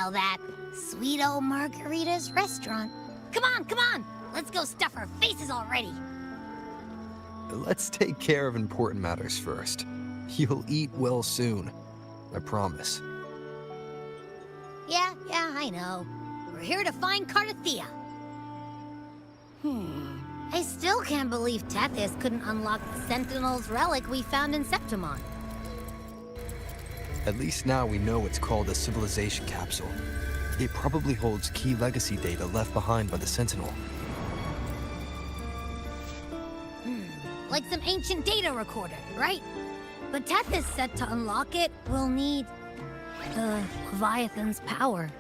know that. Sweet old Margarita's restaurant. Come on, come on! Let's go stuff our faces already! Let's take care of important matters first. You'll eat well soon. I promise. Yeah, I know. We're here to find Cardathia. I still can't believe Tethys couldn't unlock the Sentinel's relic we found in Septimon. At least now we know it's called a civilization capsule. It probably holds key legacy data left behind by the Sentinel. Like some ancient data recorder, right? But Tethys said to unlock it, we'll need the Leviathan's power.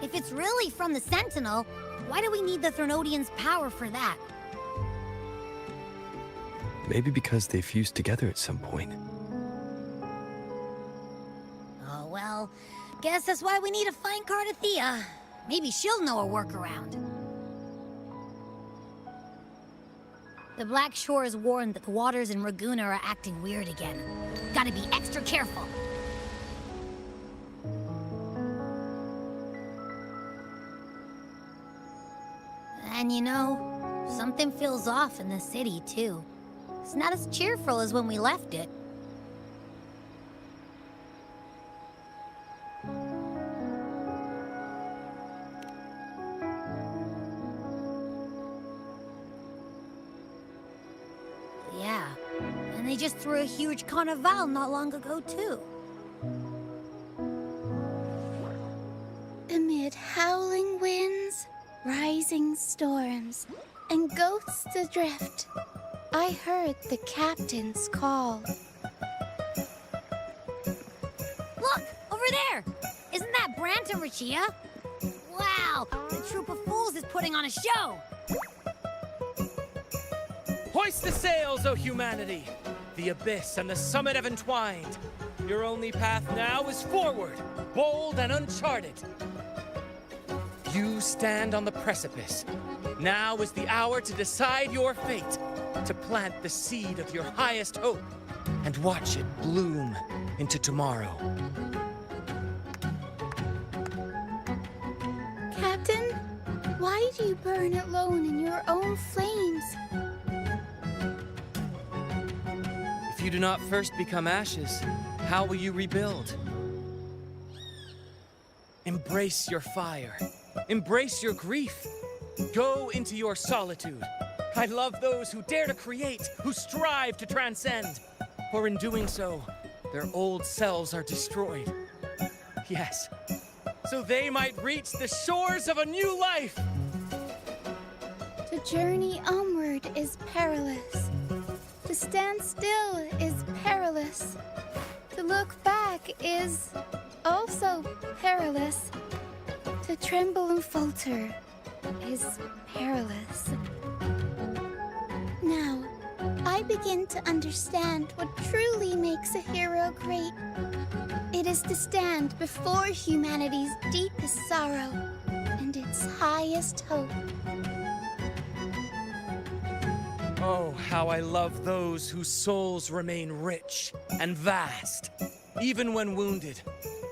If it's really from the Sentinel, why do we need the Threnodian's power for that? Maybe because they fused together at some point. Oh, well, guess that's why we need to find Cardathia. Maybe she'll know a workaround. The Black Shore is warned that the waters in Bygone are acting weird again. Gotta be extra careful. And you know, something feels off in the city, too. It's not as cheerful as when we left it. Yeah, and they just threw a huge carnival not long ago, too. Amid howling winds, rising storms, and ghosts adrift, I heard the captain's call. Look! Over there! Isn't that Brant and Rachia? Wow! The troop of fools is putting on a show! Hoist the sails, O humanity! The abyss and the summit have entwined. Your only path now is forward, bold and uncharted. You stand on the precipice. Now is the hour to decide your fate, to plant the seed of your highest hope, and watch it bloom into tomorrow. Captain, why do you burn alone in your own flames? If you do not first become ashes, how will you rebuild? Embrace your fire. Embrace your grief. Go into your solitude. I love those who dare to create, who strive to transcend. For in doing so, their old selves are destroyed. Yes, so they might reach the shores of a new life. To journey onward is perilous. To stand still is perilous. To look back is also perilous. To tremble and falter is perilous. Now, I begin to understand what truly makes a hero great. It is to stand before humanity's deepest sorrow and its highest hope. Oh, how I love those whose souls remain rich and vast, even when wounded.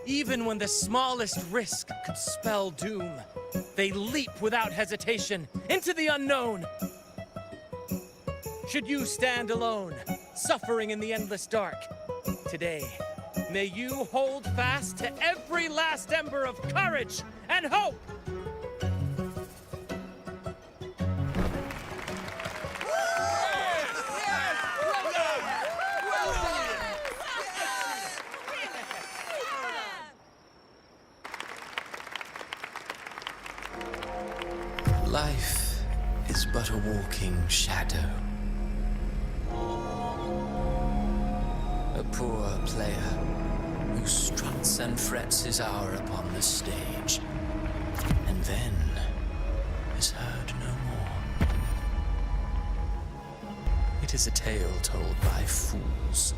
Even when the smallest risk could spell doom, they leap without hesitation into the unknown. Should you stand alone, suffering in the endless dark, today, may you hold fast to every last ember of courage and hope! Life is but a walking shadow. A poor player who struts and frets his hour upon the stage, and then is heard no more. It is a tale told by fools,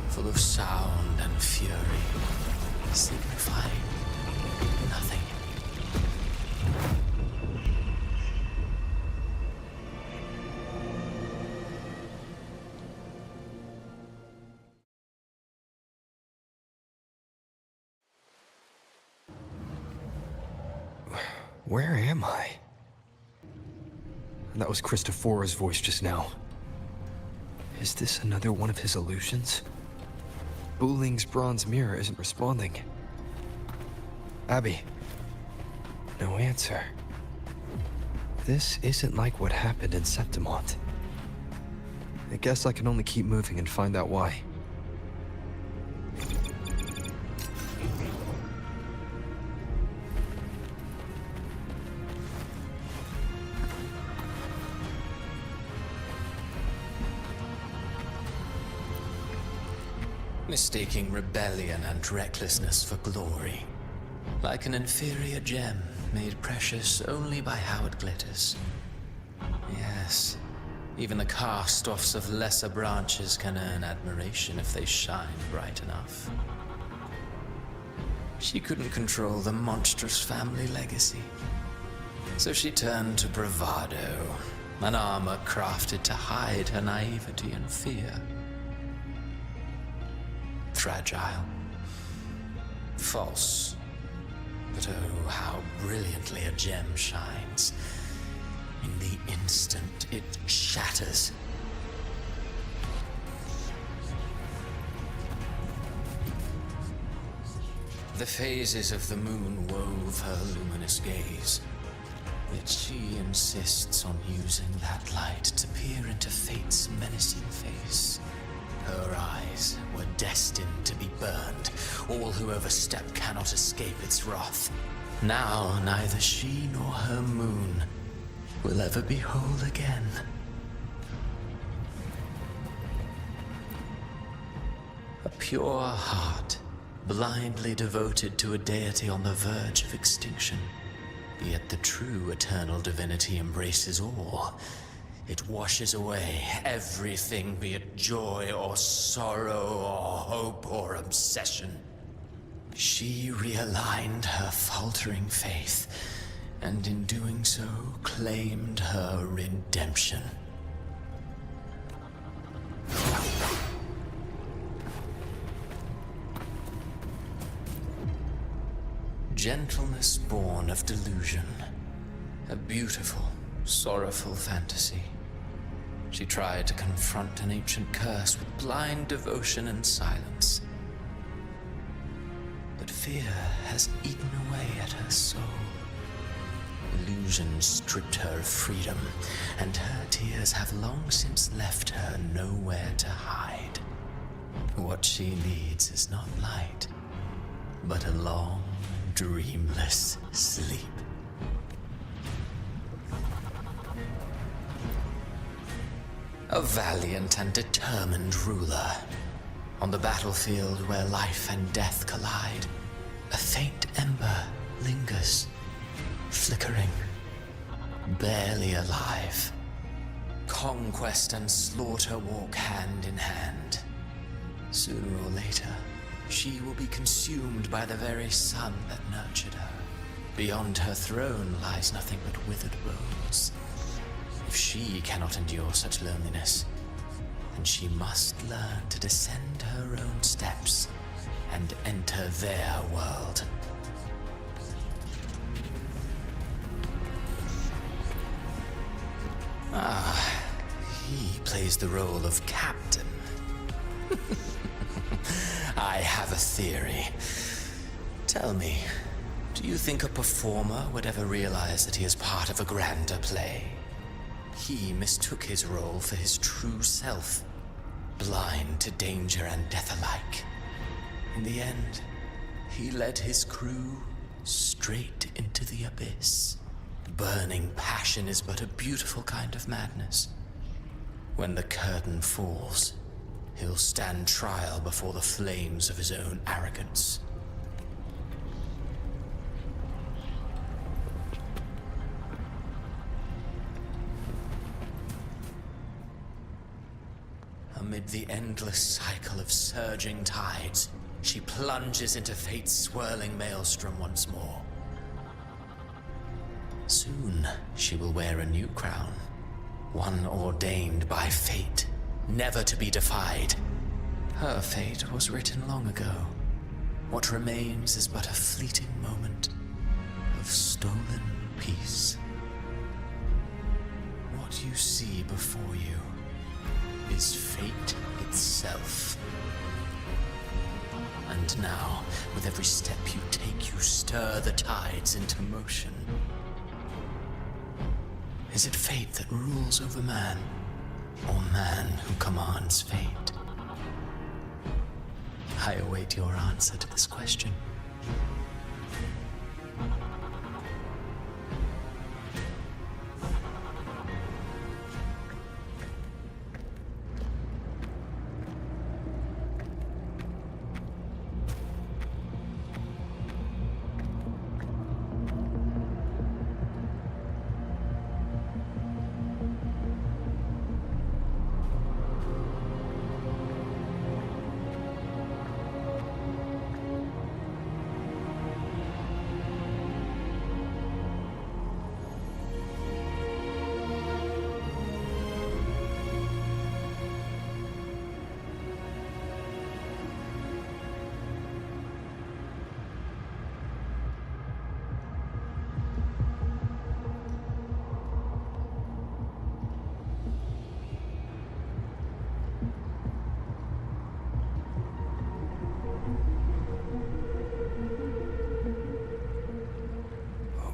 full of sound and fury, signifying nothing. Where am I? That was Christophora's voice just now. Is this another one of his illusions? Buling's bronze mirror isn't responding. Abby. No answer. This isn't like what happened in Septimont. I guess I can only keep moving and find out why. Mistaking rebellion and recklessness for glory. Like an inferior gem, made precious only by how it glitters. Yes, even the cast-offs of lesser branches can earn admiration if they shine bright enough. She couldn't control the monstrous family legacy. So she turned to bravado, an armor crafted to hide her naivety and fear. Fragile. False. But oh, how brilliantly a gem shines. In the instant it shatters. The phases of the moon wove her luminous gaze. Yet she insists on using that light to peer into fate's menacing face. Her eyes were destined to be burned. All who overstep cannot escape its wrath. Now neither she nor her moon will ever be whole again. A pure heart, blindly devoted to a deity on the verge of extinction. Yet the true eternal divinity embraces all. It washes away everything, be it joy or sorrow or hope or obsession. She realigned her faltering faith, and in doing so, claimed her redemption. Gentleness born of delusion. A beautiful, sorrowful fantasy. She tried to confront an ancient curse with blind devotion and silence. But fear has eaten away at her soul. Illusion stripped her of freedom, and her tears have long since left her nowhere to hide. What she needs is not light, but a long, dreamless sleep. A valiant and determined ruler. On the battlefield where life and death collide, a faint ember lingers, flickering, barely alive. Conquest and slaughter walk hand in hand. Sooner or later, she will be consumed by the very sun that nurtured her. Beyond her throne lies nothing but withered bones. If she cannot endure such loneliness, then she must learn to descend her own steps and enter their world. Ah, he plays the role of captain. I have a theory. Tell me, do you think a performer would ever realize that he is part of a grander play? He mistook his role for his true self, blind to danger and death alike. In the end, he led his crew straight into the abyss. Burning passion is but a beautiful kind of madness. When the curtain falls, he'll stand trial before the flames of his own arrogance. Amid the endless cycle of surging tides, she plunges into fate's swirling maelstrom once more. Soon, she will wear a new crown, one ordained by fate, never to be defied. Her fate was written long ago. What remains is but a fleeting moment of stolen peace. What you see before you is fate itself. And now, with every step you take, you stir the tides into motion. Is it fate that rules over man, or man who commands fate? I await your answer to this question.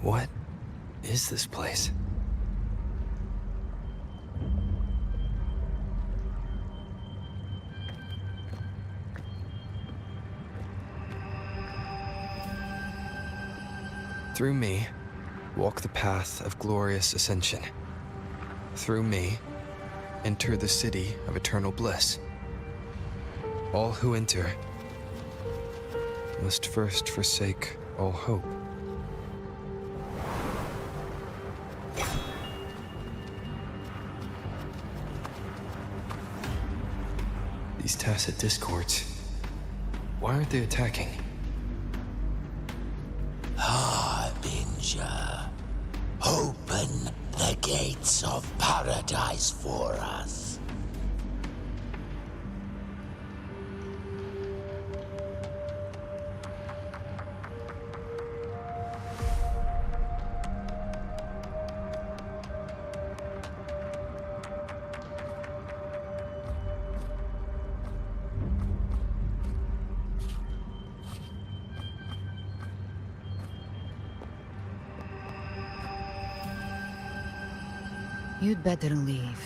What is this place? Through me, walk the path of glorious ascension. Through me, enter the city of eternal bliss. All who enter must first forsake all hope. These tacit discords, why aren't they attacking? Harbinger, open the gates of paradise for us. You'd better leave.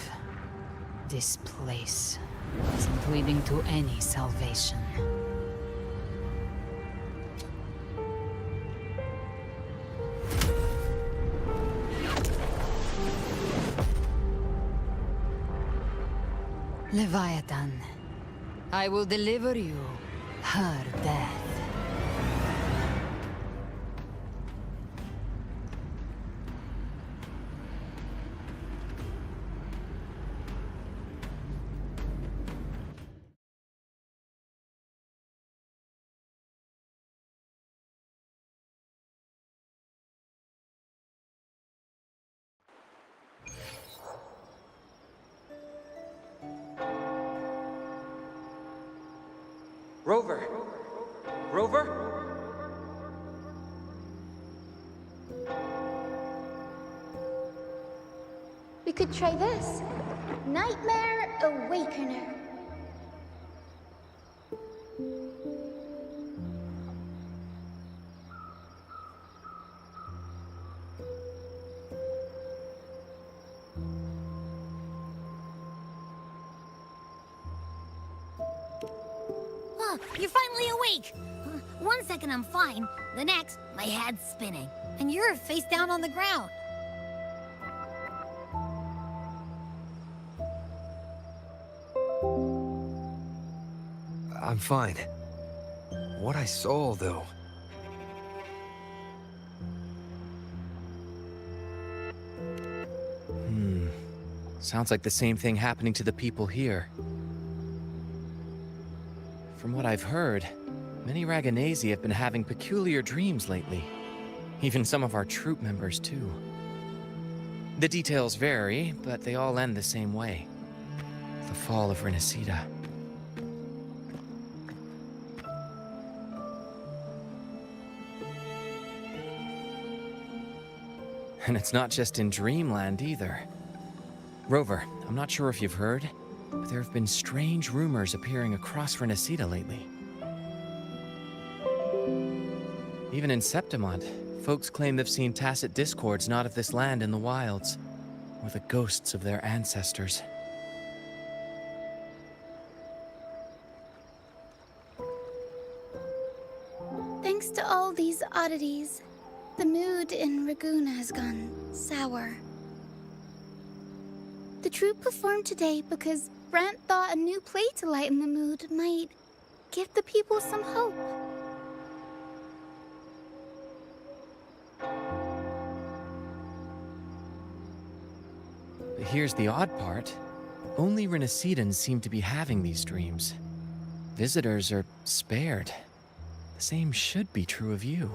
This place isn't leading to any salvation. Leviatan, I will deliver you her death. Rover! Rover? We could try this. Nightmare Awakener. Oh, you're finally awake! 1 second I'm fine, the next, my head's spinning. And you're face down on the ground. I'm fine. What I saw, though. Sounds like the same thing happening to the people here. From what I've heard, many Raganesi have been having peculiar dreams lately. Even some of our troop members, too. The details vary, but they all end the same way. The fall of Renacida. And it's not just in Dreamland either. Rover, I'm not sure if you've heard, but there have been strange rumors appearing across Renacita lately. Even in Septimont, folks claim they've seen tacit discords not of this land in the wilds, or the ghosts of their ancestors. Thanks to all these oddities, the mood in Bygone has gone sour. The troupe performed today because Brant thought a new play to lighten the mood might give the people some hope. But here's the odd part. Only Renacitans seem to be having these dreams. Visitors are spared. The same should be true of you.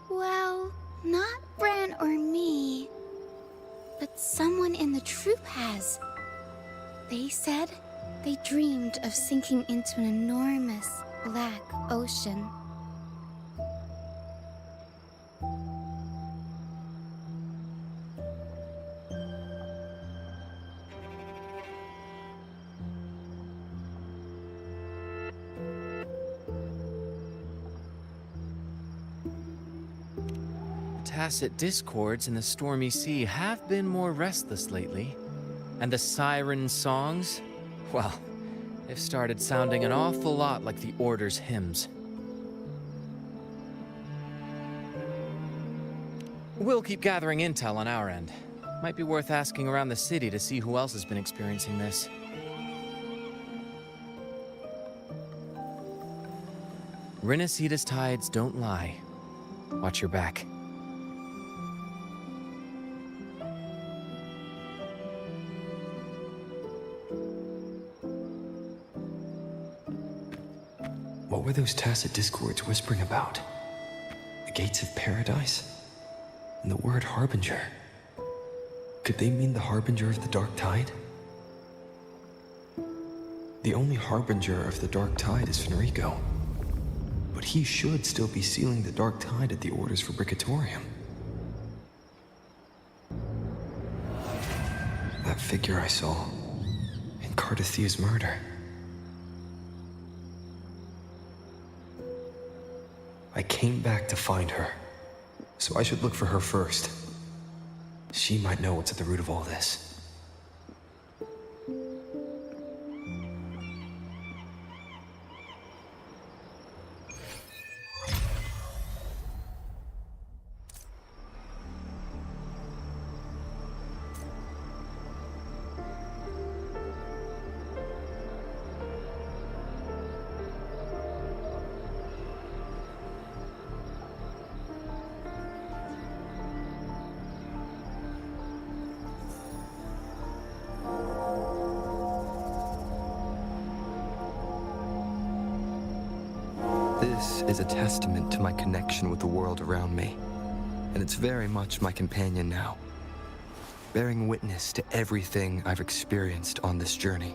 Well, not Bran or me, but someone in the troupe has. They said they dreamed of sinking into an enormous black ocean. Tacit discords in the stormy sea have been more restless lately. And the siren songs, well, they've started sounding an awful lot like the Order's hymns. We'll keep gathering intel on our end. Might be worth asking around the city to see who else has been experiencing this. Renacita's tides don't lie. Watch your back. What were those tacit discords whispering about? The gates of paradise? And the word harbinger? Could they mean the harbinger of the dark tide? The only harbinger of the dark tide is Fenrico. But he should still be sealing the dark tide at the orders for Bricatorium. That figure I saw in Cardathia's murder. I came back to find her, so I should look for her first. She might know what's at the root of all this. This is a testament to my connection with the world around me, and it's very much my companion now, bearing witness to everything I've experienced on this journey.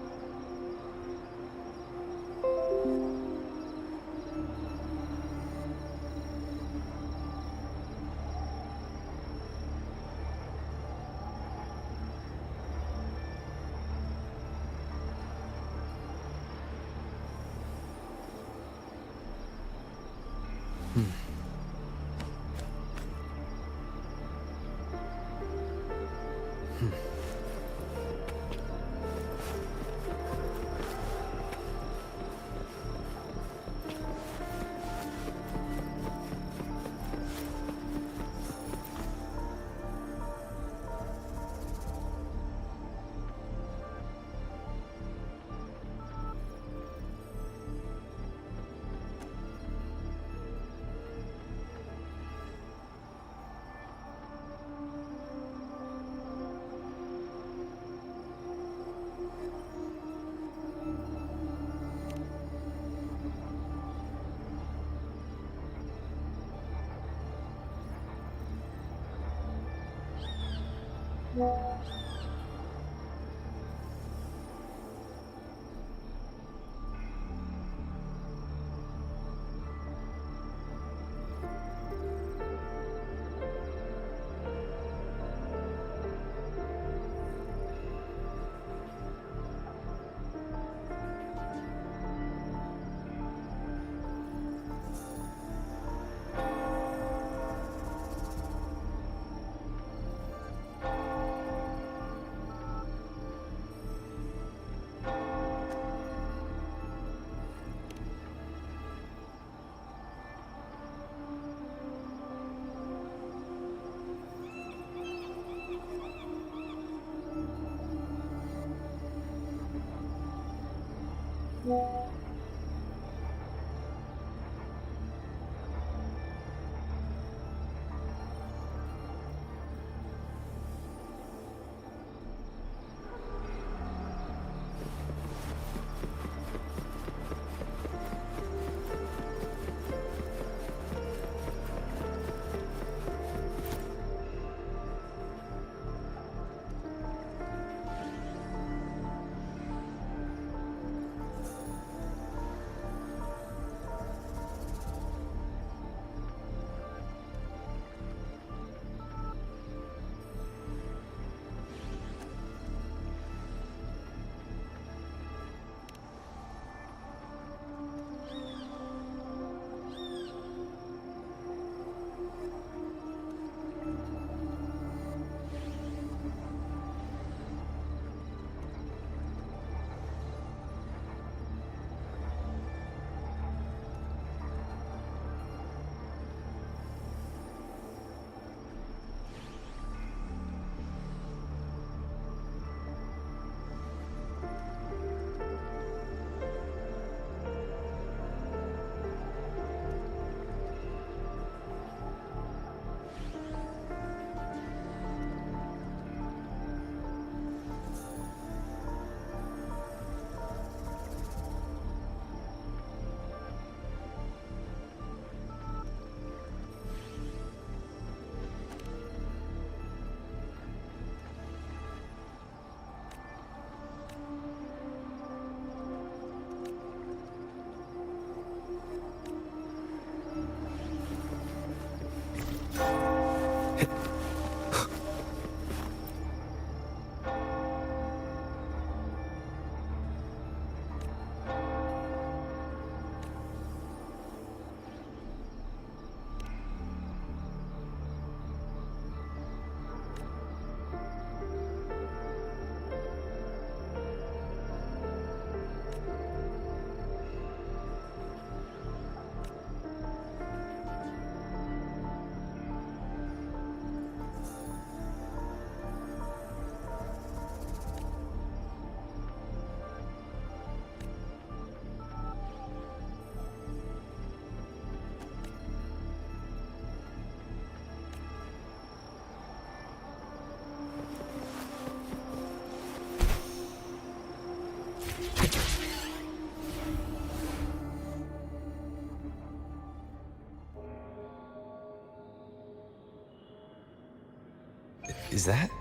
Is that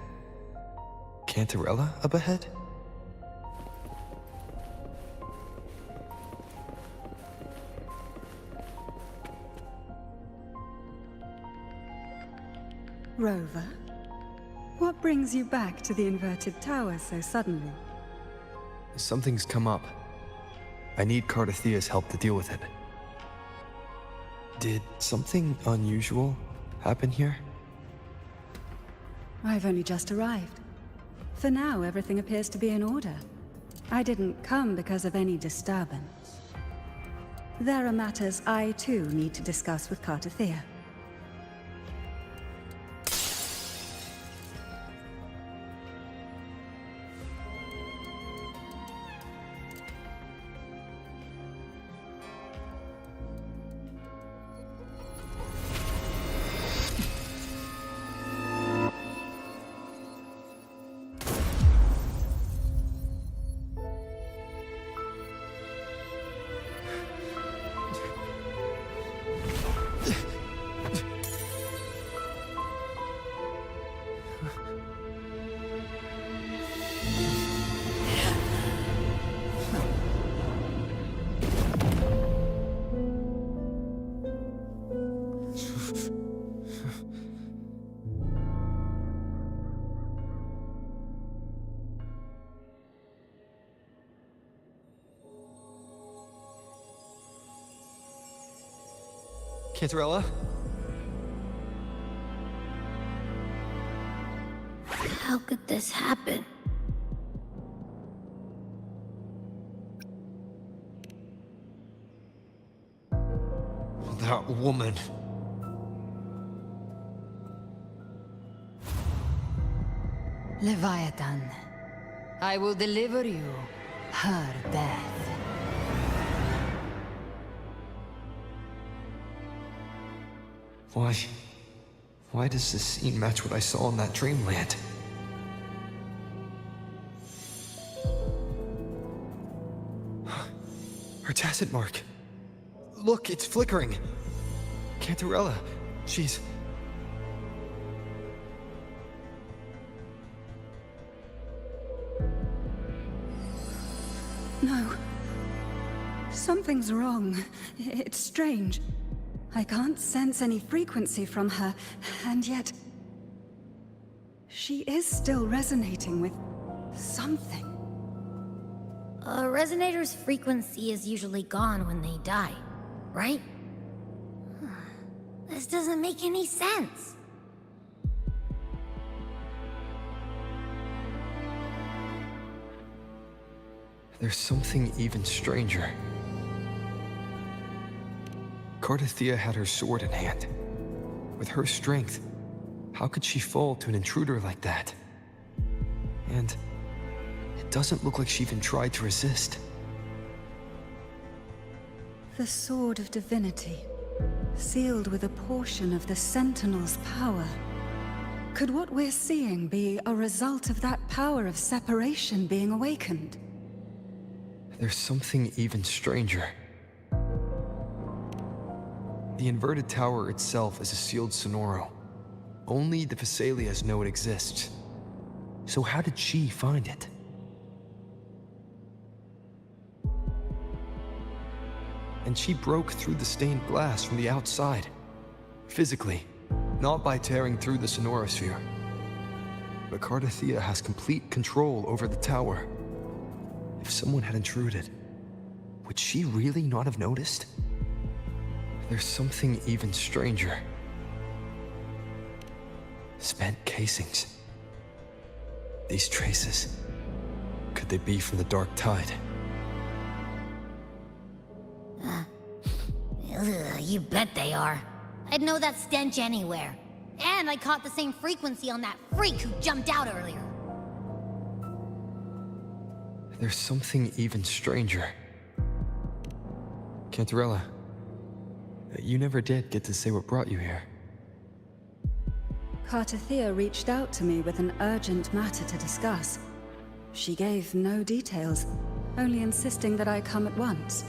Cantarella up ahead? Rover, what brings you back to the inverted tower so suddenly? Something's come up. I need Cardathea's help to deal with it. Did something unusual happen here? I've only just arrived. For now, everything appears to be in order. I didn't come because of any disturbance. There are matters I, too, need to discuss with Cardathea. Cantarella? How could this happen? That woman. Leviatan, I will deliver you her death. Why does this scene match what I saw in that dreamland? Her tacit mark. Look, it's flickering. Cantarella, she's... No. Something's wrong. It's strange. I can't sense any frequency from her, and yet... she is still resonating with something. A resonator's frequency is usually gone when they die, right? This doesn't make any sense. There's something even stranger. Cardathia had her sword in hand. With her strength, how could she fall to an intruder like that? And it doesn't look like she even tried to resist. The Sword of Divinity, sealed with a portion of the Sentinel's power. Could what we're seeing be a result of that power of separation being awakened? There's something even stranger. The inverted tower itself is a sealed sonoro. Only the Vesalias know it exists. So how did she find it? And she broke through the stained glass from the outside. Physically, not by tearing through the sonorosphere. But Cardathia has complete control over the tower. If someone had intruded, would she really not have noticed? There's something even stranger. Spent casings. These traces, could they be from the Dark Tide? You bet they are. I'd know that stench anywhere. And I caught the same frequency on that freak who jumped out earlier. There's something even stranger. Cantarella, you never did get to say what brought you here. Cardathia reached out to me with an urgent matter to discuss. She gave no details, only insisting that I come at once.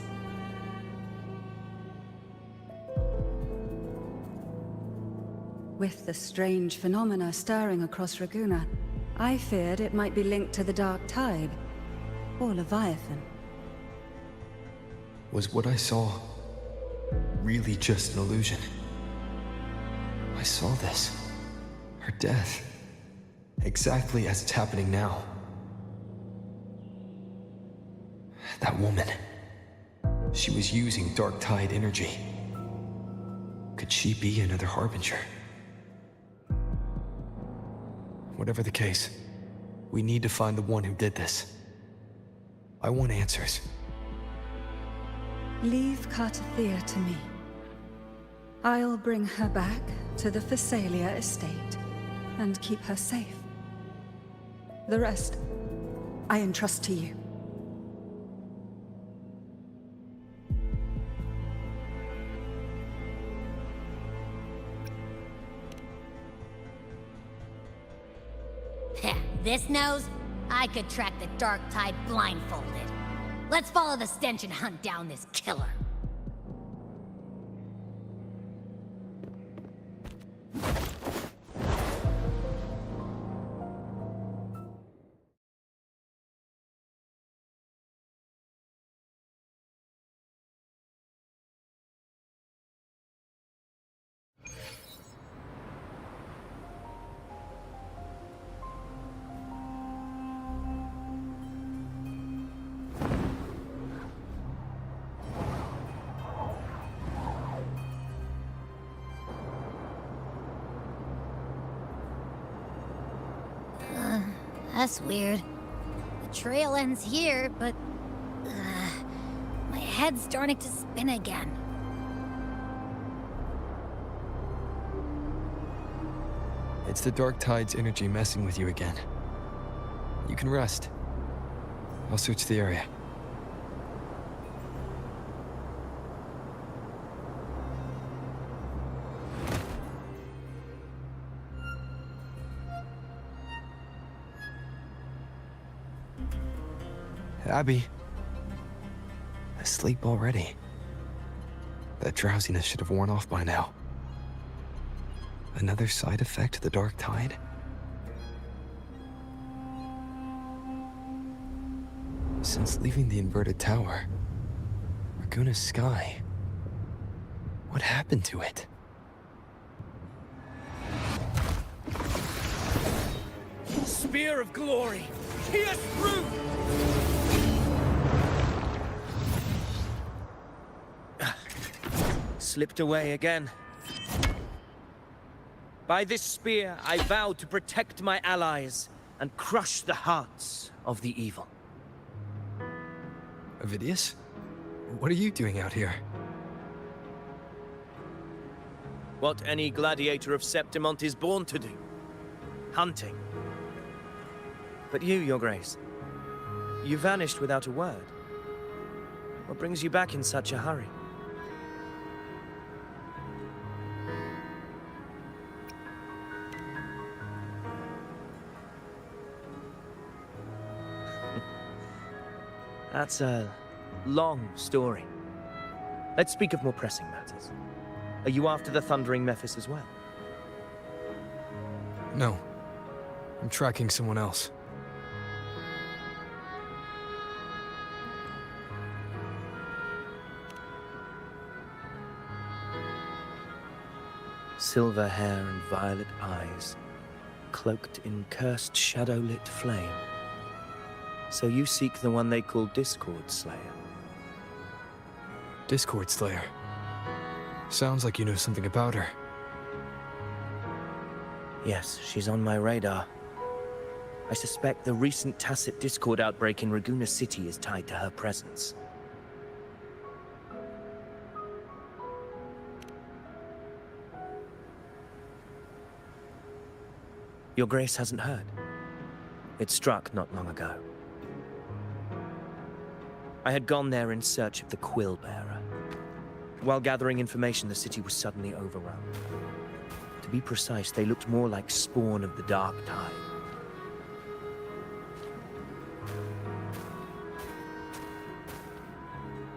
With the strange phenomena stirring across Raguna, I feared it might be linked to the Dark Tide, or Leviathan. Was what I saw really just an illusion? I saw this. Her death. Exactly as it's happening now. That woman. She was using Dark Tide energy. Could she be another Harbinger? Whatever the case, we need to find the one who did this. I want answers. Leave Cardathia to me. I'll bring her back to the Phasalia estate and keep her safe. The rest, I entrust to you. This nose? I could track the Dark Tide blindfolded. Let's follow the stench and hunt down this killer. That's weird. The trail ends here, but... my head's starting to spin again. It's the Dark Tide's energy messing with you again. You can rest. I'll search the area. Abby. Asleep already. That drowsiness should have worn off by now. Another side effect of the dark tide? Since leaving the inverted tower, Raguna's sky, what happened to it? Spear of glory! Pierce through! Slipped away again. By this spear, I vow to protect my allies and crush the hearts of the evil. Avidius? What are you doing out here? What any gladiator of Septimont is born to do. Hunting. But you, Your Grace, you vanished without a word. What brings you back in such a hurry? That's a long story. Let's speak of more pressing matters. Are you after the Thundering Mephis as well? No. I'm tracking someone else. Silver hair and violet eyes, cloaked in cursed shadow-lit flame. So you seek the one they call Discord Slayer. Discord Slayer. Sounds like you know something about her. Yes, she's on my radar. I suspect the recent Tacit Discord outbreak in Raguna City is tied to her presence. Your Grace hasn't heard. It struck not long ago. I had gone there in search of the Quill Bearer. While gathering information, the city was suddenly overrun. To be precise, they looked more like spawn of the Dark Tide.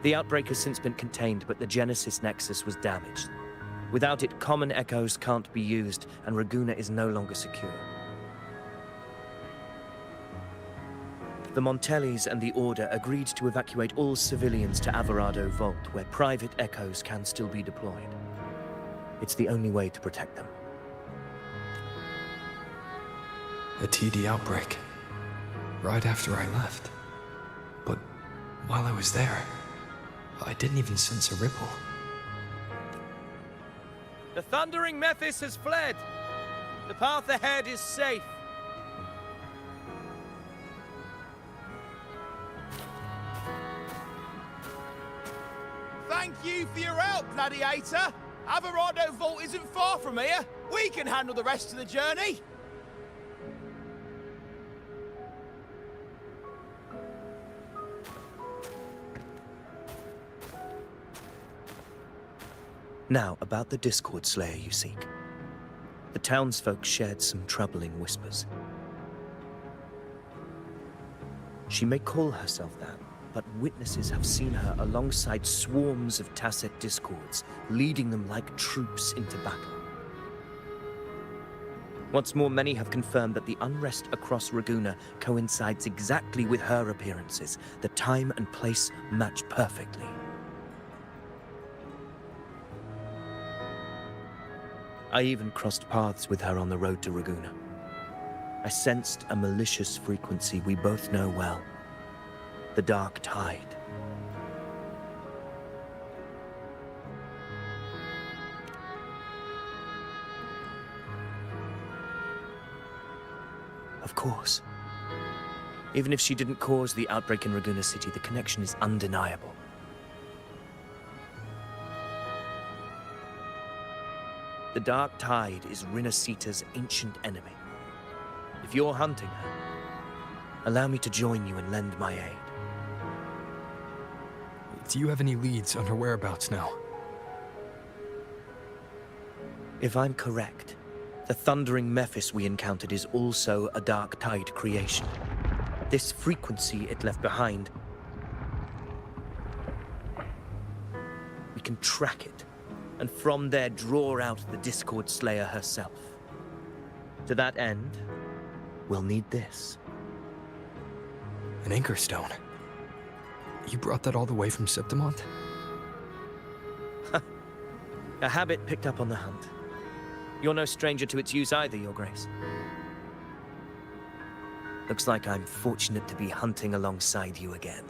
The outbreak has since been contained, but the Genesis Nexus was damaged. Without it, common echoes can't be used, and Raguna is no longer secure. The Montellis and the Order agreed to evacuate all civilians to Averado Vault, where private echoes can still be deployed. It's the only way to protect them. A TD outbreak. Right after I left. But while I was there, I didn't even sense a ripple. The Thundering Mephis has fled. The path ahead is safe. Thank you for your help, Gladiator. Averado Vault isn't far from here. We can handle the rest of the journey. Now, about the Discord Slayer you seek. The townsfolk shared some troubling whispers. She may call herself that, but witnesses have seen her alongside swarms of Tacet Discords, leading them like troops into battle. What's more, many have confirmed that the unrest across Raguna coincides exactly with her appearances. The time and place match perfectly. I even crossed paths with her on the road to Raguna. I sensed a malicious frequency we both know well. The Dark Tide. Of course. Even if she didn't cause the outbreak in Raguna City, the connection is undeniable. The Dark Tide is Rinasita's ancient enemy. If you're hunting her, allow me to join you and lend my aid. Do you have any leads on her whereabouts now? If I'm correct, the Thundering Mephis we encountered is also a Dark Tide creation. This frequency it left behind can track it, and from there draw out the Discord Slayer herself. To that end, we'll need this. An Anchor Stone. You brought that all the way from Septimont? A habit picked up on the hunt. You're no stranger to its use either, Your Grace. Looks like I'm fortunate to be hunting alongside you again.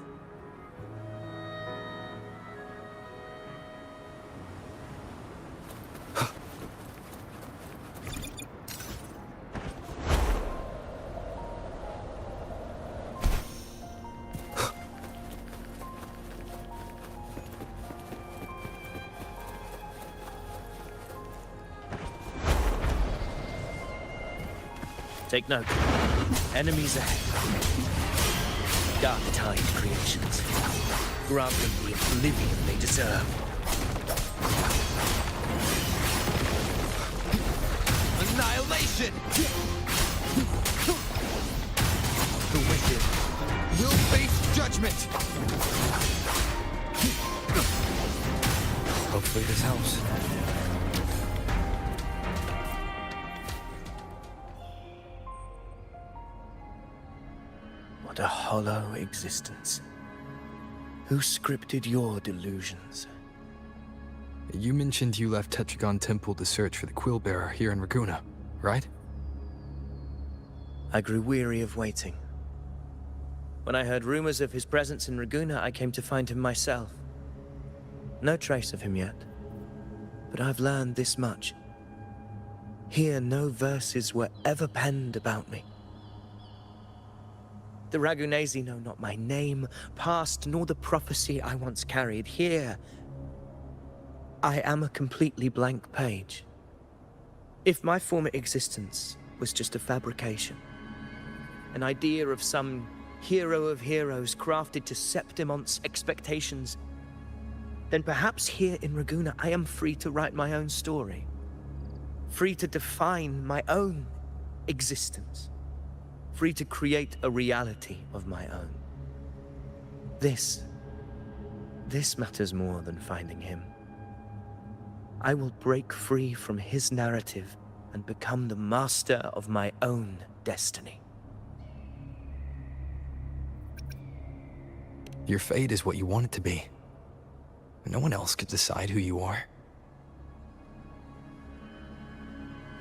Take note. Enemies ahead. Dark Tide creations. Grant them the oblivion they deserve. Annihilation! The wicked will face judgment! Hopefully this helps. What a hollow existence. Who scripted your delusions? You mentioned you left Tetragon Temple to search for the Quill Bearer here in Raguna, right? I grew weary of waiting. When I heard rumors of his presence in Raguna, I came to find him myself. No trace of him yet, but I've learned this much. Here, no verses were ever penned about me. The Ragunesi know not my name, past, nor the prophecy I once carried. Here, I am a completely blank page. If my former existence was just a fabrication, an idea of some hero of heroes crafted to Septimont's expectations, then perhaps here in Raguna I am free to write my own story. Free to define my own existence. Free to create a reality of my own. This matters more than finding him. I will break free from his narrative and become the master of my own destiny. Your fate is what you want it to be. No one else could decide who you are.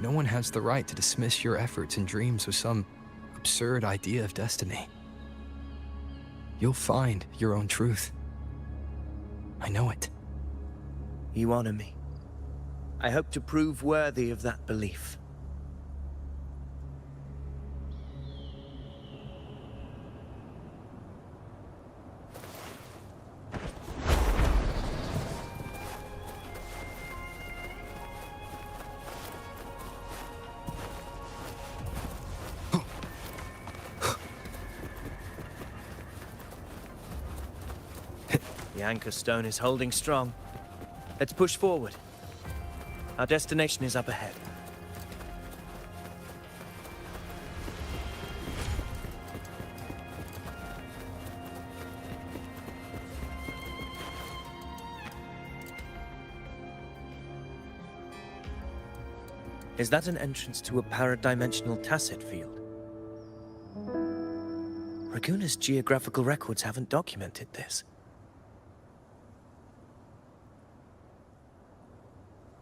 No one has the right to dismiss your efforts and dreams with some absurd idea of destiny. You'll find your own truth. I know it. You honor me. I hope to prove worthy of that belief. The Anchor Stone is holding strong. Let's push forward. Our destination is up ahead. Is that an entrance to a paradimensional tacit field? Raguna's geographical records haven't documented this.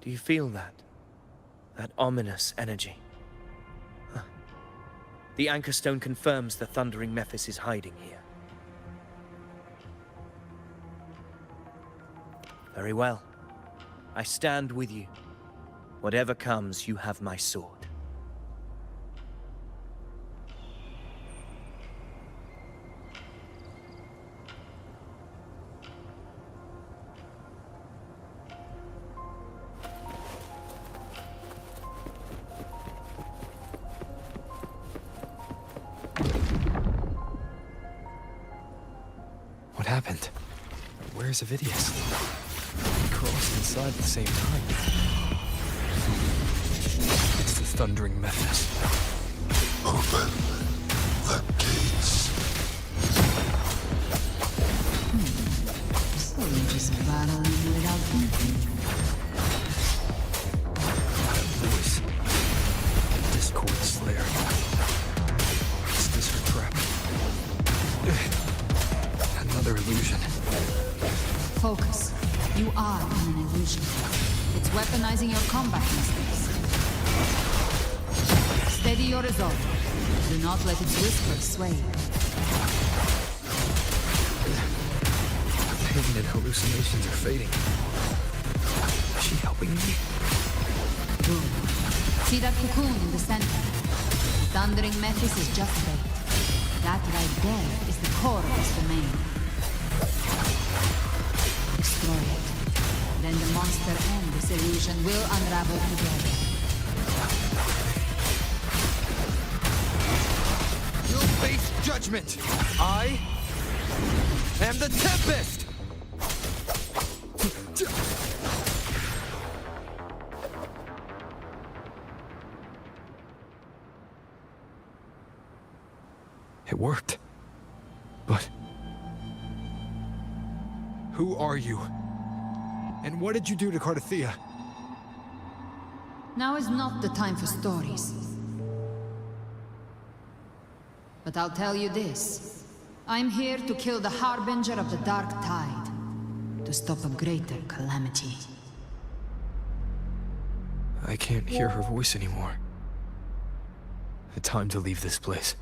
Do you feel that? That ominous energy? Huh. The Anchor Stone confirms the Thundering Mephis is hiding here. Very well. I stand with you. Whatever comes, you have my sword. What happened? Where's Avidius? We crossed inside at the same time. It's the Thundering Mephis. Open the gates. So you just battling without them? Discord Slayer. Is this her trap? Another illusion. Focus. You are in an illusion. It's weaponizing your combat instincts. Steady your resolve. Do not let its whispers sway. The pain and hallucinations are fading. Is she helping me? Good. See that cocoon in the center? The thundering Mephis is just bait. That right there is the core of this domain. Destroy it. Then the monster and this illusion will unravel together. You'll face judgment. I am the Tempest! It worked. But... who are you? And what did you do to Cardathea? Now is not the time for stories. But I'll tell you this. I'm here to kill the Harbinger of the Dark Tide. To stop a greater calamity. I can't hear her voice anymore. Time to leave this place.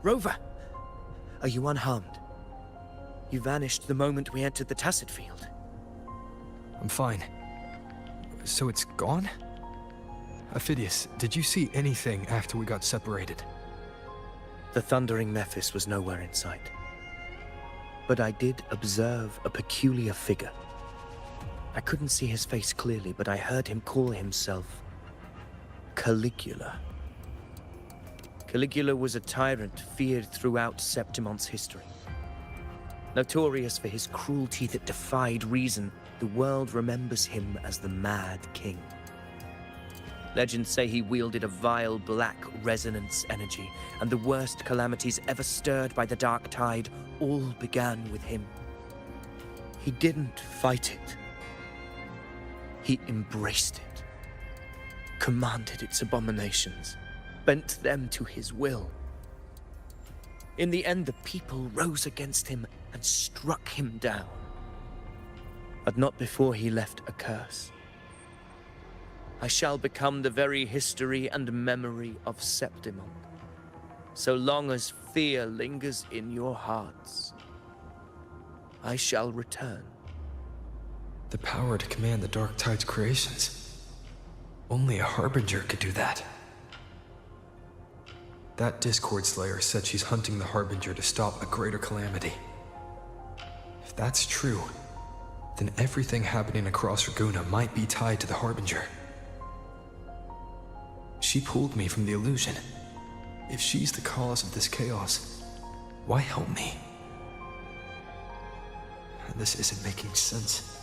Rover! Are you unharmed? You vanished the moment we entered the Tacit Field. I'm fine. So it's gone? Ophidius, did you see anything after we got separated? The thundering Mephis was nowhere in sight. But I did observe a peculiar figure. I couldn't see his face clearly, but I heard him call himself Caligula. Caligula was a tyrant feared throughout Septimon's history. Notorious for his cruelty that defied reason, the world remembers him as the Mad King. Legends say he wielded a vile black resonance energy, and the worst calamities ever stirred by the Dark Tide all began with him. He didn't fight it. He embraced it, commanded its abominations, bent them to his will. In the end, the people rose against him and struck him down. But not before he left a curse. I shall become the very history and memory of Septimon. So long as fear lingers in your hearts, I shall return. The power to command the Dark Tide's creations. Only a Harbinger could do that. That Discord Slayer said she's hunting the Harbinger to stop a greater calamity. If that's true, then everything happening across Raguna might be tied to the Harbinger. She pulled me from the illusion. If she's the cause of this chaos, why help me? This isn't making sense.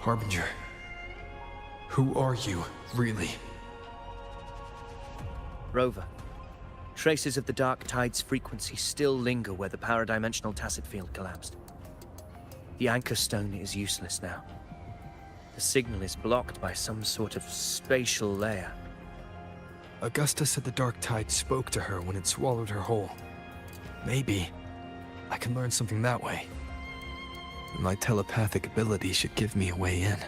Harbinger, who are you, really? Rover, traces of the Dark Tide's frequency still linger where the paradimensional Tacit Field collapsed. The anchor stone is useless now. The signal is blocked by some sort of spatial layer. Augusta said the Dark Tide spoke to her when it swallowed her whole. Maybe I can learn something that way. My telepathic ability should give me a way in.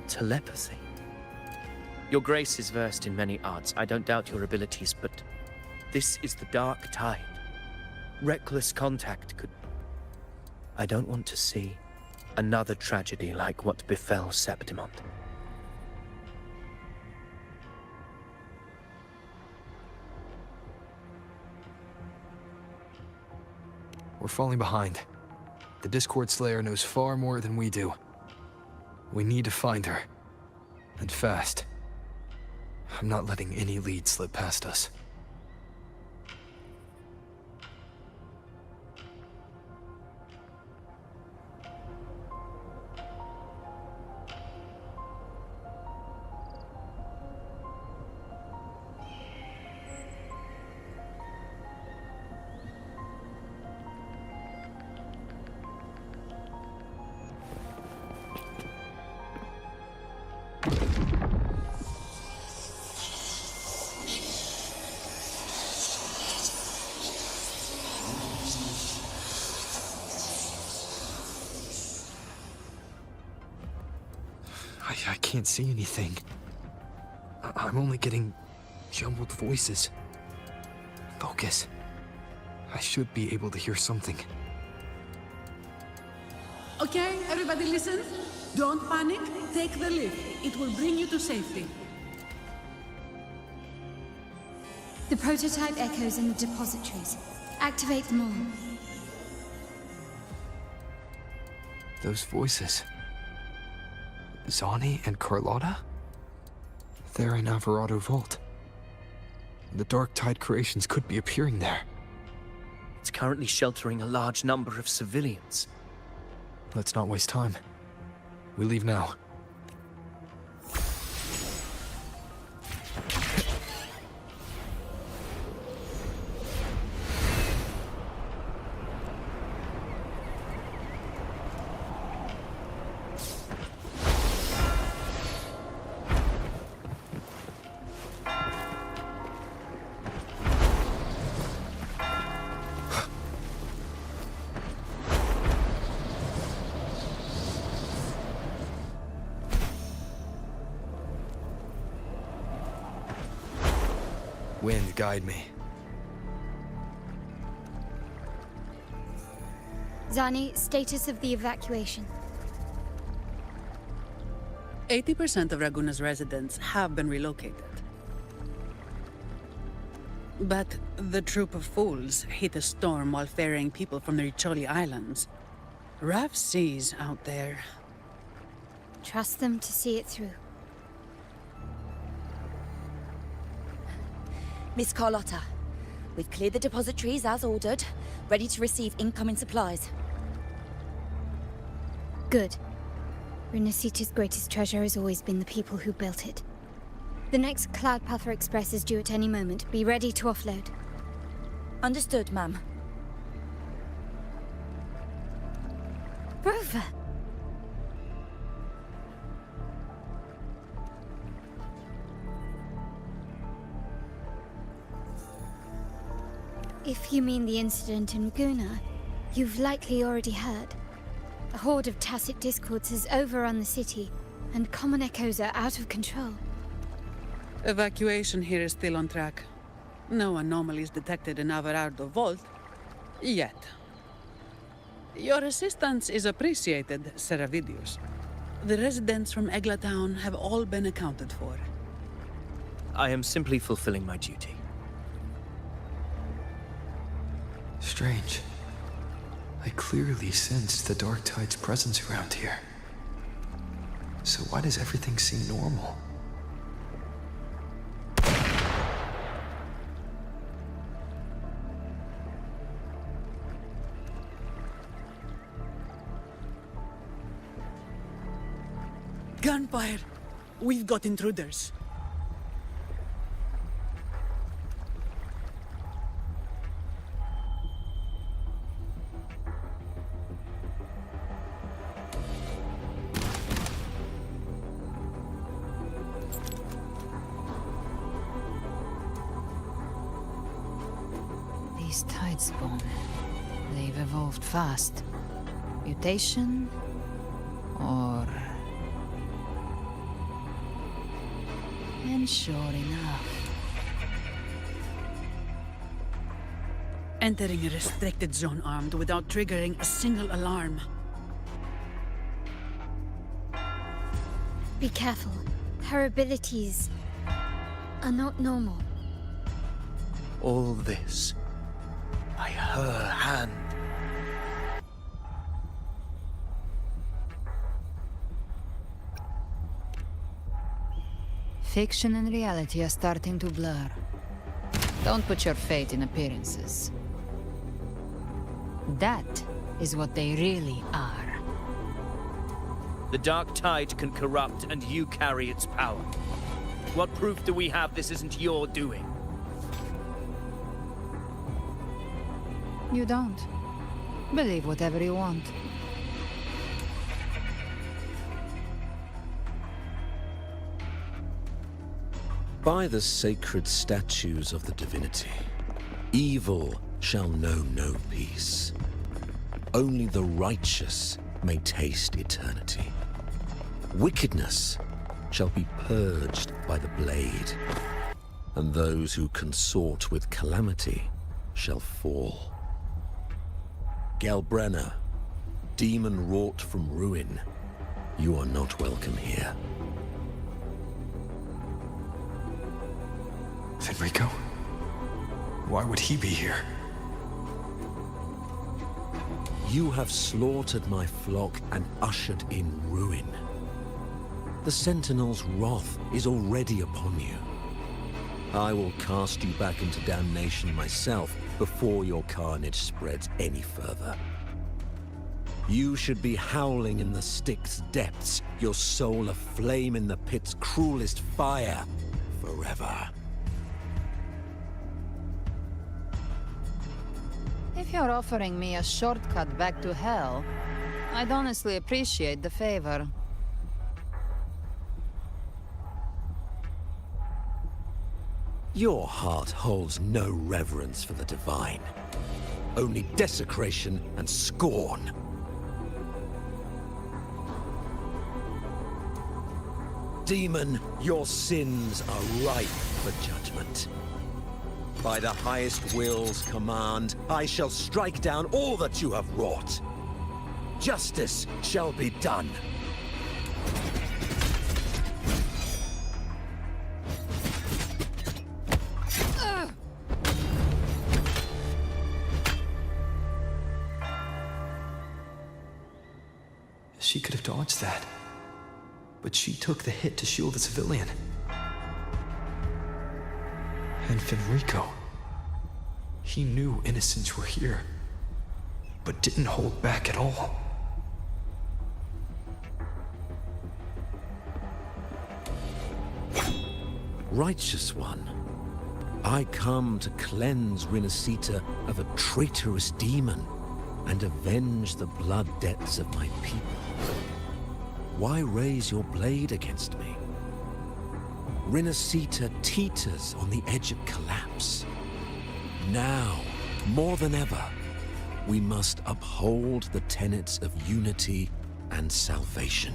Telepathy? Your Grace is versed in many arts. I don't doubt your abilities, but this is the Dark Tide. Reckless contact could... I don't want to see another tragedy like what befell Septimon. We're falling behind. The Discord Slayer knows far more than we do. We need to find her. And fast. I'm not letting any lead slip past us. I can't see anything. I'm only getting jumbled voices. Focus. I should be able to hear something. Okay, everybody listen. Don't panic. Take the lift. It will bring you to safety. The prototype echoes in the depositories. Activate them all. Those voices. Zani and Carlotta? They're in Alvarado Vault. The Dark Tide creations could be appearing there. It's currently sheltering a large number of civilians. Let's not waste time. We leave now. Wind, guide me. Zani, status of the evacuation. 80% of Raguna's residents have been relocated. But the troop of fools hit a storm while ferrying people from the Riccioli Islands. Rough seas out there. Trust them to see it through. Miss Carlotta, we've cleared the depositories as ordered, ready to receive incoming supplies. Good. Renacita's greatest treasure has always been the people who built it. The next Cloudpather Express is due at any moment. Be ready to offload. Understood, ma'am. Rover! If you mean the incident in Bygone, you've likely already heard. A horde of tacit discords has overrun the city, and common echoes are out of control. Evacuation here is still on track. No anomalies detected in Alvarado Vault. Yet. Your assistance is appreciated, Seravidius. The residents from Eglatown have all been accounted for. I am simply fulfilling my duty. Strange. I clearly sense the Dark Tide's presence around here. So why does everything seem normal? Gunfire! We've got intruders. These tide spawn. They've evolved fast. Mutation? Or... And sure enough... Entering a restricted zone armed without triggering a single alarm. Be careful. Her abilities are not normal. All this by her hand. Fiction and reality are starting to blur. Don't put your faith in appearances. That is what they really are. The dark tide can corrupt, and you carry its power. What proof do we have this isn't your doing? You don't. Believe whatever you want. By the sacred statues of the divinity, evil shall know no peace. Only the righteous may taste eternity. Wickedness shall be purged by the blade, and those who consort with calamity shall fall. Gelbrenna, demon wrought from ruin, you are not welcome here. Fenrico? Why would he be here? You have slaughtered my flock and ushered in ruin. The Sentinel's wrath is already upon you. I will cast you back into damnation myself before your carnage spreads any further. You should be howling in the Styx's depths, your soul aflame in the pit's cruelest fire, forever. If you're offering me a shortcut back to hell, I'd honestly appreciate the favor. Your heart holds no reverence for the divine. Only desecration and scorn. Demon, your sins are ripe for judgment. By the highest will's command, I shall strike down all that you have wrought. Justice shall be done. She could have dodged that. But she took the hit to shield the civilian. And Fenrico. He knew innocents were here, but didn't hold back at all. Righteous one, I come to cleanse Rinascita of a traitorous demon and avenge the blood debts of my people. Why raise your blade against me? Rinascita teeters on the edge of collapse. Now, more than ever, we must uphold the tenets of unity and salvation.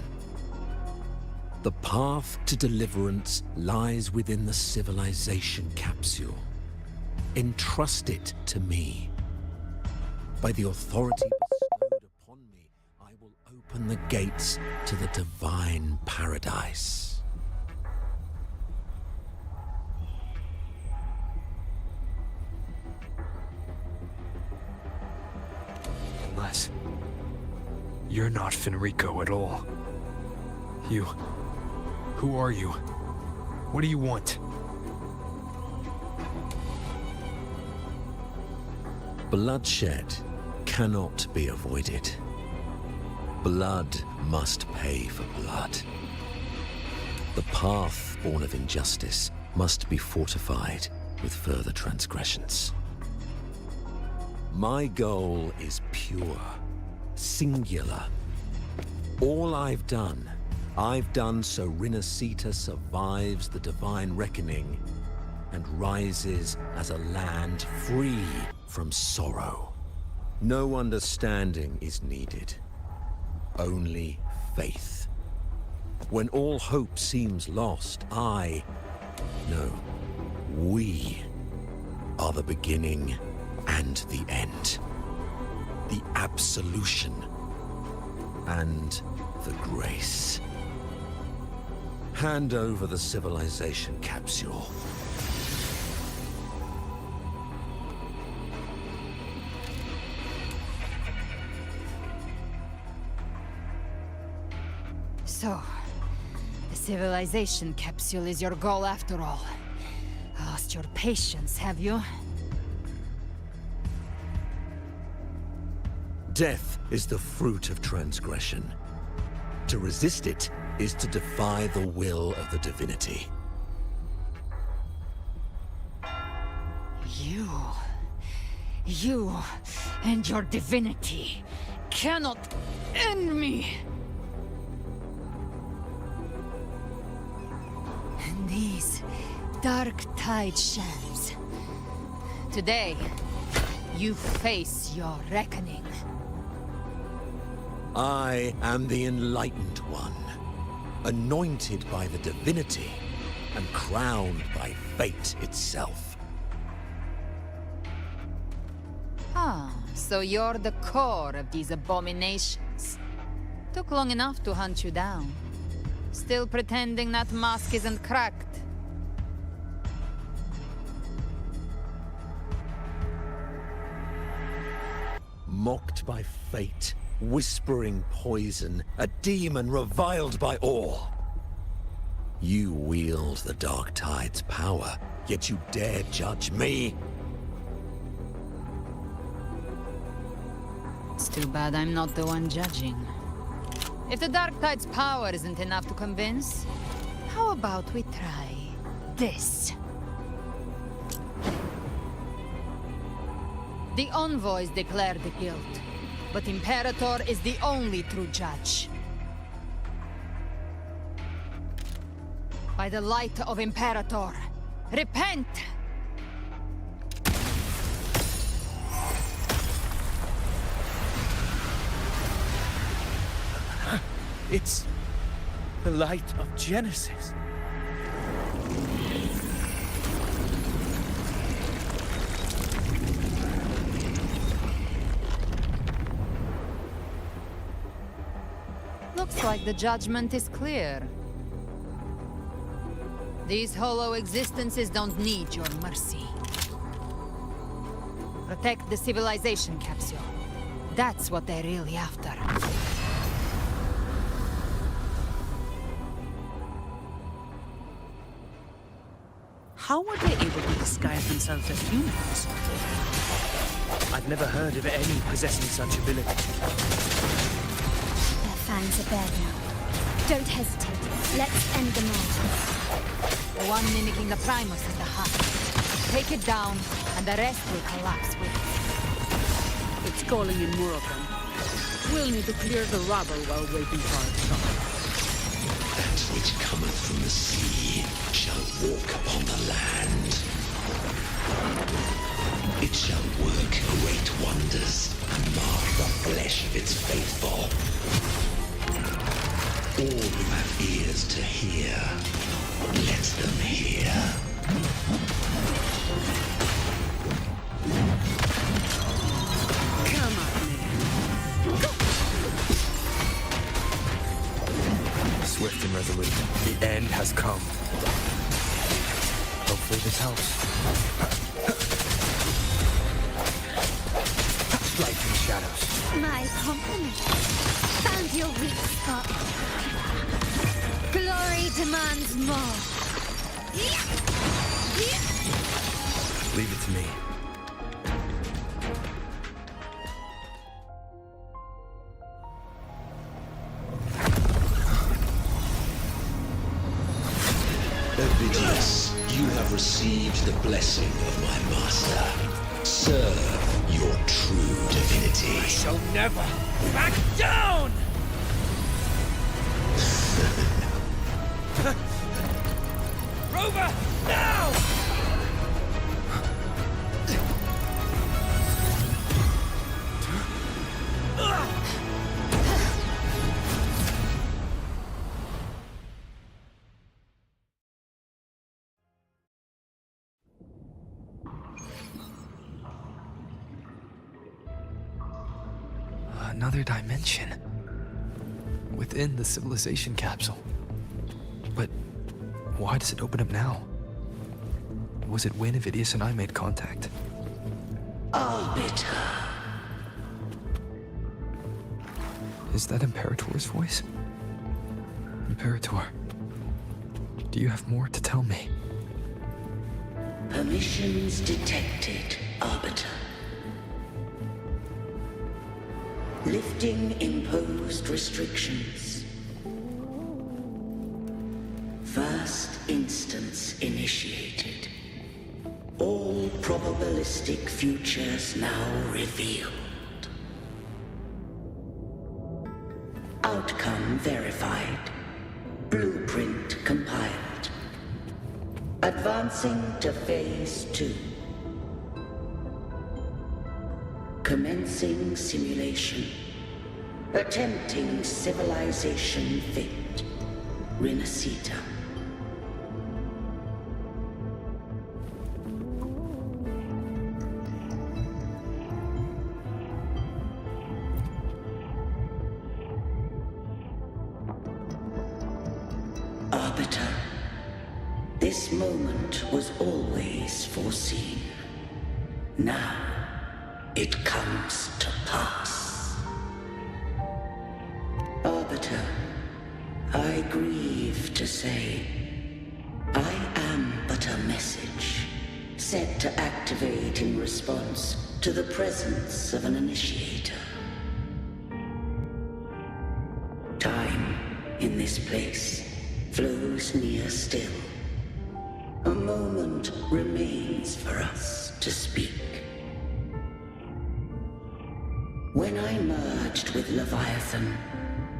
The path to deliverance lies within the civilization capsule. Entrust it to me. By the authority bestowed upon me, I will open the gates to the divine paradise. Unless you're not Fenrico at all. Who are you? What do you want? Bloodshed cannot be avoided. Blood must pay for blood. The path born of injustice must be fortified with further transgressions. My goal is pure, singular. All I've done so Rinascita survives the divine reckoning and rises as a land free from sorrow. No understanding is needed, only faith. When all hope seems lost, we are the beginning and the end. The absolution and the grace. Hand over the civilization capsule. So, the Civilization capsule is your goal after all. Lost your patience, have you? Death is the fruit of transgression. To resist it is to defy the will of the divinity. You and your divinity cannot end me. And these dark tide shells. Today, you face your reckoning. I am the Enlightened One, anointed by the divinity and crowned by fate itself. Ah, so you're the core of these abominations. Took long enough to hunt you down. Still pretending that mask isn't cracked. Mocked by fate, whispering poison, a demon reviled by all. You wield the Dark Tide's power, yet you dare judge me? It's too bad I'm not the one judging. If the Dark Tide's power isn't enough to convince, how about we try this? The envoys declare the guilt, but Imperator is the only true judge. By the light of Imperator, repent! It's the light of Genesis. Looks like the judgment is clear. These hollow existences don't need your mercy. Protect the civilization capsule. That's what they're really after. How were they able to disguise themselves as humans? I've never heard of any possessing such ability. Their fangs are bare now. Don't hesitate. Let's end them all. The one mimicking the Primus is the heart. Take it down, and the rest will collapse with it. It's calling in more of them. We'll need to clear the rubble while waiting for our shot. That which cometh from the sea shall walk upon the land. It shall work great wonders and mark the flesh of its faithful. All who have ears to hear, let them hear. Come on, man. Swift and resolute. The end has come. Hopefully this helps. Light and shadows. My compliment. Found your weak spot. Glory demands more. Leave it to me. Ovidius, you have received the blessing of my master. Serve your true divinity. I shall never back down! Rover, now! Another dimension. Within the civilization capsule. But why does it open up now? Was it when Ovidius and I made contact? Arbiter. Is that Imperator's voice? Imperator, Do you have more to tell me? Permissions detected, Arbiter. Lifting imposed restrictions. First instance initiated. All probabilistic futures now revealed. Outcome verified. Blueprint compiled. Advancing to Phase 2. Commencing simulation. Attempting civilization fit. Renacita. Arbiter, this moment was always foreseen. Now, it comes to pass. Arbiter, I grieve to say, I am but a message, set to activate in response to the presence of an initiator. Time, in this place, flows near still. A moment remains for us to speak. When I merged with Leviathan,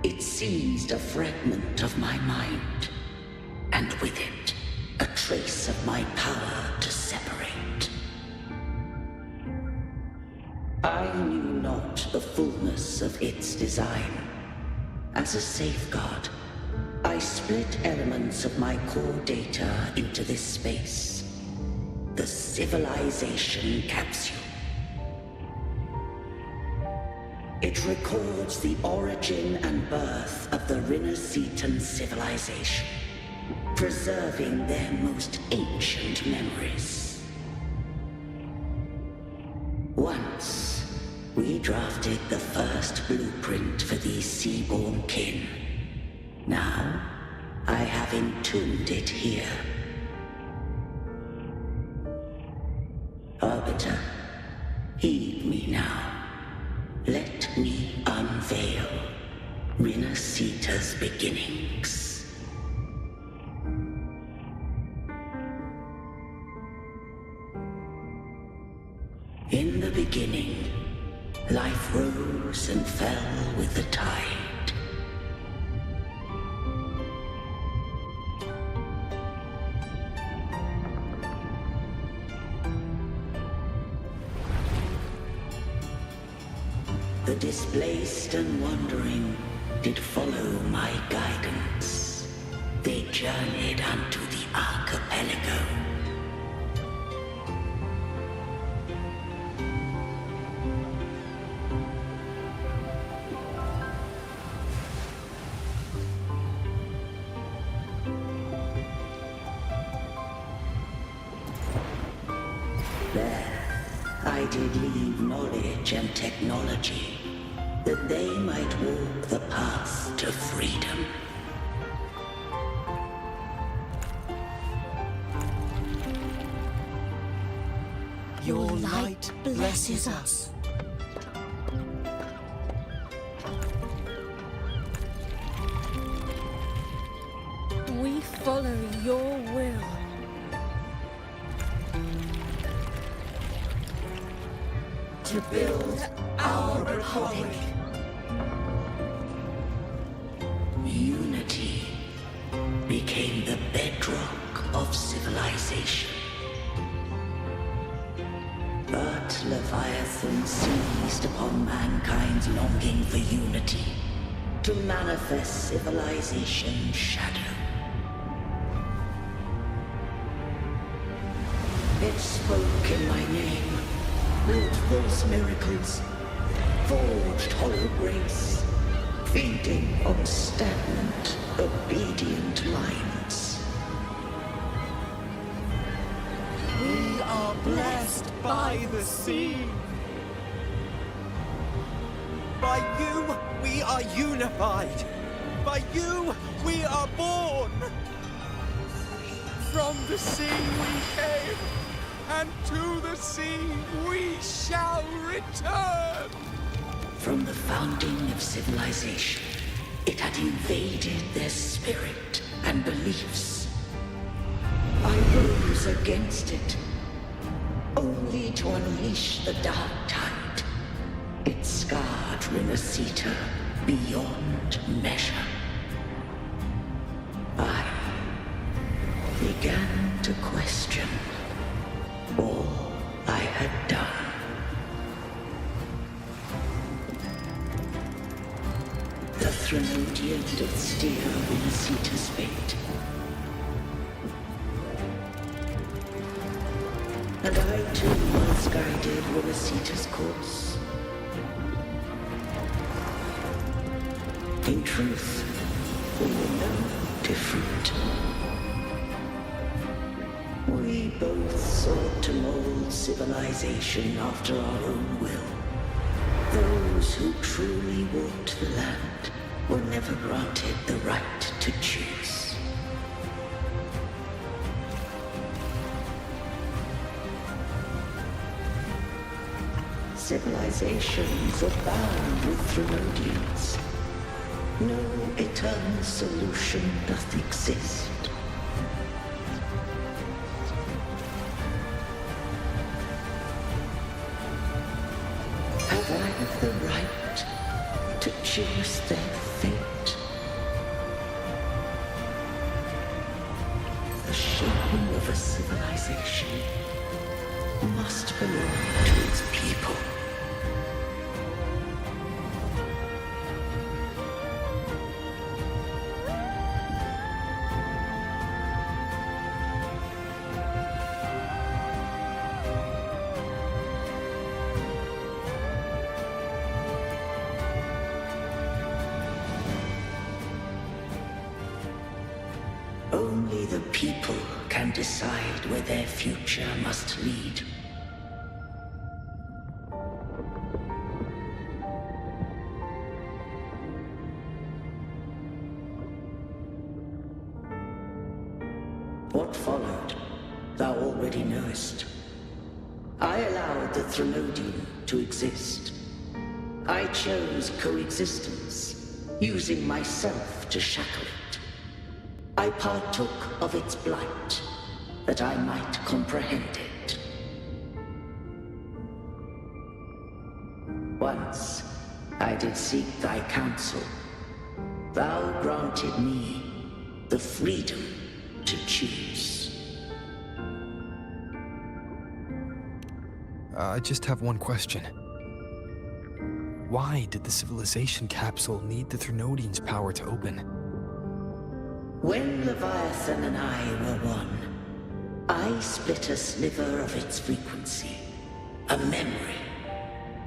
it seized a fragment of my mind, and with it, a trace of my power to separate. I knew not the fullness of its design. As a safeguard, I split elements of my core data into this space. The civilization capsule. It records the origin and birth of the Renacetan civilization, preserving their most ancient memories. Once, we drafted the first blueprint for these seaborn kin. Now, I have entombed it here. Arbiter, heed me now. Let me unveil Renacita's beginnings. In the beginning, life rose and fell with the tide. The displaced and wandering did follow my guidance. They journeyed unto the archipelago. There, I did leave knowledge and technology, that they might walk the path to freedom. Your light blesses us. We follow your will. To build our republic. Unity became the bedrock of civilization. But Leviathan seized upon mankind's longing for unity to manifest civilization's shadow. It spoke in my name, built false miracles, forged hollow grace, feeding on stagnant, obedient minds. We are blessed by the sea. By you, we are unified. By you, we are born. From the sea we came, and to the sea we shall return! From the founding of civilization, it had invaded their spirit and beliefs. I rose against it, only to unleash the dark tide. It scarred Renacita beyond measure. I began to question all I had done. The Threnodian did steer Renacita's fate. And I too once guided Renacita's course. In truth, we were no different. We both sought to mold civilization after our own will. Those who truly walked the land were never granted the right to choose. Civilizations are bound with Threnodians. No eternal solution doth exist. Have I the right to choose their fate? The shaping of a civilization must belong to its people. Only the people can decide where their future must lead. What followed, thou already knowest. I allowed the Threnodian to exist. I chose coexistence, using myself to shackle it. I partook of its blight, that I might comprehend it. Once I did seek thy counsel. Thou granted me the freedom to choose. I just have one question. Why did the civilization capsule need the Threnodian's power to open? When Leviathan and I were one, I split a sliver of its frequency. A memory.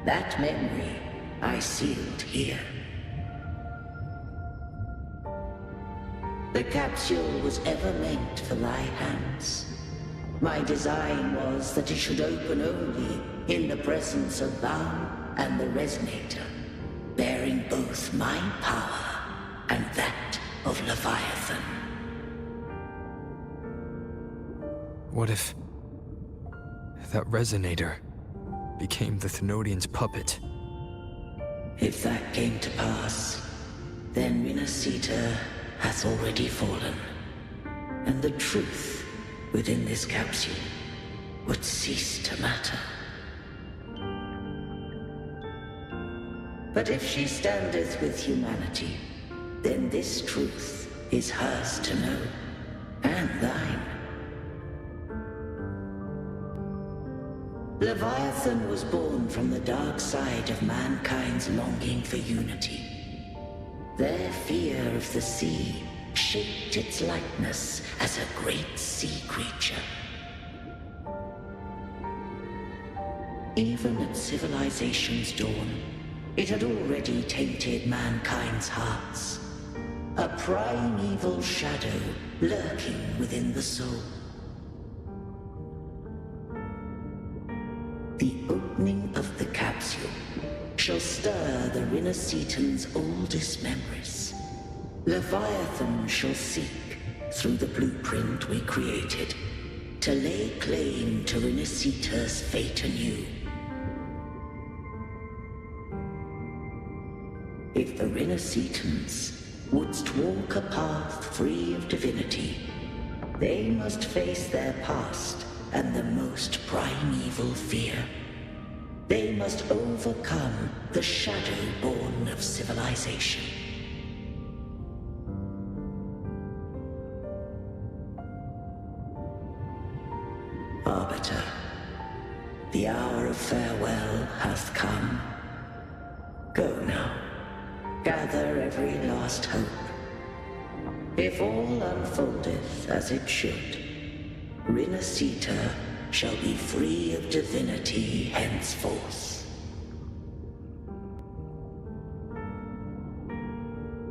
That memory I sealed here. The capsule was ever meant for thy hands. My design was that it should open only in the presence of thou and the Resonator, bearing both my power and that of Leviathan. What if that Resonator became the Thenodian's puppet? If that came to pass, then Renacita hath already fallen, and the truth within this capsule would cease to matter. But if she standeth with humanity, then this truth is hers to know, and thine. Leviathan was born from the dark side of mankind's longing for unity. Their fear of the sea shaped its likeness as a great sea creature. Even at civilization's dawn, it had already tainted mankind's hearts. A primeval shadow lurking within the soul. The opening of the capsule shall stir the Renacitan's oldest memories. Leviathan shall seek through the blueprint we created, to lay claim to Renacita's fate anew. If the Renacitans wouldst walk a path free of divinity, they must face their past and the most primeval fear. They must overcome the shadow born of civilization. Arbiter, the hour of farewell hath come. Go now, gather every last hope. If all unfoldeth as it should, Renacita shall be free of divinity henceforth.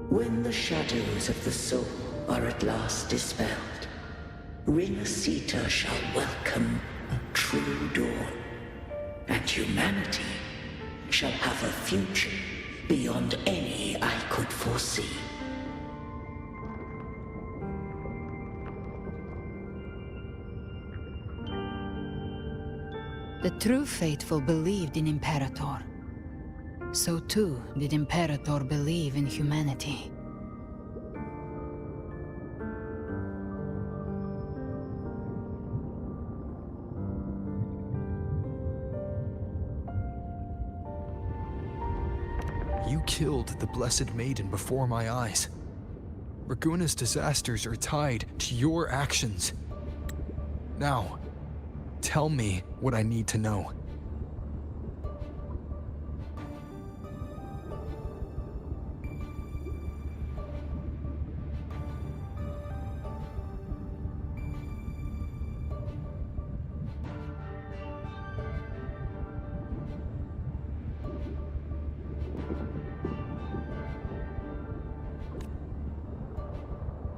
When the shadows of the soul are at last dispelled, Renacita shall welcome a true dawn, and humanity shall have a future beyond any I could foresee. The true faithful believed in Imperator. So too did Imperator believe in humanity. You killed the Blessed Maiden before my eyes. Bygone's disasters are tied to your actions. Now, tell me what I need to know.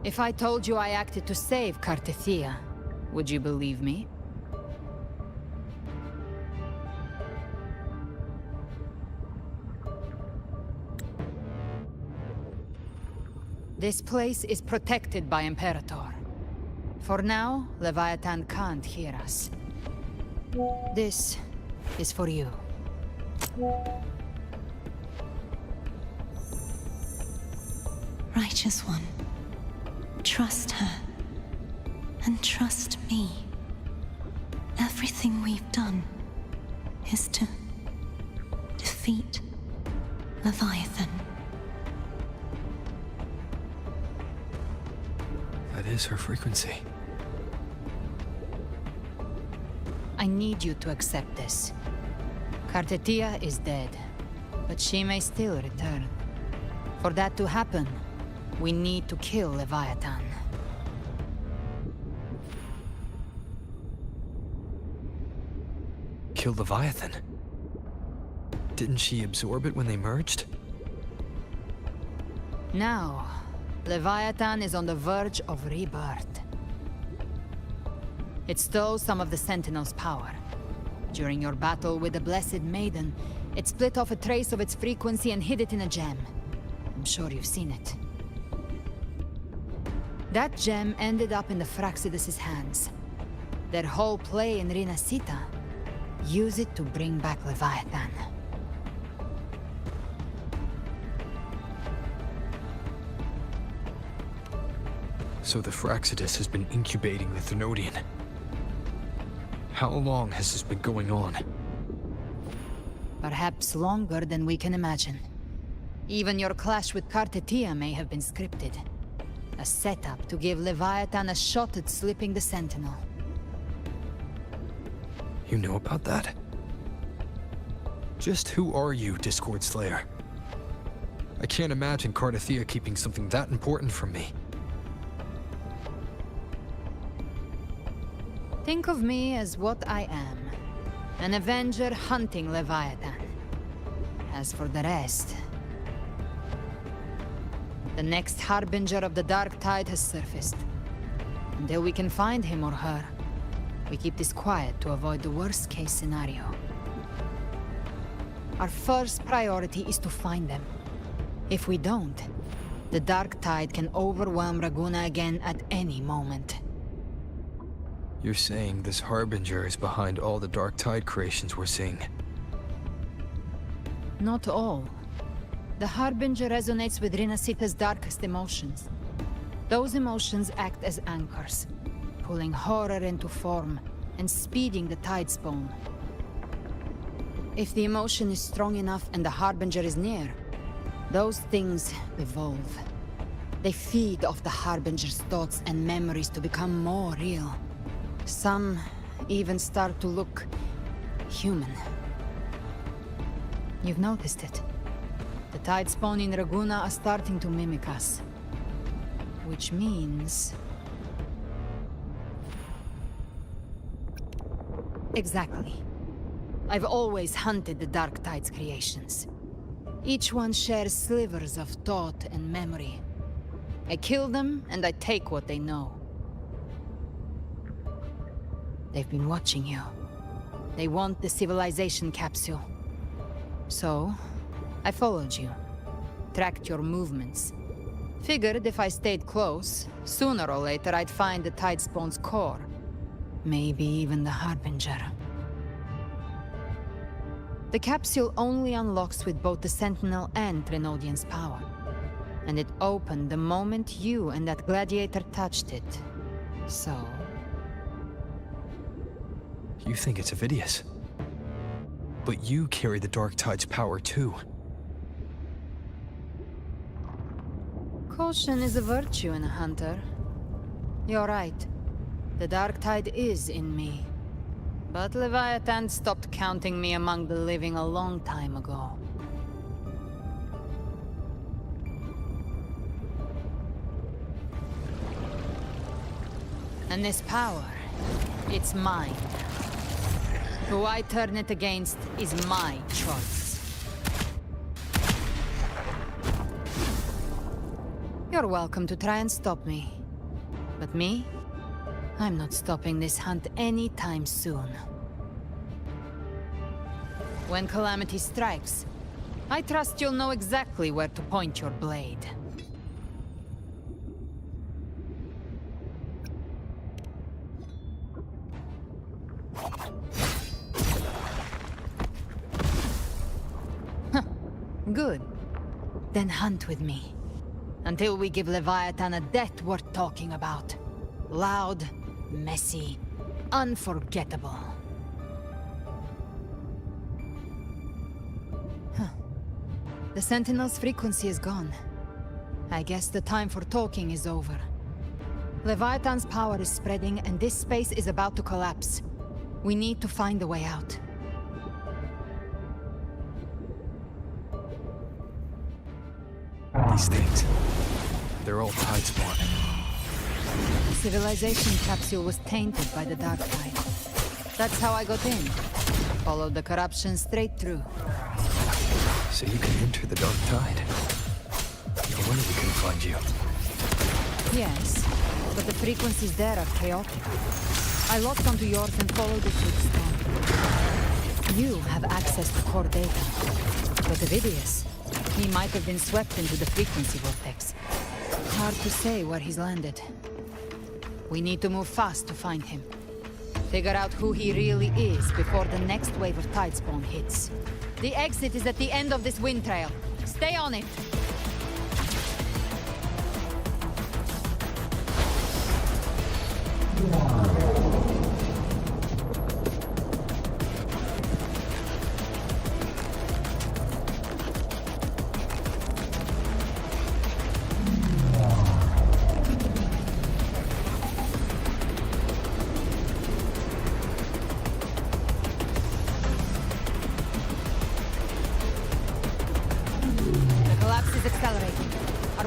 If I told you I acted to save Cartethia, would you believe me? This place is protected by Imperator. For now, Leviatan can't hear us. This is for you. Righteous One, trust her, and trust me. Everything we've done is to defeat Leviathan. That is her frequency. I need you to accept this. Cartethia is dead, but she may still return. For that to happen, we need to kill Leviathan. Kill Leviathan? Didn't she absorb it when they merged? Now, Leviathan is on the verge of rebirth. It stole some of the Sentinel's power. During your battle with the Blessed Maiden, it split off a trace of its frequency and hid it in a gem. I'm sure you've seen it. That gem ended up in the Fraxidus' hands. Their whole play in Renacita, use it to bring back Leviathan. So the Fraxidus has been incubating the Thenodian. How long has this been going on? Perhaps longer than we can imagine. Even your clash with Cartethia may have been scripted. A setup to give Leviathan a shot at slipping the Sentinel. You know about that? Just who are you, Discord Slayer? I can't imagine Cartethia keeping something that important from me. Think of me as what I am. An Avenger hunting Leviathan. As for the rest... The next Harbinger of the Dark Tide has surfaced. Until we can find him or her, we keep this quiet to avoid the worst-case scenario. Our first priority is to find them. If we don't, The dark tide can overwhelm Raguna again at any moment. You're saying this Harbinger is behind all the dark tide creations we're seeing? Not all. The Harbinger resonates with Rinasita's darkest emotions. Those emotions act as anchors, pulling horror into form and speeding the tide spawn. If the emotion is strong enough and the Harbinger is near, those things evolve. They feed off the Harbinger's thoughts and memories to become more real. Some even start to look human. You've noticed it. The tide spawn in Raguna are starting to mimic us. Which means... Exactly. I've always hunted the Dark Tide's creations. Each one shares slivers of thought and memory. I kill them, and I take what they know. They've been watching you. They want the civilization capsule. So, I followed you. Tracked your movements. Figured if I stayed close, sooner or later I'd find the tide spawn's core. Maybe even the Harbinger. The capsule only unlocks with both the Sentinel and Trinodian's power. And it opened the moment you and that gladiator touched it. So... You think it's Avidius. But you carry the Dark Tide's power too. Caution is a virtue in a hunter. You're right. The Dark Tide is in me. But Leviatan stopped counting me among the living a long time ago. And this power, it's mine. Who I turn it against is my choice. You're welcome to try and stop me. But me? I'm not stopping this hunt anytime soon. When calamity strikes, I trust you'll know exactly where to point your blade. Good. Then hunt with me. Until we give Leviathan a death worth talking about. Loud, messy, unforgettable. The Sentinel's frequency is gone. I guess the time for talking is over. Leviathan's power is spreading and this space is about to collapse. We need to find a way out. These things, they're all tide spawn. The civilization capsule was tainted by the Dark Tide. That's how I got in. Followed the corruption straight through. So you can enter the Dark Tide. No wonder we couldn't find you. Yes, but the frequencies there are chaotic. I locked onto yours and followed it to the storm. You have access to core data. But Avidius, he might have been swept into the frequency vortex. Hard to say where he's landed. We need to move fast to find him. Figure out who he really is before the next wave of tide spawn hits. The exit is at the end of this wind trail. Stay on it!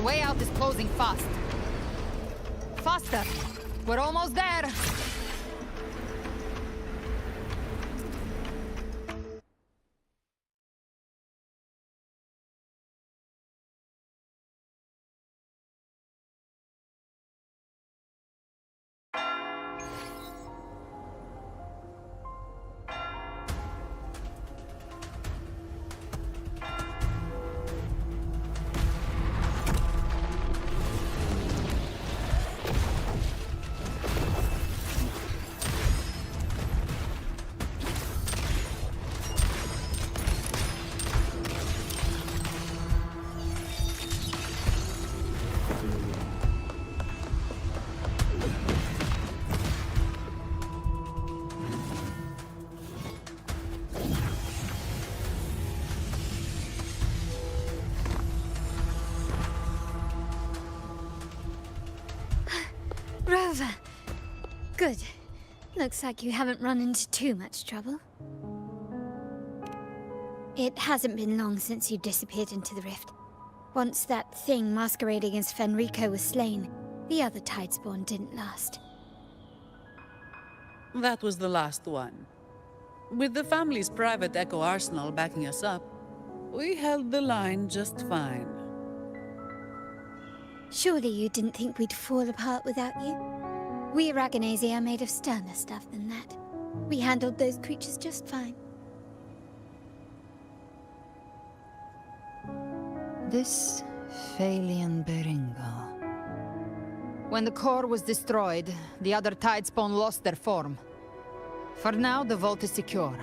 Way out is closing fast. Faster! We're almost there! Good. Looks like you haven't run into too much trouble. It hasn't been long since you disappeared into the rift. Once that thing masquerading as Fenrico was slain, the other Tidespawn didn't last. That was the last one. With the family's private Echo arsenal backing us up, we held the line just fine. Surely you didn't think we'd fall apart without you? We Aragonese are made of sterner stuff than that. We handled those creatures just fine. This Phalian Beringo. When the core was destroyed, the other Tidespawn lost their form. For now, the vault is secure.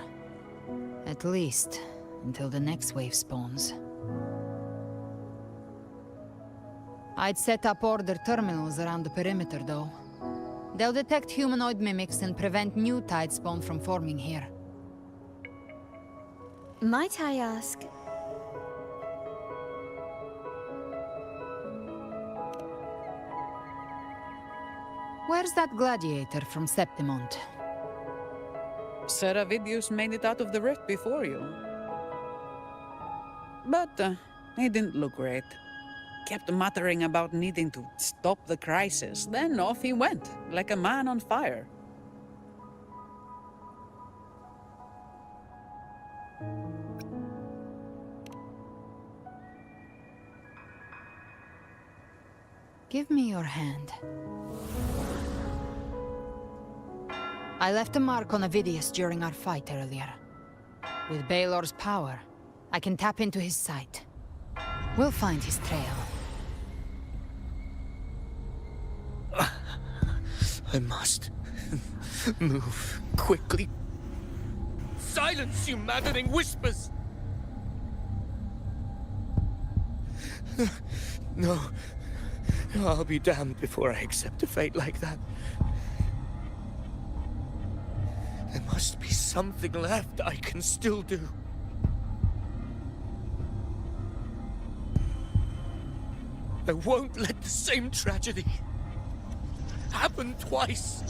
At least, until the next wave spawns. I'd set up order terminals around the perimeter, though. They'll detect humanoid mimics and prevent new Tidespawn from forming here. Might I ask... Where's that gladiator from Septimont? Seravidius made it out of the rift before you. But he didn't look great. Kept muttering about needing to stop the crisis, then off he went, like a man on fire. Give me your hand. I left a mark on Avidius during our fight earlier. With Baelor's power, I can tap into his sight. We'll find his trail. I must move quickly. Silence, you maddening whispers! No. I'll be damned before I accept a fate like that. There must be something left I can still do. I won't let the same tragedy happen twice.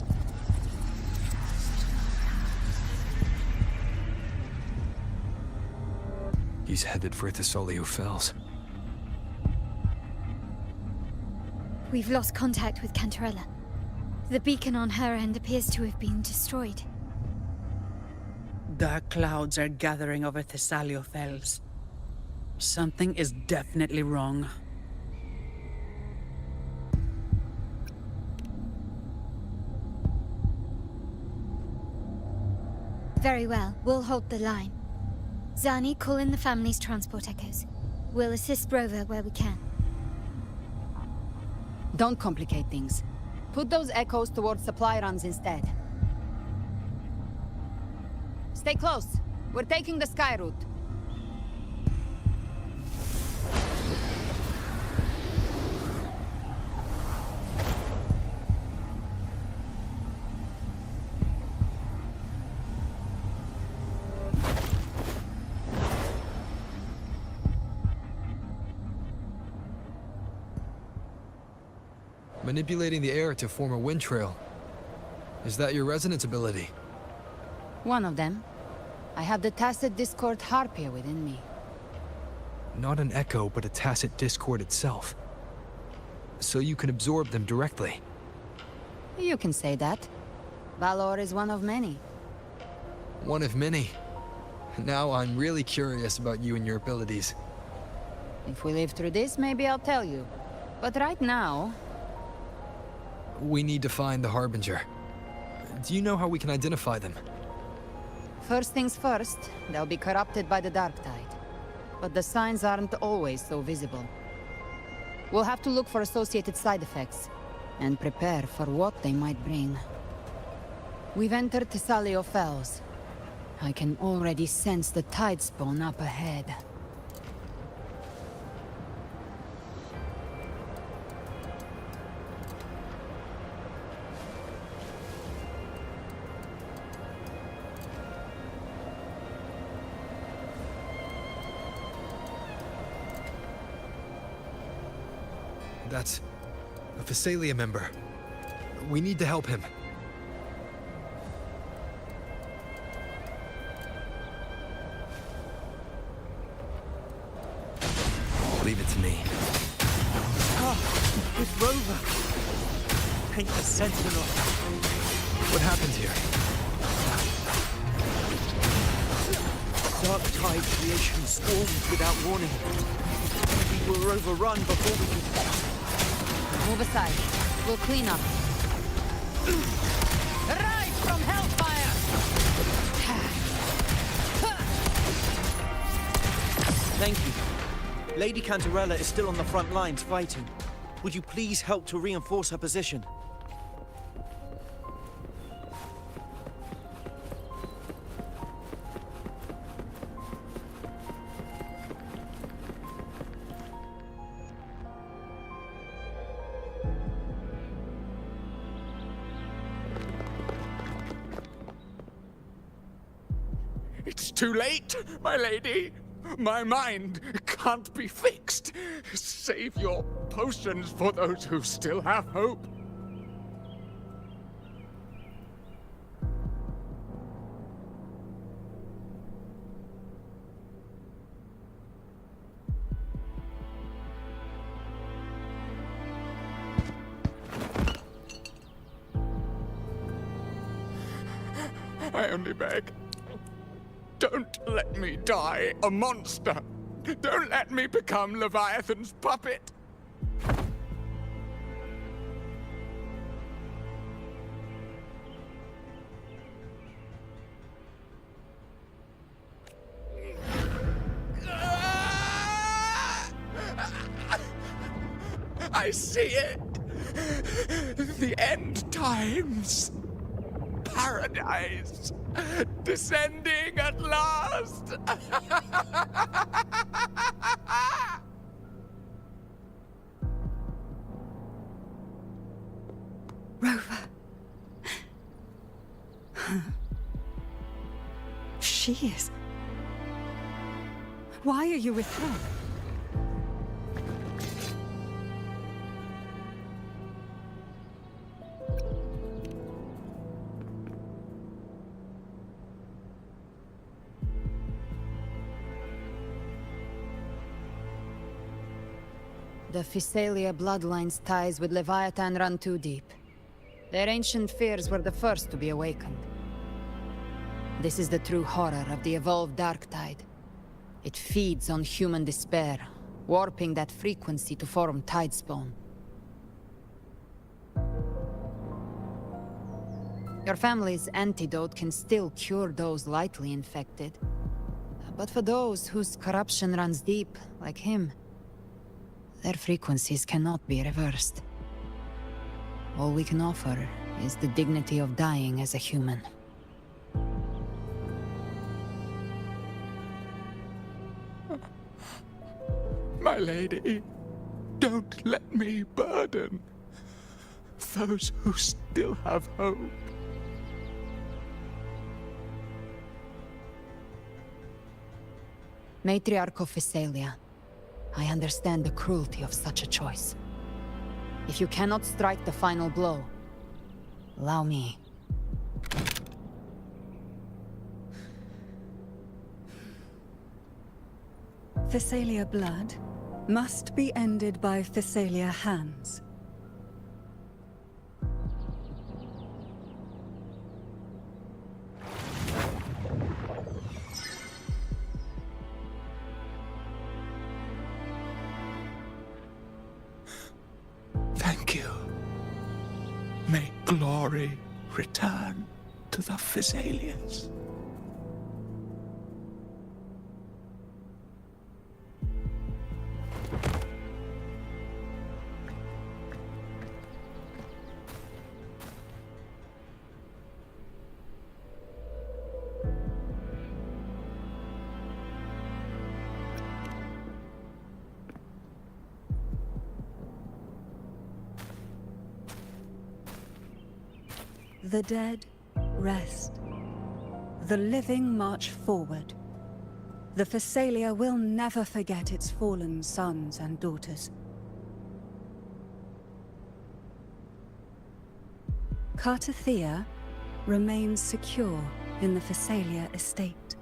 He's headed for Thessalio Fells. We've lost contact with Cantarella. The beacon on her end appears to have been destroyed. Dark clouds are gathering over Thessalio Fells. Something is definitely wrong. Very well, we'll hold the line. Zani, call in the family's transport echoes. We'll assist Rover where we can. Don't complicate things. Put those echoes towards supply runs instead. Stay close. We're taking the sky route. Manipulating the air to form a wind trail. Is that your resonance ability? One of them. I have the Tacit Discord Harpia within me. Not an echo, but a Tacit Discord itself. So you can absorb them directly. You can say that. Valor is one of many. One of many. Now I'm really curious about you and your abilities. If we live through this, maybe I'll tell you. But right now... We need to find the Harbinger. Do you know how we can identify them? First things first, they'll be corrupted by the Dark Tide. But the signs aren't always so visible. We'll have to look for associated side effects, and prepare for what they might bring. We've entered Thessalio Fells. I can already sense the Tidespawn up ahead. That's a Thessalia member. We need to help him. Leave it to me. It's Rover! Paint the Sentinel. What happened here? Dark Tide creation swarmed without warning. We were overrun before we could... Move aside. We'll clean up. Rise from Hellfire! Thank you. Lady Cantarella is still on the front lines fighting. Would you please help to reinforce her position? It's too late, my lady. My mind can't be fixed. Save your potions for those who still have hope. I only beg. Don't let me die a monster! Don't let me become Leviathan's puppet! I see it! The end times! Paradise! Descending at last! Rover. She is... Why are you with her? The Physalia bloodline's ties with Leviatan run too deep. Their ancient fears were the first to be awakened. This is the true horror of the evolved Dark Tide. It feeds on human despair, warping that frequency to form Tidespawn. Your family's antidote can still cure those lightly infected. But for those whose corruption runs deep, like him, their frequencies cannot be reversed. All we can offer is the dignity of dying as a human. My lady, don't let me burden those who still have hope. Matriarch of Physalia, I understand the cruelty of such a choice. If you cannot strike the final blow, allow me. Physalia blood must be ended by Physalia hands. Thank you. May glory return to the Physalians. The dead rest. The living march forward. The Physalia will never forget its fallen sons and daughters. Cartathea remains secure in the Physalia estate.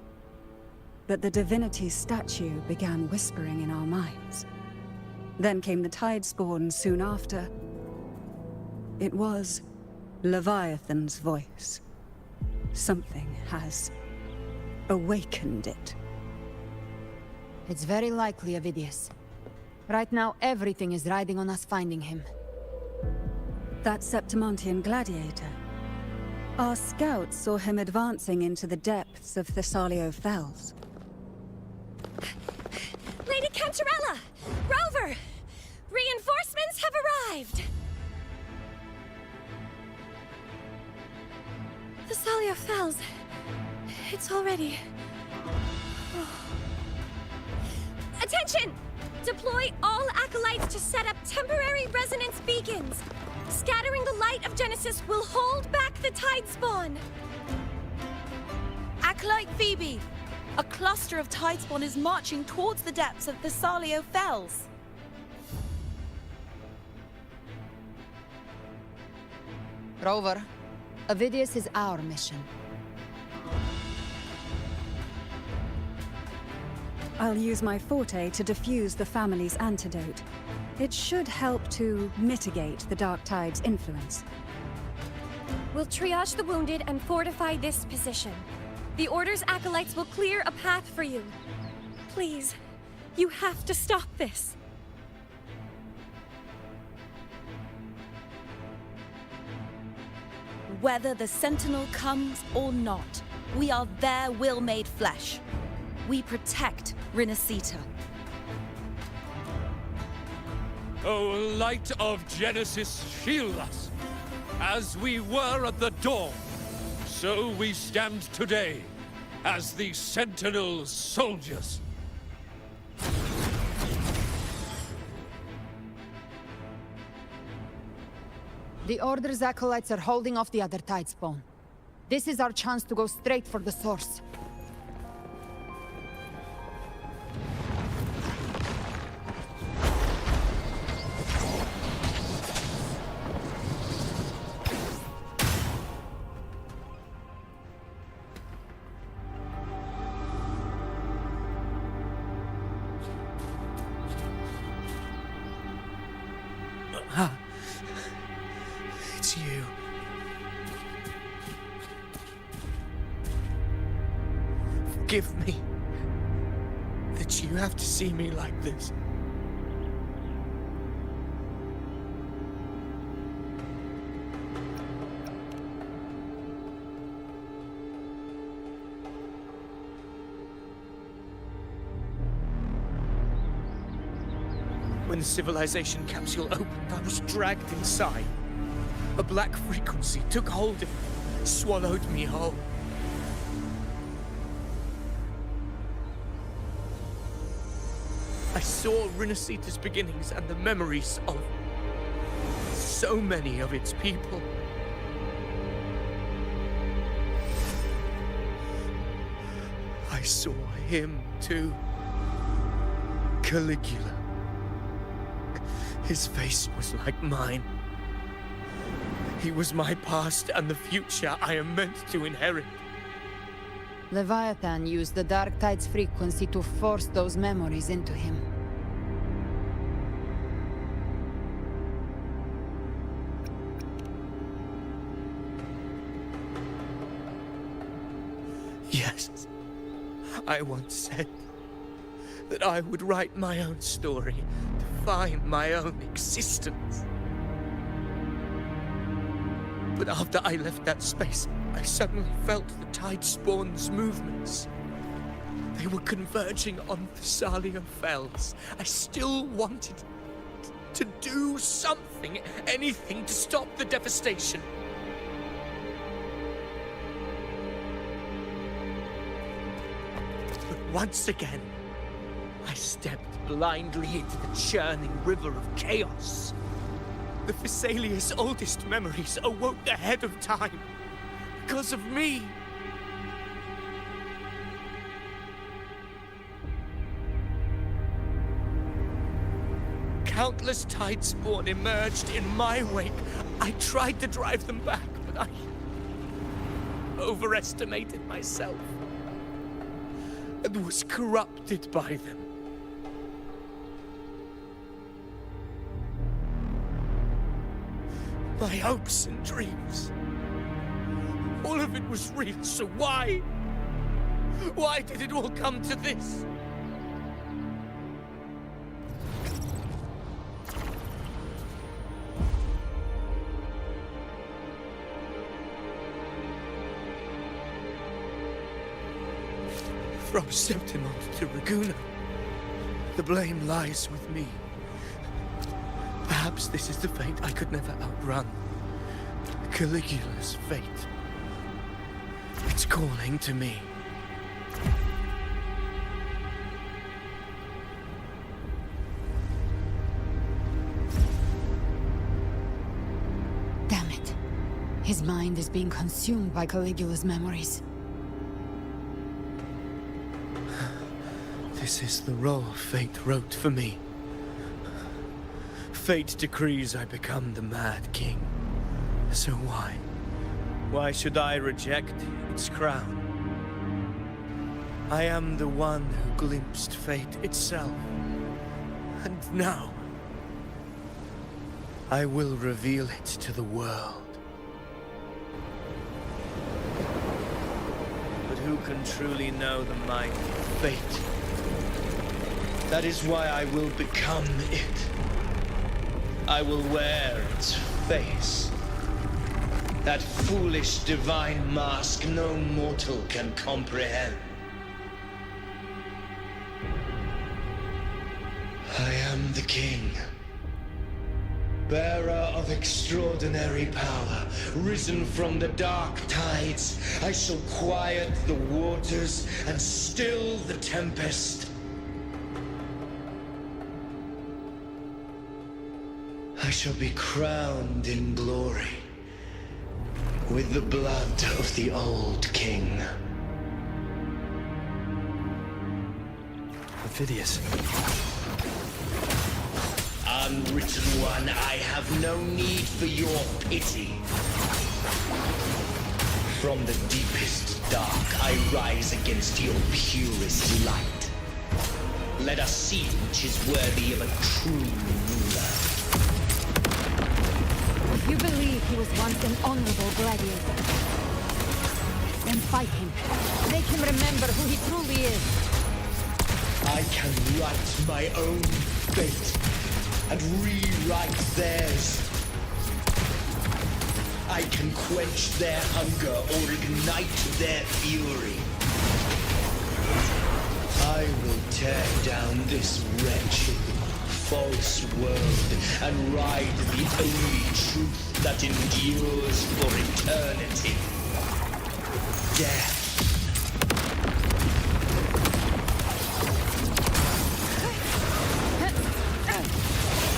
But the divinity's statue began whispering in our minds. Then came the Tidespawn soon after. It was Leviathan's voice. Something has awakened it. It's very likely, Avidius. Right now, everything is riding on us finding him. That Septimontian gladiator. Our scouts saw him advancing into the depths of Thessalio Fells. Lady Cantarella! Rover! Reinforcements have arrived! Thessalio Fells. It's already... Attention! Deploy all acolytes to set up temporary resonance beacons. Scattering the light of Genesis will hold back the Tidespawn. Acolyte Phoebe! A cluster of Tidespawn is marching towards the depths of Thessalio Fells. Rover, Avidius is our mission. I'll use my forte to defuse the family's antidote. It should help to mitigate the Dark Tide's influence. We'll triage the wounded and fortify this position. The Order's acolytes will clear a path for you. Please, you have to stop this. Whether the Sentinel comes or not, we are their will made flesh. We protect Rinasita. O light of Genesis, shield us. As we were at the dawn, so we stand today, as the Sentinel's soldiers. The Order's acolytes are holding off the other Tidespawn. This is our chance to go straight for the source. It's you. Forgive me that you have to see me like this. When the civilization capsule opened, I was dragged inside. A black frequency took hold of me, swallowed me whole. I saw Rinasita's beginnings and the memories of so many of its people. I saw him too. Caligula. His face was like mine. He was my past and the future I am meant to inherit. Leviatan used the Dark Tide's frequency to force those memories into him. Yes, I once said that I would write my own story, define my own existence. But after I left that space, I suddenly felt the Tidespawn's movements. They were converging on Thessalio Fells. I still wanted to do something, anything to stop the devastation. But once again, I stepped blindly into the churning river of chaos. The Thessalia's oldest memories awoke ahead of time. Because of me. Countless Tidespawn emerged in my wake. I tried to drive them back, but I overestimated myself and was corrupted by them. My hopes and dreams. All of it was real, so why? Why did it all come to this? From Septimont to Bygone, the blame lies with me. Perhaps this is the fate I could never outrun. Caligula's fate. It's calling to me. Damn it. His mind is being consumed by Caligula's memories. This is the role fate wrote for me. Fate decrees I become the Mad King. So why? Why should I reject its crown? I am the one who glimpsed fate itself. And now, I will reveal it to the world. But who can truly know the mind of fate? That is why I will become it. I will wear its face. That foolish divine mask no mortal can comprehend. I am the king, bearer of extraordinary power, risen from the dark tides. I shall quiet the waters and still the tempest. I shall be crowned in glory with the blood of the old king. Phidias. Unwritten one, I have no need for your pity. From the deepest dark, I rise against your purest light. Let us see which is worthy of a true ruler. If you believe he was once an honorable gladiator, then fight him. Make him remember who he truly is. I can write my own fate and rewrite theirs. I can quench their hunger or ignite their fury. I will tear down this wretched, false world and ride the only truth that endures for eternity. Death.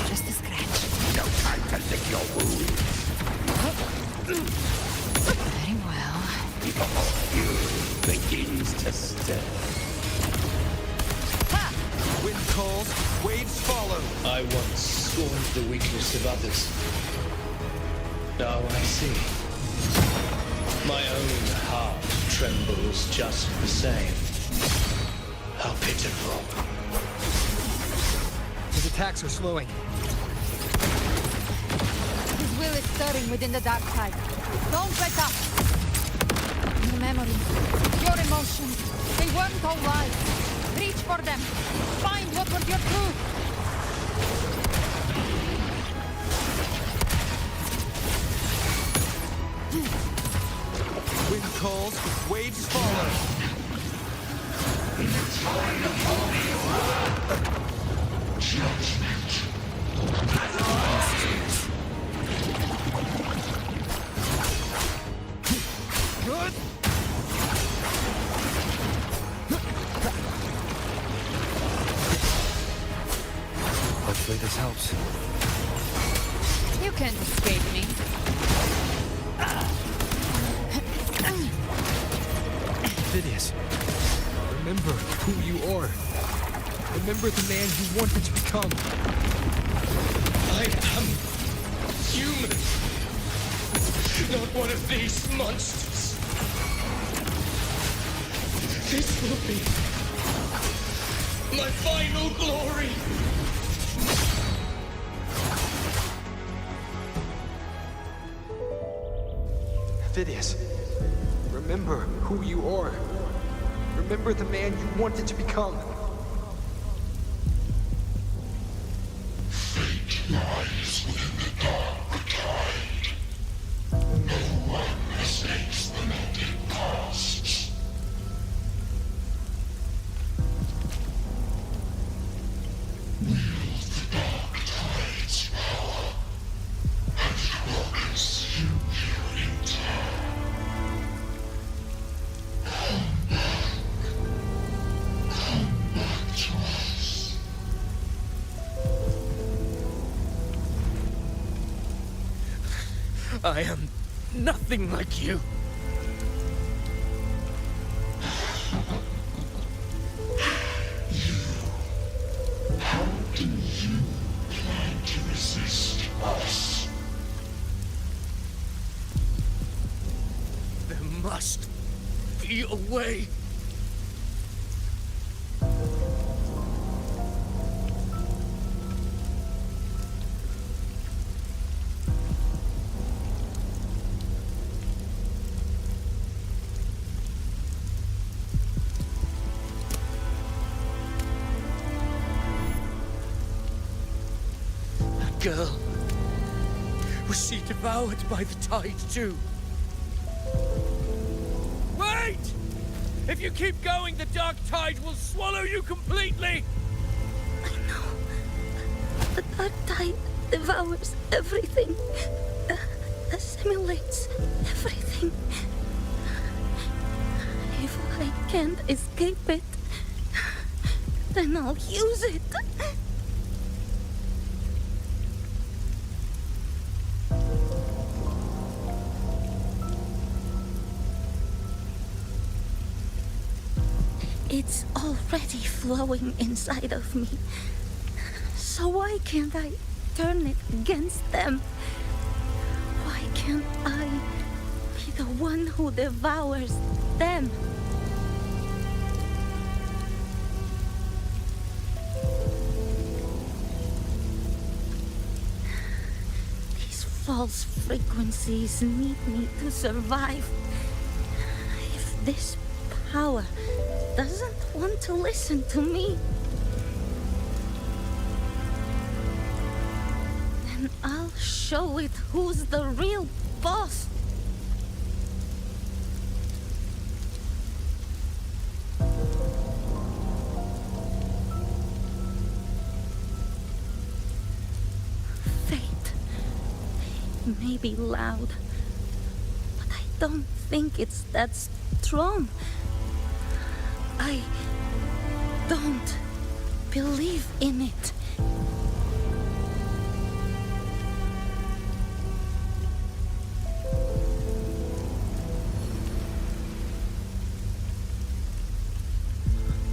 Just a scratch. No time to lick your wounds. Very well. You begins to stir. Ha! Wind calls, waves follow. I once scorned the weakness of others. Now I see. My own heart trembles just the same. How pitiful. His attacks are slowing. His will is stirring within the dark side. Don't let up. Your memories, your emotions, they weren't all lies. Reach for them. Find what was your truth. Wind calls, waves follow. In the time of judgment. Good. Hopefully this helps. You can't escape me. Phidias, remember who you are. Remember the man you wanted to become. I am human. Not one of these monsters. This will be my final glory. Phidias, remember who you are. Remember the man you wanted to become. Fate lies within the dark tide. No one escapes the melted past. Wield the dark tide's power, and it will consume you in turn. Come back to us. I am nothing like you. How do you plan to resist us? There must be a way. That girl. Was she devoured by the tide too? Wait! If you keep going, the dark tide will swallow you completely! The dark tide devours everything, assimilates everything. If I can't escape it, then I'll use it. It's already flowing inside of me. So why can't I turn it against them? Why can't I be the one who devours them? These false frequencies need me to survive. If this power doesn't want to listen to me, then I'll show it who's the real boss. Fate may be loud, but I don't think it's that strong. I don't believe in it.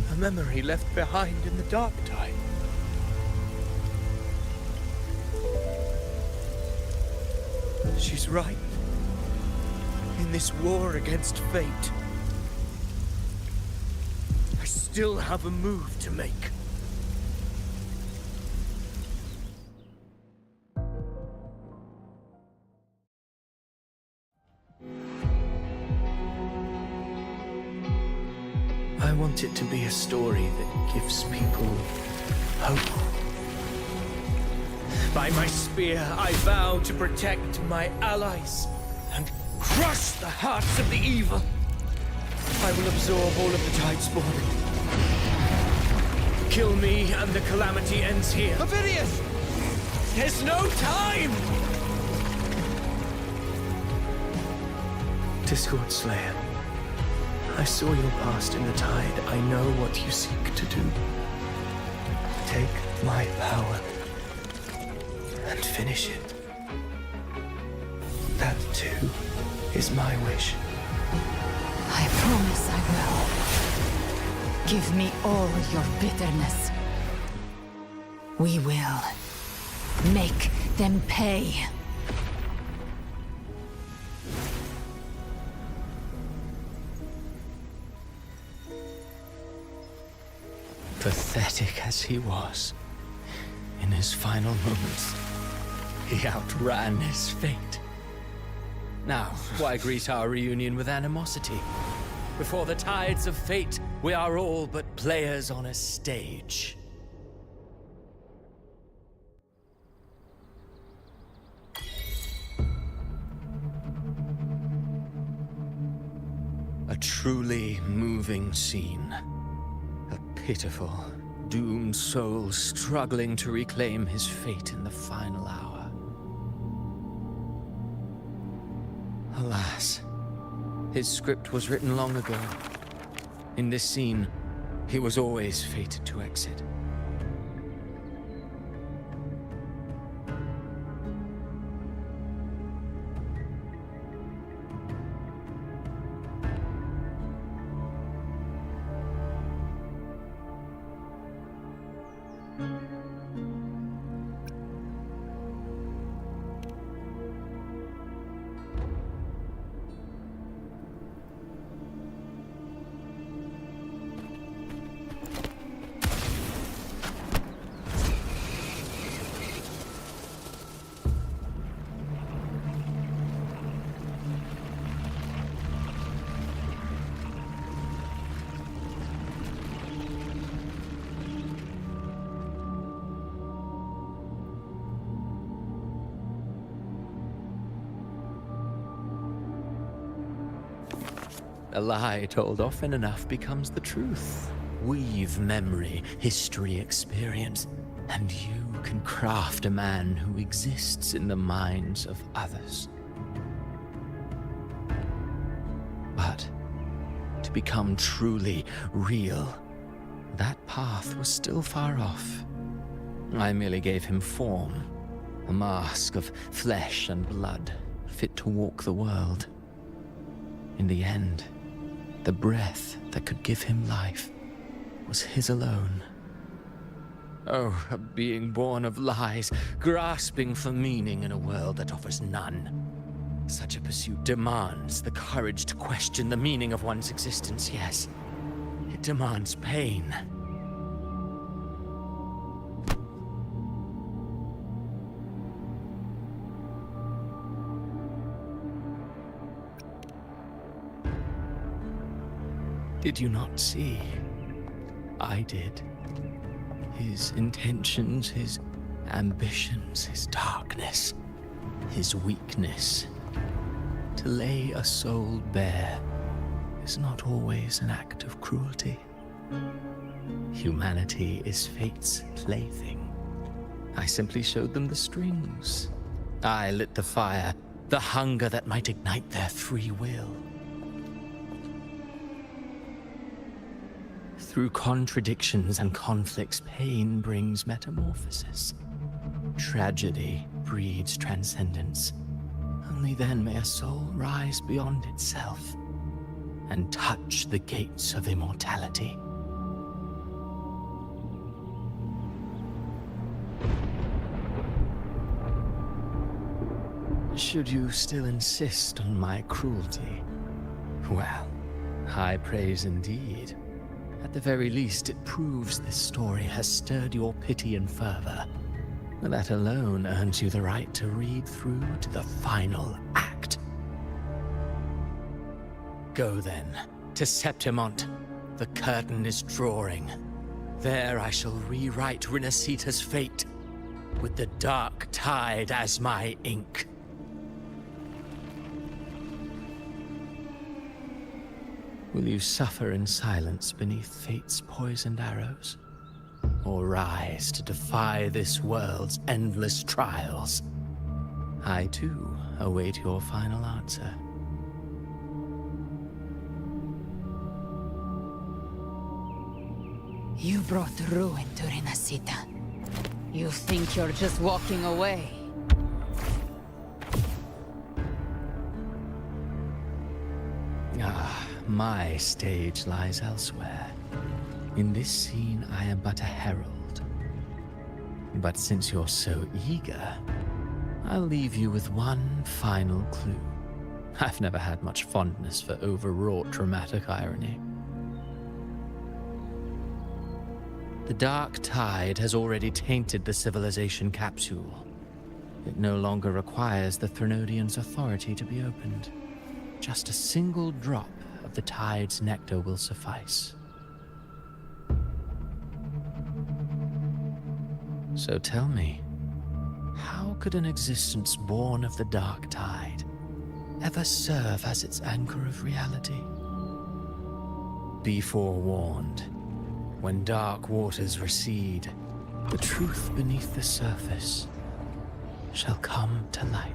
A memory left behind in the dark tide. She's right. In this war against fate, I still have a move to make. I want it to be a story that gives people hope. By my spear, I vow to protect my allies and crush the hearts of the evil. I will absorb all of the Tidespawn. Kill me and the calamity ends here. Phidias! There's no time! Discord Slayer, I saw your past in the tide. I know what you seek to do. Take my power and finish it. That too is my wish. I promise I will. Give me all your bitterness. We will make them pay. Pathetic as he was, in his final moments, he outran his fate. Now, why greet our reunion with animosity? Before the tides of fate, we are all but players on a stage. A truly moving scene. A pitiful, doomed soul struggling to reclaim his fate in the final hour. Alas, his script was written long ago. In this scene, he was always fated to exit. A lie told often enough becomes the truth. Weave memory, history, experience, and you can craft a man who exists in the minds of others. But to become truly real, that path was still far off. I merely gave him form, a mask of flesh and blood, fit to walk the world. In the end, the breath that could give him life was his alone. Oh, a being born of lies, grasping for meaning in a world that offers none. Such a pursuit demands the courage to question the meaning of one's existence, yes. It demands pain. Did you not see? I did. His intentions, his ambitions, his darkness, his weakness. To lay a soul bare is not always an act of cruelty. Humanity is fate's plaything. I simply showed them the strings. I lit the fire, the hunger that might ignite their free will. Through contradictions and conflicts, pain brings metamorphosis. Tragedy breeds transcendence. Only then may a soul rise beyond itself and touch the gates of immortality. Should you still insist on my cruelty? Well, high praise indeed. At the very least, it proves this story has stirred your pity and fervor. That alone earns you the right to read through to the final act. Go then, to Septimont. The curtain is drawing. There I shall rewrite Rinasita's fate, with the dark tide as my ink. Will you suffer in silence beneath fate's poisoned arrows? Or rise to defy this world's endless trials? I, too, await your final answer. You brought ruin to Rinasita. You think you're just walking away? Ah, my stage lies elsewhere. In this scene, I am but a herald. But since you're so eager, I'll leave you with one final clue. I've never had much fondness for overwrought dramatic irony. The dark tide has already tainted the civilization capsule. It no longer requires the Threnodian's authority to be opened. Just a single drop of the tide's nectar will suffice. So tell me, how could an existence born of the dark tide ever serve as its anchor of reality? Be forewarned, when dark waters recede, the truth beneath the surface shall come to light.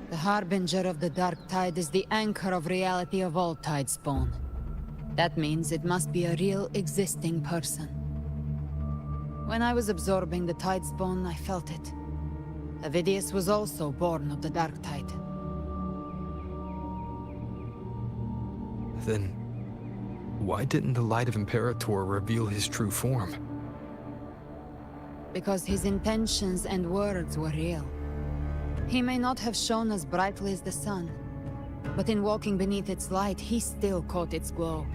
The Harbinger of the Dark Tide is the anchor of reality of all Tidespawn. That means it must be a real, existing person. When I was absorbing the Tidespawn, I felt it. Avidius was also born of the Dark Tide. Then, why didn't the light of Imperator reveal his true form? Because his intentions and words were real. He may not have shone as brightly as the sun, but in walking beneath its light, he still caught its glow.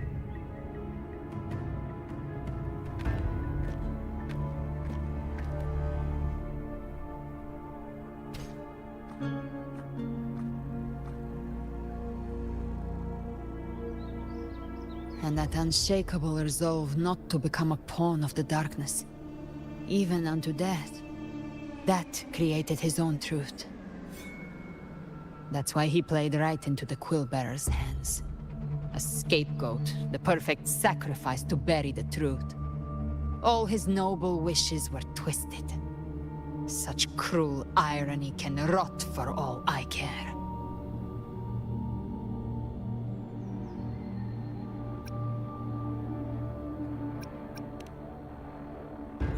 And that unshakable resolve not to become a pawn of the darkness, even unto death, that created his own truth. That's why he played right into the Quillbearer's hands. A scapegoat, the perfect sacrifice to bury the truth. All his noble wishes were twisted. Such cruel irony can rot for all I care.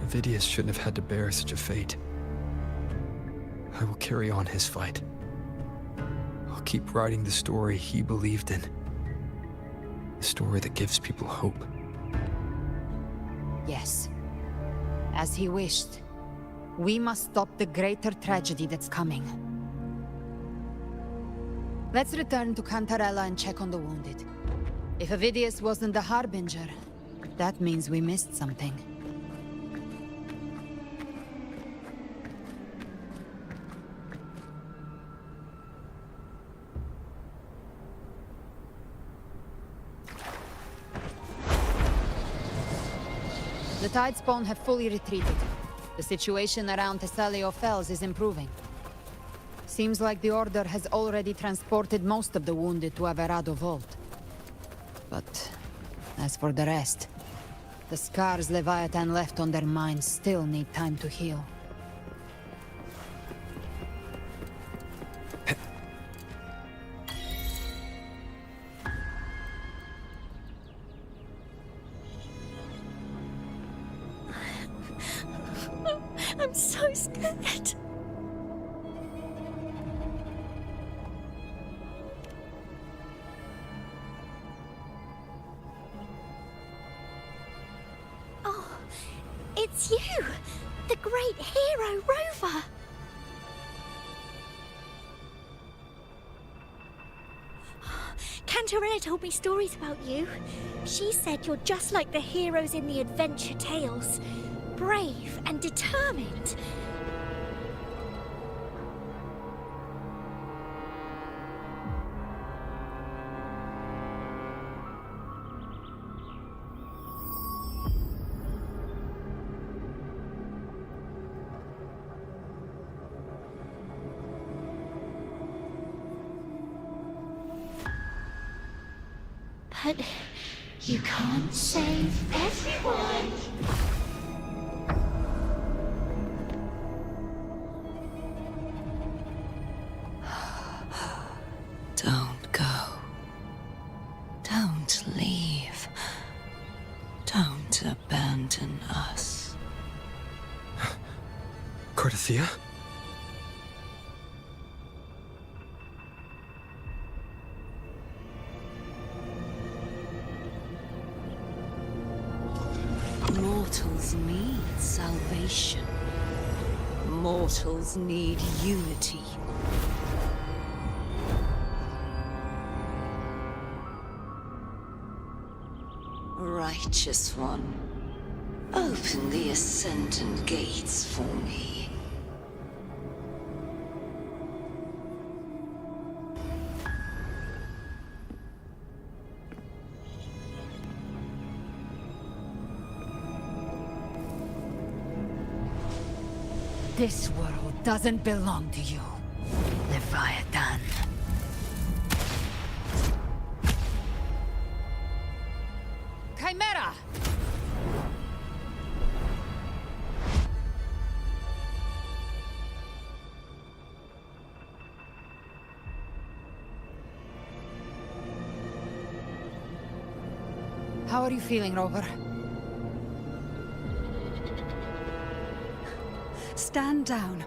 Avidius shouldn't have had to bear such a fate. I will carry on his fight. I'll keep writing the story he believed in. The story that gives people hope. Yes. As he wished. We must stop the greater tragedy that's coming. Let's return to Cantarella and check on the wounded. If Avidius wasn't the Harbinger, that means we missed something. The Tidespawn have fully retreated. The situation around Thessalio Fells is improving. Seems like the Order has already transported most of the wounded to Averado Vault. But as for the rest, the scars Leviatan left on their minds still need time to heal. I'm so scared. Oh, it's you! The great hero, Rover! Cantarella told me stories about you. She said you're just like the heroes in the adventure tales. Brave and determined. But you can't save everyone. Don't go. Don't leave. Don't abandon us. Cardathia? Mortals need salvation. Mortals need unity. Righteous One, open the Ascendant Gates for me. This world doesn't belong to you, Leviatan. Chimera! How are you feeling, Rover? Stand down.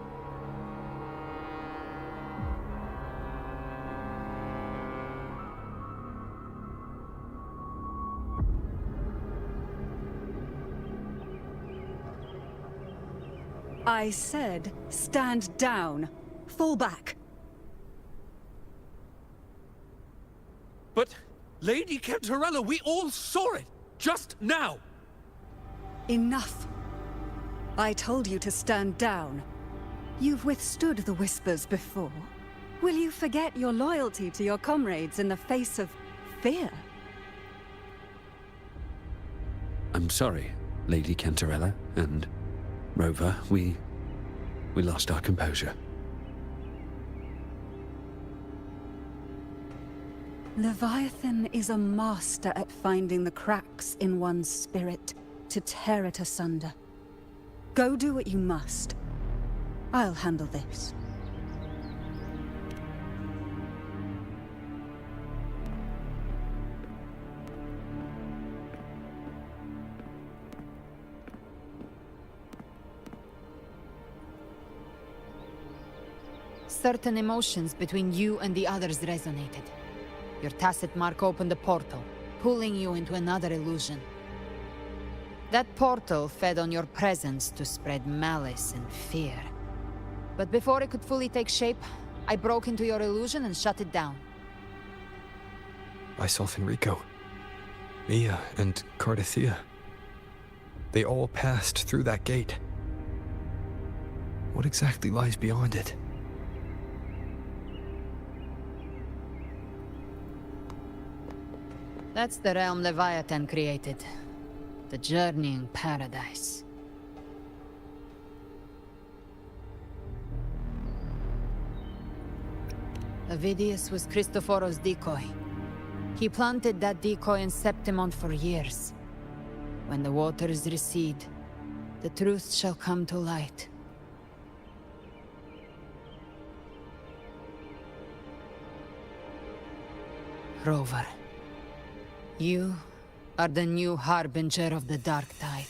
I said, stand down. Fall back. But, Lady Cantarella, we all saw it! Just now! Enough. I told you to stand down. You've withstood the whispers before. Will you forget your loyalty to your comrades in the face of fear? I'm sorry, Lady Cantarella and Rover. We lost our composure. Leviathan is a master at finding the cracks in one's spirit to tear it asunder. Go do what you must. I'll handle this. Certain emotions between you and the others resonated. Your tacit mark opened a portal, pulling you into another illusion. That portal fed on your presence to spread malice and fear. But before it could fully take shape, I broke into your illusion and shut it down. I saw Fenrico, Mia, and Cardathia. They all passed through that gate. What exactly lies beyond it? That's the realm Leviathan created. The journeying paradise. Avidius was Cristoforo's decoy. He planted that decoy in Septimont for years. When the waters recede, the truth shall come to light. Rover, you are the new harbinger of the Dark Tide.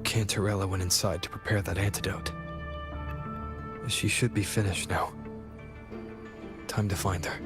Cantarella went inside to prepare that antidote. She should be finished now. Time to find her.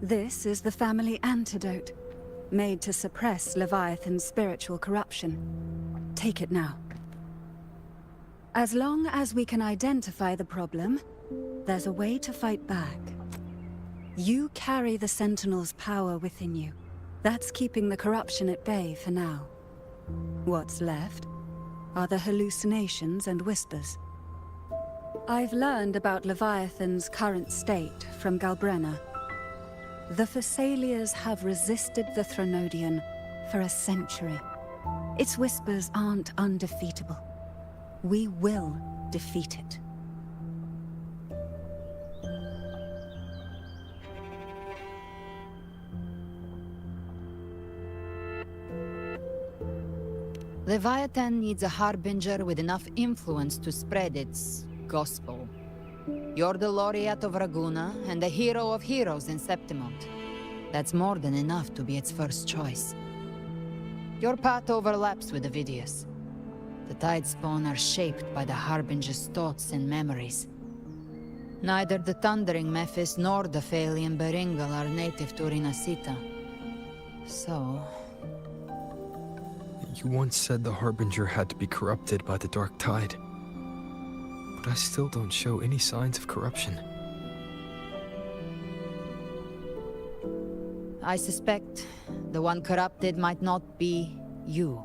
This is the family antidote, made to suppress Leviathan's spiritual corruption. Take it now. As long as we can identify the problem, there's a way to fight back. You carry the Sentinel's power within you. That's keeping the corruption at bay for now. What's left are the hallucinations and whispers. I've learned about Leviathan's current state from Galbrenna. The Thessalias have resisted the Threnodian for a century. Its whispers aren't undefeatable. We will defeat it. Leviatan needs a harbinger with enough influence to spread its gospel. You're the laureate of Raguna and the hero of heroes in Septimont. That's more than enough to be its first choice. Your path overlaps with Ovidius. The Tidespawn are shaped by the harbinger's thoughts and memories. Neither the Thundering Mephis nor the Phalian Beringal are native to Rinasita. So... You once said the Harbinger had to be corrupted by the Dark Tide. But I still don't show any signs of corruption. I suspect the one corrupted might not be you.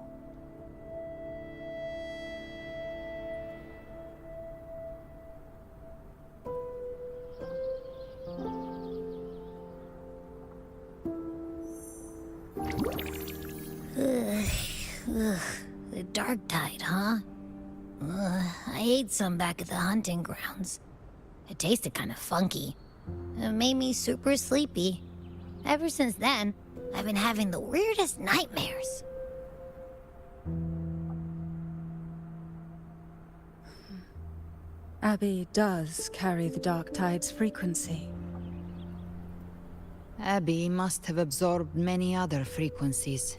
The Dark Tide, huh? I ate some back at the hunting grounds. It tasted kind of funky. It made me super sleepy. Ever since then, I've been having the weirdest nightmares. Abby does carry the Dark Tide's frequency. Abby must have absorbed many other frequencies.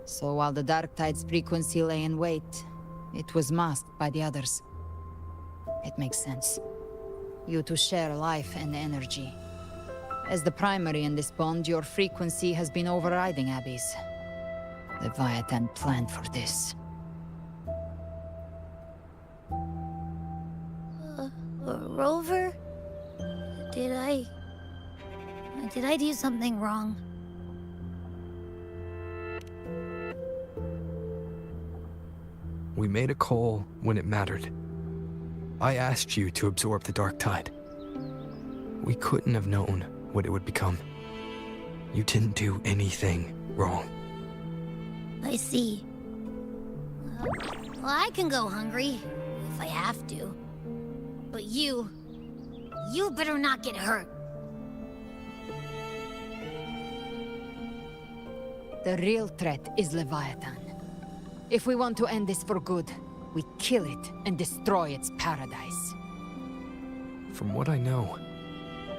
So while the Dark Tide's frequency lay in wait, it was masked by the others. It makes sense. You two share life and energy. As the primary in this bond, your frequency has been overriding Abby's. Leviathan planned for this. Rover? Did I do something wrong? We made a call when it mattered. I asked you to absorb the Dark Tide. We couldn't have known what it would become. You didn't do anything wrong. I see. Well, I can go hungry, if I have to. But you better not get hurt. The real threat is Leviathan. If we want to end this for good, we kill it and destroy its paradise. From what I know,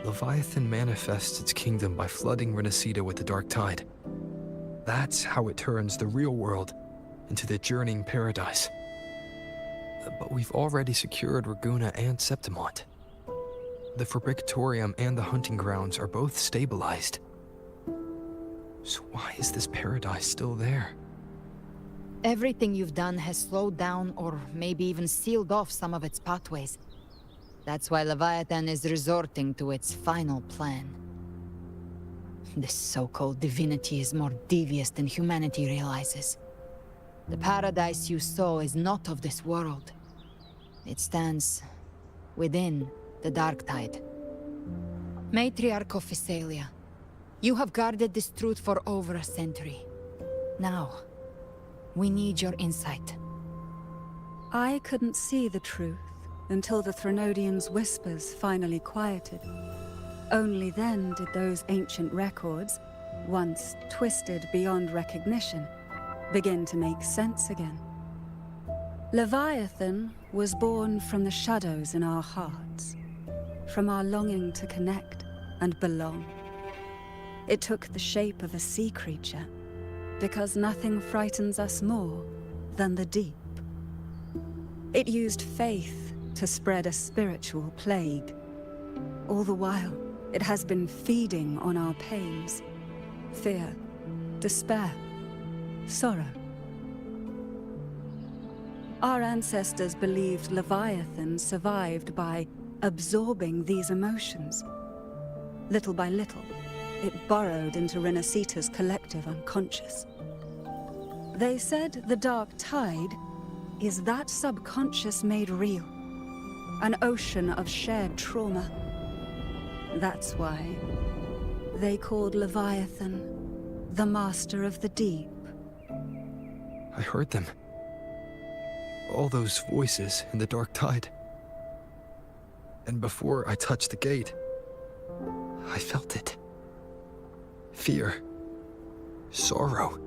Leviathan manifests its kingdom by flooding Rinasita with the Dark Tide. That's how it turns the real world into the journeying paradise. But we've already secured Raguna and Septimont. The Fabricatorium and the hunting grounds are both stabilized. So why is this paradise still there? Everything you've done has slowed down or maybe even sealed off some of its pathways. That's why Leviathan is resorting to its final plan. This so-called divinity is more devious than humanity realizes. The paradise you saw is not of this world. It stands within the Dark Tide. Matriarch of Thessalia, you have guarded this truth for over a century. Now, we need your insight. I couldn't see the truth until the Threnodian's whispers finally quieted. Only then did those ancient records, once twisted beyond recognition, begin to make sense again. Leviathan was born from the shadows in our hearts, from our longing to connect and belong. It took the shape of a sea creature, because nothing frightens us more than the deep. It used faith to spread a spiritual plague, all the while It has been feeding on our pains. Fear, despair, sorrow. Our ancestors believed Leviathan survived by absorbing these emotions. Little by little, it burrowed into Renacita's collective unconscious. They said the Dark Tide is that subconscious made real. An ocean of shared trauma. That's why they called Leviathan the Master of the Deep. I heard them. All those voices in the Dark Tide. And before I touched the gate, I felt it. Fear. Sorrow.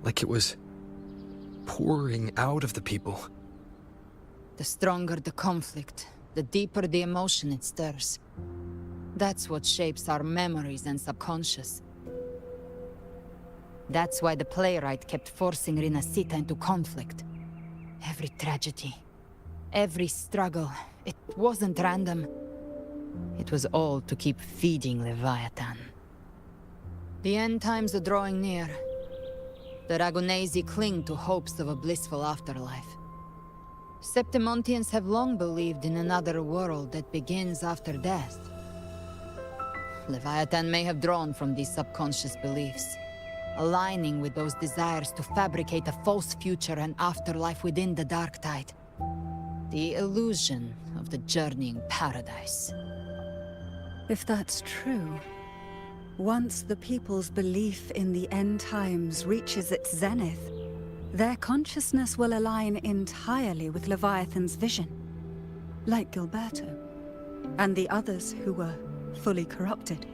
Like it was pouring out of the people. The stronger the conflict, the deeper the emotion it stirs. That's what shapes our memories and subconscious. That's why the playwright kept forcing Renacita into conflict. Every tragedy, every struggle, it wasn't random. It was all to keep feeding Leviathan. The end times are drawing near. The Ragonesi cling to hopes of a blissful afterlife. Septimontians have long believed in another world that begins after death. Leviathan may have drawn from these subconscious beliefs, aligning with those desires to fabricate a false future and afterlife within the Dark Tide. The illusion of the journeying paradise. If that's true, once the people's belief in the end times reaches its zenith, their consciousness will align entirely with Leviathan's vision, like Gilberto, and the others who were fully corrupted.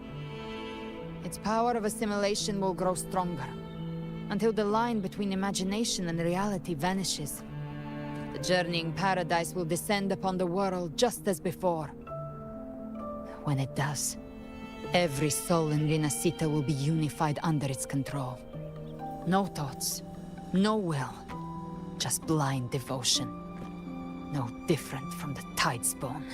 Its power of assimilation will grow stronger, until the line between imagination and reality vanishes. The journeying paradise will descend upon the world just as before. When it does, every soul in Renacita will be unified under its control. No thoughts, no will, just blind devotion. No different from the Tidespawn.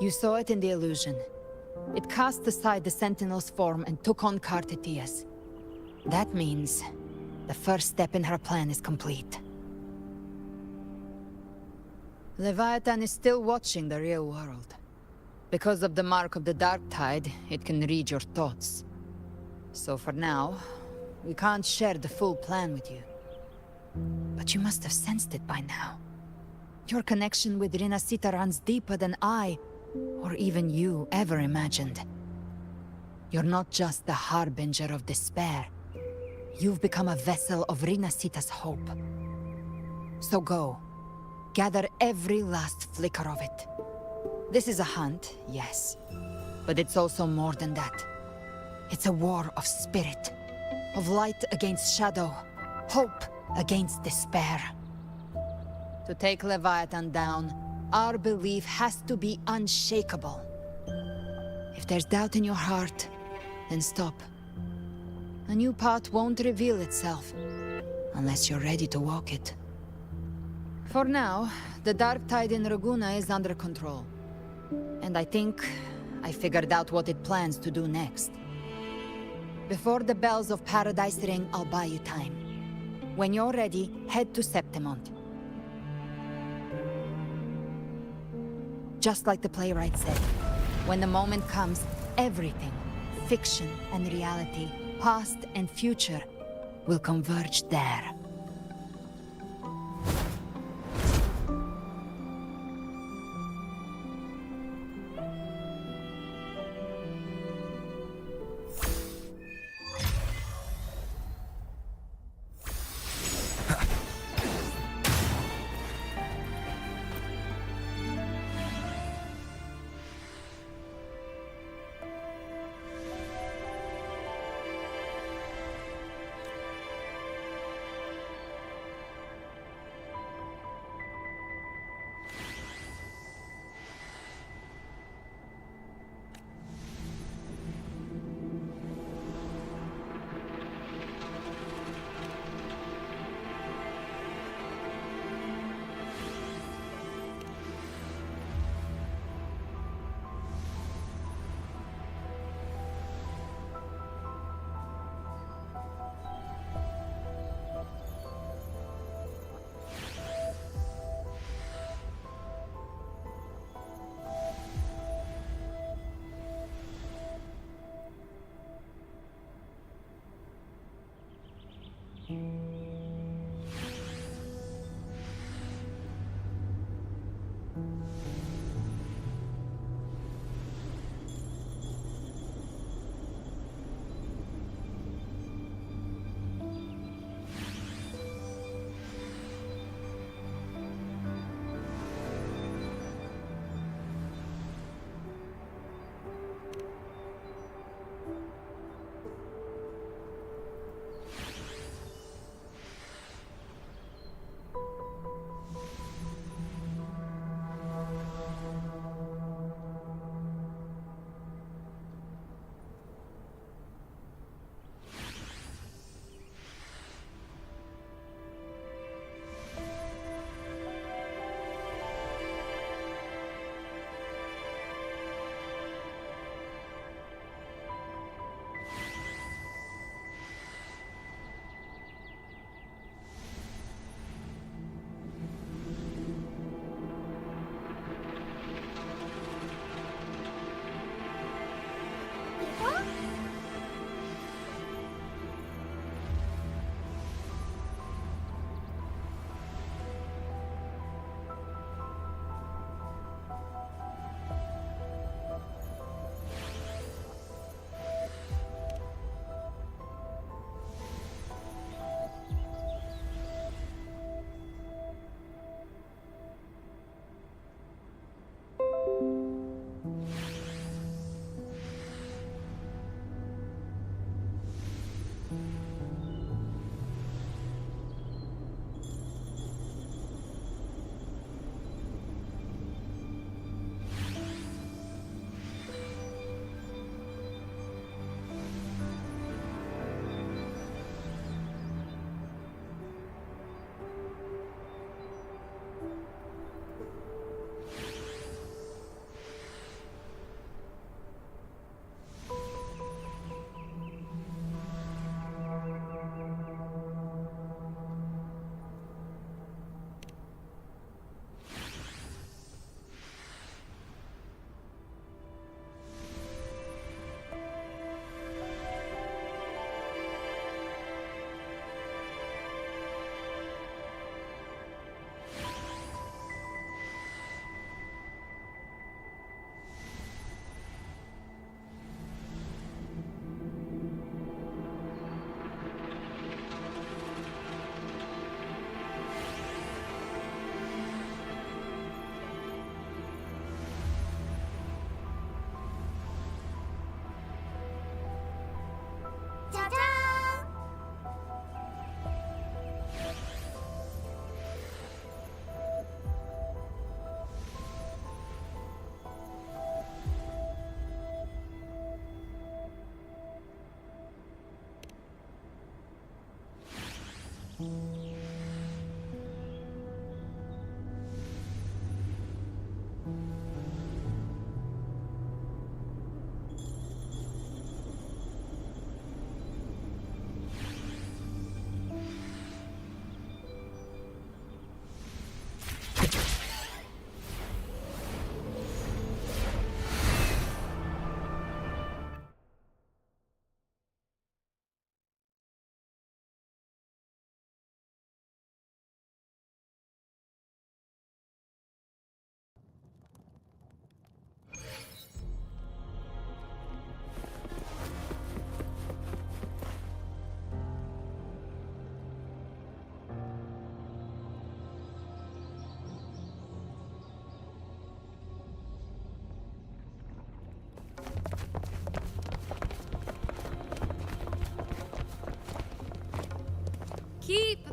You saw it in the illusion. It cast aside the Sentinel's form and took on Cartetia's. That means the first step in her plan is complete. Leviathan is still watching the real world. Because of the mark of the Dark Tide, it can read your thoughts. So for now, we can't share the full plan with you. But you must have sensed it by now. Your connection with Renacita runs deeper than I, or even you, ever imagined. You're not just the harbinger of despair. You've become a vessel of Renacita's hope. So go. Gather every last flicker of it. This is a hunt, yes. But it's also more than that. It's a war of spirit. Of light against shadow. Hope against despair. To take Leviathan down, our belief has to be unshakable. If there's doubt in your heart, then stop. A new path won't reveal itself, unless you're ready to walk it. For now, the Dark Tide in Raguna is under control. And I think I figured out what it plans to do next. Before the bells of Paradise ring, I'll buy you time. When you're ready, head to Septimont. Just like the playwright said, when the moment comes, everything, fiction and reality, past and future, will converge there.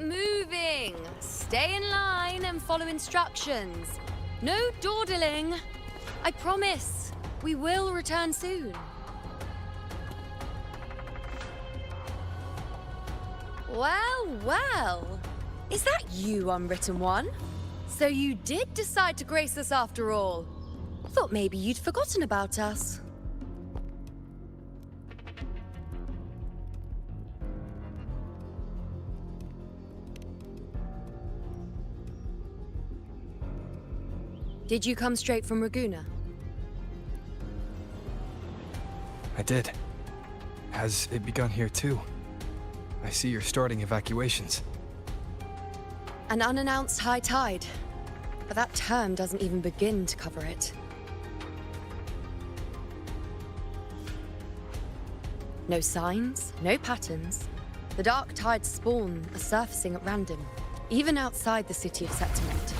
moving. Stay in line and follow instructions. No dawdling. I promise, we will return soon. Well, well. Is that you, Unwritten One? So you did decide to grace us after all. Thought maybe you'd forgotten about us. Did you come straight from Raguna? I did. Has it begun here too? I see you're starting evacuations. An unannounced high tide. But that term doesn't even begin to cover it. No signs, no patterns. The dark tide's spawn are surfacing at random, even outside the city of Septimont.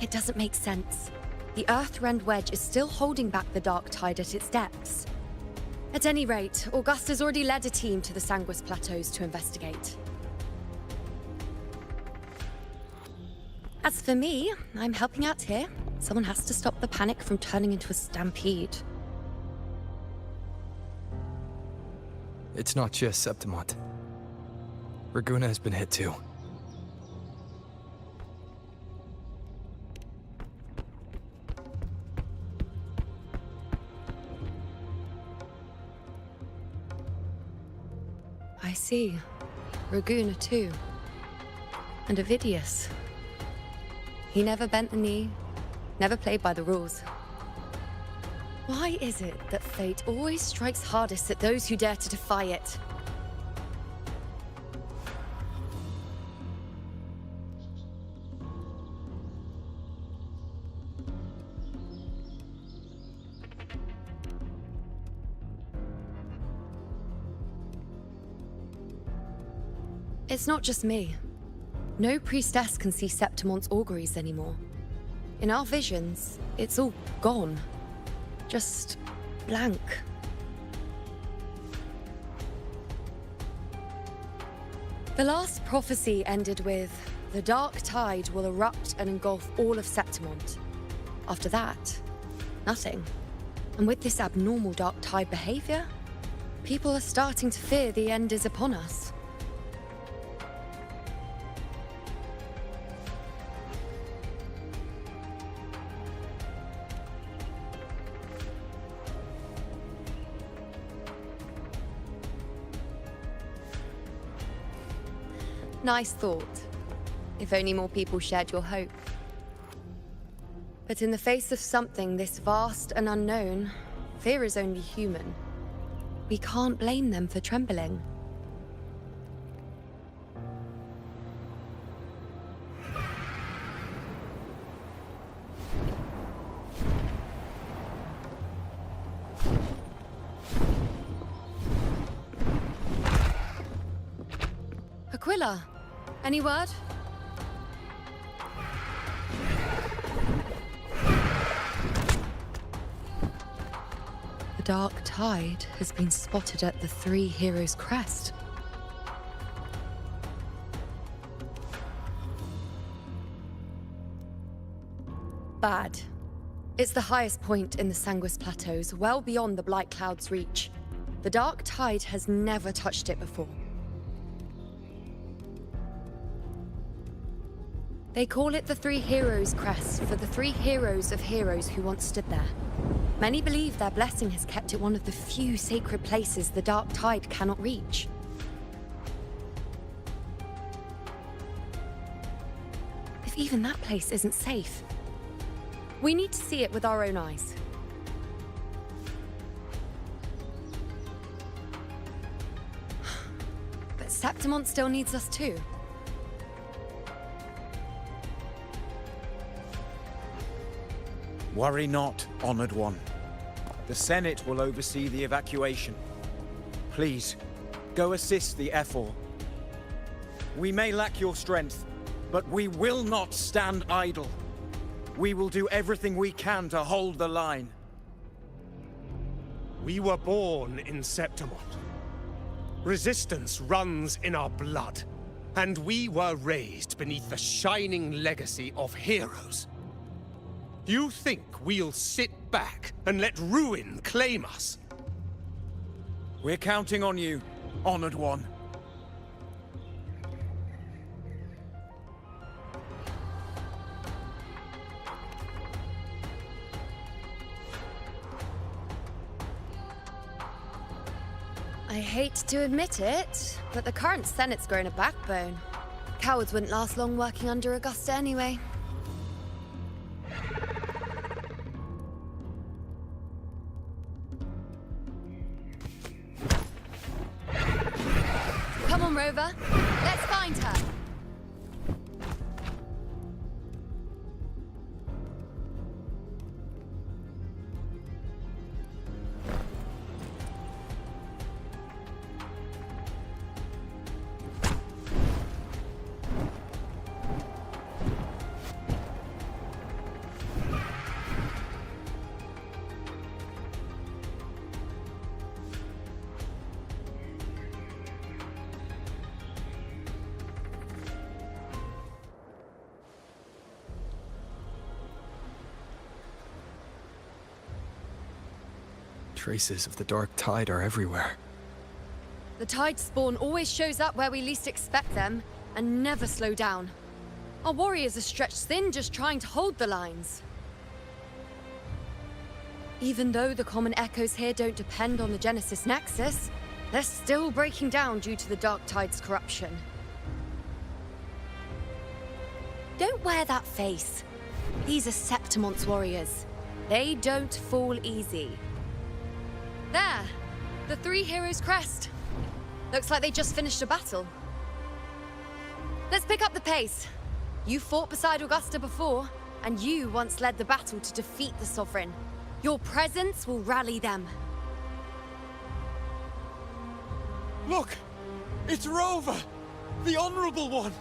It doesn't make sense. The Earth-rend wedge is still holding back the dark tide at its depths. At any rate, Augusta's already led a team to the Sanguis Plateaus to investigate. As for me, I'm helping out here. Someone has to stop the panic from turning into a stampede. It's not just Septimont. Raguna has been hit too. I see. Raguna too. And Ovidius. He never bent a knee, never played by the rules. Why is it that fate always strikes hardest at those who dare to defy it? It's not just me. No priestess can see Septimont's auguries anymore. In our visions, it's all gone. Just blank. The last prophecy ended with, the dark tide will erupt and engulf all of Septimont. After that, nothing. And with this abnormal dark tide behavior, people are starting to fear the end is upon us. Nice thought. If only more people shared your hope. But in the face of something this vast and unknown, fear is only human. We can't blame them for trembling. Aquila, any word? The dark tide has been spotted at the Three Heroes' Crest. Bad. It's the highest point in the Sanguis Plateaus, well beyond the Blight Cloud's reach. The dark tide has never touched it before. They call it the Three Heroes' Crest for the three heroes of heroes who once stood there. Many believe their blessing has kept it one of the few sacred places the dark tide cannot reach. If even that place isn't safe, we need to see it with our own eyes. But Septimont still needs us too. Worry not, Honored One. The Senate will oversee the evacuation. Please, go assist the Ephor. We may lack your strength, but we will not stand idle. We will do everything we can to hold the line. We were born in Septimont. Resistance runs in our blood, and we were raised beneath the shining legacy of heroes. You think we'll sit back and let ruin claim us? We're counting on you, Honored One. I hate to admit it, but the current Senate's grown a backbone. Cowards wouldn't last long working under Augusta anyway. Come on, Rover. Let's find her. Traces of the Dark Tide are everywhere. The Tide spawn always shows up where we least expect them, and never slow down. Our warriors are stretched thin just trying to hold the lines. Even though the common echoes here don't depend on the Genesis Nexus, they're still breaking down due to the Dark Tide's corruption. Don't wear that face. These are Septimont's warriors. They don't fall easy. There! The three heroes' crest. Looks like they just finished a battle. Let's pick up the pace. You fought beside Augusta before, and you once led the battle to defeat the Sovereign. Your presence will rally them. Look! It's Rover! The Honorable One!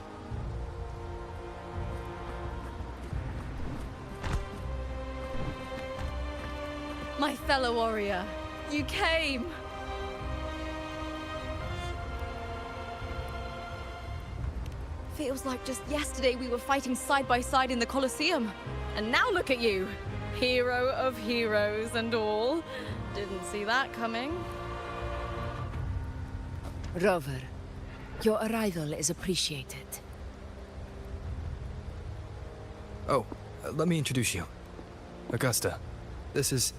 My fellow warrior, you came! Feels like just yesterday we were fighting side by side in the Colosseum. And now look at you! Hero of heroes and all. Didn't see that coming. Rover, your arrival is appreciated. Oh, let me introduce you. Augusta, this is...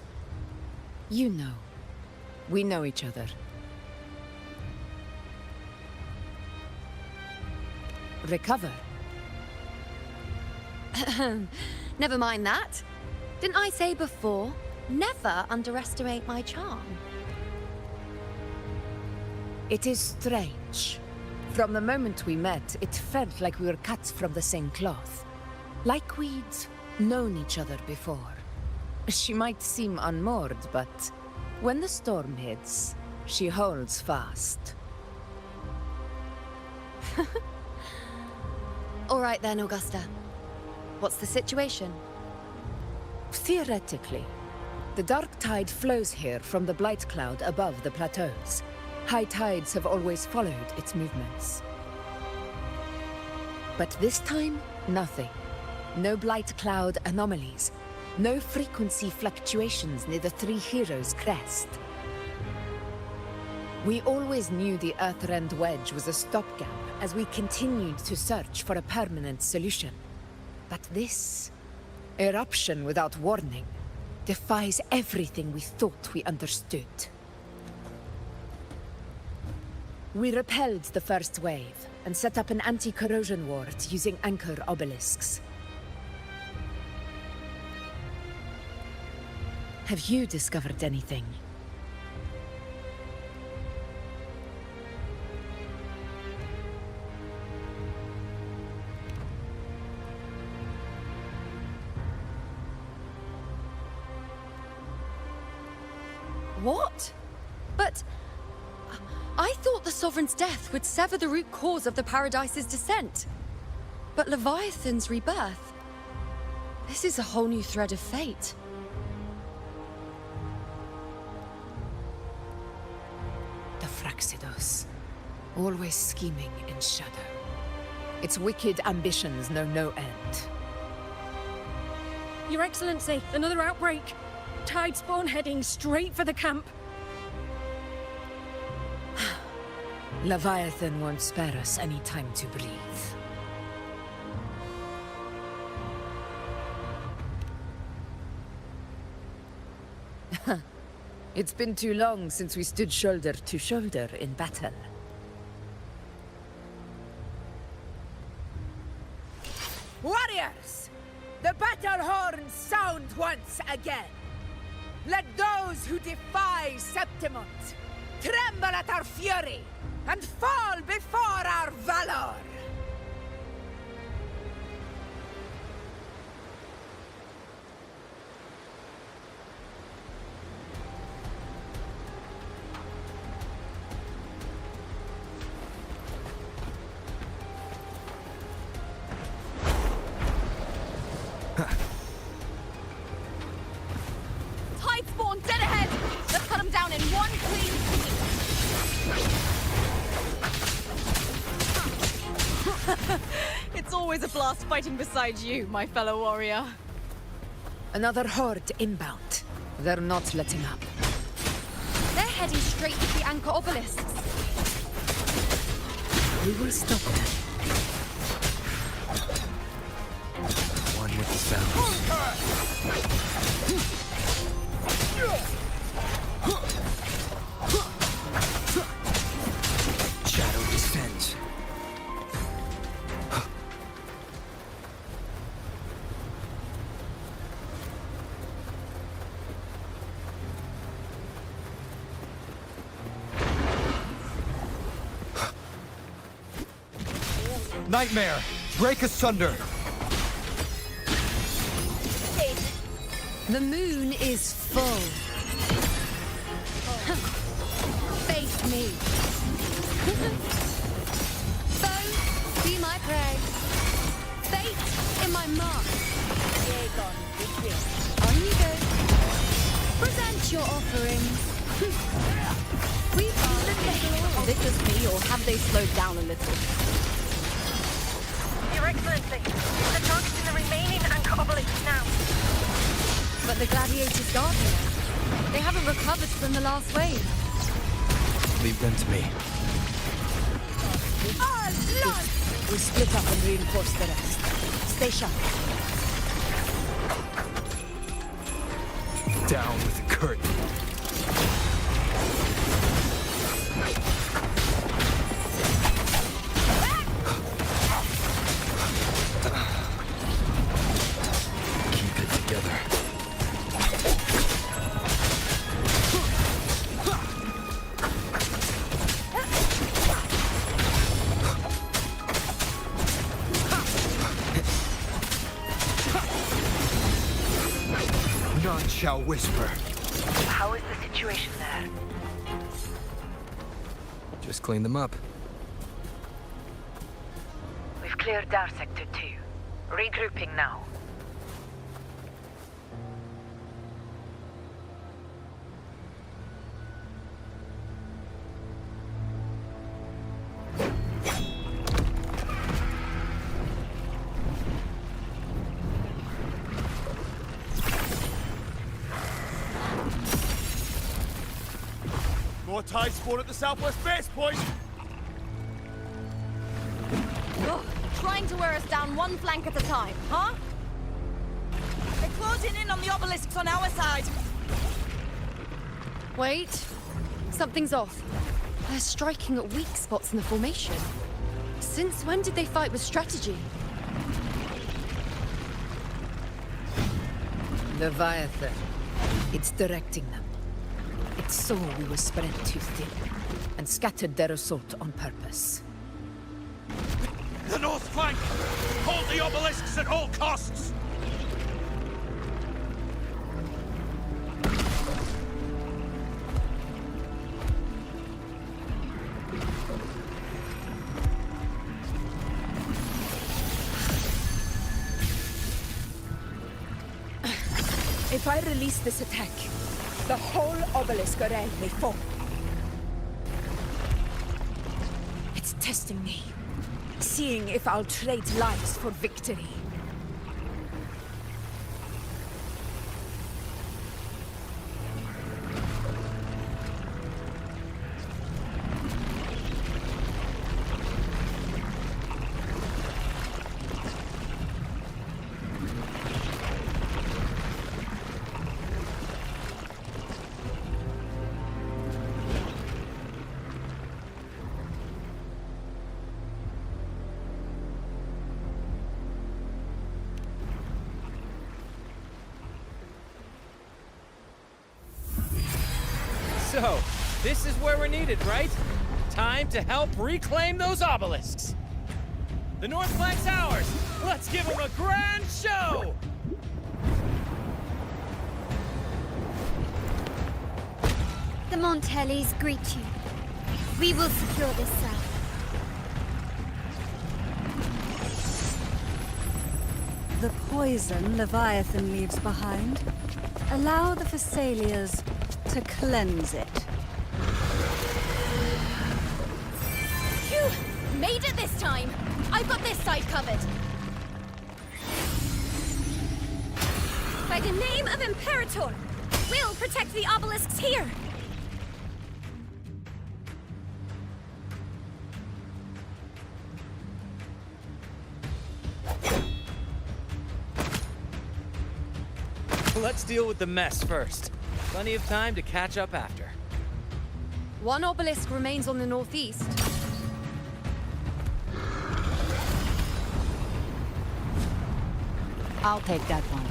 You know. We know each other. Recover. Never mind that. Didn't I say before, never underestimate my charm? It is strange. From the moment we met, it felt like we were cut from the same cloth. Like we'd known each other before. She might seem unmoored, but when the storm hits, she holds fast. All right then, Augusta. What's the situation? Theoretically, the Dark Tide flows here from the Blight Cloud above the plateaus. High tides have always followed its movements. But this time, nothing. No Blight Cloud anomalies. No frequency fluctuations near the Three Heroes' crest. We always knew the Earthrend Wedge was a stopgap as we continued to search for a permanent solution. But this eruption without warning defies everything we thought we understood. We repelled the first wave and set up an anti-corrosion ward using anchor obelisks. Have you discovered anything? What? But... I thought the Sovereign's death would sever the root cause of the Paradise's descent. But Leviathan's rebirth... This is a whole new thread of fate. Always scheming in shadow. Its wicked ambitions know no end. Your Excellency, another outbreak. Tide spawn heading straight for the camp. Leviathan won't spare us any time to breathe. It's been too long since we stood shoulder to shoulder in battle. Warriors! The battle horns sound once again! Let those who defy Septimont tremble at our fury and fall before our valor! Tide spawn dead ahead! Let's cut them down in one clean sweep! It's always a blast fighting beside you, my fellow warrior. Another horde inbound. They're not letting up. They're heading straight to the anchor obelisks. We will stop them. One with the sound. Shadow descends. Nightmare! Break asunder! The moon is full. Face me. Foe, be my prey. Fate in my mark. Bygone, begin. On you go. Present your offerings. We are the little. Is it just me, or have they slowed down a little? Your Excellency, the target's in the remaining anchor obelisk now. But the gladiators guard me. They haven't recovered from the last wave. Leave them to me. All blood! We split up and reinforce the rest. Stay sharp. Down with the curtain. Keep it together. None shall whisper. How is the situation there? Just clean them up. We've cleared our sector too. Regrouping now. More tide spawn at the southwest base point! Ugh, trying to wear us down one flank at a time, huh? They're closing in on the obelisks on our side. Wait. Something's off. They're striking at weak spots in the formation. Since when did they fight with strategy? Leviathan. It's directing them. It saw we were spread too thin, and scattered their assault on purpose. The north flank! Hold the obelisks at all costs! If I release this attack, the whole obelisk array may fall. testing me. Seeing if I'll trade lives for victory. So, this is where we're needed, right? Time to help reclaim those obelisks. The North Flank's ours. Let's give them a grand show! The Montellis greet you. We will secure this cell. The poison Leviathan leaves behind. Allow the Thessalias to cleanse it. Phew! Made it this time! I've got this side covered. By the name of Imperator, we'll protect the obelisks here! Let's deal with the mess first. Plenty of time to catch up after. One obelisk remains on the northeast. I'll take that one.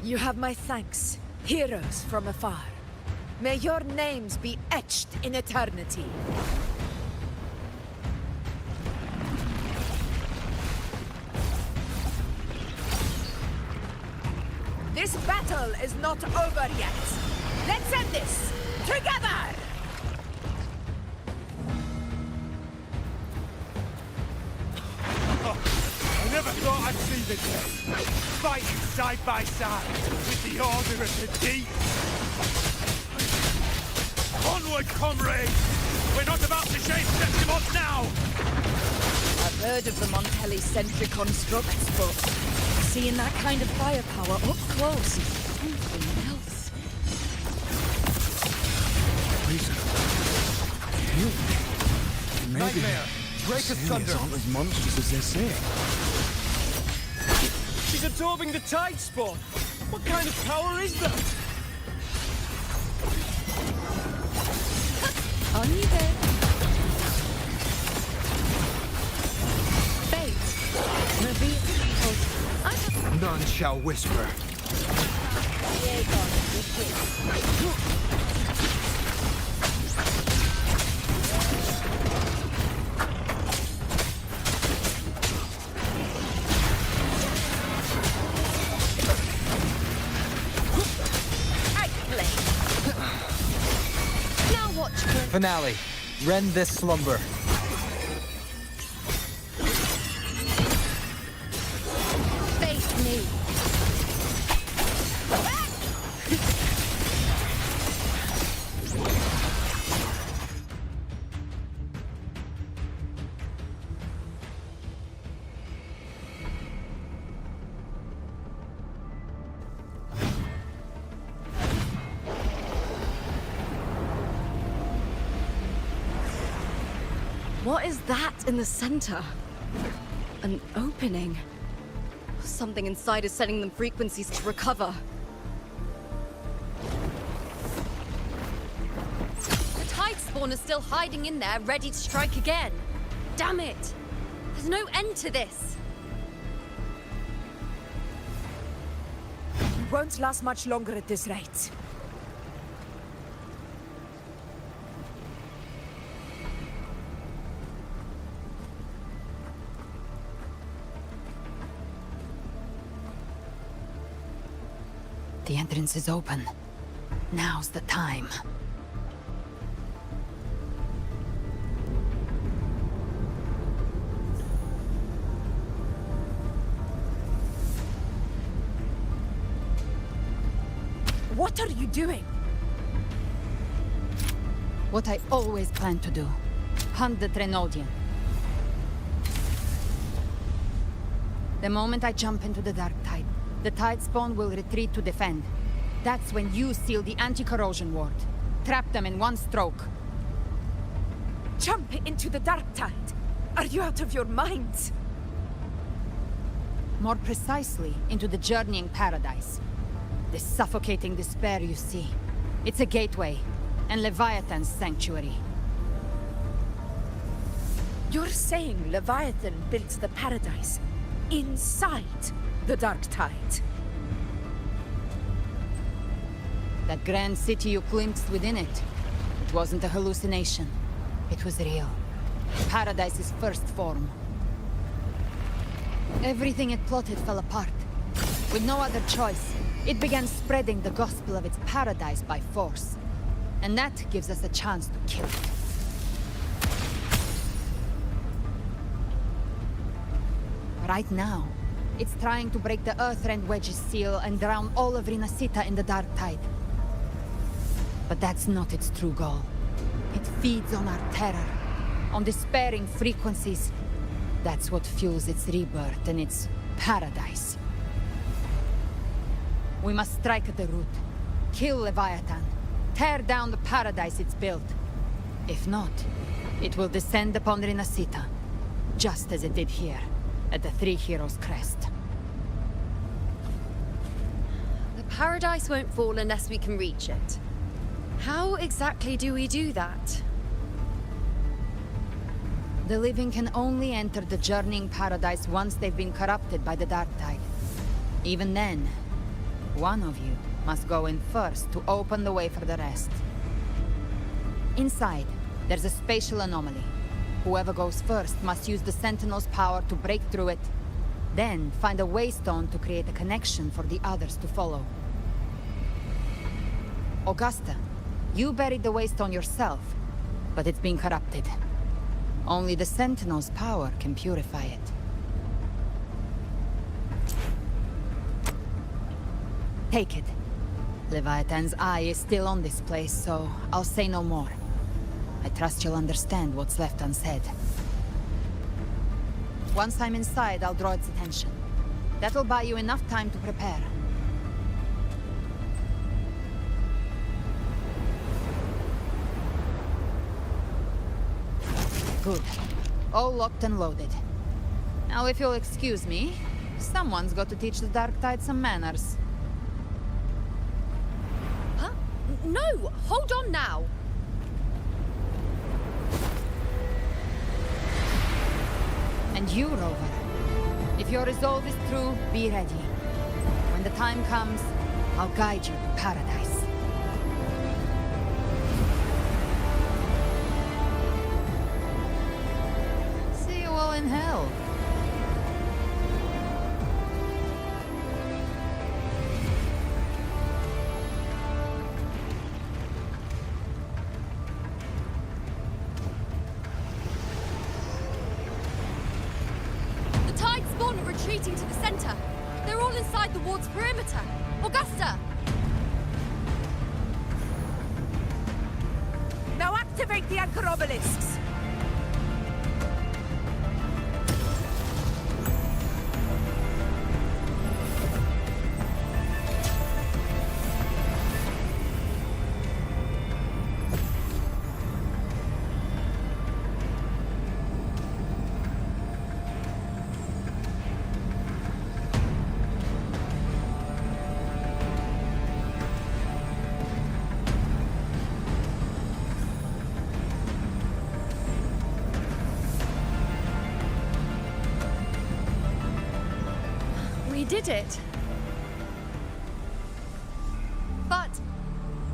You have my thanks, heroes from afar. May your names be etched in eternity. This battle is not over yet. Let's end this together! I never thought I'd see the day. Fighting side by side with the Order of the Deep. Onward, comrades! We're not about to chase Septimont now! I've heard of the Montelli-centric constructs, but seeing that kind of firepower up close is something else. Reason. Maybe Nightmare, Drakus Thunder aren't as monstrous as they say. She's absorbing the tide spawn. What kind of power is that? On you go. Fate. Reveal. None shall whisper. Now watch her. Finale. Rend this slumber. Face me. What is that in the center? An opening. Something inside is sending them frequencies to recover. The tide spawn is still hiding in there, ready to strike again. Damn it! There's no end to this. We won't last much longer at this rate. The entrance is open. Now's the time. What are you doing? What I always planned to do. Hunt the Trenodian. The moment I jump into the Dark Tide, the Tide Spawn will retreat to defend. That's when you seal the anti-corrosion ward. Trap them in one stroke. Jump into the Dark Tide? Are you out of your minds? More precisely, into the journeying paradise. The suffocating despair you see. It's a gateway, and Leviatan's sanctuary. You're saying Leviathan built the paradise inside the Dark Tide? That grand city you glimpsed within it, it wasn't a hallucination. It was real. Paradise's first form. Everything it plotted fell apart. With no other choice, it began spreading the gospel of its paradise by force. And that gives us a chance to kill it. Right now, it's trying to break the Earthrend Wedge's seal and drown all of Rinasita in the Dark Tide. But that's not its true goal. It feeds on our terror, on despairing frequencies. That's what fuels its rebirth and its paradise. We must strike at the root, kill Leviathan, tear down the paradise it's built. If not, it will descend upon Rinasita, just as it did here, at the Three Heroes' Crest. The paradise won't fall unless we can reach it. How exactly do we do that? The living can only enter the journeying paradise once they've been corrupted by the Dark Tide. Even then, one of you must go in first to open the way for the rest. Inside, there's a spatial anomaly. Whoever goes first must use the Sentinel's power to break through it, then find a waystone to create a connection for the others to follow. Augusta, you buried the waystone yourself, but it's been corrupted. Only the Sentinel's power can purify it. Take it. Leviathan's eye is still on this place, so I'll say no more. I trust you'll understand what's left unsaid. Once I'm inside, I'll draw its attention. That'll buy you enough time to prepare. Good. All locked and loaded. Now, if you'll excuse me, someone's got to teach the Dark Tide some manners. Huh? No! Hold on now! And you, Rover. If your resolve is true, be ready. When the time comes, I'll guide you to paradise. See you all in hell. Retreating to the center. They're all inside the ward's perimeter. Augusta! Now activate the anchor obelisks! We did it. But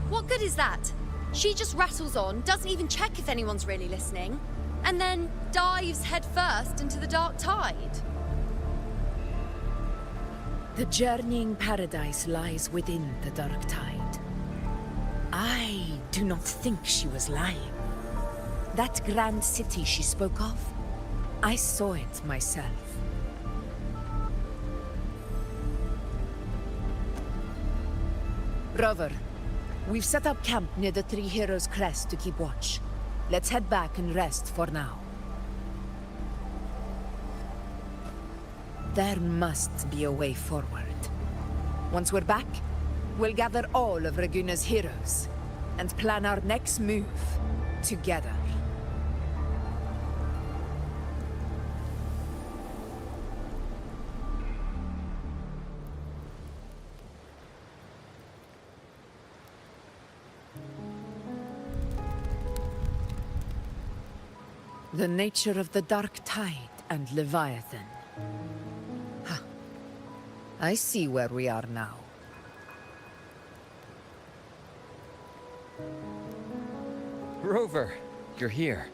what good is that? She just rattles on, doesn't even check if anyone's really listening, and then dives headfirst into the Dark Tide. The journeying paradise lies within the Dark Tide. I do not think she was lying. That grand city she spoke of, I saw it myself. Rover, we've set up camp near the Three Heroes Crest to keep watch. Let's head back and rest for now. There must be a way forward. Once we're back, we'll gather all of Raguna's heroes and plan our next move together. The nature of the Dark Tide and Leviathan. Ha. I see where we are now. Rover, you're here.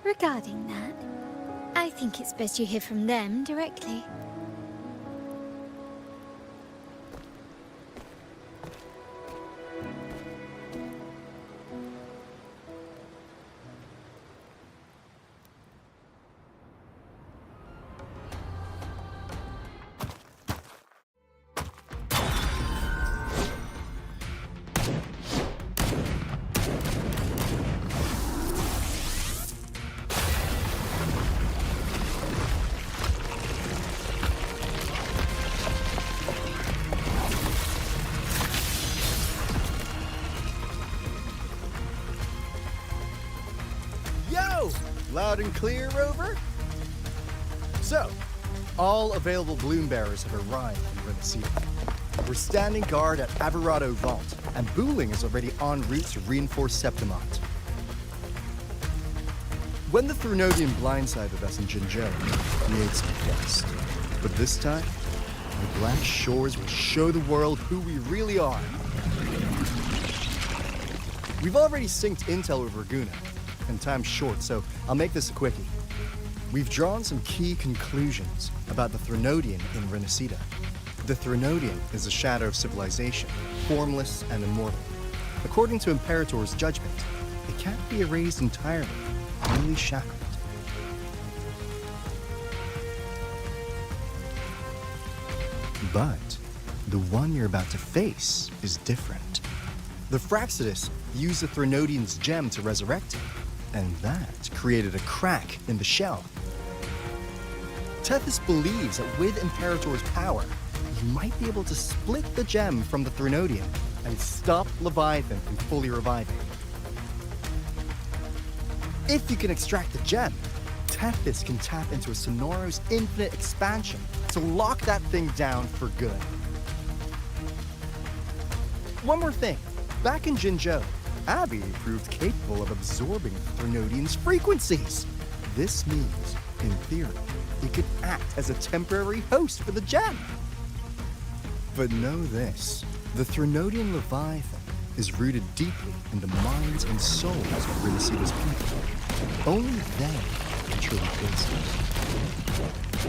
Regarding that, I think it's best you hear from them directly. Loud and clear, Rover? So, all available bloom bearers have arrived in Renacida. We're standing guard at Averado Vault, and Booling is already en route to reinforce Septimont. When the Thrunodian blindsided us in Jinzhou, we made some guests. But this time, the Black Shores will show the world who we really are. We've already synced intel with Raguna, and time's short, so I'll make this a quickie. We've drawn some key conclusions about the Thrunodian in Renacida. The Thrunodian is a shadow of civilization, formless and immortal. According to Imperator's judgment, it can't be erased entirely, only shackled. But the one you're about to face is different. The Fraxidus used the Thrunodian's gem to resurrect him, and that created a crack in the shell. Tethys believes that with Imperator's power, you might be able to split the gem from the Thrunodian and stop Leviathan from fully reviving. If you can extract the gem, Tethys can tap into a Sonoros infinite expansion to lock that thing down for good. One more thing. Back in Jinzhou, Abby proved capable of absorbing Thrunodian's frequencies. This means, in theory, it could act as a temporary host for the gem. But know this, the Thrunodian Leviathan is rooted deeply in the minds and souls of Renacida's people. Only they can truly face it.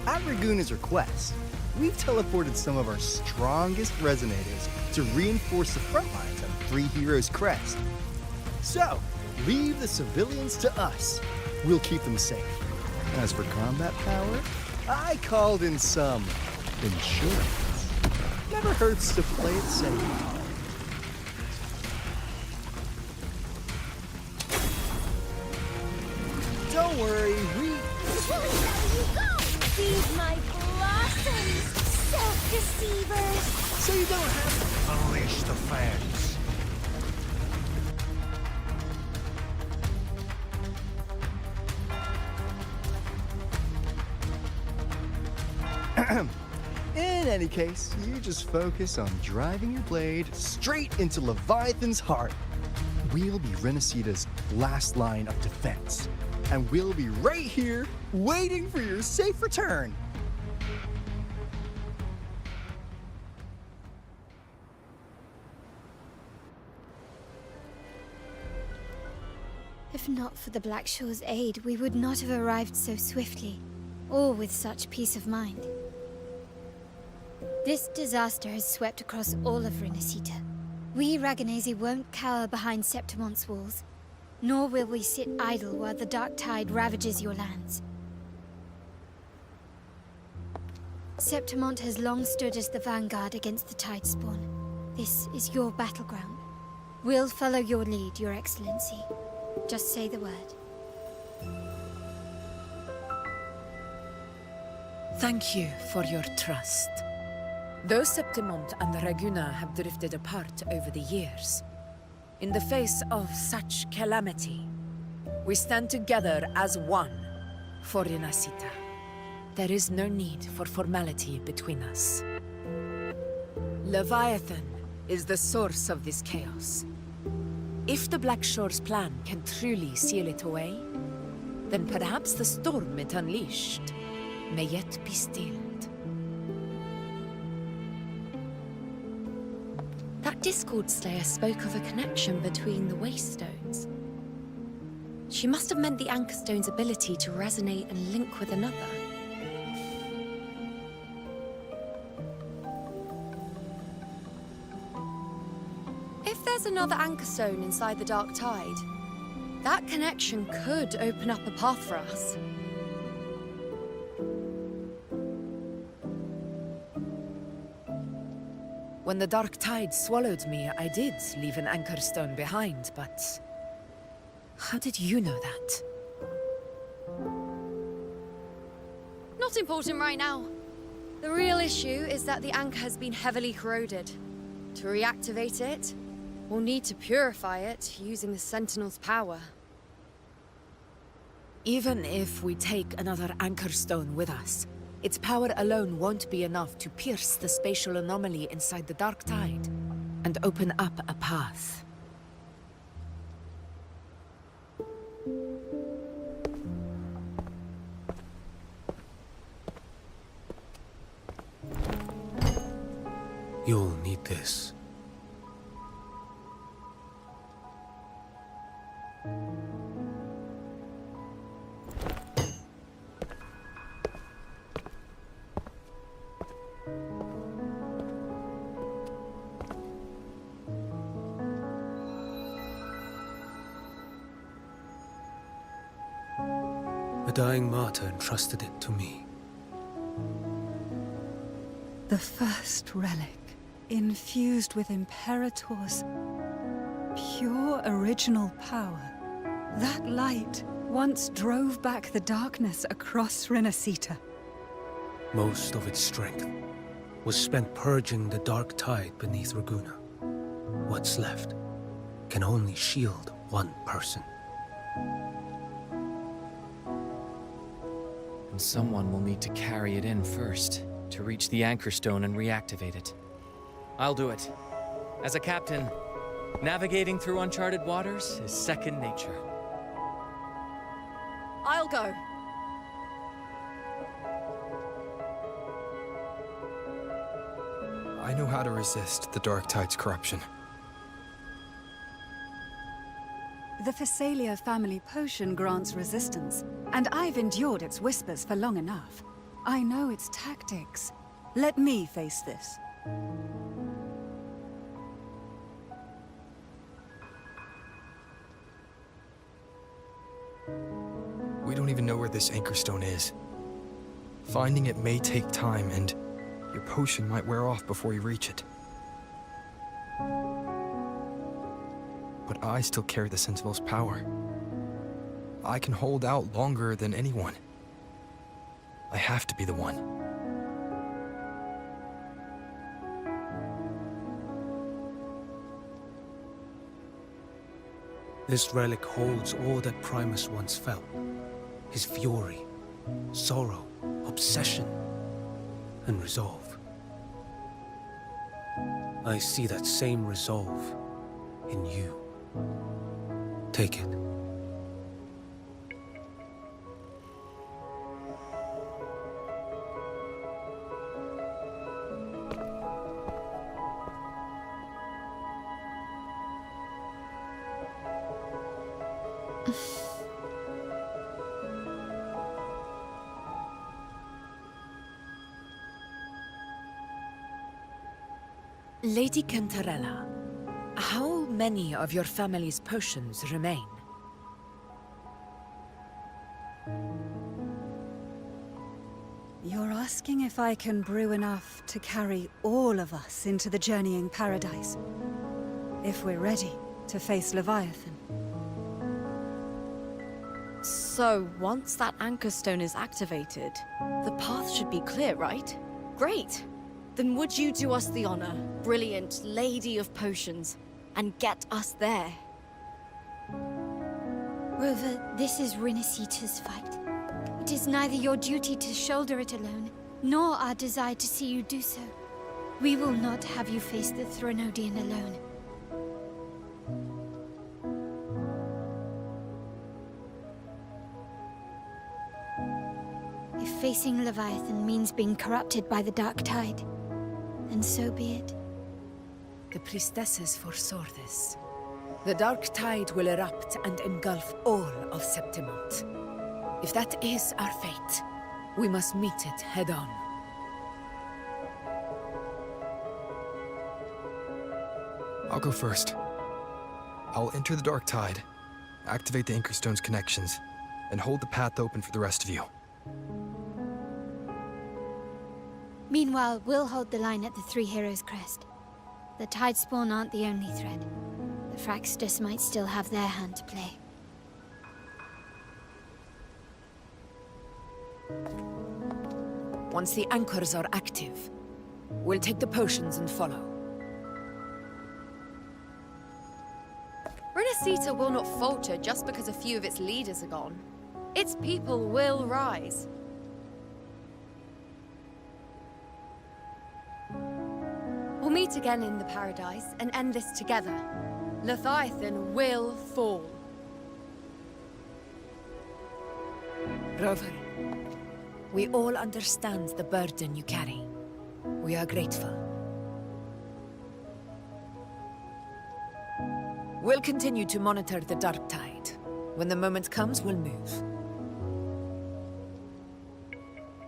At Raguna's request, we've teleported some of our strongest resonators to reinforce the front lines of Three Heroes Crest. So, leave the civilians to us. We'll keep them safe. As for combat power, I called in some insurance. Never hurts to play it safe. Don't worry, we... There you go! Feed my blossoms, self-deceivers! So you don't have to unleash the fans. In any case, you just focus on driving your blade straight into Leviathan's heart. We'll be Renacida's last line of defense, and we'll be right here waiting for your safe return. If not for the Black Shore's aid, we would not have arrived so swiftly, or with such peace of mind. This disaster has swept across all of Renacita. We Raganese won't cower behind Septimon's walls, nor will we sit idle while the dark tide ravages your lands. Septimont has long stood as the vanguard against the Tidespawn. This is your battleground. We'll follow your lead, Your Excellency. Just say the word. Thank you for your trust. Though Septimont and Raguna have drifted apart over the years, in the face of such calamity, we stand together as one for Renacita. There is no need for formality between us. Leviathan is the source of this chaos. If the Black Shore's plan can truly seal it away, then perhaps the storm it unleashed may yet be stilled. That Discord Slayer spoke of a connection between the Waystones. She must have meant the Anchorstone's ability to resonate and link with another. If there's another Anchorstone inside the Dark Tide, that connection could open up a path for us. When the Dark Tide swallowed me, I did leave an Anchorstone behind, but... how did you know that? Not important right now. The real issue is that the anchor has been heavily corroded. To reactivate it, we'll need to purify it using the Sentinel's power. Even if we take another Anchorstone with us, its power alone won't be enough to pierce the spatial anomaly inside the Dark Tide and open up a path. You'll need this. A dying martyr entrusted it to me. The first relic, infused with Imperator's pure original power. That light once drove back the darkness across Renacita. Most of its strength was spent purging the dark tide beneath Raguna. What's left can only shield one person. And someone will need to carry it in first, to reach the Anchorstone and reactivate it. I'll do it. As a captain, navigating through uncharted waters is second nature. I'll go. I know how to resist the Dark Tide's corruption. The Phasalia family potion grants resistance, and I've endured its whispers for long enough. I know its tactics. Let me face this. We don't even know where this Anchorstone is. Finding it may take time, and your potion might wear off before you reach it. But I still carry the Sentinel's power. I can hold out longer than anyone. I have to be the one. This relic holds all that Primus once felt. His fury, sorrow, obsession, and resolve. I see that same resolve in you. Take it. Lady Cantarella, how many of your family's potions remain? You're asking if I can brew enough to carry all of us into the journeying paradise. If we're ready to face Leviathan. So, once that anchor stone is activated, the path should be clear, right? Great! Then would you do us the honor, brilliant Lady of Potions, and get us there? Rover, this is Rinasita's fight. It is neither your duty to shoulder it alone, nor our desire to see you do so. We will not have you face the Threnodian alone. If facing Leviathan means being corrupted by the Dark Tide, then so be it. The priestesses foresaw this. The Dark Tide will erupt and engulf all of Septimont. If that is our fate, we must meet it head-on. I'll go first. I'll enter the Dark Tide, activate the Anchorstone's connections, and hold the path open for the rest of you. Meanwhile, we'll hold the line at the Three Heroes Crest. The Tidespawn aren't the only threat. The Fraxtus might still have their hand to play. Once the anchors are active, we'll take the potions and follow. Rinasita will not falter just because a few of its leaders are gone. Its people will rise. We'll meet again in the paradise and end this together. Leviathan will fall. Rover, we all understand the burden you carry. We are grateful. We'll continue to monitor the Dark Tide. When the moment comes, we'll move.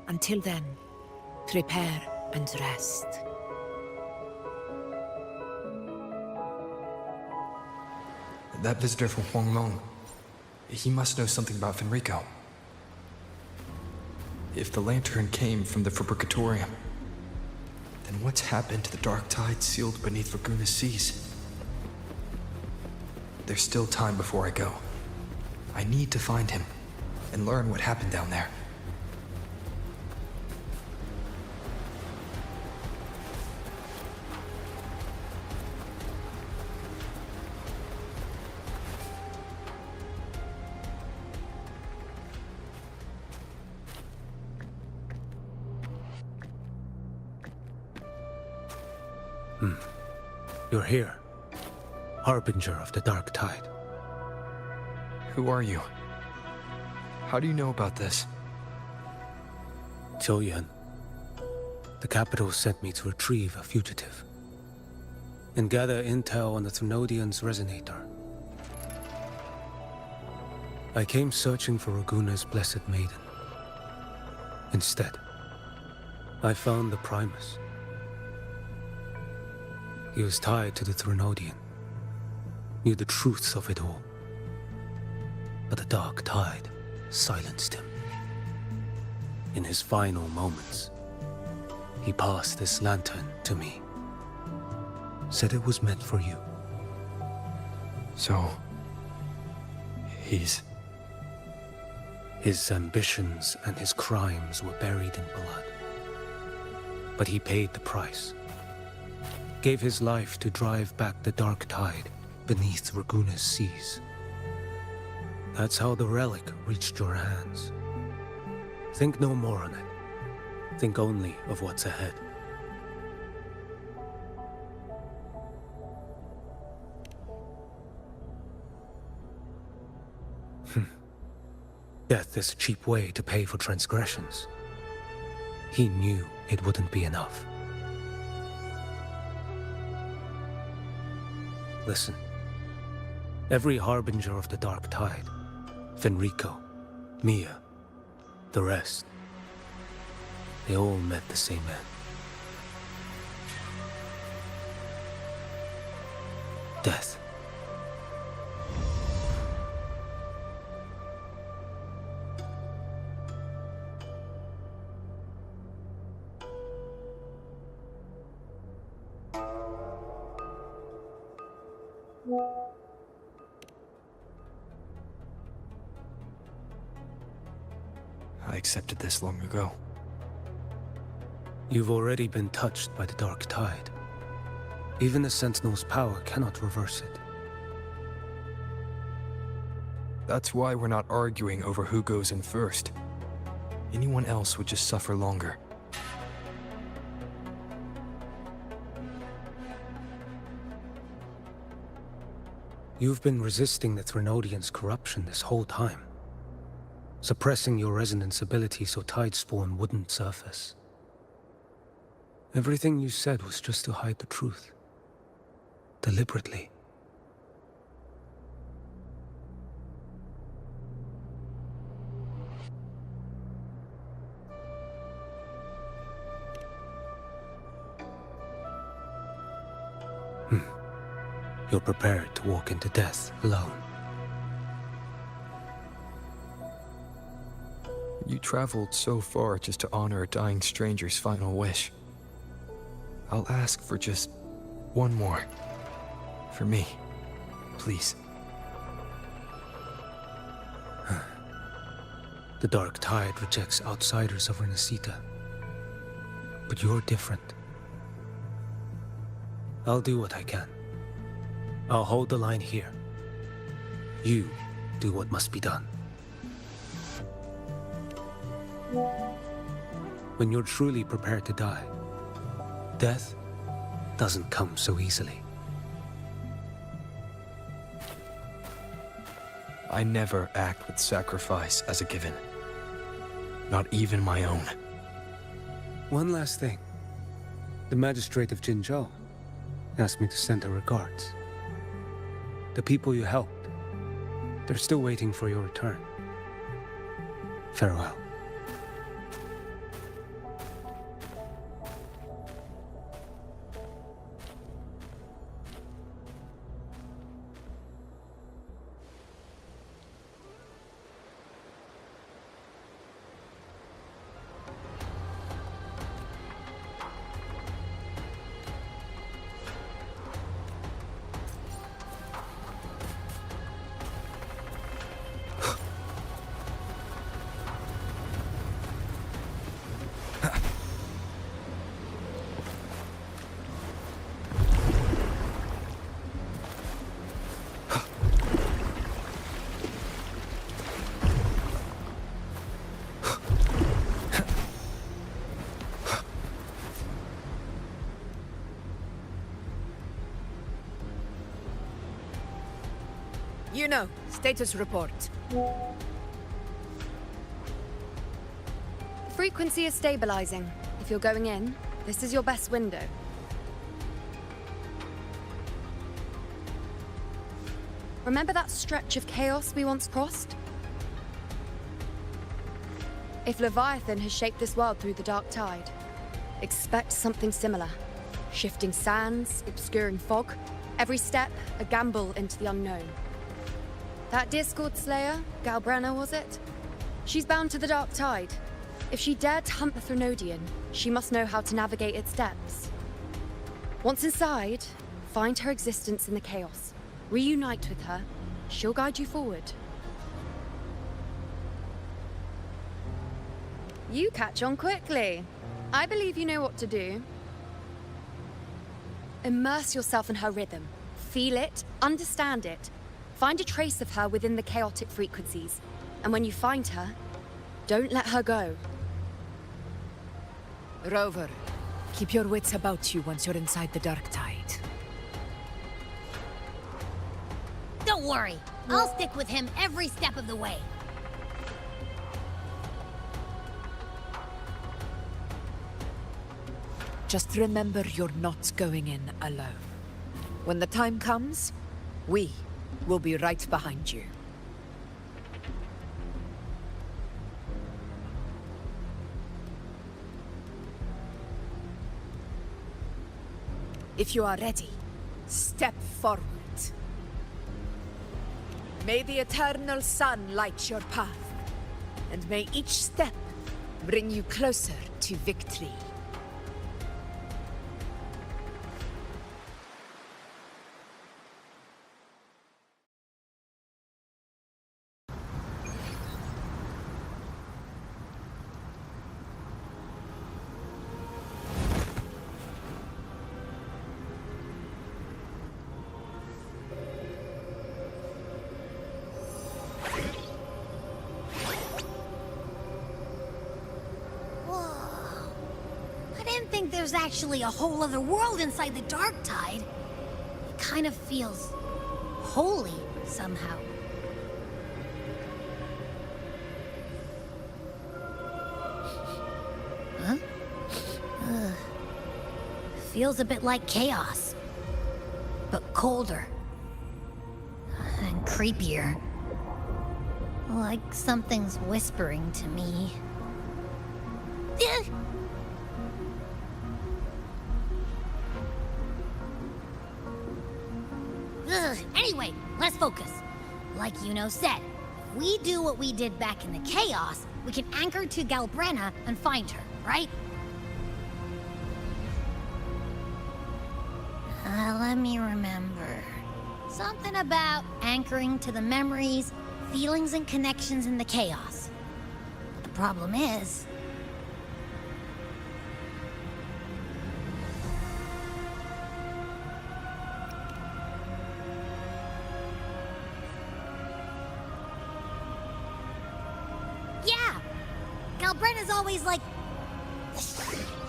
Until then, prepare and rest. That visitor from Huanglong, he must know something about Fenrico. If the lantern came from the Fabricatorium, then what's happened to the Dark Tide sealed beneath Vaguna's seas? There's still time before I go. I need to find him and learn what happened down there. You're here, Harbinger of the Dark Tide. Who are you? How do you know about this? Choyan. The capital sent me to retrieve a fugitive and gather intel on the Threnodian's resonator. I came searching for Raguna's Blessed Maiden. Instead, I found the Primus. He was tied to the Threnodian, knew the truths of it all. But the Dark Tide silenced him. In his final moments, he passed this lantern to me. Said it was meant for you. So, his ambitions and his crimes were buried in blood. But he paid the price. Gave his life to drive back the Dark Tide beneath Raguna's seas. That's how the relic reached your hands. Think no more on it. Think only of what's ahead. Death is a cheap way to pay for transgressions. He knew it wouldn't be enough. Listen. Every harbinger of the Dark Tide, Fenrico, Mia, the rest, they all met the same end. Death. I accepted this long ago. You've already been touched by the Dark Tide. Even the Sentinel's power cannot reverse it. That's why we're not arguing over who goes in first. Anyone else would just suffer longer. You've been resisting the Threnodians' corruption this whole time, suppressing your resonance ability so Tidespawn wouldn't surface. Everything you said was just to hide the truth. Deliberately. You're prepared to walk into death alone. You traveled so far just to honor a dying stranger's final wish. I'll ask for just one more. For me. Please. The Dark Tide rejects outsiders of Renacita. But you're different. I'll do what I can. I'll hold the line here. You do what must be done. When you're truly prepared to die, death doesn't come so easily. I never act with sacrifice as a given. Not even my own. One last thing. The magistrate of Jinzhou asked me to send her regards. The people you helped, they're still waiting for your return. Farewell. You know, status report. The frequency is stabilizing. If you're going in, this is your best window. Remember that stretch of chaos we once crossed? If Leviathan has shaped this world through the Dark Tide, expect something similar. Shifting sands, obscuring fog, every step a gamble into the unknown. That Discord Slayer, Galbrenna was it? She's bound to the Dark Tide. If she dared to hunt the Threnodian, she must know how to navigate its depths. Once inside, find her existence in the chaos. Reunite with her. She'll guide you forward. You catch on quickly. I believe you know what to do. Immerse yourself in her rhythm. Feel it, understand it. Find a trace of her within the chaotic frequencies. And when you find her, don't let her go. Rover, keep your wits about you once you're inside the Dark Tide. Don't worry. I'll stick with him every step of the way. Just remember you're not going in alone. When the time comes, we will be right behind you. If you are ready, step forward. May the eternal sun light your path, and may each step bring you closer to victory. There's actually a whole other world inside the Dark Tide. It kind of feels holy somehow. Huh? Feels a bit like chaos, but colder and creepier. Like something's whispering to me. Anyway, let's focus. Like Yuno said, if we do what we did back in the Chaos, we can anchor to Galbrenna and find her, right? Let me remember. Something about anchoring to the memories, feelings, and connections in the Chaos. But the problem is... Galbrenna's always like,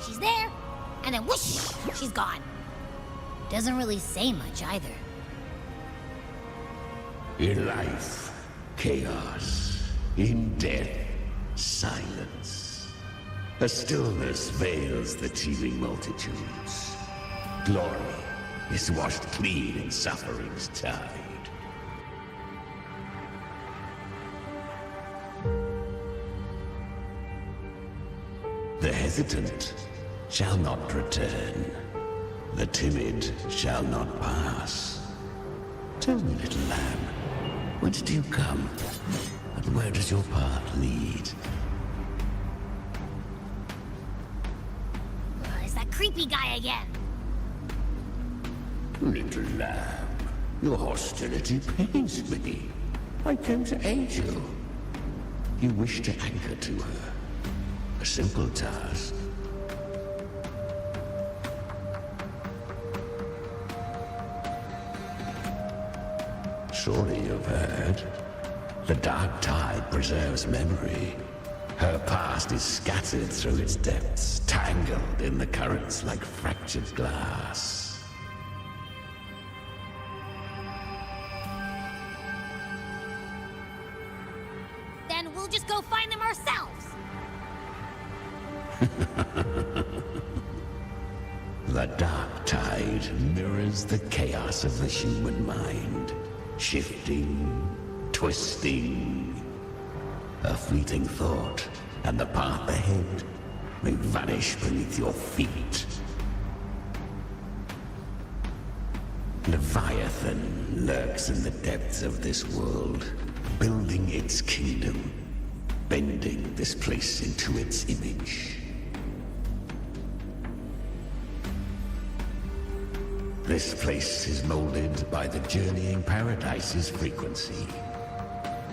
she's there, and then whoosh, she's gone. Doesn't really say much either. In life, chaos. In death, silence. A stillness veils the teeming multitudes. Glory is washed clean in suffering's tide. The hesitant shall not return. The timid shall not pass. Tell me, little lamb, whence do you come? And where does your path lead? It's that creepy guy again. Little lamb, your hostility pains me. I came to aid you. You wish to anchor to her. A simple task. Surely you've heard. The Dark Tide preserves memory. Her past is scattered through its depths, tangled in the currents like fractured glass. Then we'll just go find them ourselves. The Dark Tide mirrors the chaos of the human mind. Shifting, twisting. A fleeting thought, and the path ahead may vanish beneath your feet. Leviathan lurks in the depths of this world, building its kingdom, bending this place into its image. This place is molded by the journeying paradise's frequency.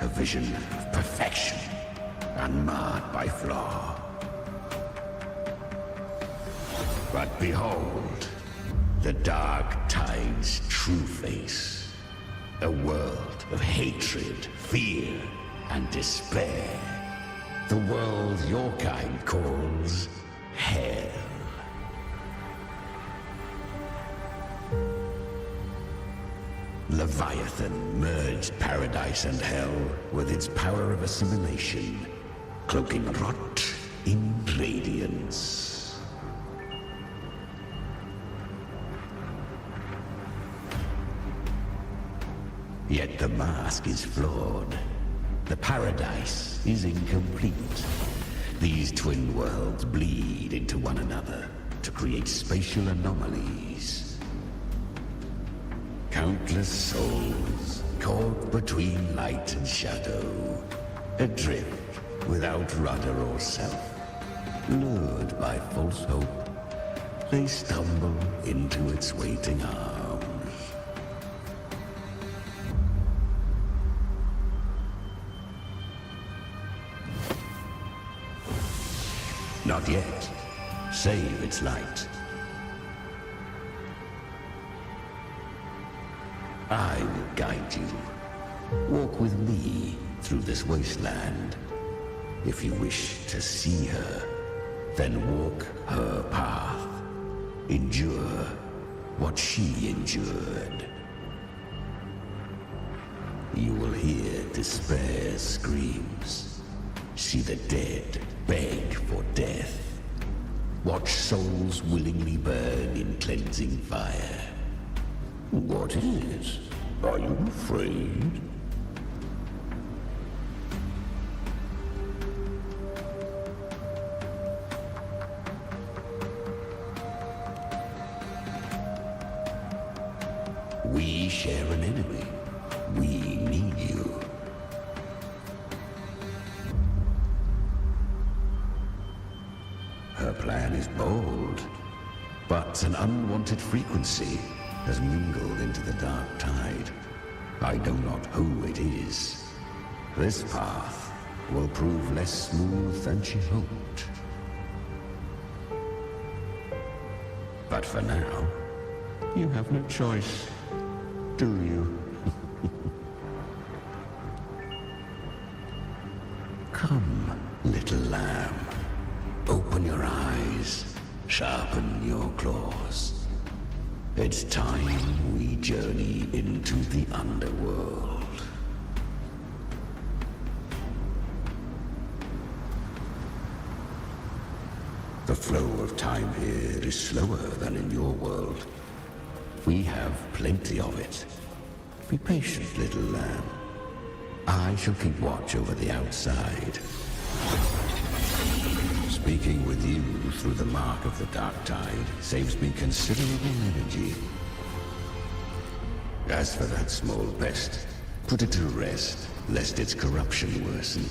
A vision of perfection, unmarred by flaw. But behold, the Dark Tide's true face. A world of hatred, fear, and despair. The world your kind calls Hell. Leviathan merged paradise and hell with its power of assimilation, cloaking rot in radiance. Yet the mask is flawed. The paradise is incomplete. These twin worlds bleed into one another to create spatial anomalies. Countless souls, caught Caught between light and shadow, adrift without rudder or self, lured by false hope, they stumble into its waiting arms. Not yet. Save its light. I will guide you. Walk with me through this wasteland. If you wish to see her, then walk her path. Endure what she endured. You will hear despair's screams. See the dead beg for death. Watch souls willingly burn in cleansing fire. What is it? Are you afraid? We share an enemy. We need you. Her plan is bold, but an unwanted frequency has mingled into the dark tide. I know not who it is. This path will prove less smooth than she hoped. But for now, you have no choice, do you? Come, little lamb. Open your eyes, sharpen your claws. It's time we journey into the underworld. The flow of time here is slower than in your world. We have plenty of it. Be patient, little lamb. I shall keep watch over the outside. Speaking with you through the mark of the dark tide saves me considerable energy. As for that small pest, put it to rest, lest its corruption worsen.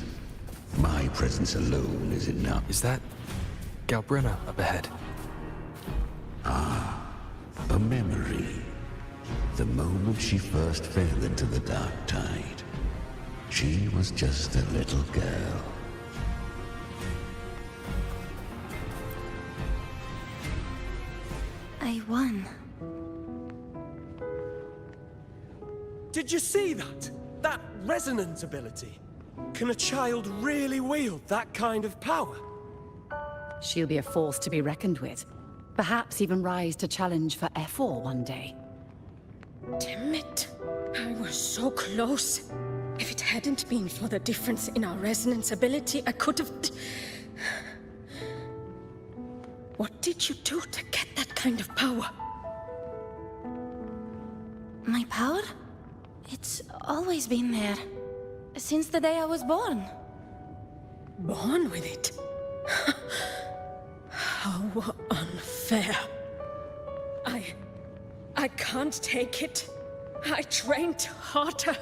My presence alone is enough. Is that Galbrenna up ahead? Ah, a memory. The moment she first fell into the dark tide, she was just a little girl. I won. Did you see that? That resonance ability? Can a child really wield that kind of power? She'll be a force to be reckoned with. Perhaps even rise to challenge for F4 one day. Damn it. I was so close. If it hadn't been for the difference in our resonance ability, I could have... What did you do to get that kind of power? My power? It's always been there. Since the day I was born. Born with it? How unfair. I can't take it. I trained harder,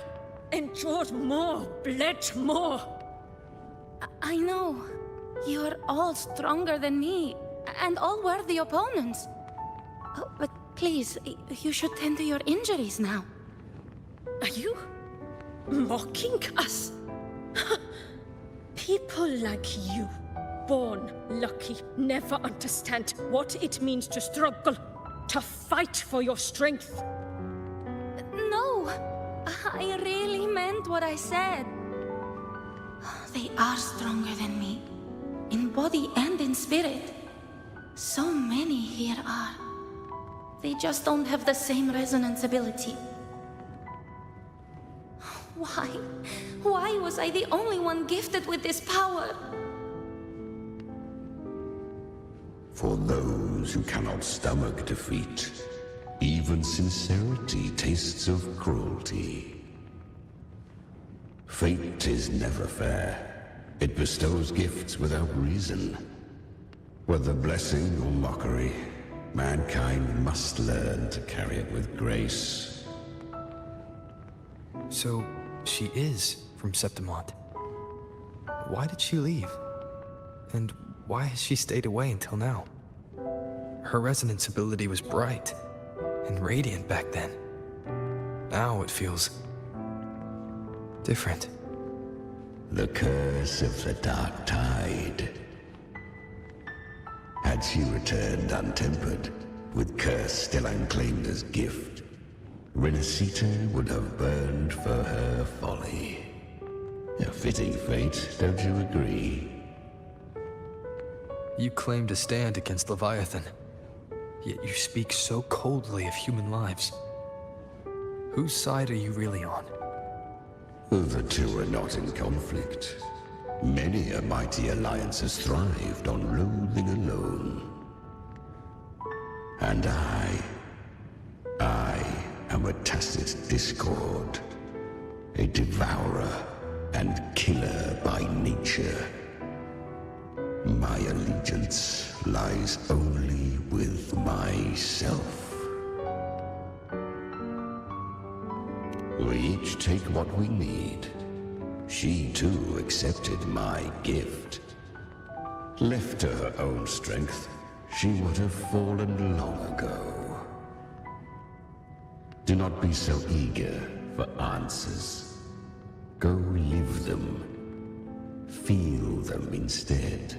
endured more, bled more. I know. You're all stronger than me, and all worthy opponents. Oh, but please, you should tend to your injuries now. Are you mocking us? People like you, born lucky, never understand what it means to struggle, to fight for your strength. No, I really meant what I said. They are stronger than me, in body and in spirit. So many here are. They just don't have the same resonance ability. Why? Why was I the only one gifted with this power? For those who cannot stomach defeat, even sincerity tastes of cruelty. Fate is never fair. It bestows gifts without reason. Whether blessing or mockery, mankind must learn to carry it with grace. So, she is from Septimont. Why did she leave? And why has she stayed away until now? Her resonance ability was bright and radiant back then. Now it feels different. The curse of the Dark Tide. Had she returned untempered, with curse still unclaimed as gift, Renacita would have burned for her folly. A fitting fate, don't you agree? You claim to stand against Leviathan, yet you speak so coldly of human lives. Whose side are you really on? The two are not in conflict. Many a mighty alliance has thrived on loathing alone. And I am a tacit discord, a devourer and killer by nature. My allegiance lies only with myself. We each take what we need. She too accepted my gift. Left to her own strength, she would have fallen long ago. Do not be so eager for answers. Go live them. Feel them instead.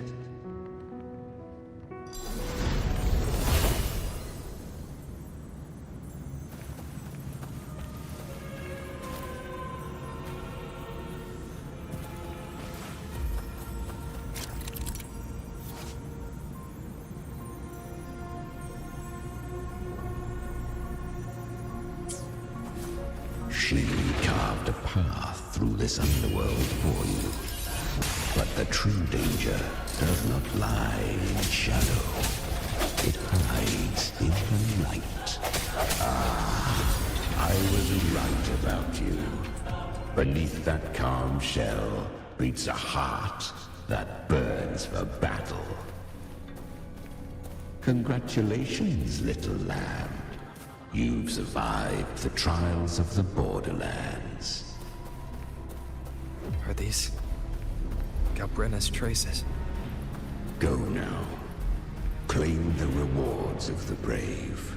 She carved a path through this underworld for you. But the true danger does not lie in shadow. It hides in the light. I was right about you. Beneath that calm shell beats a heart that burns for battle. Congratulations, little lamb. You've survived the trials of the Borderlands. Are these Galbrenna's traces? Go now. Claim the rewards of the brave.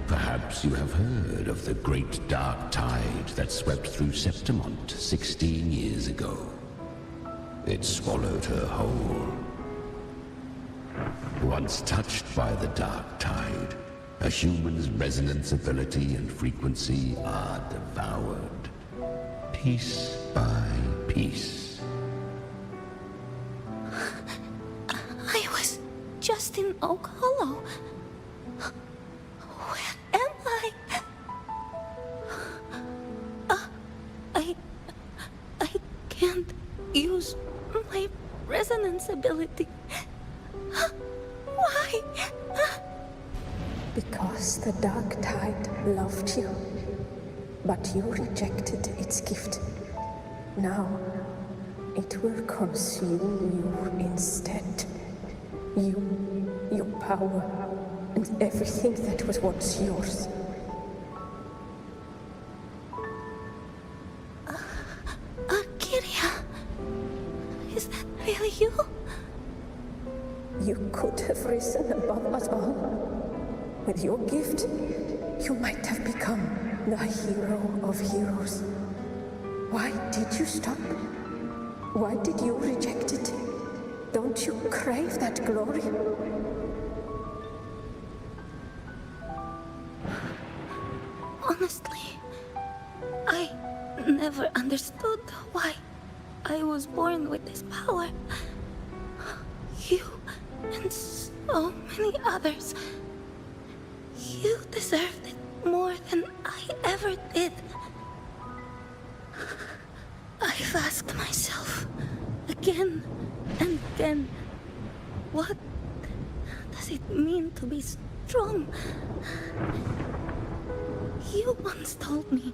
Perhaps you have heard of the great dark tide that swept through Septimont 16 years ago. It swallowed her whole. Once touched by the dark tide, a human's resonance ability and frequency are devoured, piece by piece. I was just in Oak Hollow. Where am I? I can't use my resonance ability. Why? Because the Dark Tide loved you, but you rejected its gift. Now, it will consume you instead. You, your power, and everything that was once yours. Kiria, is that really you? You could have risen above us all. With your gift, you might have become the hero of heroes. Why did you stop? Why did you reject it? Don't you crave that glory? Honestly, I never understood why I was born with this power. You and so many others. You deserved it more than I ever did. I've asked myself again and again, what does it mean to be strong? You once told me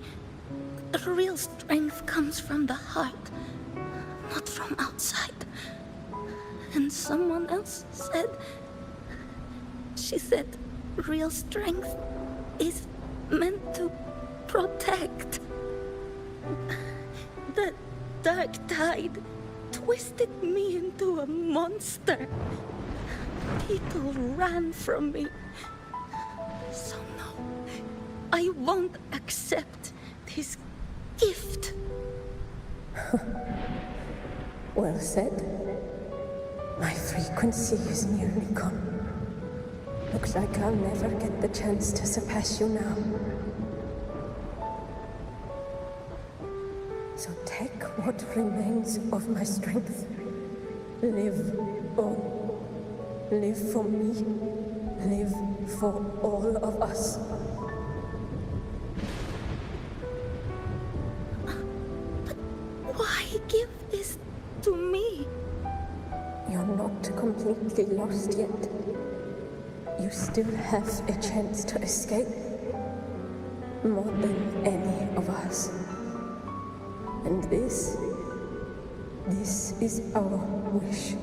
real strength comes from the heart, not from outside. And someone else said, she said, real strength is meant to protect. The dark tide twisted me into a monster. People ran from me. So no, I won't accept this gift. Well said. My frequency is nearly gone. Looks like I'll never get the chance to surpass you now. So take what remains of my strength. Live on. Live for me. Live for all of us. Why give this to me? You're not completely lost yet. You still have a chance to escape. More than any of us. And this is our wish.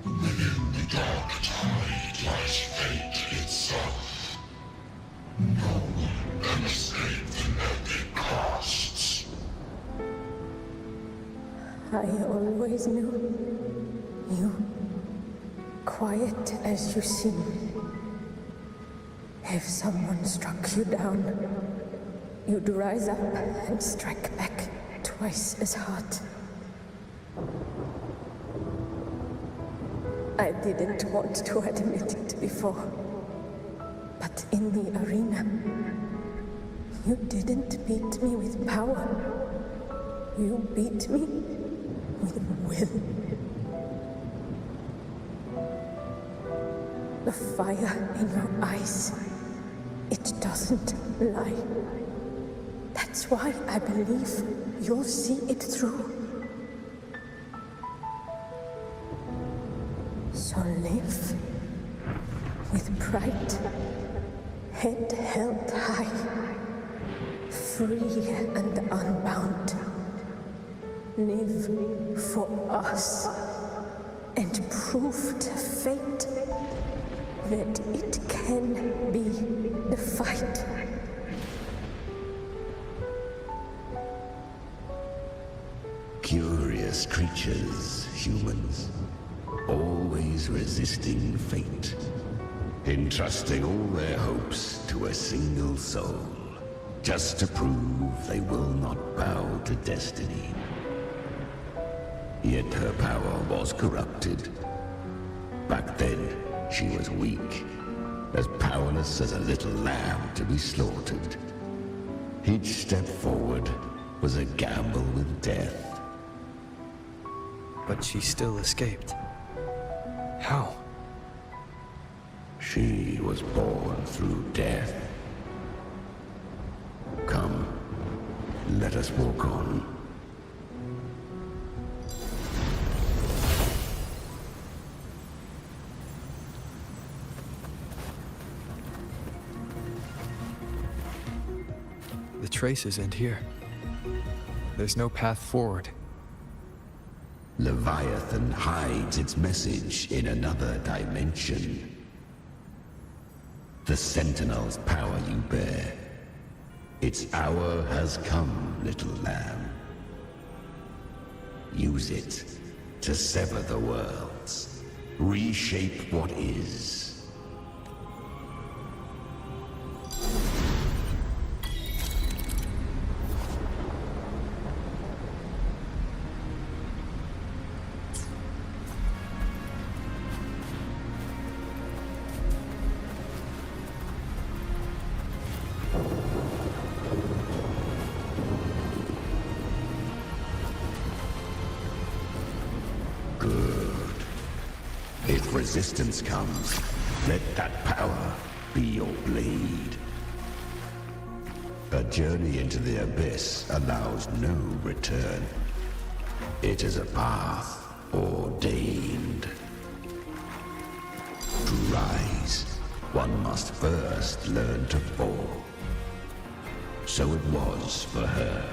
Within the dark tide lies fate itself. No one can escape the epic costs. I always knew you, quiet as you seem. If someone struck you down, you'd rise up and strike back twice as hard. I didn't want to admit it before, but in the arena, you didn't beat me with power. You beat me with will. The fire in your eyes, it doesn't lie. That's why I believe you'll see it through. So live with pride, head held high, free and unbound. Live for us and prove to fate that it can be the fight. Curious creatures, humans, always resisting fate, entrusting all their hopes to a single soul, just to prove they will not bow to destiny. Yet her power was corrupted. Back then, she was weak, as powerless as a little lamb to be slaughtered. Each step forward was a gamble with death. But she still escaped. How? She was born through death. Come, let us walk on. The traces end here. There's no path forward. Leviathan hides its message in another dimension. The Sentinel's power you bear. Its hour has come, little lamb. Use it to sever the worlds. Reshape what is. If resistance comes, let that power be your blade. A journey into the abyss allows no return. It is a path ordained. To rise, one must first learn to fall. So it was for her.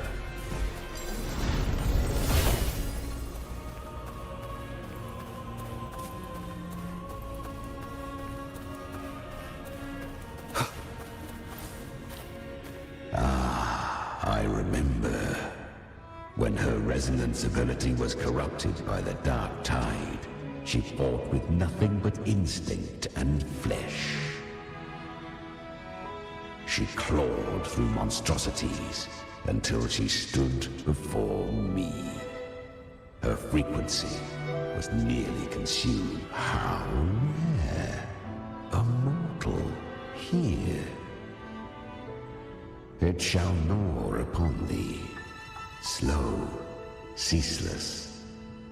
resonance ability was corrupted by the dark tide, she fought with nothing but instinct and flesh. She clawed through monstrosities until she stood before me. Her frequency was nearly consumed. How rare! A mortal here. It shall gnaw upon thee, slow, ceaseless,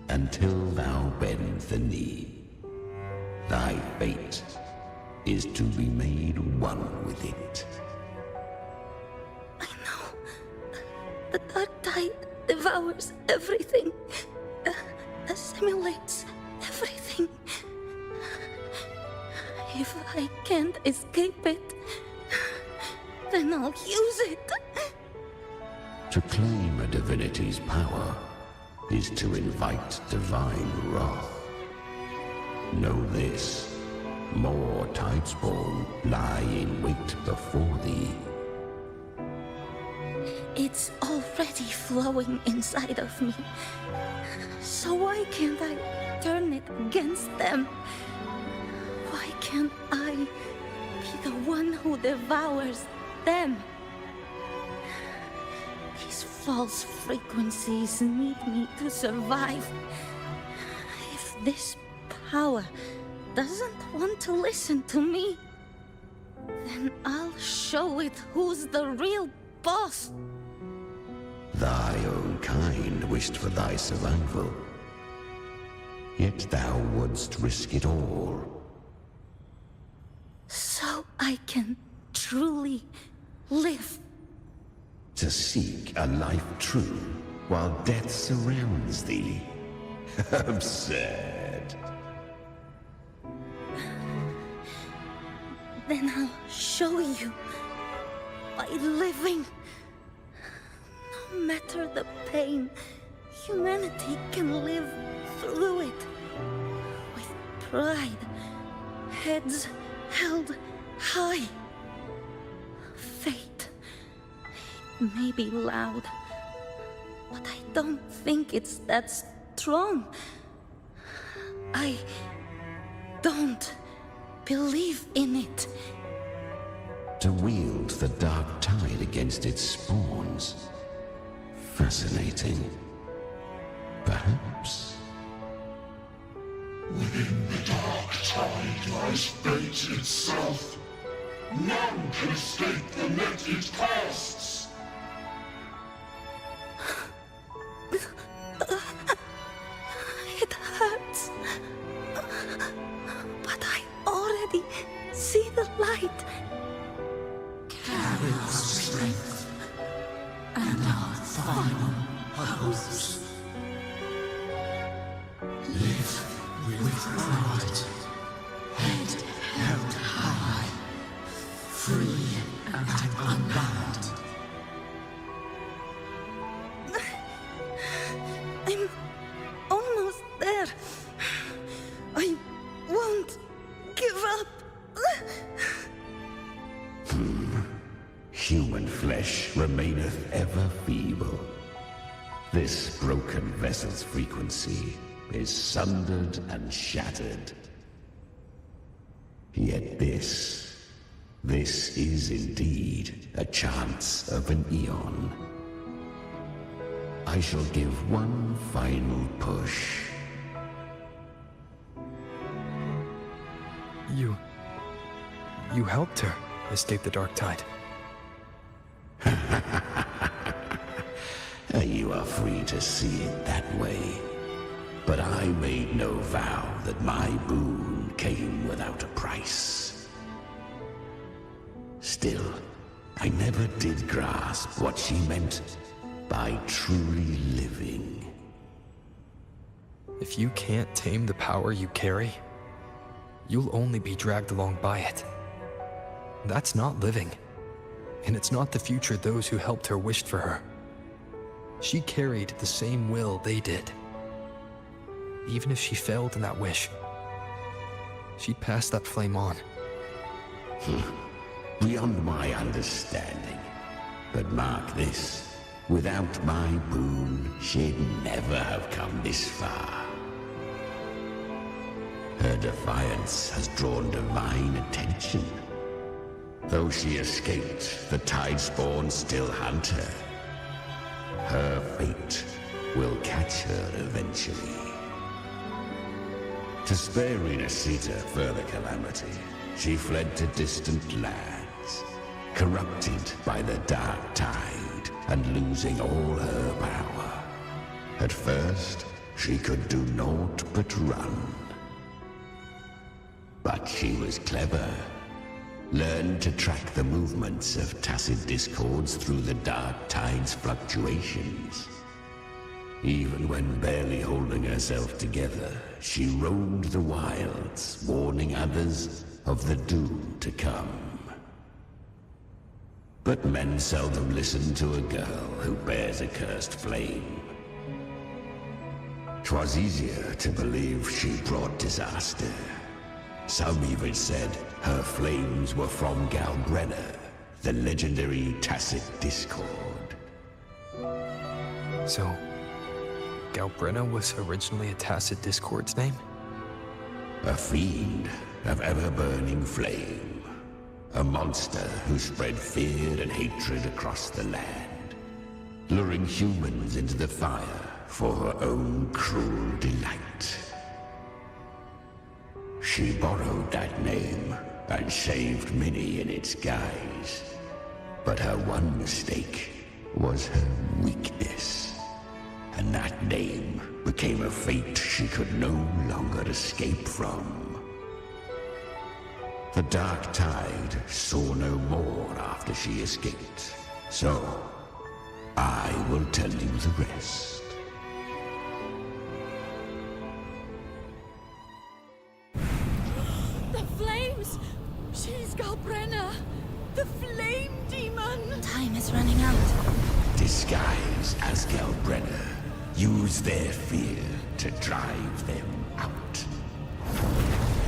until thou bend the knee. Thy fate is to be made one with it. The dark tide devours everything, assimilates everything. If I can't escape it, then I'll use it. To claim a divinity's power is to invite divine wrath. Know this, more Tidespawn lie in wait before thee. It's already flowing inside of me. So why can't I turn it against them? Why can't I be the one who devours them? These false frequencies need me to survive. If this power doesn't want to listen to me, then I'll show it who's the real boss. Thy own kind wished for thy survival, yet thou wouldst risk it all. So I can truly live. To seek a life true while death surrounds thee. Absurd. Then I'll show you by living. No matter the pain, humanity can live through it. With pride, heads held high. Fate, it may be loud, but I don't think it's that strong. I don't believe in it. To wield the dark tide against its spawns. Fascinating. Perhaps. Within the dark tide lies fate itself. None can escape the net it casts. It hurts. But I already see the light. Carry our strength and our final hopes. Live with pride, head held high, free and unbound. I'm almost there. I won't give up. Human flesh remaineth ever feeble. This broken vessel's frequency is sundered and shattered. Yet this is indeed a chance of an eon. I shall give one final push. You helped her escape the dark tide. You are free to see it that way. But I made no vow that my boon came without a price. Still, I never did grasp what she meant by truly living. If you can't tame the power you carry, you'll only be dragged along by it. That's not living. And it's not the future those who helped her wished for her. She carried the same will they did. Even if she failed in that wish, she'd pass that flame on. Beyond my understanding. But mark this, Without my boon, she'd never have come this far. Her defiance has drawn divine attention. Though she escaped, the Tidespawn still hunt her. Her fate will catch her eventually. To spare Renasita further calamity, she fled to distant lands, corrupted by the Dark Tide and losing all her power. At first, she could do naught but run. But she was clever. Learned to track the movements of tacit discords through the Dark Tide's fluctuations. Even when barely holding herself together, she roamed the wilds, warning others of the doom to come. But men seldom listen to a girl who bears a cursed flame. 'Twas easier to believe she brought disaster. Some even said her flames were from Galbrenna, the legendary tacit discord. So, Galbrenna was originally a tacit discord's name? A fiend of ever-burning flame. A monster who spread fear and hatred across the land, luring humans into the fire for her own cruel delight. She borrowed that name and saved many in its guise. But her one mistake was her weakness. And that name became a fate she could no longer escape from. The Dark Tide saw no more after she escaped. So, I will tell you the rest. The flames! She's Galbrenna! The flame demon! Time is running out. Disguised as Galbrenna, use their fear to drive them out.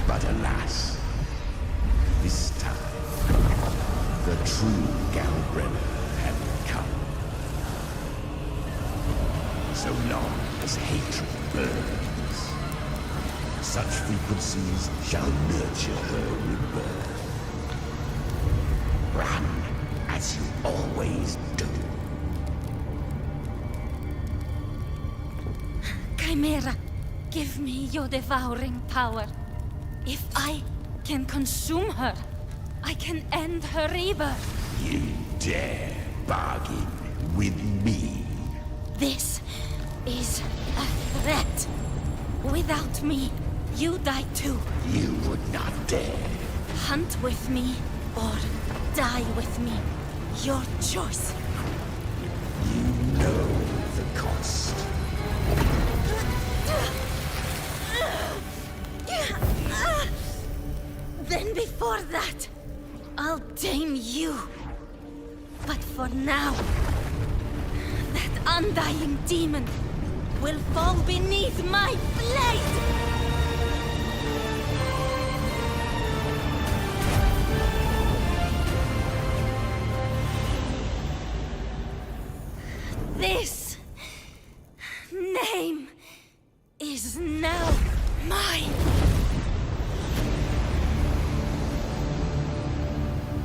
But alas, this time, the true Galbrenna hadn't come. So long as hatred burns, such frequencies shall nurture her rebirth. Run as you always do. Chimera, give me your devouring power. If I can consume her, I can end her rebirth. You dare bargain with me? This is a threat. Without me, you die too. You would not dare. Hunt with me or die with me. Your choice. You know the cost. Then before that, I'll tame you. But for now, that undying demon will fall beneath my blade! This name is now mine.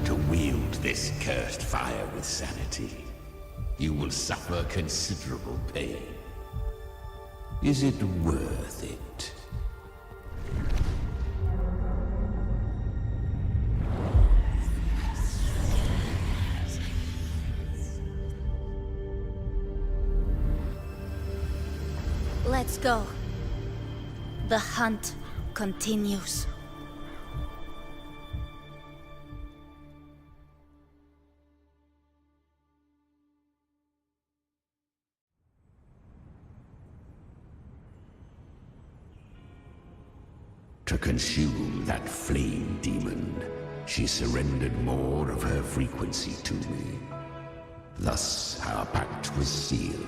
To wield this cursed fire with sanity, you will suffer considerable pain. Is it worth it? Let's go. The hunt continues. To consume that flame demon, she surrendered more of her frequency to me. Thus, our pact was sealed.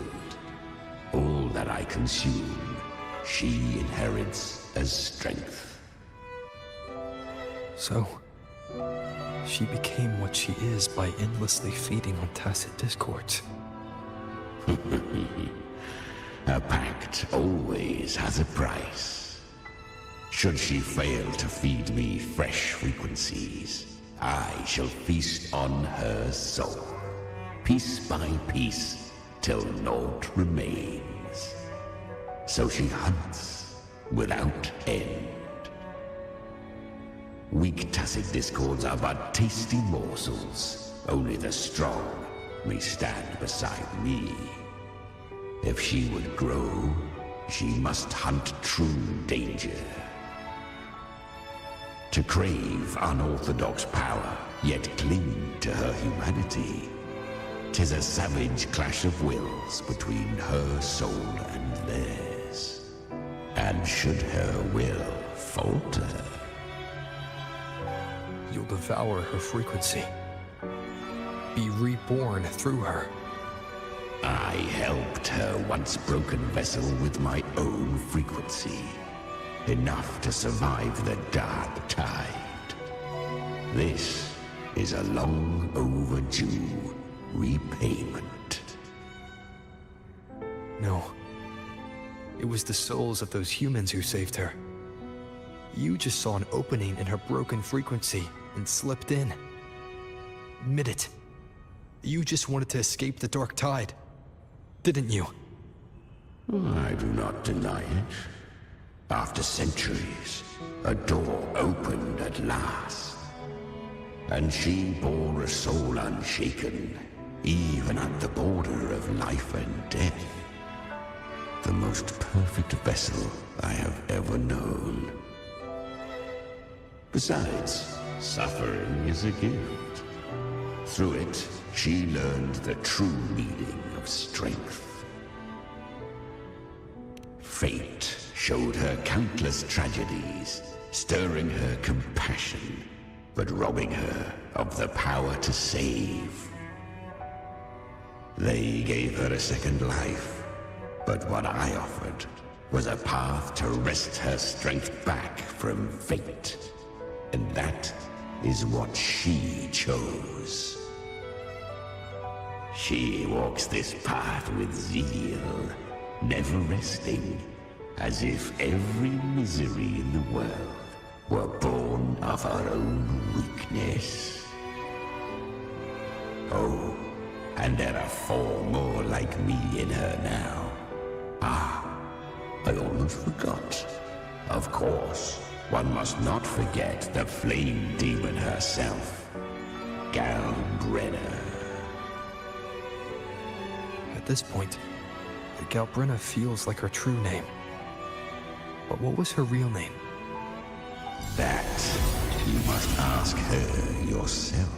All that I consume, she inherits as strength. So, she became what she is by endlessly feeding on tacit discords. A pact always has a price. Should she fail to feed me fresh frequencies, I shall feast on her soul, piece by piece, till naught remains. So she hunts without end. Weak tacit discords are but tasty morsels. Only the strong may stand beside me. If she would grow, she must hunt true danger. To crave unorthodox power, yet cling to her humanity, 'tis a savage clash of wills between her soul and theirs. And should her will falter, You'll devour her frequency. Be reborn through her. I helped her once broken vessel with my own frequency. Enough to survive the dark tide. This is a long overdue repayment. No. It was the souls of those humans who saved her. You just saw an opening in her broken frequency and slipped in. Admit it. You just wanted to escape the dark tide, didn't you? I do not deny it. After centuries, a door opened at last. And she bore a soul unshaken, even at the border of life and death. The most perfect vessel I have ever known. Besides, suffering is a gift. Through it, she learned the true meaning of strength. Fate showed her countless tragedies, stirring her compassion, but robbing her of the power to save. They gave her a second life, but what I offered was a path to wrest her strength back from fate. And that is what she chose. She walks this path with zeal, never resting, as if every misery in the world were born of her own weakness. Oh, and there are 4 more like me in her now. Ah, I almost forgot. Of course, one must not forget the flame demon herself, Galbrenna. At this point, Galbrenna feels like her true name. But what was her real name? That you must ask her yourself.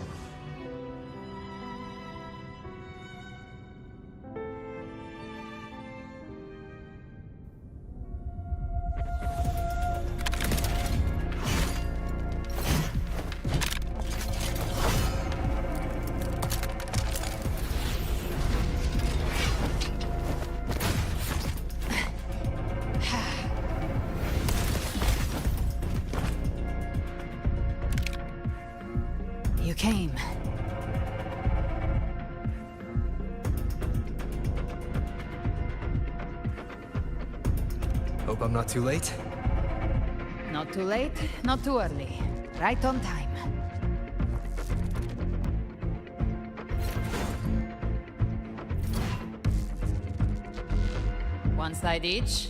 You came. Hope I'm not too late. Not too late, not too early. Right on time. One side each.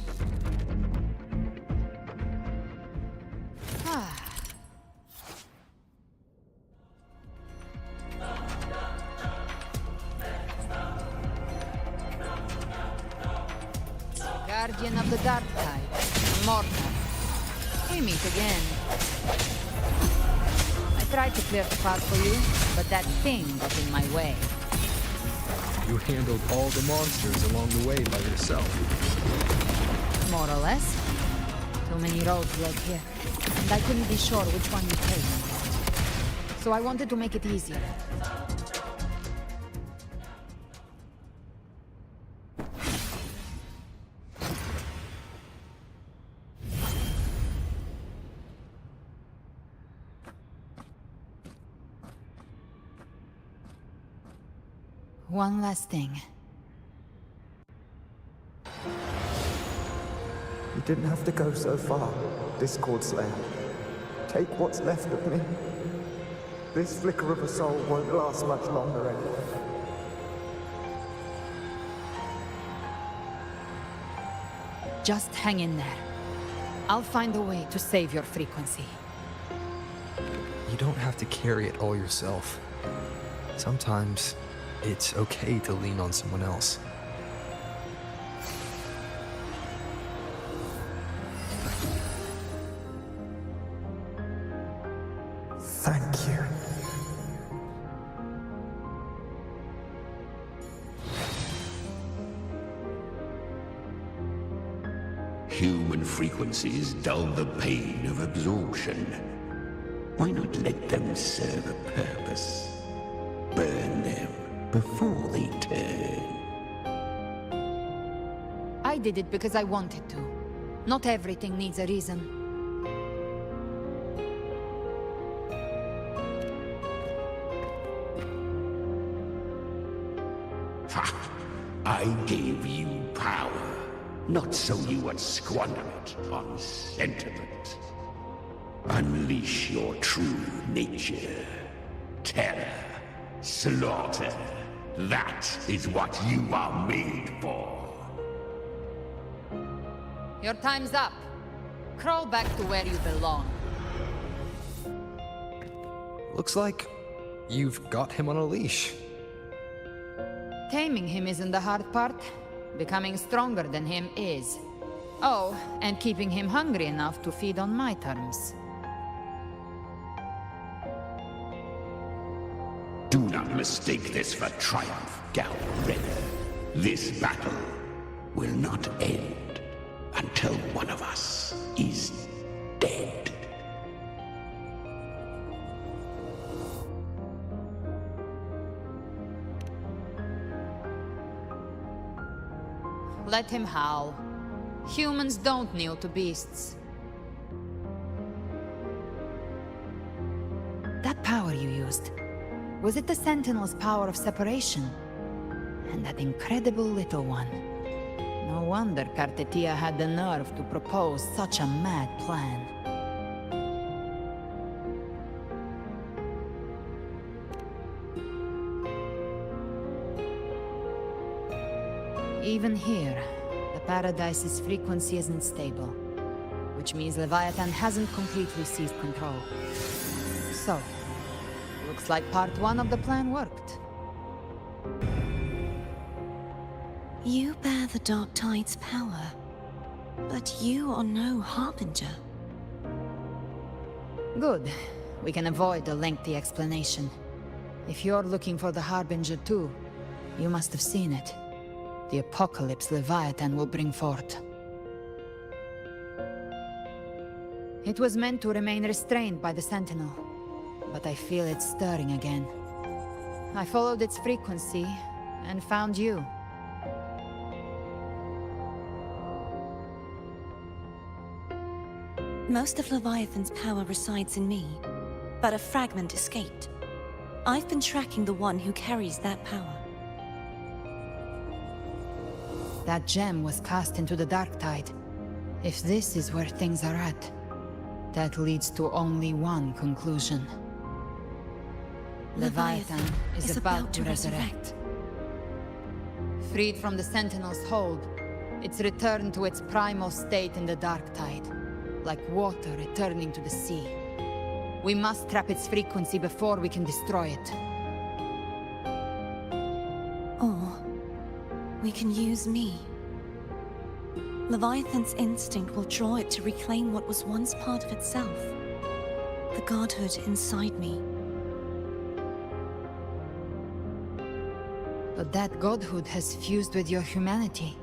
Ah. Guardian of the Dark Tide, Immortal. We meet again. I tried to clear the path for you, but that thing got in my way. You handled all the monsters along the way by yourself. More or less. Too many roads led here, and I couldn't be sure which one you take. So I wanted to make it easier. One last thing. You didn't have to go so far, Discord Slayer. Take what's left of me. This flicker of a soul won't last much longer anyway. Just hang in there. I'll find a way to save your frequency. You don't have to carry it all yourself. Sometimes it's okay to lean on someone else. Thank you. Human frequencies dull the pain of absorption. Why not let them serve a purpose? Burn them before they turn. I did it because I wanted to. Not everything needs a reason. Ha! I gave you power, not so you would squander it on sentiment. Unleash your true nature. Terror, slaughter. That is what you are made for. Your time's up. Crawl back to where you belong. Looks like you've got him on a leash. Taming him isn't the hard part. Becoming stronger than him is. Oh, and keeping him hungry enough to feed on my terms. Do not mistake this for triumph, Galredder. This battle will not end until one of us is dead. Let him howl. Humans don't kneel to beasts. That power you used, was it the Sentinel's power of separation? And that incredible little one. No wonder Cartetia had the nerve to propose such a mad plan. Even here, the Paradise's frequency isn't stable, which means Leviatan hasn't completely seized control. So, looks like part one of the plan worked. You bear the Dark Tide's power, but you are no Harbinger. Good. We can avoid a lengthy explanation. If you're looking for the Harbinger too, you must have seen it. The apocalypse Leviatan will bring forth. It was meant to remain restrained by the Sentinel, but I feel it stirring again. I followed its frequency, and found you. Most of Leviathan's power resides in me, but a fragment escaped. I've been tracking the one who carries that power. That gem was cast into the Dark Tide. If this is where things are at, that leads to only one conclusion. Leviathan is about to resurrect. Freed from the Sentinel's hold, it's returned to its primal state in the Dark Tide, like water returning to the sea. We must trap its frequency before we can destroy it. Or we can use me. Leviathan's instinct will draw it to reclaim what was once part of itself. The godhood inside me. But that godhood has fused with your humanity.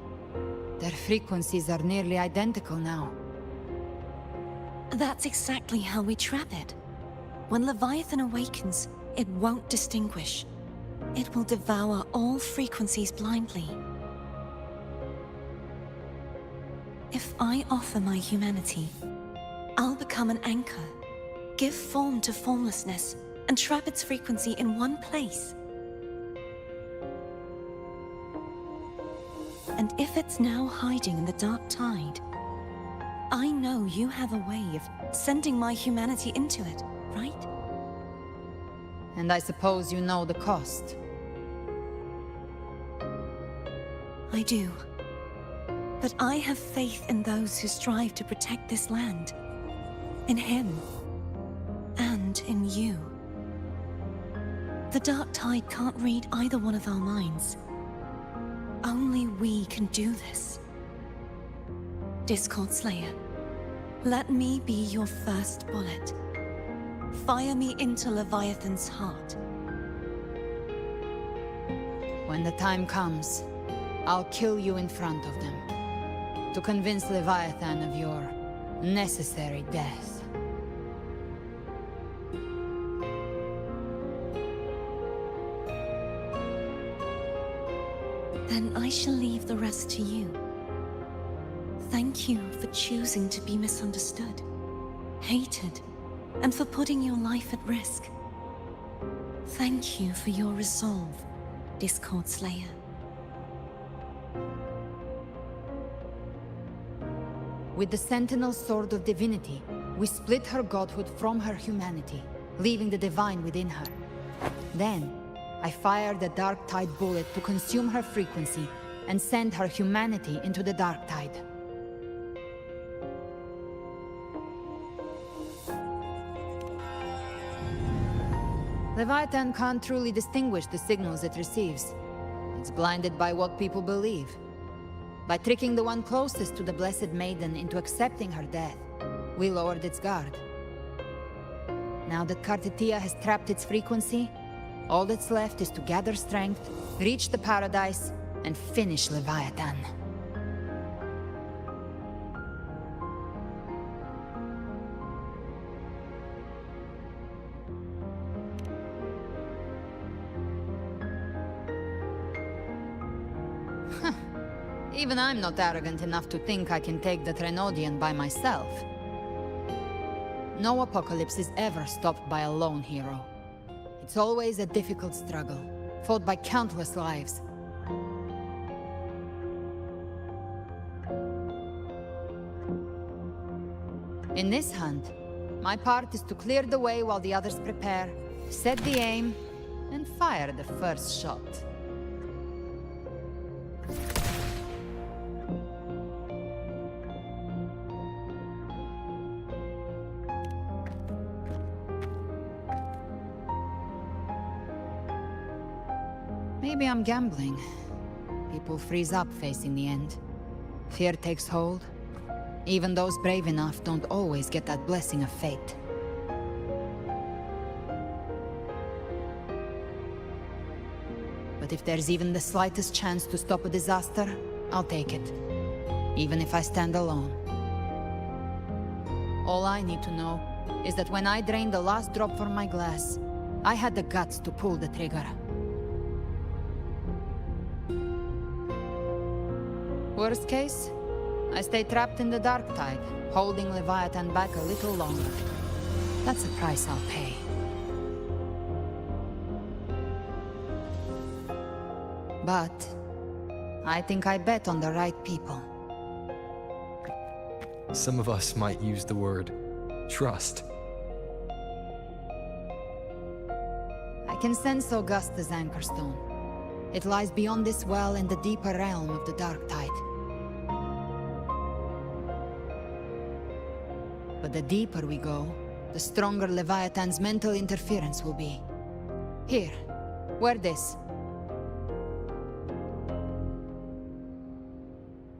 Their frequencies are nearly identical now. That's exactly how we trap it. When Leviathan awakens, it won't distinguish. It will devour all frequencies blindly. If I offer my humanity, I'll become an anchor, give form to formlessness, and trap its frequency in one place. And if it's now hiding in the Dark Tide, I know you have a way of sending my humanity into it, right? And I suppose you know the cost. I do. But I have faith in those who strive to protect this land. In him. And in you. The Dark Tide can't read either one of our minds. Only we can do this. Discord Slayer, let me be your first bullet. Fire me into Leviathan's heart. When the time comes, I'll kill you in front of them. To convince Leviathan of your necessary death. Then I shall leave the rest to you. Thank you for choosing to be misunderstood, hated, and for putting your life at risk. Thank you for your resolve, Discord Slayer. With the Sentinel Sword of Divinity, we split her godhood from her humanity, leaving the divine within her. Then, I fired the Dark Tide bullet to consume her frequency and send her humanity into the Dark Tide. Leviathan can't truly distinguish the signals it receives. It's blinded by what people believe. By tricking the one closest to the Blessed Maiden into accepting her death, we lowered its guard. Now that Kartetia has trapped its frequency, all that's left is to gather strength, reach the Paradise, and finish Leviathan. Even I'm not arrogant enough to think I can take the Trenodian by myself. No apocalypse is ever stopped by a lone hero. It's always a difficult struggle, fought by countless lives. In this hunt, my part is to clear the way while the others prepare, set the aim, and fire the first shot. Maybe I'm gambling. People freeze up facing the end. Fear takes hold. Even those brave enough don't always get that blessing of fate. But if there's even the slightest chance to stop a disaster, I'll take it. Even if I stand alone. All I need to know is that when I drained the last drop from my glass, I had the guts to pull the trigger. Worst case, I stay trapped in the Dark Tide, holding Leviathan back a little longer. That's the price I'll pay. But I think I bet on the right people. Some of us might use the word trust. I can sense Augusta's Anchorstone. It lies beyond this well in the deeper realm of the Dark Tide. But the deeper we go, the stronger Leviathan's mental interference will be. Here, wear this.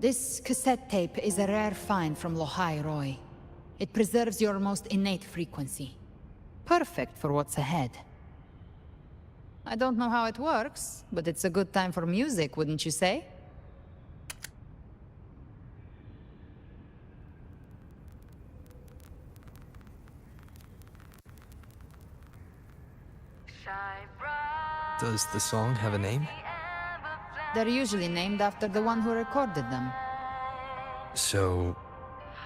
This cassette tape is a rare find from Lohai Roy. It preserves your most innate frequency. Perfect for what's ahead. I don't know how it works, but it's a good time for music, wouldn't you say? Does the song have a name? They're usually named after the one who recorded them. So,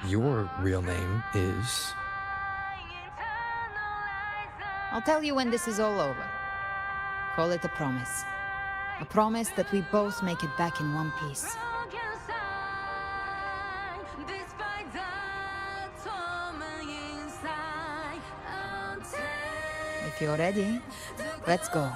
your real name is... I'll tell you when this is all over. Call it a promise. A promise that we both make it back in one piece. If you're ready, let's go.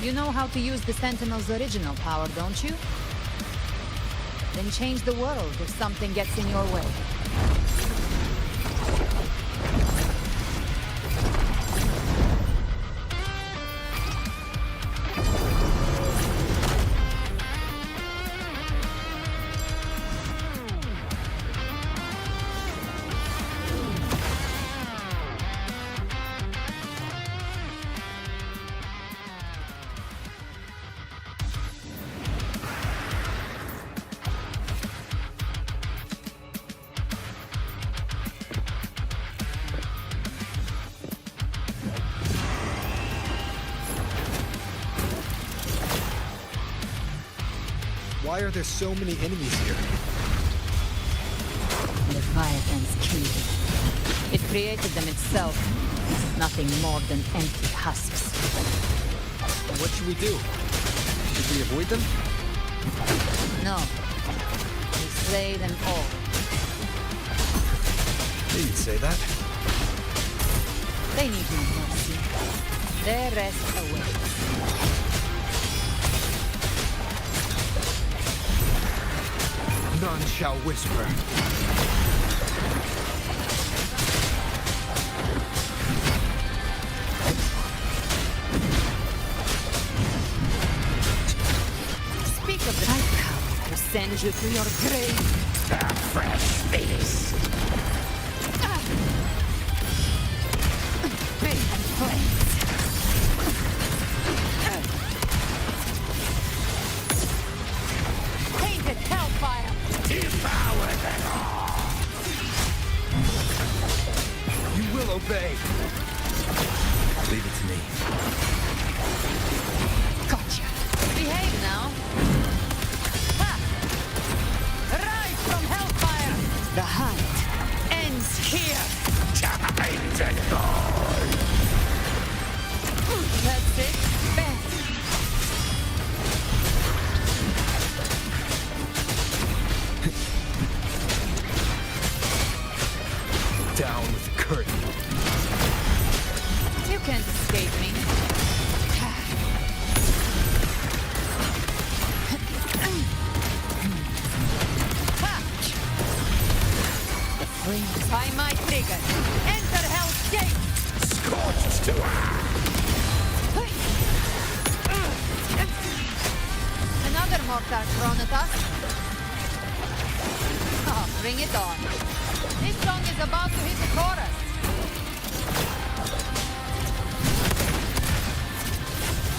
You know how to use the Sentinel's original power, don't you? Then change the world if something gets in your way. Why are there so many enemies here? Leviatan's key. It created them itself. Nothing more than empty husks. What should we do? Should we avoid them? No. We slay them all. You'd say that. They need no mercy. Their rest awaits. None shall whisper. Speak of the night power to send you to your grave. A fresh face. Big flames. Painted hellfire. Devour them all! You will obey. Leave it to me. Gotcha. Behave now. Ha! Rise from hellfire. The hunt ends here. Time to go! That's it. Best. Down with the curtain. You can't escape me. The flames by my trigger. Enter Hell's Gate. Scorched to Another mortar thrown at us. Oh, bring it on. This song is about to hit the chorus.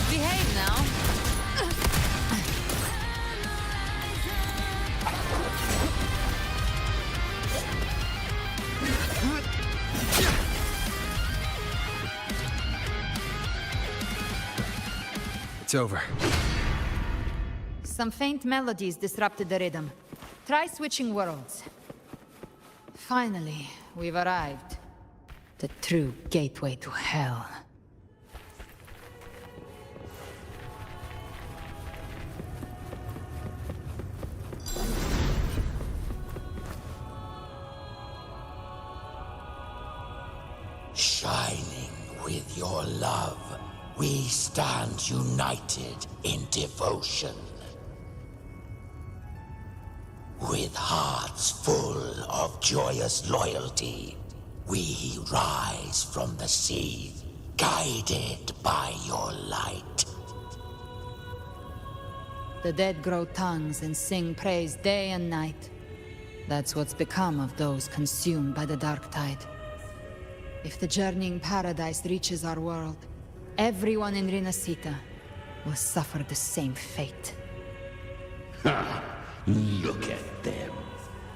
Behave now. It's over. Some faint melodies disrupted the rhythm. Try switching worlds. Finally, we've arrived. The true gateway to hell. Shining with your love, we stand united in devotion. With hearts full of joyous loyalty, we rise from the sea, guided by your light. The dead grow tongues and sing praise day and night. That's what's become of those consumed by the dark tide. If the journeying paradise reaches our world, everyone in Rinascita will suffer the same fate. Ha! Look at them,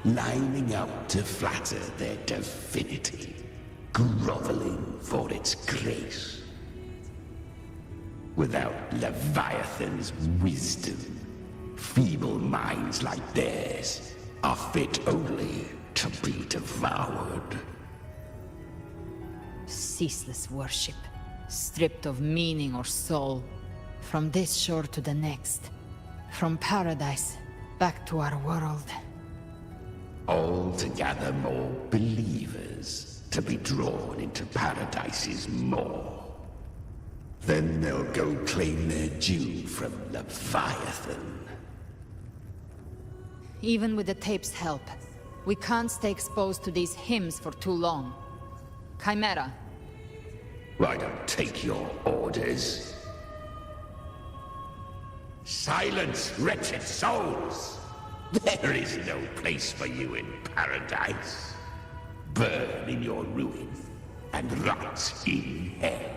lining up to flatter their divinity, groveling for its grace. Without Leviathan's wisdom, feeble minds like theirs are fit only to be devoured. Ceaseless worship, stripped of meaning or soul, from this shore to the next, from paradise back to our world. All to gather more believers to be drawn into Paradise's maw. Then they'll go claim their due from Leviathan. Even with the tape's help, we can't stay exposed to these hymns for too long. Chimera. I don't take your orders. Silence, wretched souls! There is no place for you in Paradise. Burn in your ruin and rot in hell.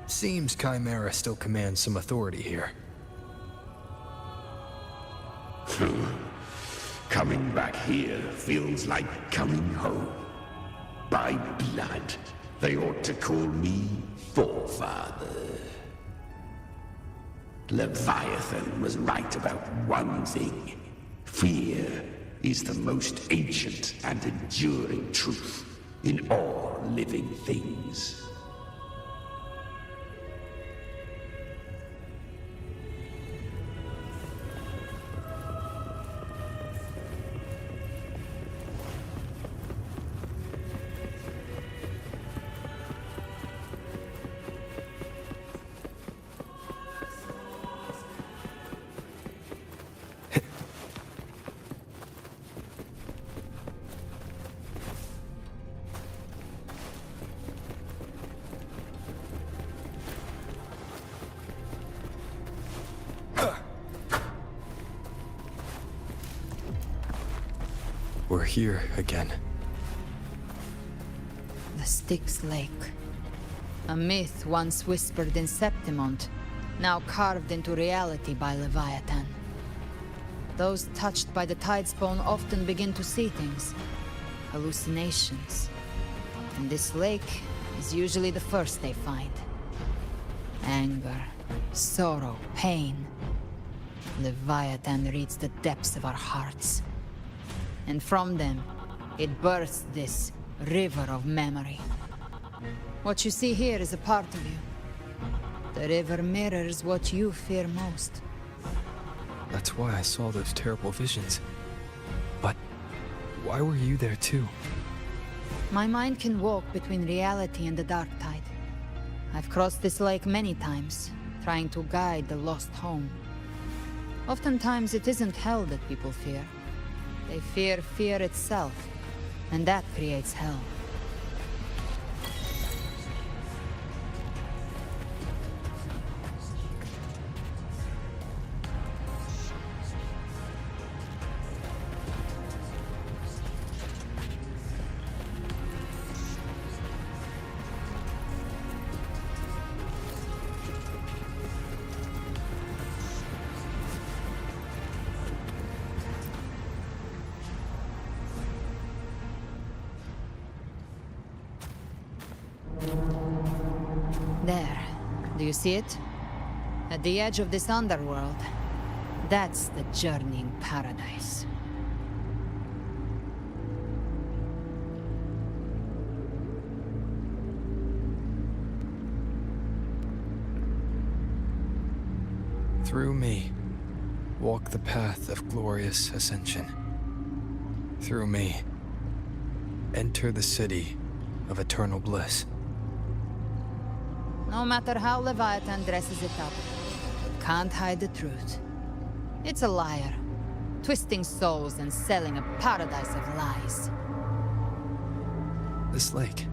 Seems Chimera still commands some authority here. Coming back here feels like coming home. By blood, they ought to call me Forefather. Leviathan was right about one thing. Fear is the most ancient and enduring truth in all living things. We're here again. The Styx Lake. A myth once whispered in Septimont, now carved into reality by Leviatan. Those touched by the Tidespawn often begin to see things. Hallucinations. And this lake is usually the first they find. Anger, sorrow, pain. Leviatan reads the depths of our hearts. And from them, it births this river of memory. What you see here is a part of you. The river mirrors what you fear most. That's why I saw those terrible visions. But why were you there too? My mind can walk between reality and the dark tide. I've crossed this lake many times, trying to guide the lost home. Oftentimes it isn't hell that people fear. They fear fear itself, and that creates hell. There. Do you see it? At the edge of this underworld. That's the journeying paradise. Through me, walk the path of glorious ascension. Through me, enter the city of eternal bliss. No matter how Leviathan dresses it up, it can't hide the truth. It's a liar, twisting souls and selling a paradise of lies. This lake,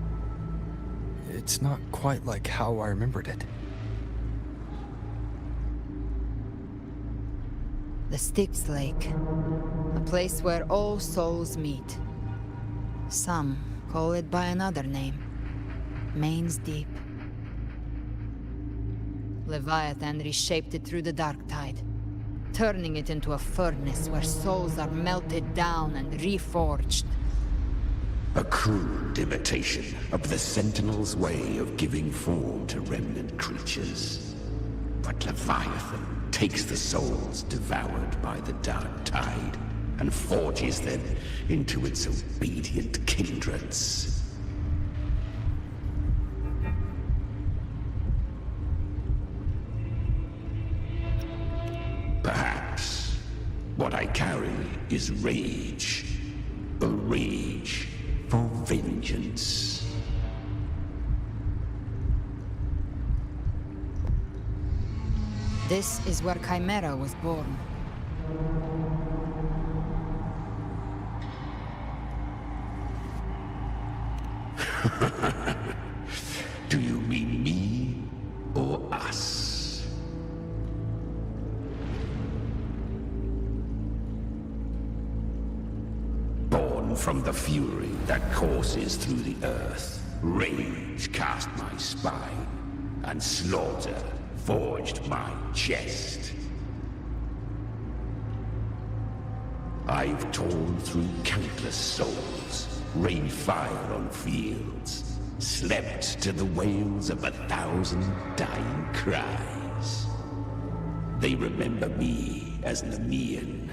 it's not quite like how I remembered it. The Styx Lake, a place where all souls meet. Some call it by another name, Main's Deep. Leviathan reshaped it through the dark tide, turning it into a furnace where souls are melted down and reforged. A crude imitation of the Sentinel's way of giving form to remnant creatures. But Leviathan takes the souls devoured by the dark tide and forges them into its obedient kindreds. Perhaps what I carry is rage. A rage for vengeance. This is where Chimera was born. Do you mean me or us? Born from the fury that courses through the earth, rage cast my spine, and slaughter forged my chest. I've torn through countless souls, rained fire on fields, slept to the wails of 1,000 dying cries. They remember me as Nemean,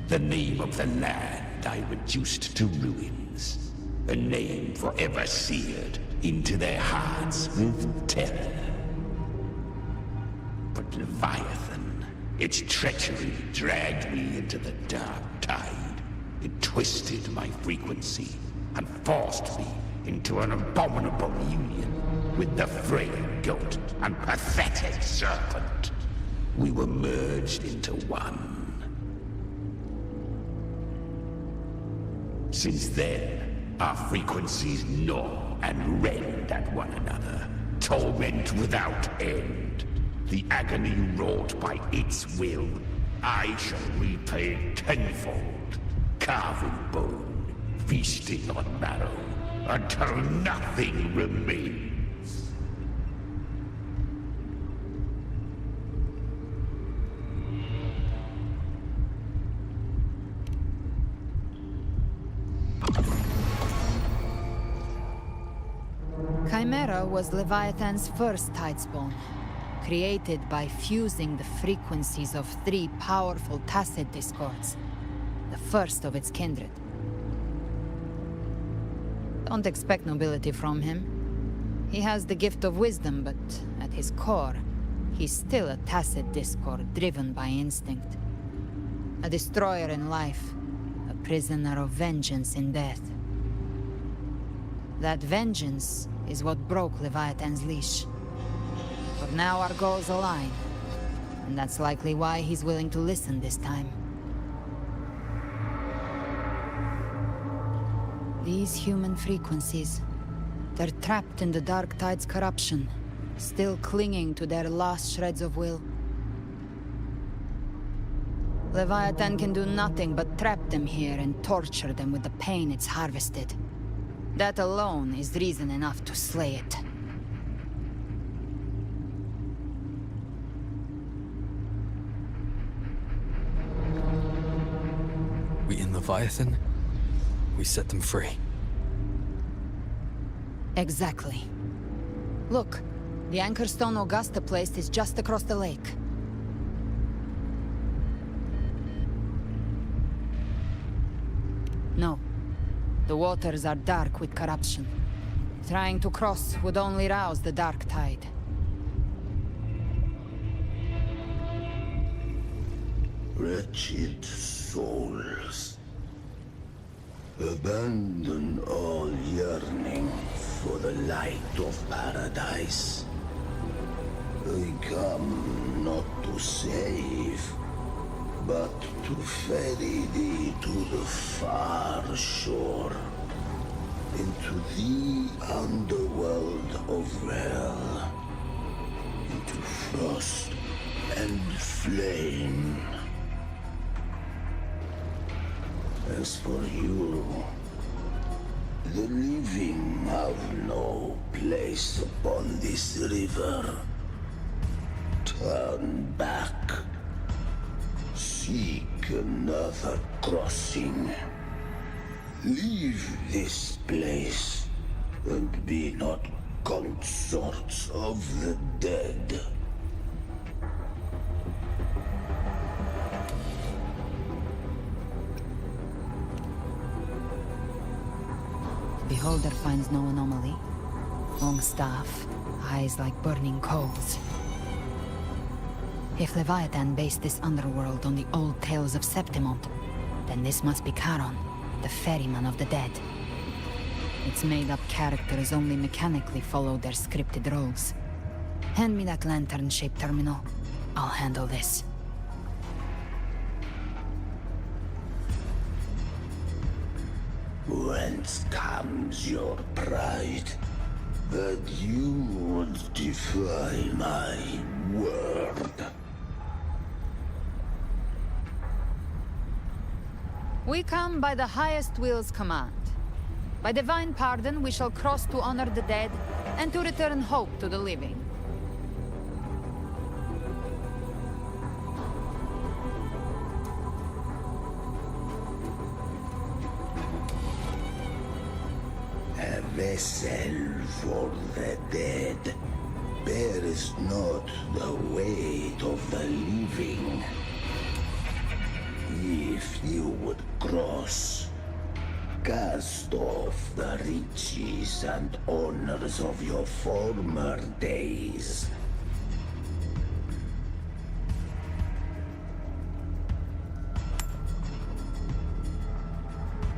the name of the land I reduced to ruins, a name forever seared into their hearts with terror. But Leviathan, its treachery dragged me into the dark tide. It twisted my frequency and forced me into an abominable union with the frail goat and pathetic serpent. We were merged into one. Since then, our frequencies gnaw and rend at one another, torment without end. The agony wrought by its will, I shall repay tenfold, carving bone, feasting on marrow, until nothing remains. Chimera was Leviathan's first tidespawn, created by fusing the frequencies of 3 powerful tacit discords, the first of its kindred. Don't expect nobility from him. He has the gift of wisdom, but at his core, he's still a tacit discord driven by instinct. A destroyer in life, a prisoner of vengeance in death. That vengeance is what broke Leviathan's leash. But now our goals align, and that's likely why he's willing to listen this time. These human frequencies, they're trapped in the Dark Tide's corruption, still clinging to their last shreds of will. Leviathan can do nothing but trap them here and torture them with the pain it's harvested. That alone is reason enough to slay it. We in Leviathan? We set them free. Exactly. Look, the anchor stone Augusta placed is just across the lake. No. The waters are dark with corruption. Trying to cross would only rouse the dark tide. Wretched souls, abandon all yearning for the light of paradise. I come not to save, but to ferry thee to the far shore, into the underworld of hell, into frost and flame. As for you, the living have no place upon this river. Turn back. Seek another crossing. Leave this place, and be not consorts of the dead. Beholder finds no anomaly. Long staff, eyes like burning coals. If Leviatan based this underworld on the old tales of Septimont, then this must be Charon, the ferryman of the dead. Its made-up characters only mechanically follow their scripted roles. Hand me that lantern-shaped terminal. I'll handle this. Whence comes your pride? That you would defy my word? We come by the highest will's command. By divine pardon, we shall cross to honor the dead, and to return hope to the living. A vessel for the dead bears not the weight of the living. If you would cross, cast off the riches and honors of your former days.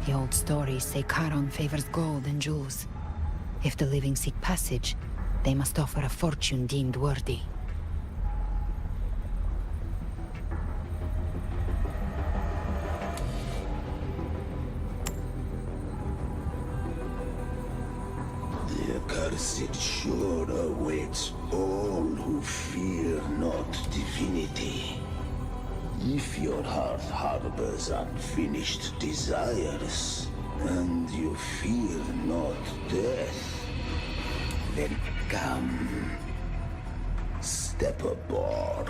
The old stories say Charon favors gold and jewels. If the living seek passage, they must offer a fortune deemed worthy. The accursed sure awaits all who fear not divinity. If your heart harbors unfinished desires, and you fear not death, then come, step aboard.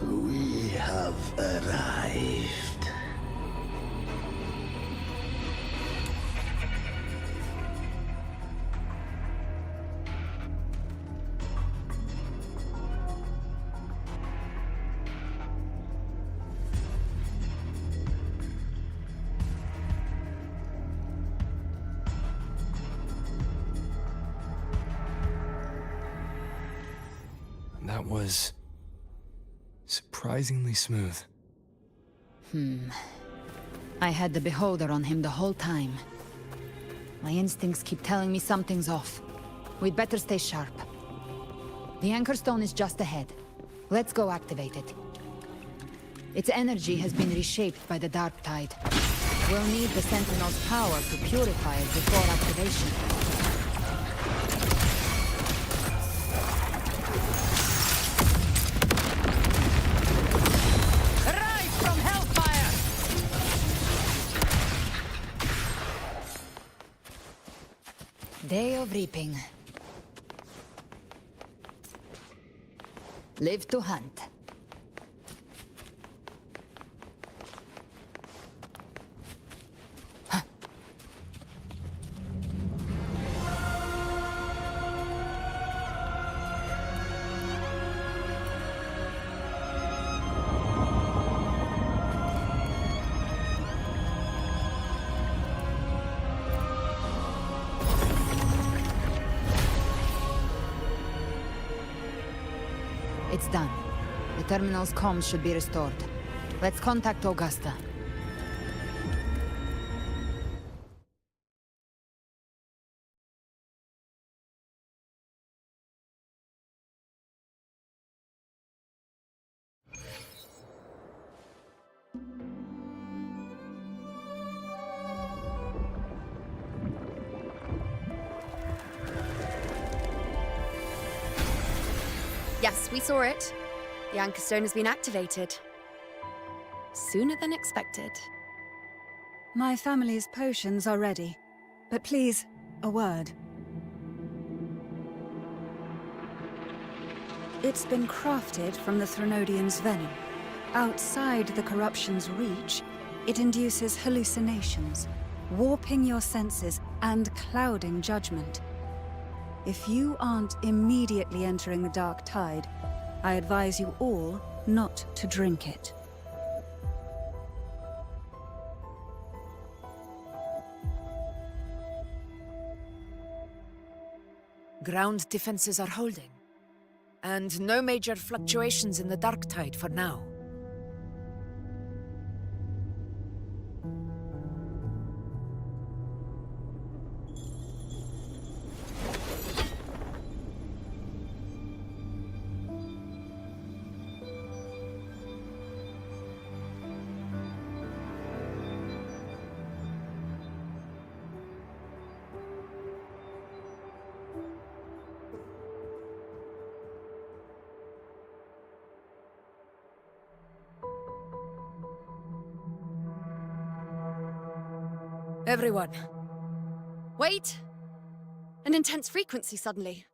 We have arrived. That was surprisingly smooth. I had the Beholder on him the whole time. My instincts keep telling me something's off. We'd better stay sharp. The Anchor Stone is just ahead. Let's go activate it. Its energy has been reshaped by the Dark Tide. We'll need the Sentinel's power to purify it before activation. Day of reaping. Live to hunt. It's done. The terminal's comms should be restored. Let's contact Augusta. Yes, we saw it. The Anchor Stone has been activated. Sooner than expected. My family's potions are ready. But please, a word. It's been crafted from the Threnodian's venom. Outside the corruption's reach, it induces hallucinations, warping your senses and clouding judgment. If you aren't immediately entering the dark tide, I advise you all not to drink it. Ground defenses are holding. And no major fluctuations in the dark tide for now. Everyone. Wait! An intense frequency suddenly.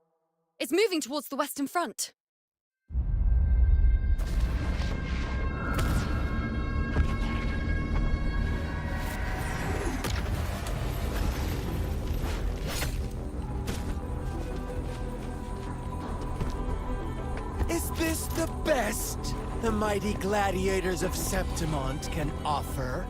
It's moving towards the Western Front. Is this the best the mighty gladiators of Septimont can offer?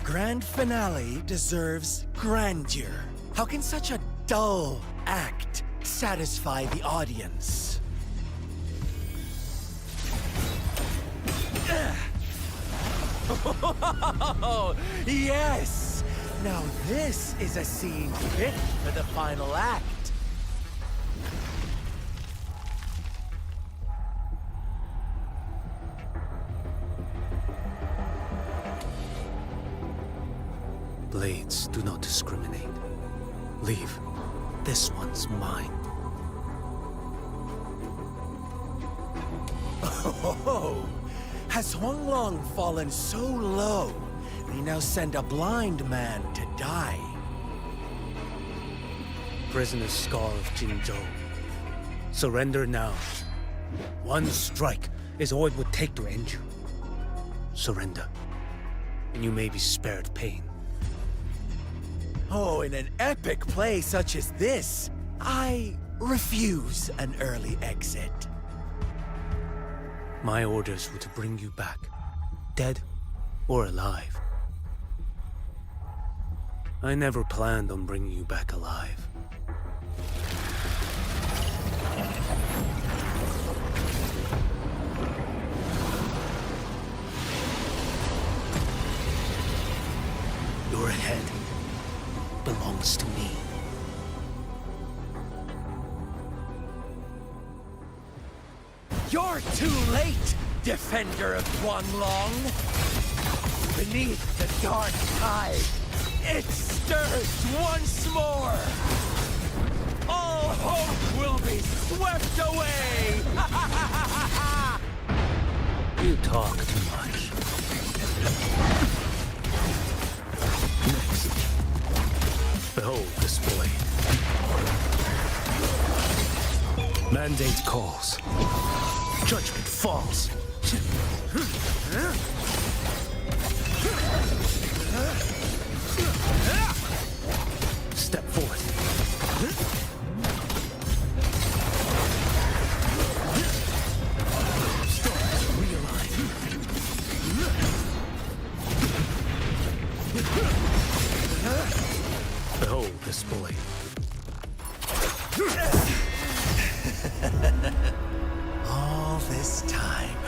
Grand finale deserves grandeur. How can such a dull act satisfy the audience? Oh, yes! Now this is a scene fit for the final act. Blades do not discriminate. Leave. This one's mine. Oh, has Huanglong fallen so low, they now send a blind man to die? Prisoner Scar of Jinzhou. Surrender now. One strike is all it would take to end you. Surrender, and you may be spared pain. Oh, in an epic play such as this, I refuse an early exit. My orders were to bring you back, dead or alive. I never planned on bringing you back alive. Your head belongs to me. You're too late, defender of Huanglong! Beneath the dark tide, it stirs once more! All hope will be swept away! You talk too much. Next, behold this blade. Mandate calls. Judgment falls. Step forth. Stars realign. Behold this blade. All this time,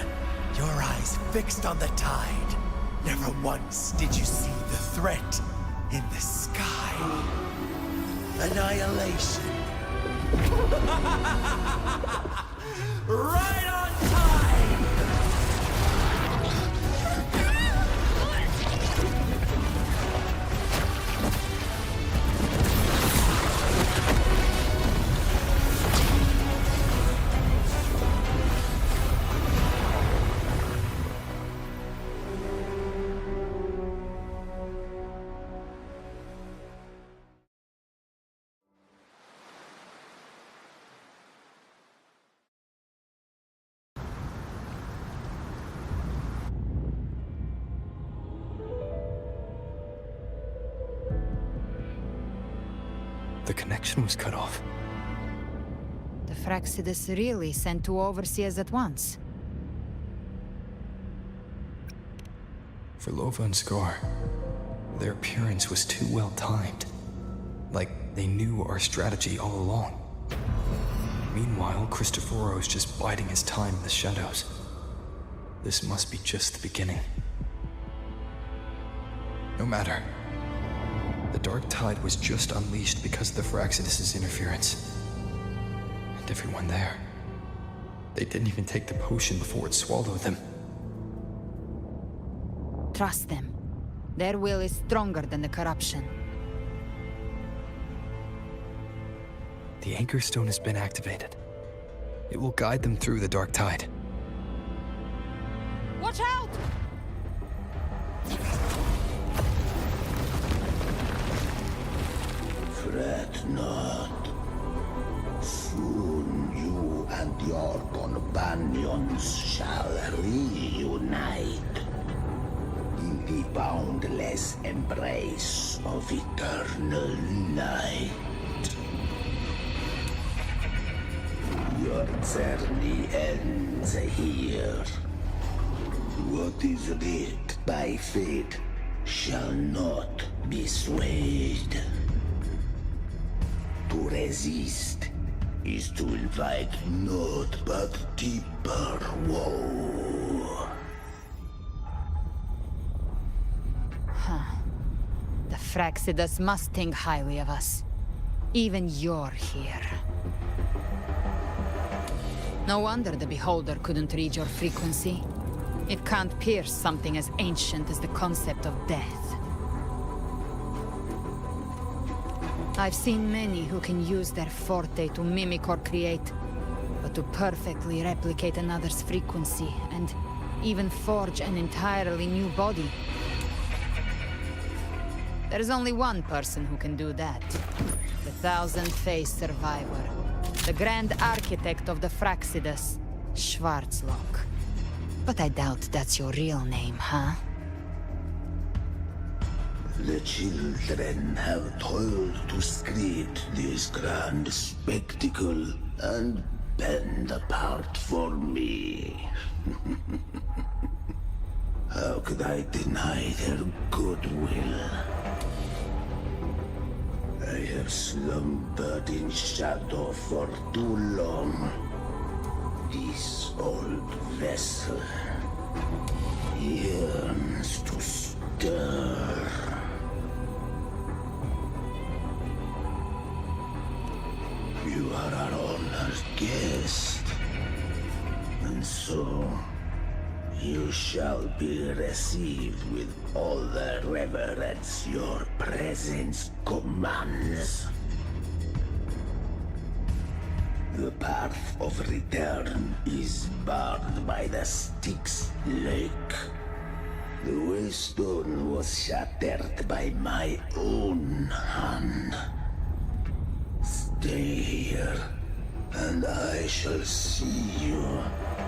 your eyes fixed on the tide. Never once did you see the threat in the sky. Annihilation. Right on time! the connection was cut off. The Fraxidus really sent two overseers at once. For Lova and Scar, their appearance was too well timed. Like they knew our strategy all along. Meanwhile, Cristoforo's just biding his time in the shadows. This must be just the beginning. No matter. The Dark Tide was just unleashed because of the Fraxidus' interference. And everyone there. They didn't even take the potion before it swallowed them. Trust them. Their will is stronger than the corruption. The Anchor Stone has been activated. It will guide them through the Dark Tide. Watch out! Fret not. Soon you and your companions shall reunite in the boundless embrace of eternal night. Your journey ends here. What is writ by fate shall not be swayed. To resist is to invite naught but deeper woe. Huh. The Fraxidus must think highly of us. Even you're here. No wonder the Beholder couldn't read your frequency. It can't pierce something as ancient as the concept of death. I've seen many who can use their forte to mimic or create, but to perfectly replicate another's frequency and even forge an entirely new body. There's only one person who can do that. The thousand-faced survivor. The Grand Architect of the Fraxidus, Schwarzlock. But I doubt that's your real name, huh? The children have toiled to script this grand spectacle and bend apart for me. How could I deny their goodwill? I have slumbered in shadow for too long. This old vessel yearns to stir. You are our honored guest, and so you shall be received with all the reverence your presence commands. The path of return is barred by the Styx Lake. The waystone was shattered by my own hand. Stay here, and I shall see you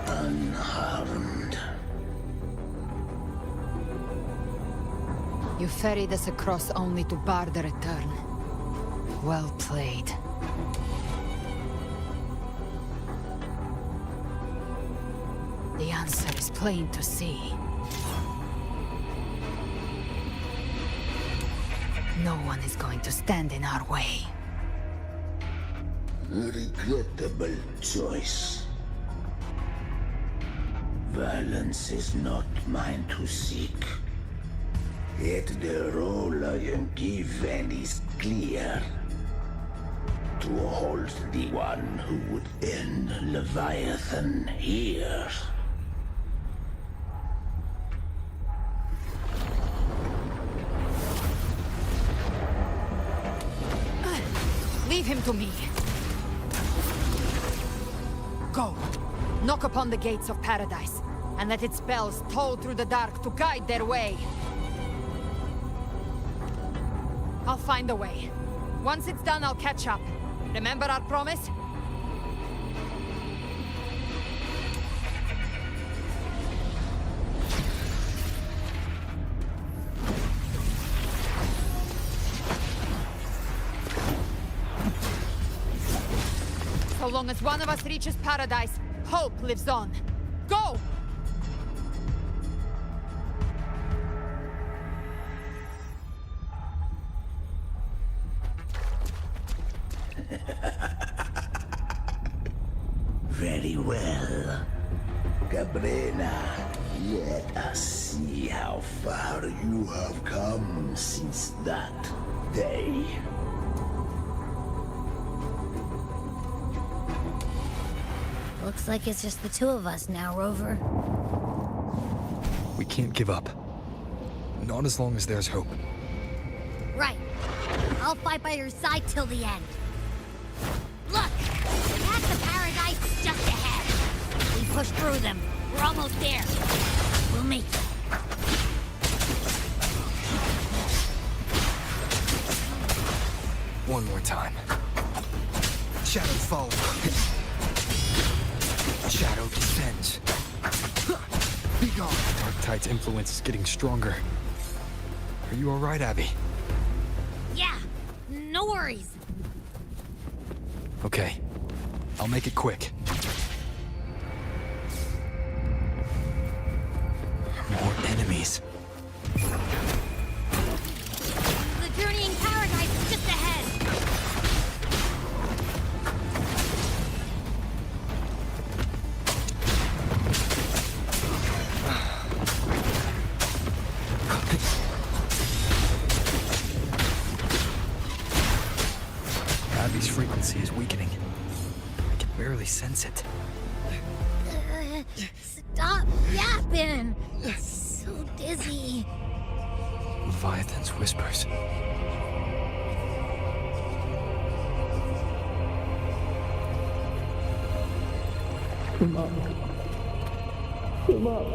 unharmed. You ferried us across only to bar the return. Well played. The answer is plain to see. No one is going to stand in our way. Regrettable choice. Violence is not mine to seek. Yet the role I am given is clear. To hold the one who would end Leviathan here. Leave him to me. Go. Knock upon the gates of paradise, and let its bells toll through the dark to guide their way. I'll find a way. Once it's done, I'll catch up. Remember our promise? long as one of us reaches paradise, hope lives on. Go! Very well. Cabrera, let us see how far you have come since that day. Looks like it's just the two of us now, Rover. We can't give up. Not as long as there's hope. Right. I'll fight by your side till the end. Look! The path to paradise is just ahead. We push through them. We're almost there. We'll make it. One more time. Shadow falls. Shadow descends. Bygone! Darktide's influence is getting stronger. Are you alright, Abby? Yeah, no worries. Okay. I'll make it quick. More enemies. The journeying paradise is just ahead. Abby's frequency is weakening. I can barely sense it. Stop yapping. So dizzy. Leviathan's whispers. Come on. Come on.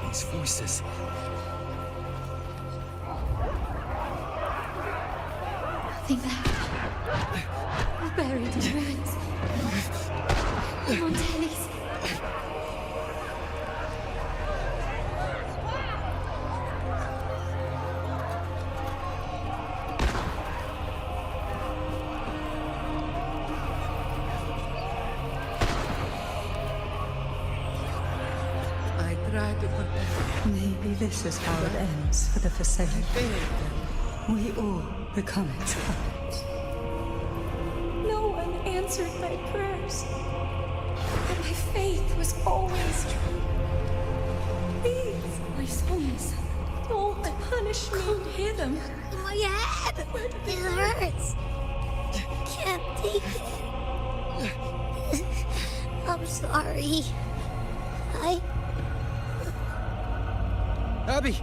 These voices. Nothing left. We're buried in ruins. Come on, Tellies. I tried to protect. Maybe this is how it ends for the Forsaken. We all become its puppets. No one answered my prayers. But my faith was always true. Please, my souls, don't punish me. Don't hear them. My head! It hurts. Can't take it. I'm sorry. Abby!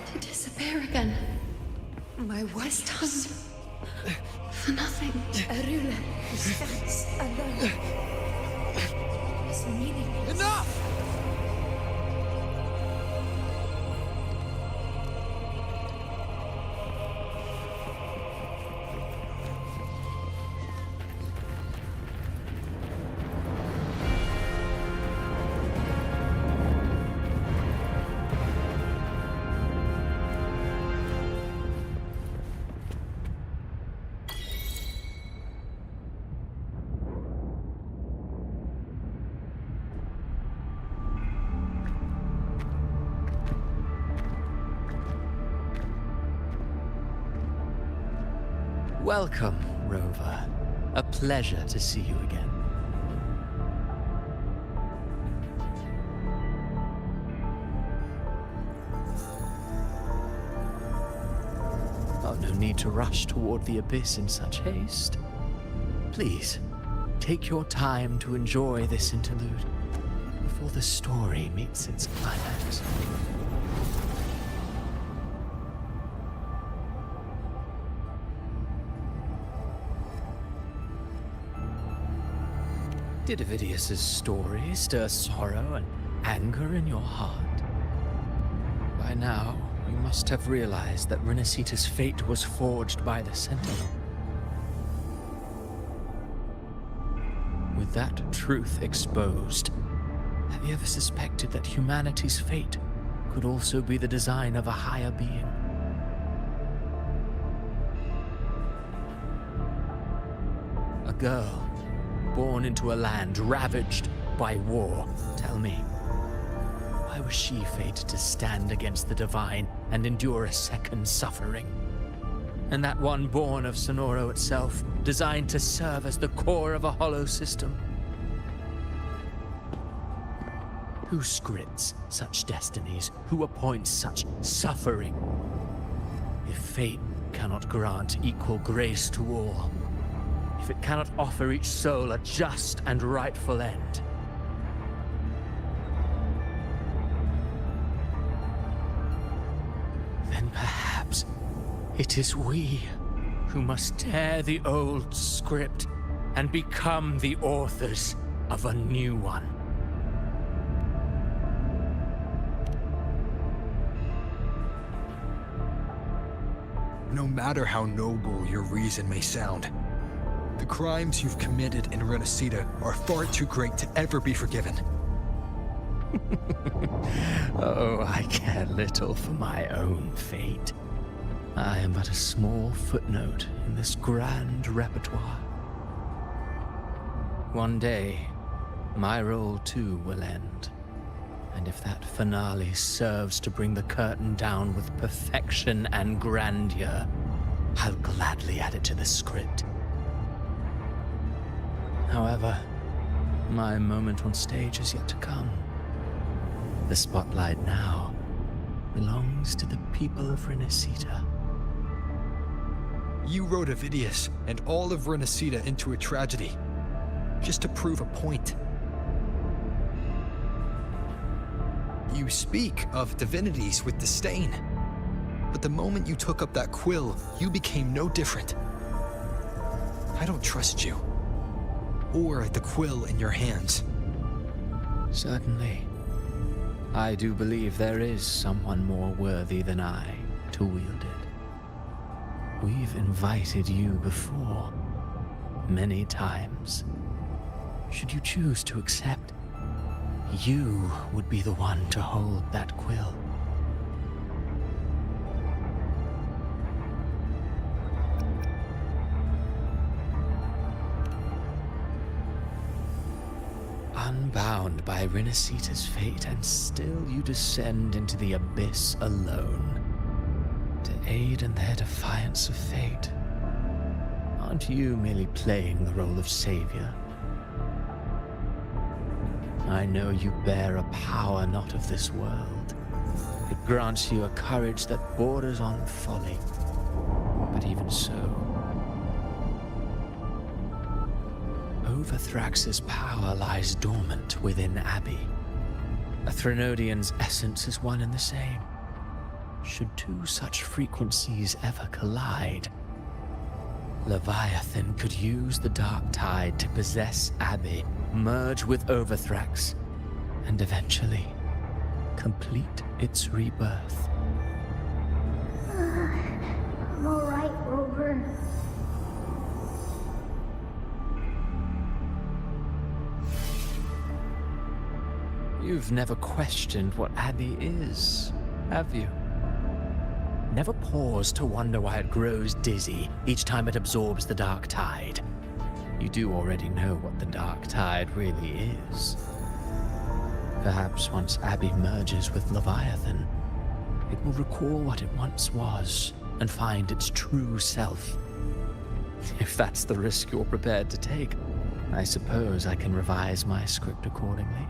To disappear again. My worst done. For nothing. A ruler who stands alone. Is meaningless. Enough! Welcome, Rover. A pleasure to see you again. Oh, no need to rush toward the abyss in such haste. Please, take your time to enjoy this interlude before the story meets its climax. Did Avidius's story stir sorrow and anger in your heart? By now, you must have realized that Renacita's fate was forged by the Sentinel. With that truth exposed, have you ever suspected that humanity's fate could also be the design of a higher being? A girl born into a land ravaged by war. Tell me, why was she fated to stand against the divine and endure a second suffering? And that one born of Sonoro itself, designed to serve as the core of a hollow system? Who scripts such destinies? Who appoints such suffering? If fate cannot grant equal grace to all, if it cannot offer each soul a just and rightful end, then perhaps it is we who must tear the old script and become the authors of a new one. No matter how noble your reason may sound, the crimes you've committed in Renacita are far too great to ever be forgiven. Oh, I care little for my own fate. I am but a small footnote in this grand repertoire. One day, my role too will end. And if that finale serves to bring the curtain down with perfection and grandeur, I'll gladly add it to the script. However, my moment on stage is yet to come. The spotlight now belongs to the people of Renacita. You wrote Avidius and all of Renacita into a tragedy, just to prove a point. You speak of divinities with disdain, but the moment you took up that quill, you became no different. I don't trust you, or the quill in your hands. Certainly. I do believe there is someone more worthy than I to wield it. We've invited you before, many times. Should you choose to accept, you would be the one to hold that quill. Unbound by Renacita's fate, and still you descend into the abyss alone, to aid in their defiance of fate. Aren't you merely playing the role of savior? I know you bear a power not of this world. It grants you a courage that borders on folly. But even so, Overthrax's power lies dormant within Abbey. A Threnodian's essence is one and the same. Should two such frequencies ever collide, Leviathan could use the dark tide to possess Abbey, merge with Overthrax, and eventually complete its rebirth. I'm alright, Rover. You've never questioned what Abbey is, have you? Never paused to wonder why it grows dizzy each time it absorbs the dark tide. You do already know what the dark tide really is. Perhaps once Abbey merges with Leviathan, it will recall what it once was and find its true self. If that's the risk you're prepared to take, I suppose I can revise my script accordingly.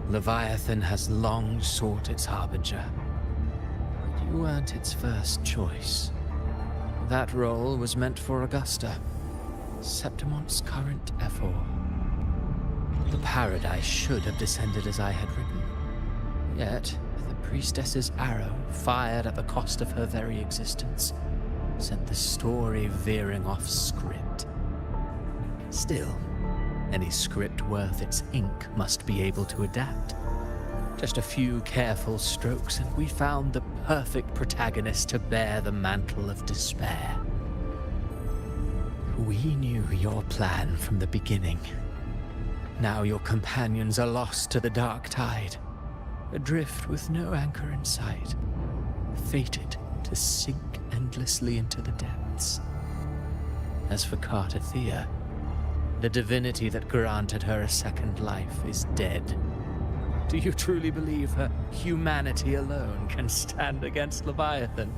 Leviathan has long sought its harbinger. You weren't its first choice. That role was meant for Augusta, Septimont's current Ephor. The paradise should have descended as I had written. Yet, the priestess's arrow, fired at the cost of her very existence, sent the story veering off script. Still, any script worth its ink must be able to adapt. Just a few careful strokes, and we found the perfect protagonist to bear the mantle of despair. We knew your plan from the beginning. Now your companions are lost to the dark tide, adrift with no anchor in sight, fated to sink endlessly into the depths. As for Cartathea, the divinity that granted her a second life is dead. Do you truly believe her humanity alone can stand against Leviathan?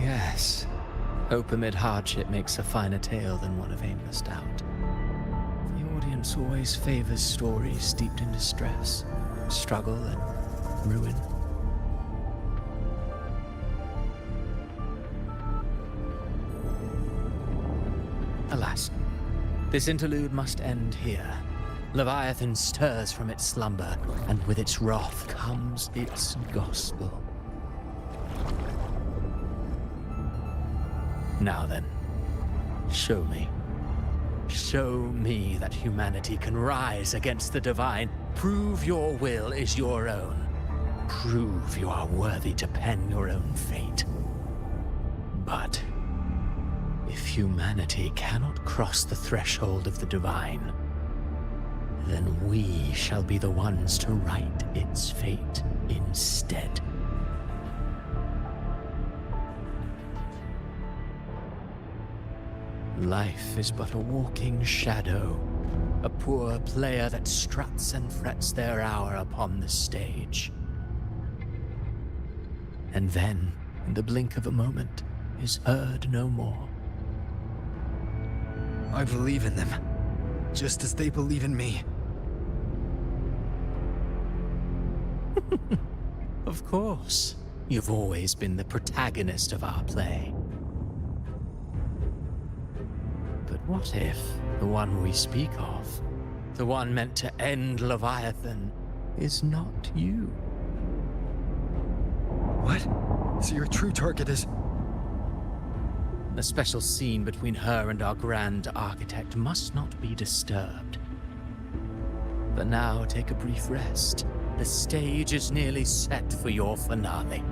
Yes. Hope amid hardship makes a finer tale than one of aimless doubt. The audience always favors stories steeped in distress, struggle, and ruin. Alas, this interlude must end here. Leviathan stirs from its slumber, and with its wrath comes its gospel. Now then, show me. Show me that humanity can rise against the divine. Prove your will is your own. Prove you are worthy to pen your own fate. But if humanity cannot cross the threshold of the divine, then we shall be the ones to write its fate instead. Life is but a walking shadow, a poor player that struts and frets their hour upon the stage. And then, in the blink of a moment, is heard no more. I believe in them, just as they believe in me. Of course. You've always been the protagonist of our play. But what if the one we speak of, the one meant to end Leviathan, is not you? What? So your true target is... The special scene between her and our grand architect must not be disturbed. But now take a brief rest. The stage is nearly set for your finale.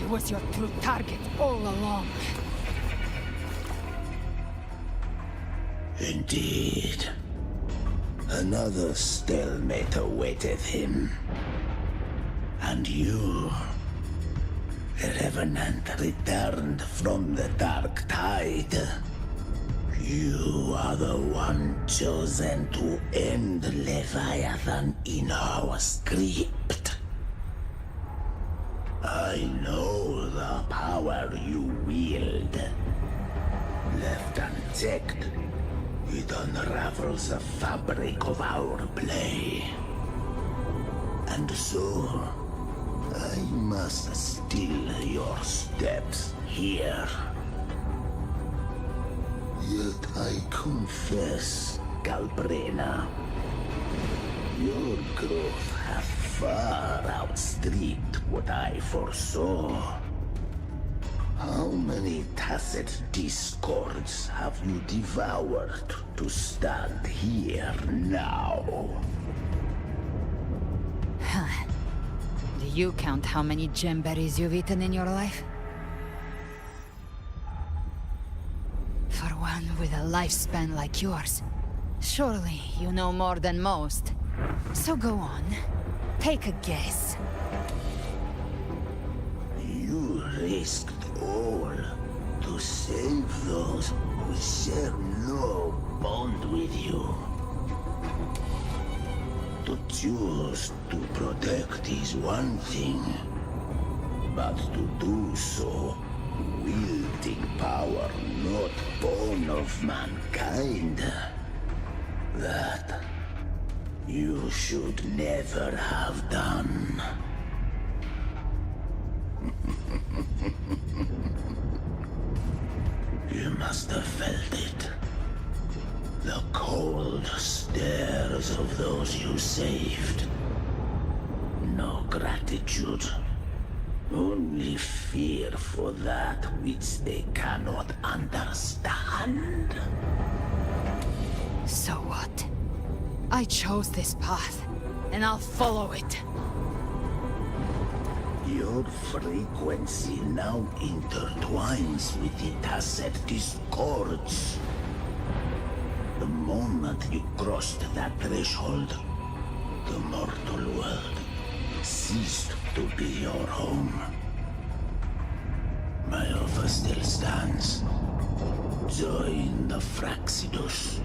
Was your true target all along. Indeed. Another stalemate awaited him. And you, the Revenant returned from the dark tide. You are the one chosen to end Leviathan in our script. I know the power you wield. Left unchecked, it unravels the fabric of our play. And so, I must still your steps here. Yet I confess, Galbrena, your growth has far outstripped what I foresaw. How many tacit discords have you devoured to stand here now? The you count how many gemberries you've eaten in your life? For one with a lifespan like yours, surely you know more than most. So go on, take a guess. You risked all to save those who share no bond with you. To choose to protect is one thing, but to do so wielding power not born of mankind, that you should never have done. You must have felt it. The cold stares of those you saved. No gratitude. Only fear for that which they cannot understand. So what? I chose this path, and I'll follow it. Your frequency now intertwines with the tacet discords. The moment you crossed that threshold, the mortal world ceased to be your home. My offer still stands. Join the Fraxidus.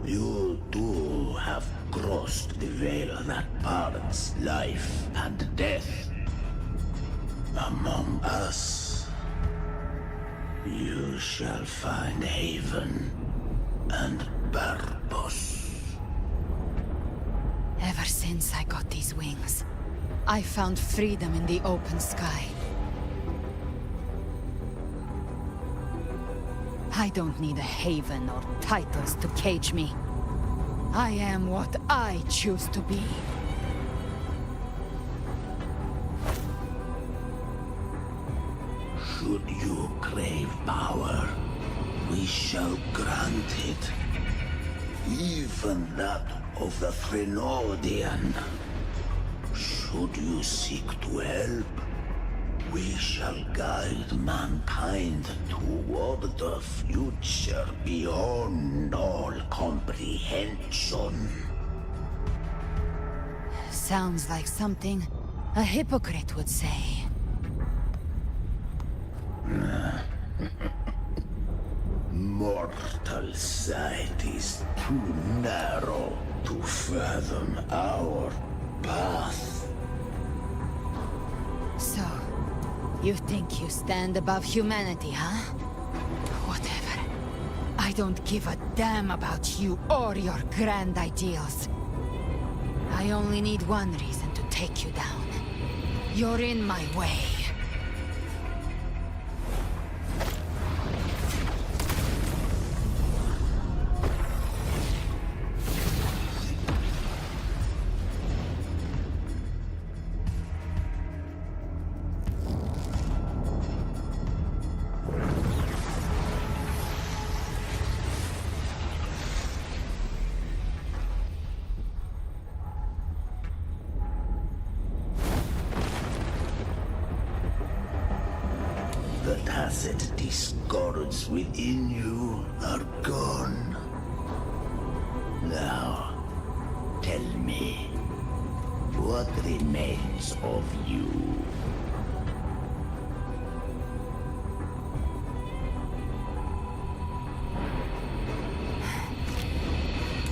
You too have crossed the veil that parts life and death. Among us, you shall find haven and purpose. Ever since I got these wings, I found freedom in the open sky. I don't need a haven or titles to cage me. I am what I choose to be. Should you crave power, we shall grant it. Even that of the Threnodian. Should you seek to help, we shall guide mankind toward the future beyond all comprehension. Sounds like something a hypocrite would say. Mortal sight is too narrow to fathom our path. So, you think you stand above humanity, huh? Whatever. I don't give a damn about you or your grand ideals. I only need one reason to take you down. You're in my way. The tacit discords within you are gone. Now, tell me, what remains of you?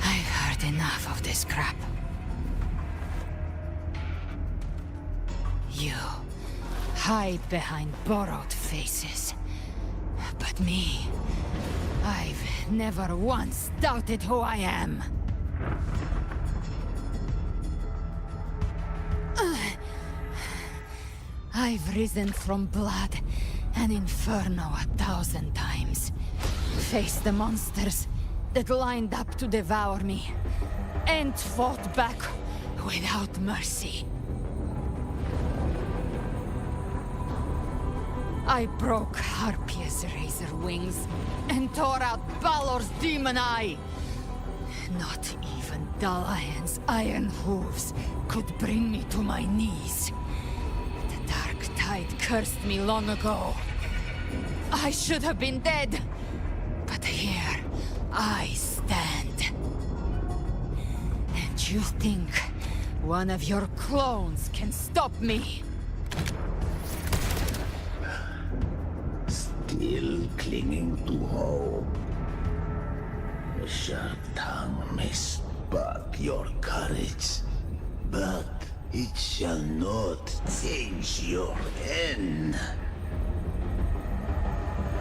I've heard enough of this crap. You hide behind borrowed faces. But me, I've never once doubted who I am. I've risen from blood and inferno 1,000 times. Faced the monsters that lined up to devour me, and fought back without mercy. I broke Harpia's razor wings and tore out Balor's demon eye. Not even Dalahan's iron hooves could bring me to my knees. cursed me long ago. I should have been dead. But here I stand. And you think one of your clones can stop me? Still clinging to hope. A sharp tongue may spark your courage, but it shall not change your end.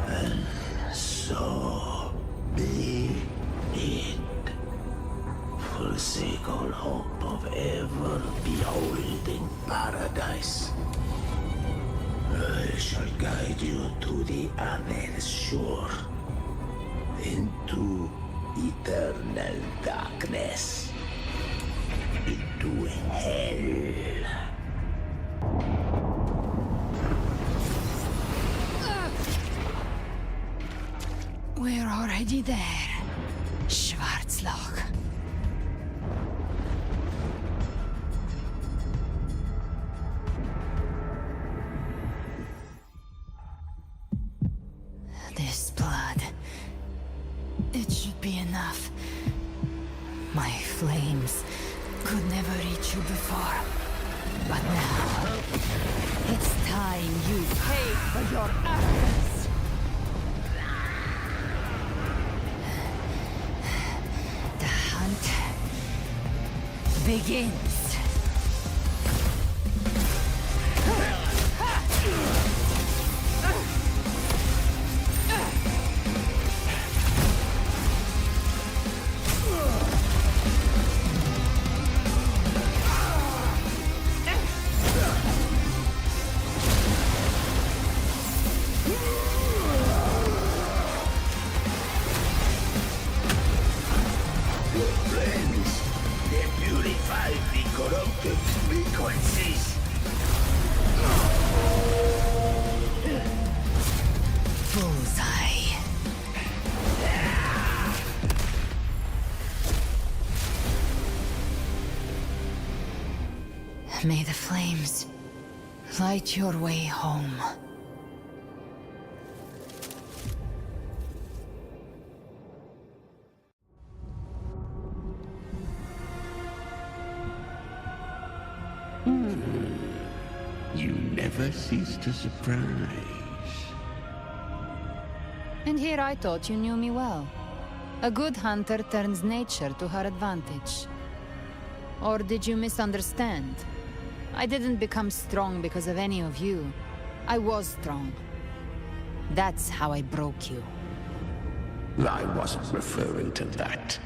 And so be it. Forsake all hope of ever beholding paradise. I shall guide you to the other shore, into eternal darkness, into hell. We're already there, Schwarzloch. This blood... it should be enough. My flames could never reach you before. But now... it's time you pay for your actions! The hunt begins. May the flames light your way home. You never cease to surprise. And here I thought you knew me well. A good hunter turns nature to her advantage. Or did you misunderstand? I didn't become strong because of any of you. I was strong. That's how I broke you. I wasn't referring to that.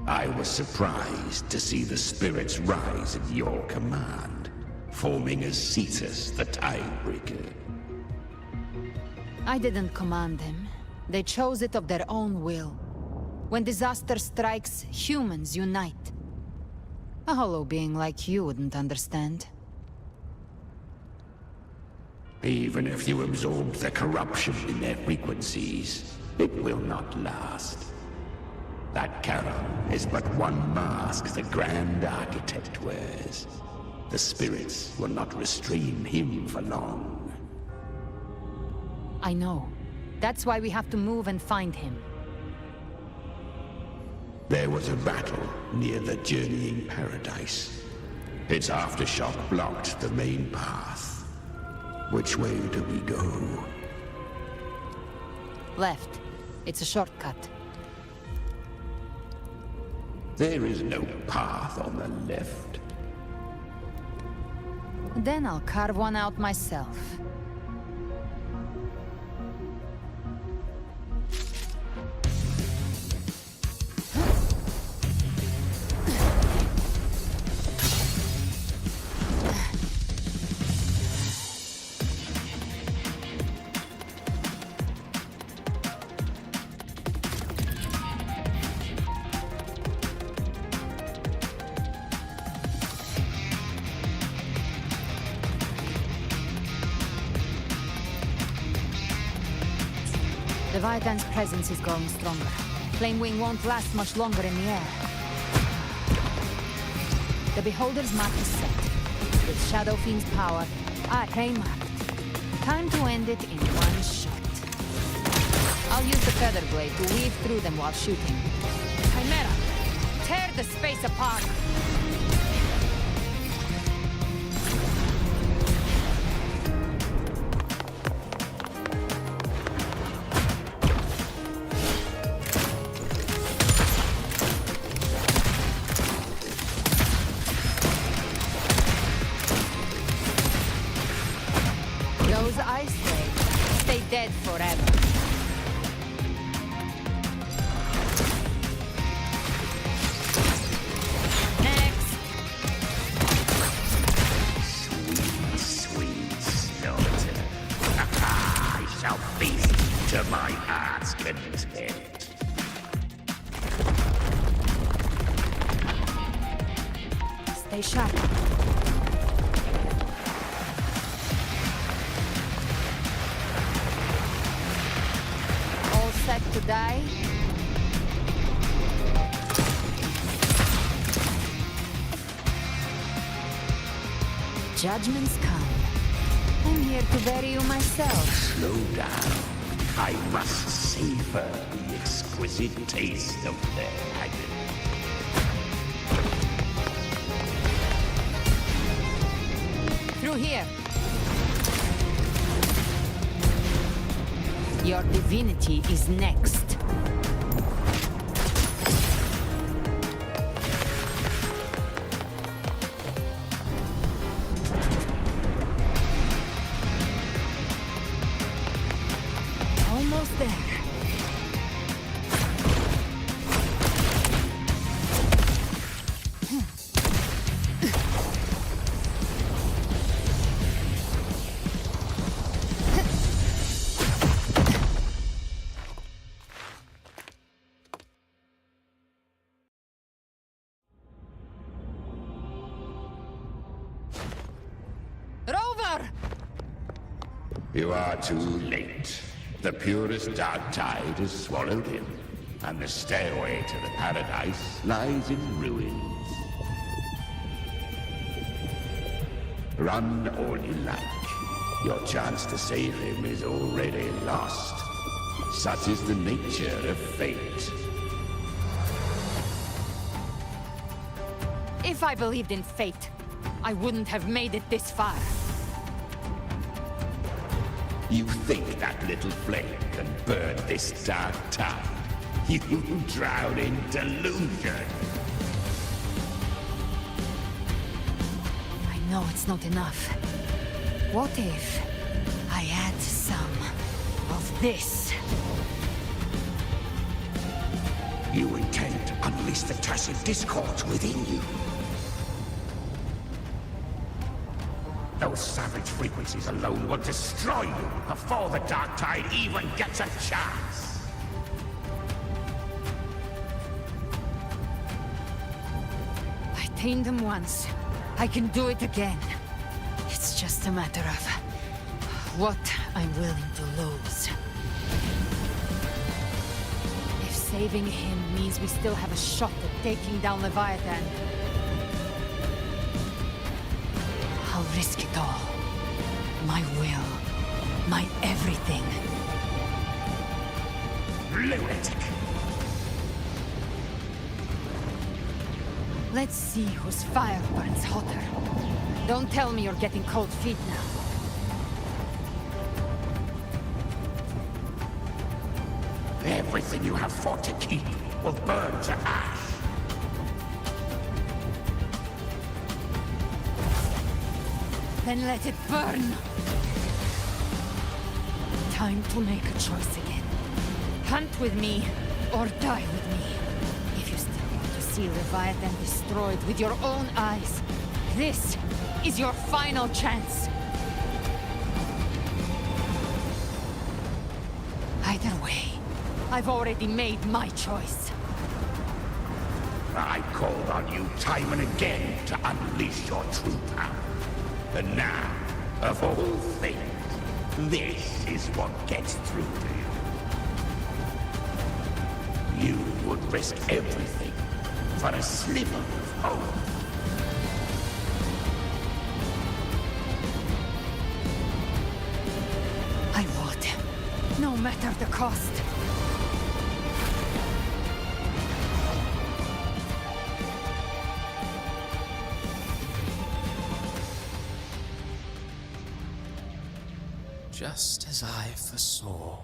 I was surprised to see the spirits rise at your command, forming as Cetus the Tidebreaker. I didn't command them. They chose it of their own will. When disaster strikes, humans unite. A hollow being like you wouldn't understand. Even if you absorb the corruption in their frequencies, it will not last. That Charon is but one mask the Grand Architect wears. The spirits will not restrain him for long. I know. That's why we have to move and find him. There was a battle near the Journeying Paradise. Its aftershock blocked the main path. Which way do we go? Left. It's a shortcut. There is no path on the left. Then I'll carve one out myself. Leviatan's presence is growing stronger. Flame Wing won't last much longer in the air. The Beholder's mark is set. With Shadow Fiend's power, I marked. Time to end it in one shot. I'll use the feather blade to weave through them while shooting. Chimera, tear the space apart! Those ice blades stay dead forever. Sweet slaughter. I shall feast to my heart's content. Stay sharp. All set to die? Judgments come. I'm here to bury you myself. Slow down. I must savor the exquisite taste of their agony. Through here. Your divinity is next. Almost there. Rover! You are too late. The purest dark tide has swallowed him, and the stairway to the paradise lies in ruins. Run all you like. Your chance to save him is already lost. Such is the nature of fate. If I believed in fate, I wouldn't have made it this far. You think that little flame can burn this dark tide? You drown in delusion. I know it's not enough. What if I add some of this? You intend to unleash the tacit discord within you. Those savage frequencies alone will destroy you before the dark tide even gets a chance. I tamed them once. I can do it again. It's just a matter of what I'm willing to lose. If saving him means we still have a shot at taking down Leviatan, I'll risk it all. My will. My everything. Lunatic! Let's see whose fire burns hotter. Don't tell me you're getting cold feet now. Everything you have fought to keep will burn to ash. Then let it burn! Time to make a choice again. Hunt with me, or die with me. If you still want to see Leviathan destroyed with your own eyes, this is your final chance. Either way, I've already made my choice. I called on you time and again to unleash your true power. And now, of all things, this is what gets through to you. You would risk everything for a sliver of hope. no matter the cost. Just as I foresaw,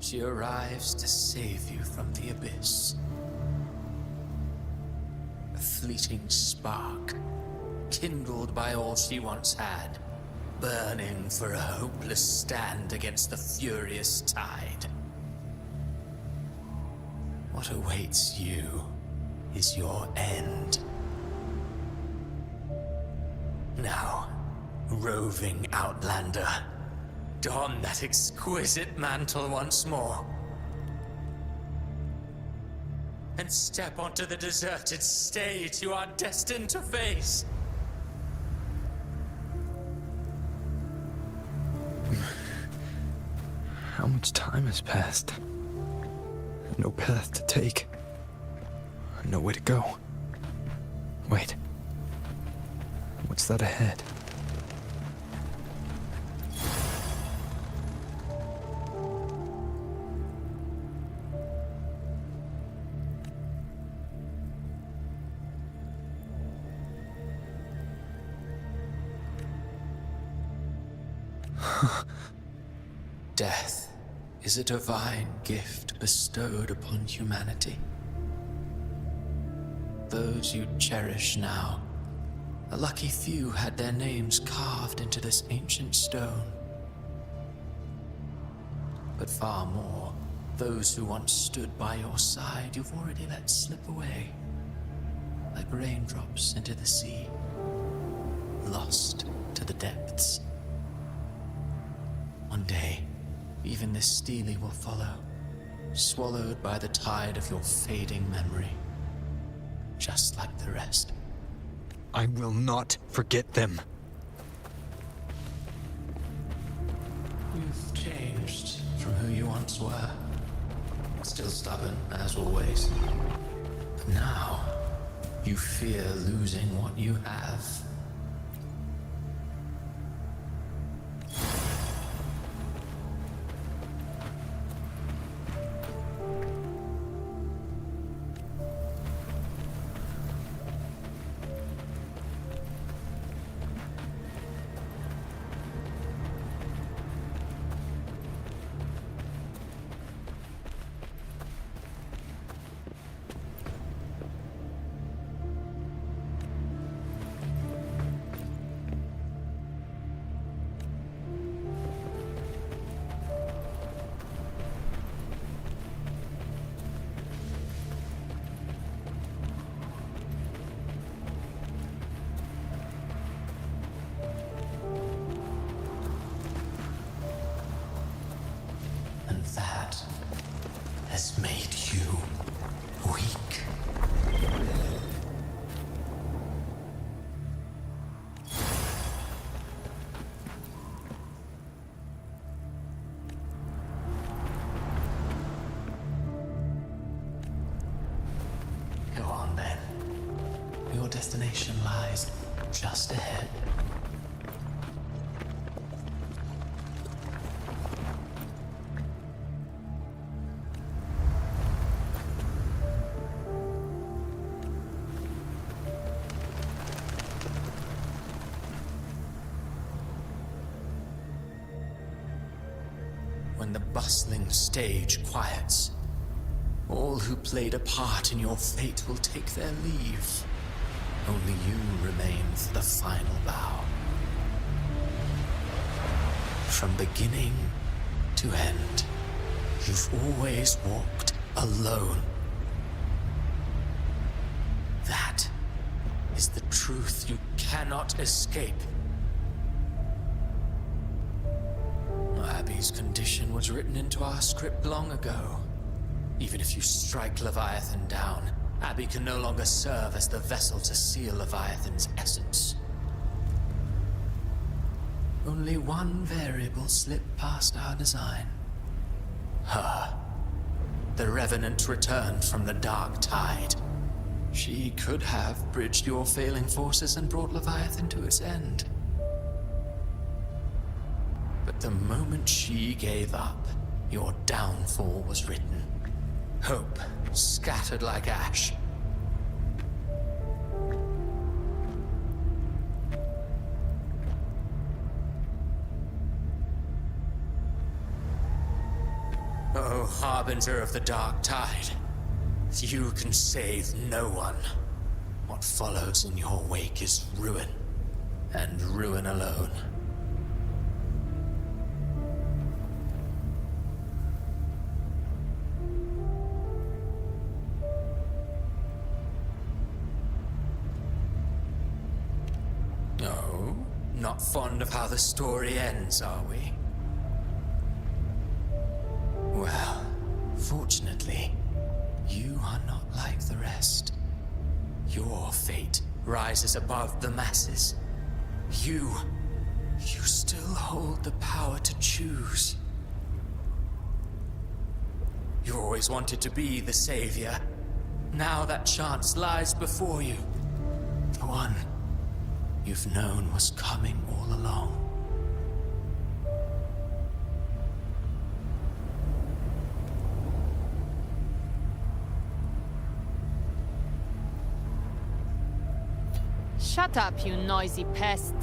she arrives to save you from the abyss. A fleeting spark, kindled by all she once had, burning for a hopeless stand against the furious tide. What awaits you is your end. Now, roving outlander, don that exquisite mantle once more. And step onto the deserted stage you are destined to face. How much time has passed? No path to take. No way to go. Wait. What's that ahead? Death is a divine gift bestowed upon humanity. Those you cherish now, a lucky few had their names carved into this ancient stone. But far more, those who once stood by your side you've already let slip away, like raindrops into the sea, lost to the depths. One day, even this Steely will follow, swallowed by the tide of your fading memory, just like the rest. I will not forget them. You've changed from who you once were. Still stubborn, as always. But now, you fear losing what you have. That has made you weak. Go on then. Your destination lies just ahead. When the bustling stage quiets, all who played a part in your fate will take their leave. Only you remain for the final bow. From beginning to end, you've always walked alone. That is the truth you cannot escape. Abby's condition was written into our script long ago. Even if you strike Leviathan down, Abby can no longer serve as the vessel to seal Leviathan's essence. Only one variable slipped past our design. Her. The Revenant returned from the dark tide. She could have bridged your failing forces and brought Leviathan to its end. But the moment she gave up, your downfall was written. Hope scattered like ash. Oh, harbinger of the dark tide, you can save no one. What follows in your wake is ruin, and ruin alone. No, not fond of how the story ends, are we? Well, fortunately, you are not like the rest. Your fate rises above the masses. You still hold the power to choose. You always wanted to be the savior. Now that chance lies before you. The one you've known was coming all along. Shut up, you noisy pest.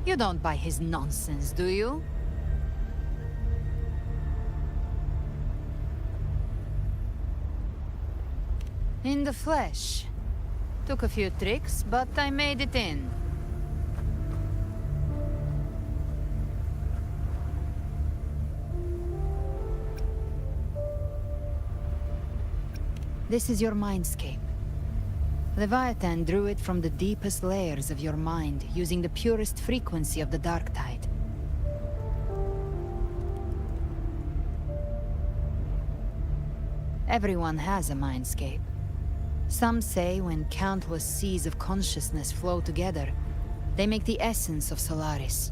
You don't buy his nonsense, do you? In the flesh. Took a few tricks, but I made it in. This is your mindscape. Leviatan drew it from the deepest layers of your mind, using the purest frequency of the dark tide. Everyone has a mindscape. Some say when countless seas of consciousness flow together, they make the essence of Solaris.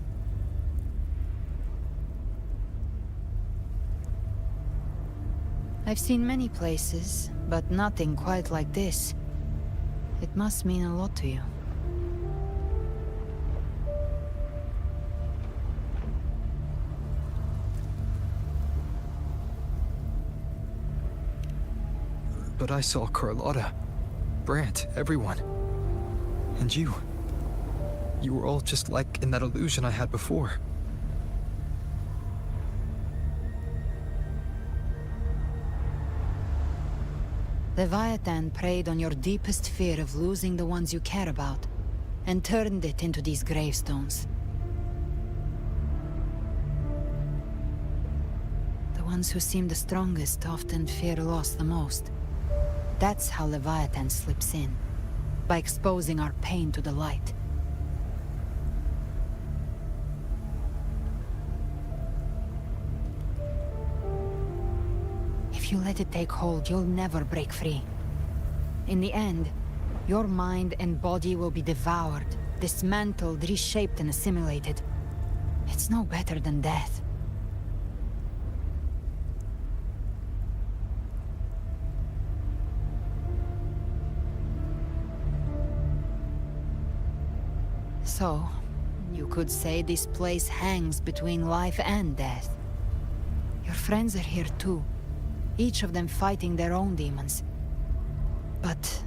I've seen many places, but nothing quite like this. It must mean a lot to you. But I saw Carlotta, Brant, everyone. And you. You were all just like in that illusion I had before. Leviatan preyed on your deepest fear of losing the ones you care about, and turned it into these gravestones. The ones who seem the strongest often fear loss the most. That's how Leviatan slips in, by exposing our pain to the light. If you let it take hold, you'll never break free. In the end, your mind and body will be devoured, dismantled, reshaped, and assimilated. It's no better than death. So, you could say this place hangs between life and death. Your friends are here too. Each of them fighting their own demons. But...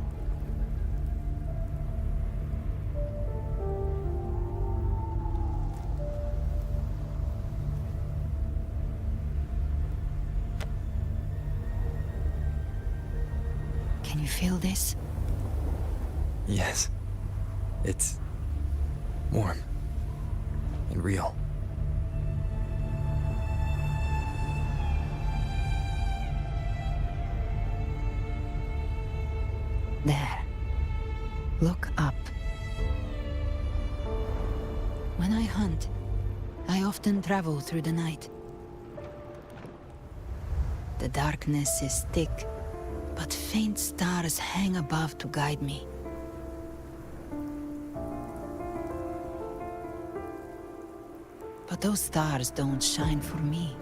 can you feel this? Yes. It's warm and real. There. Look up. When I hunt, I often travel through the night. The darkness is thick, but faint stars hang above to guide me. But those stars don't shine for me.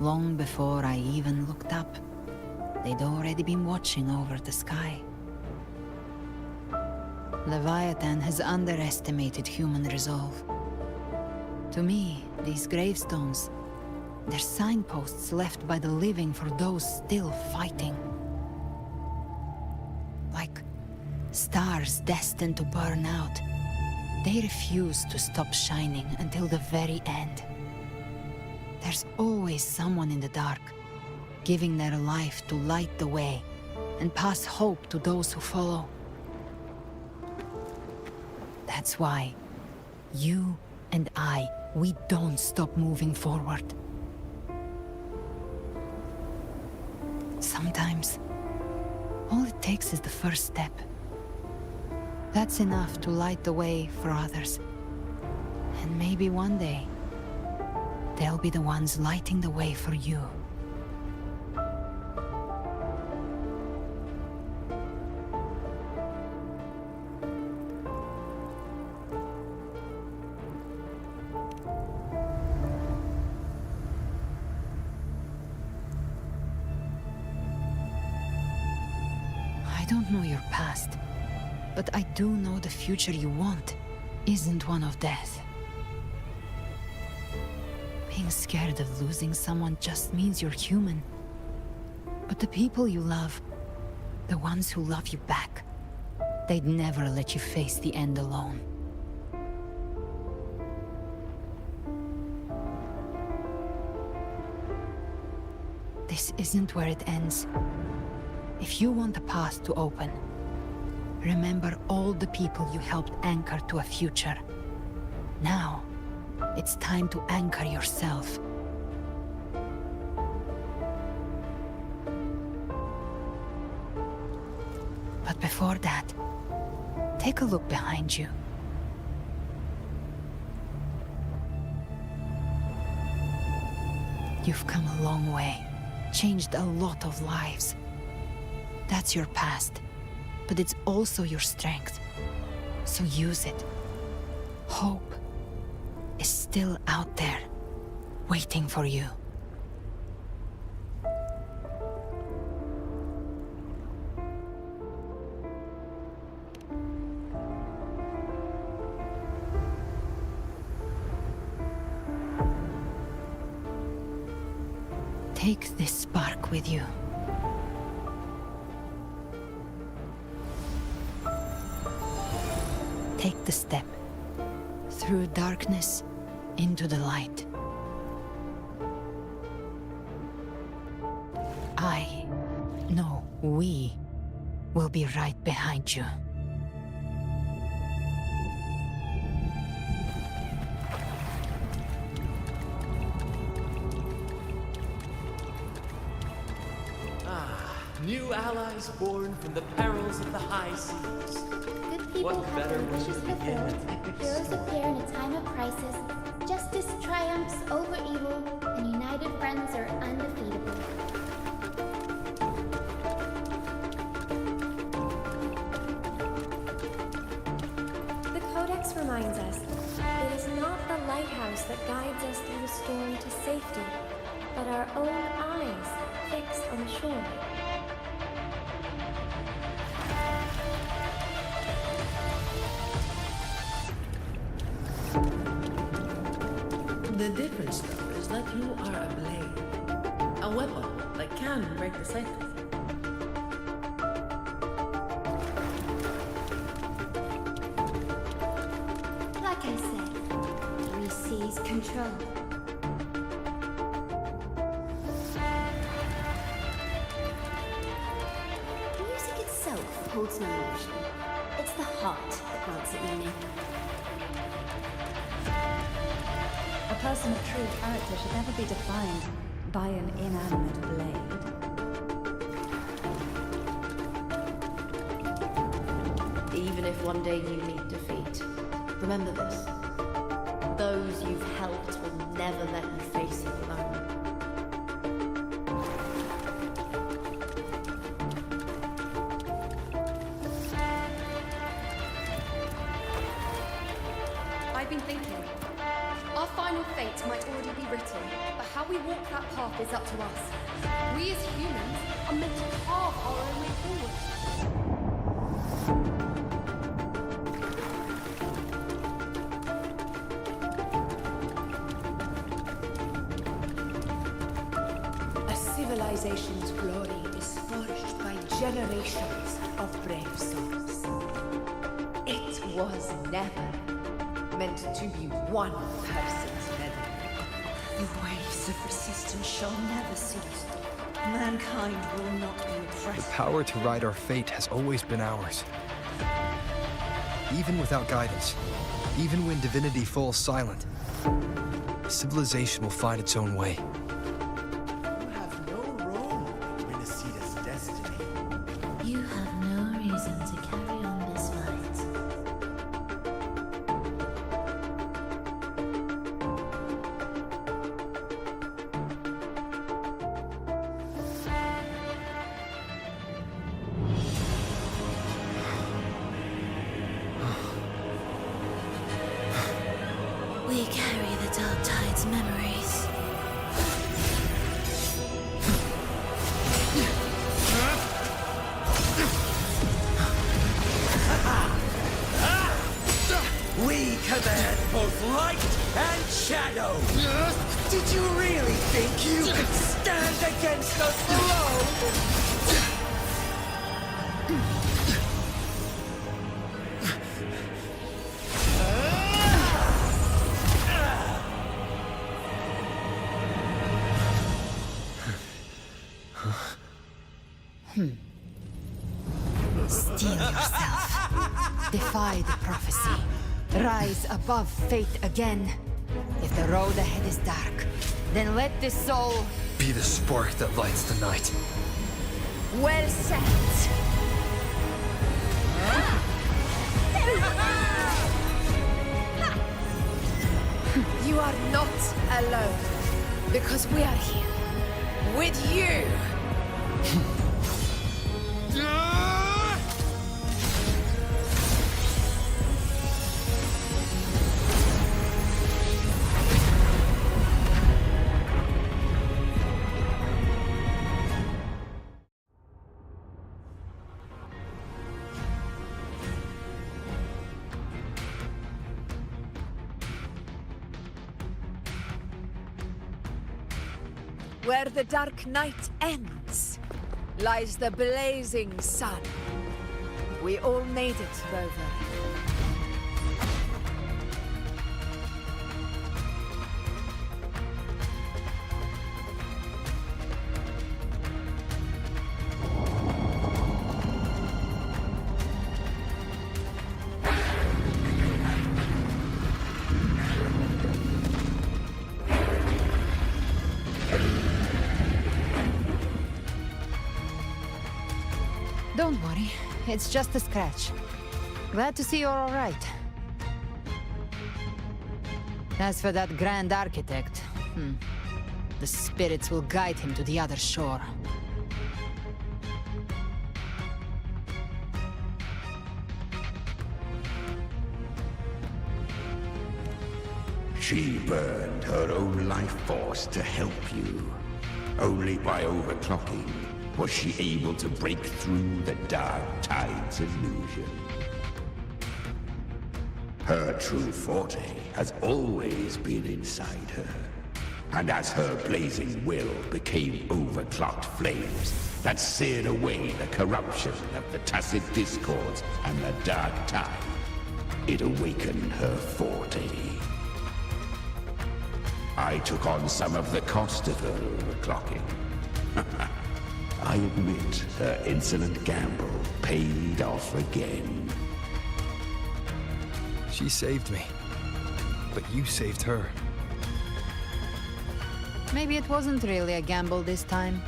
Long before I even looked up, they'd already been watching over the sky. Leviatan has underestimated human resolve. To me, these gravestones, they're signposts left by the living for those still fighting. Like stars destined to burn out, they refuse to stop shining until the very end. There's always someone in the dark, giving their life to light the way and pass hope to those who follow. That's why you and I, we don't stop moving forward. Sometimes, all it takes is the first step. That's enough to light the way for others. And maybe one day, they'll be the ones lighting the way for you. I don't know your past, but I do know the future you want isn't one of death. Being scared of losing someone just means you're human. But the people you love, the ones who love you back, they'd never let you face the end alone. This isn't where it ends. If you want the path to open, remember all the people you helped anchor to a future. Now, it's time to anchor yourself. But before that, take a look behind you. You've come a long way, changed a lot of lives. That's your past, but it's also your strength. So use it. Hope is still out there, waiting for you. Take this spark with you. Take the step through darkness into the light. We will be right behind you. New allies born from the perils of the high seas. Good people What have better their way wishes to begin fulfilled. an epic Heroes story? appear in a time of crisis. Justice triumphs over evil, and united friends are undefeatable. The Codex reminds us, it is not the lighthouse that guides us through the storm to safety, but our own eyes fixed on the shore. The difference, though, is that you are a blade. A weapon that can break the cycle. Like I said, 3C's control. Music itself holds no emotion. It's the heart that grants it meaning. A person of true character should never be defined by an inanimate blade. Even if one day you meet defeat, remember this. Those you've helped will never let you face it alone. I've been thinking. Our final fate might already be written, but how we walk that path is up to us. We as humans are meant to carve our own way forward. civilization's glory is forged by generations of brave souls. It was never meant to be one person's legacy. The waves of resistance shall never cease. Mankind will not be The oppressed. power to ride our fate has always been ours. Even without guidance, even when divinity falls silent, civilization will find its own way. You have no role in Renacita's destiny. You have no reason to carry on this fight. We carry the Dark Tide's memories. We command both light and shadow! Did you really think you could stand against us alone? Steel yourself. Defy the prophecy. Rise above fate again. If the road ahead is dark, then let this soul Be the spark that lights the night. Well said. You are not alone, because we are here with you. Where the dark night ends, lies the blazing sun. We all made it, Rover. Don't worry, it's just a scratch. Glad to see you're all right. As for that Grand Architect, the spirits will guide him to the other shore. She burned her own life force to help you. Only by overclocking was she able to break through the Dark Tide's illusion. Her true forte has always been inside her. And as her blazing will became overclocked flames that seared away the corruption of the Tacit Discords and the Dark Tide, it awakened her forte. I took on some of the cost of her overclocking. I admit her insolent gamble paid off again. She saved me, but you saved her. Maybe it wasn't really a gamble this time.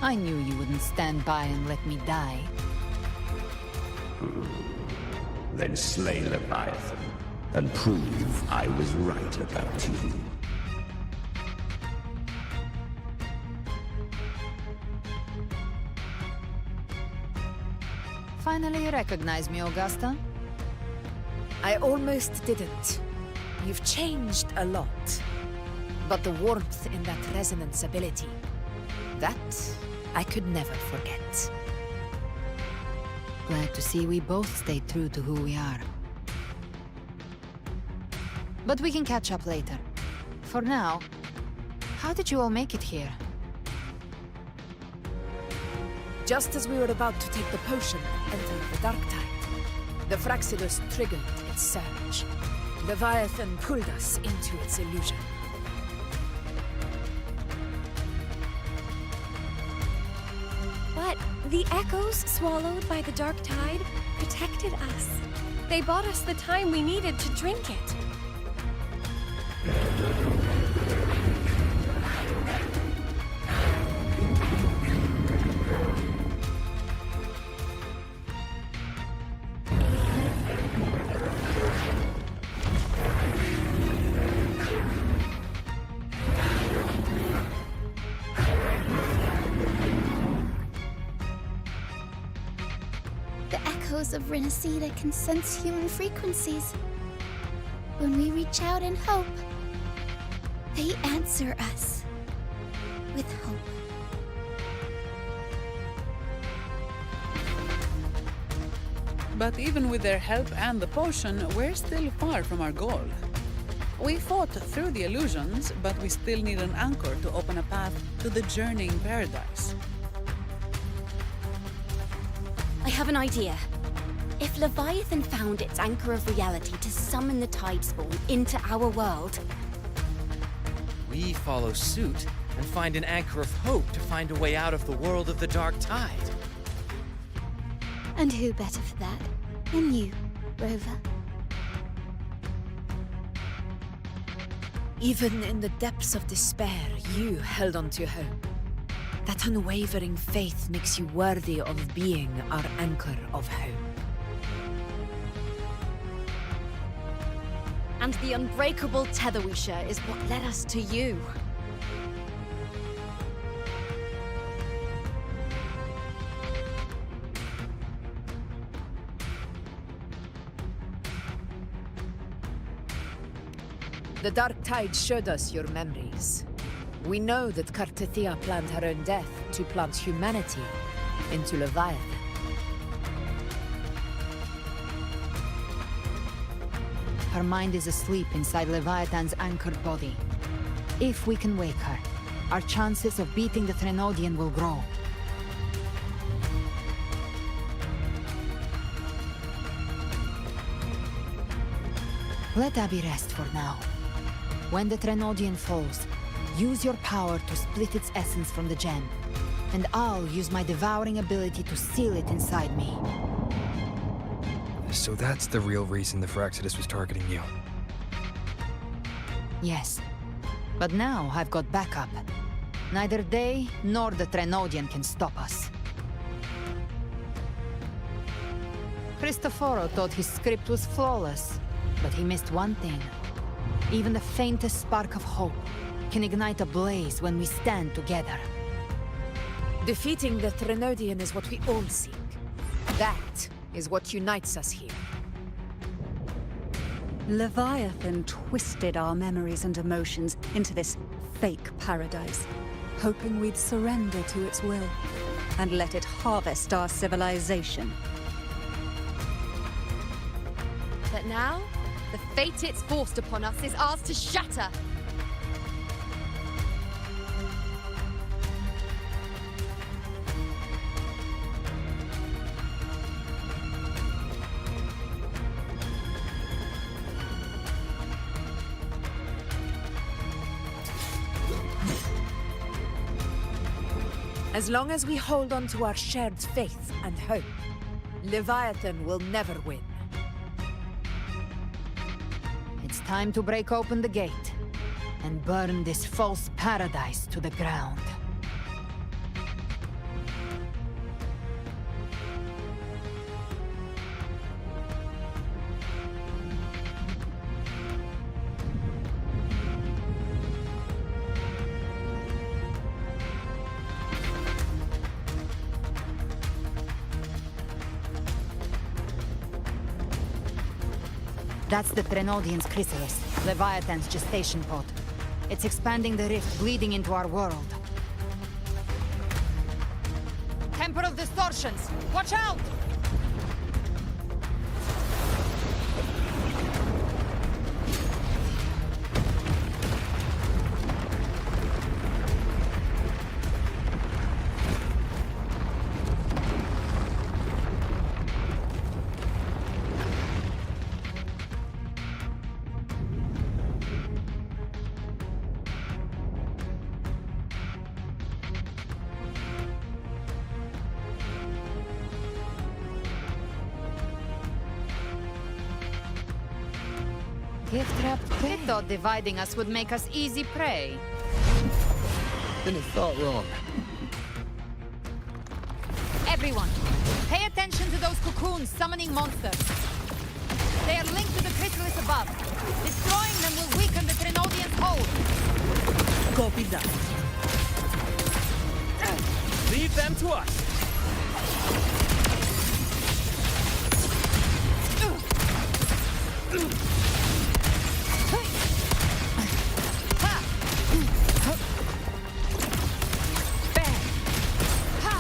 I knew you wouldn't stand by and let me die. Then slay Leviathan and prove I was right about you. Finally recognize me, Augusta? I almost didn't. You've changed a lot. But the warmth in that resonance ability, that I could never forget. Glad to see we both stayed true to who we are. But we can catch up later. For now, how did you all make it here? Just as we were about to take the potion and enter the dark tide, the Fraxidus triggered its surge. Leviathan pulled us into its illusion. But the echoes swallowed by the dark tide protected us. They bought us the time we needed to drink it. Of Renacida can sense human frequencies. When we reach out in hope, they answer us with hope. But even with their help and the potion, we're still far from our goal. We fought through the illusions, but we still need an anchor to open a path to the journeying paradise. I have an idea. If Leviathan found its anchor of reality to summon the tide spawn into our world, We follow suit and find an anchor of hope to find a way out of the world of the dark tide. And who better for that than you, Rover? Even in the depths of despair, you held on to hope. That unwavering faith makes you worthy of being our anchor of hope. and the unbreakable tether we share is what led us to you. The dark tide showed us your memories. We know that Kartithia planned her own death to plant humanity into Leviathan. Her mind is asleep inside Leviathan's anchored body. If we can wake her, our chances of beating the Threnodian will grow. Let Abby rest for now. When the Threnodian falls, use your power to split its essence from the gem, and I'll use my devouring ability to seal it inside me. So that's the real reason the Fraxidus was targeting you. Yes. But now I've got backup. Neither they nor the Threnodian can stop us. Cristoforo thought his script was flawless, but he missed one thing. Even the faintest spark of hope can ignite a blaze when we stand together. Defeating the Threnodian is what we all seek. That is what unites us here. Leviathan twisted our memories and emotions into this fake paradise, hoping we'd surrender to its will and let it harvest our civilization. But now, the fate it's forced upon us is ours to shatter. As long as we hold on to our shared faith and hope, Leviathan will never win. It's time to break open the gate and burn this false paradise to the ground. That's the Threnodian's chrysalis, Leviathan's gestation pod. It's expanding the rift, bleeding into our world. Temporal distortions! Watch out! Gift-wrapped I thought dividing us would make us easy prey. Then it thought wrong. Everyone, pay attention to those cocoons summoning monsters. They are linked to the chrysalis above. Destroying them will weaken the Trinodians' hold. Copy that. Leave them to us.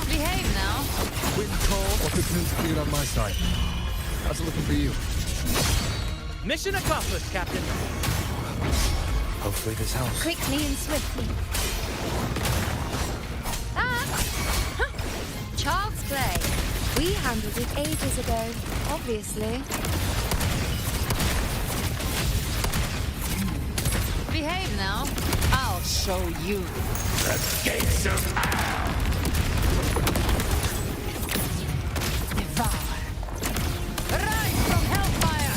Behave now. Wind cold or cocoons cleared on my side. How's it looking for you? Mission accomplished, Captain. Hopefully this helps. Quickly and swiftly. Child's play. We handled it ages ago, obviously. Behave now. I'll show you. The gates of hell! Devour. Rise from hellfire!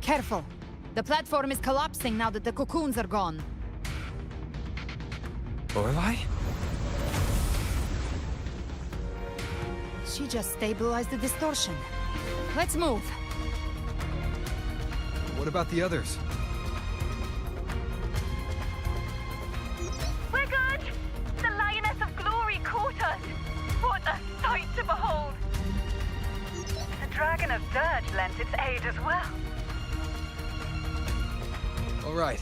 Careful. The platform is collapsing now that the cocoons are gone. Lorelei? She just stabilized the distortion. Let's move. What about the others? We're good! The Lioness of Glory caught us! What a sight to behold! The Dragon of Dirge lent its aid as well. All right.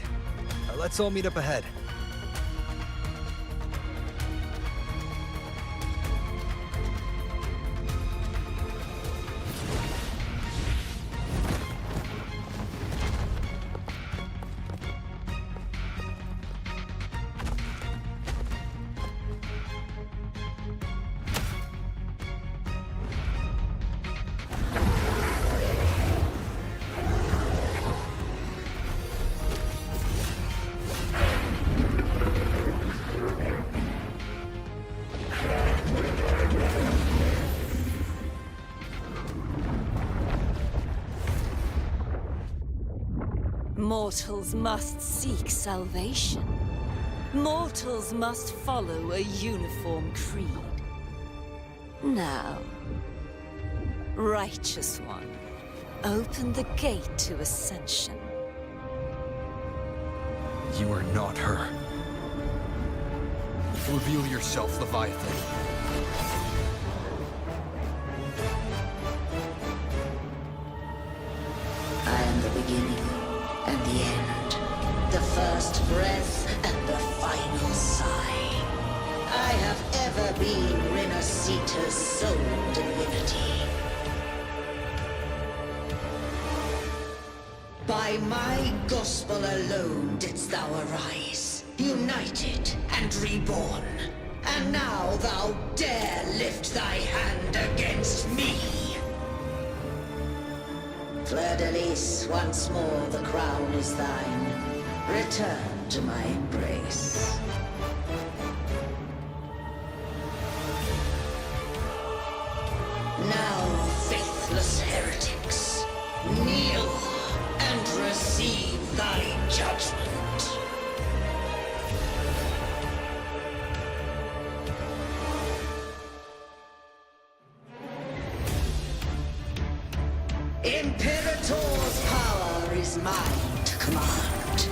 Let's all meet up ahead. Mortals must seek salvation. Mortals must follow a uniform creed. Now, Righteous One, open the gate to ascension. You are not her. Reveal yourself, Leviathan. I am the beginning and the end, the first breath and the final sigh. I have ever been Renacita's sole divinity. By my gospel alone didst thou arise, united and reborn. And now thou dare lift thy hand against me. Fleur-de-Lis, once more the crown is thine. Return to my embrace. Now, faithless heretics, kneel and receive thy judgment. Imperator's power is mine to command.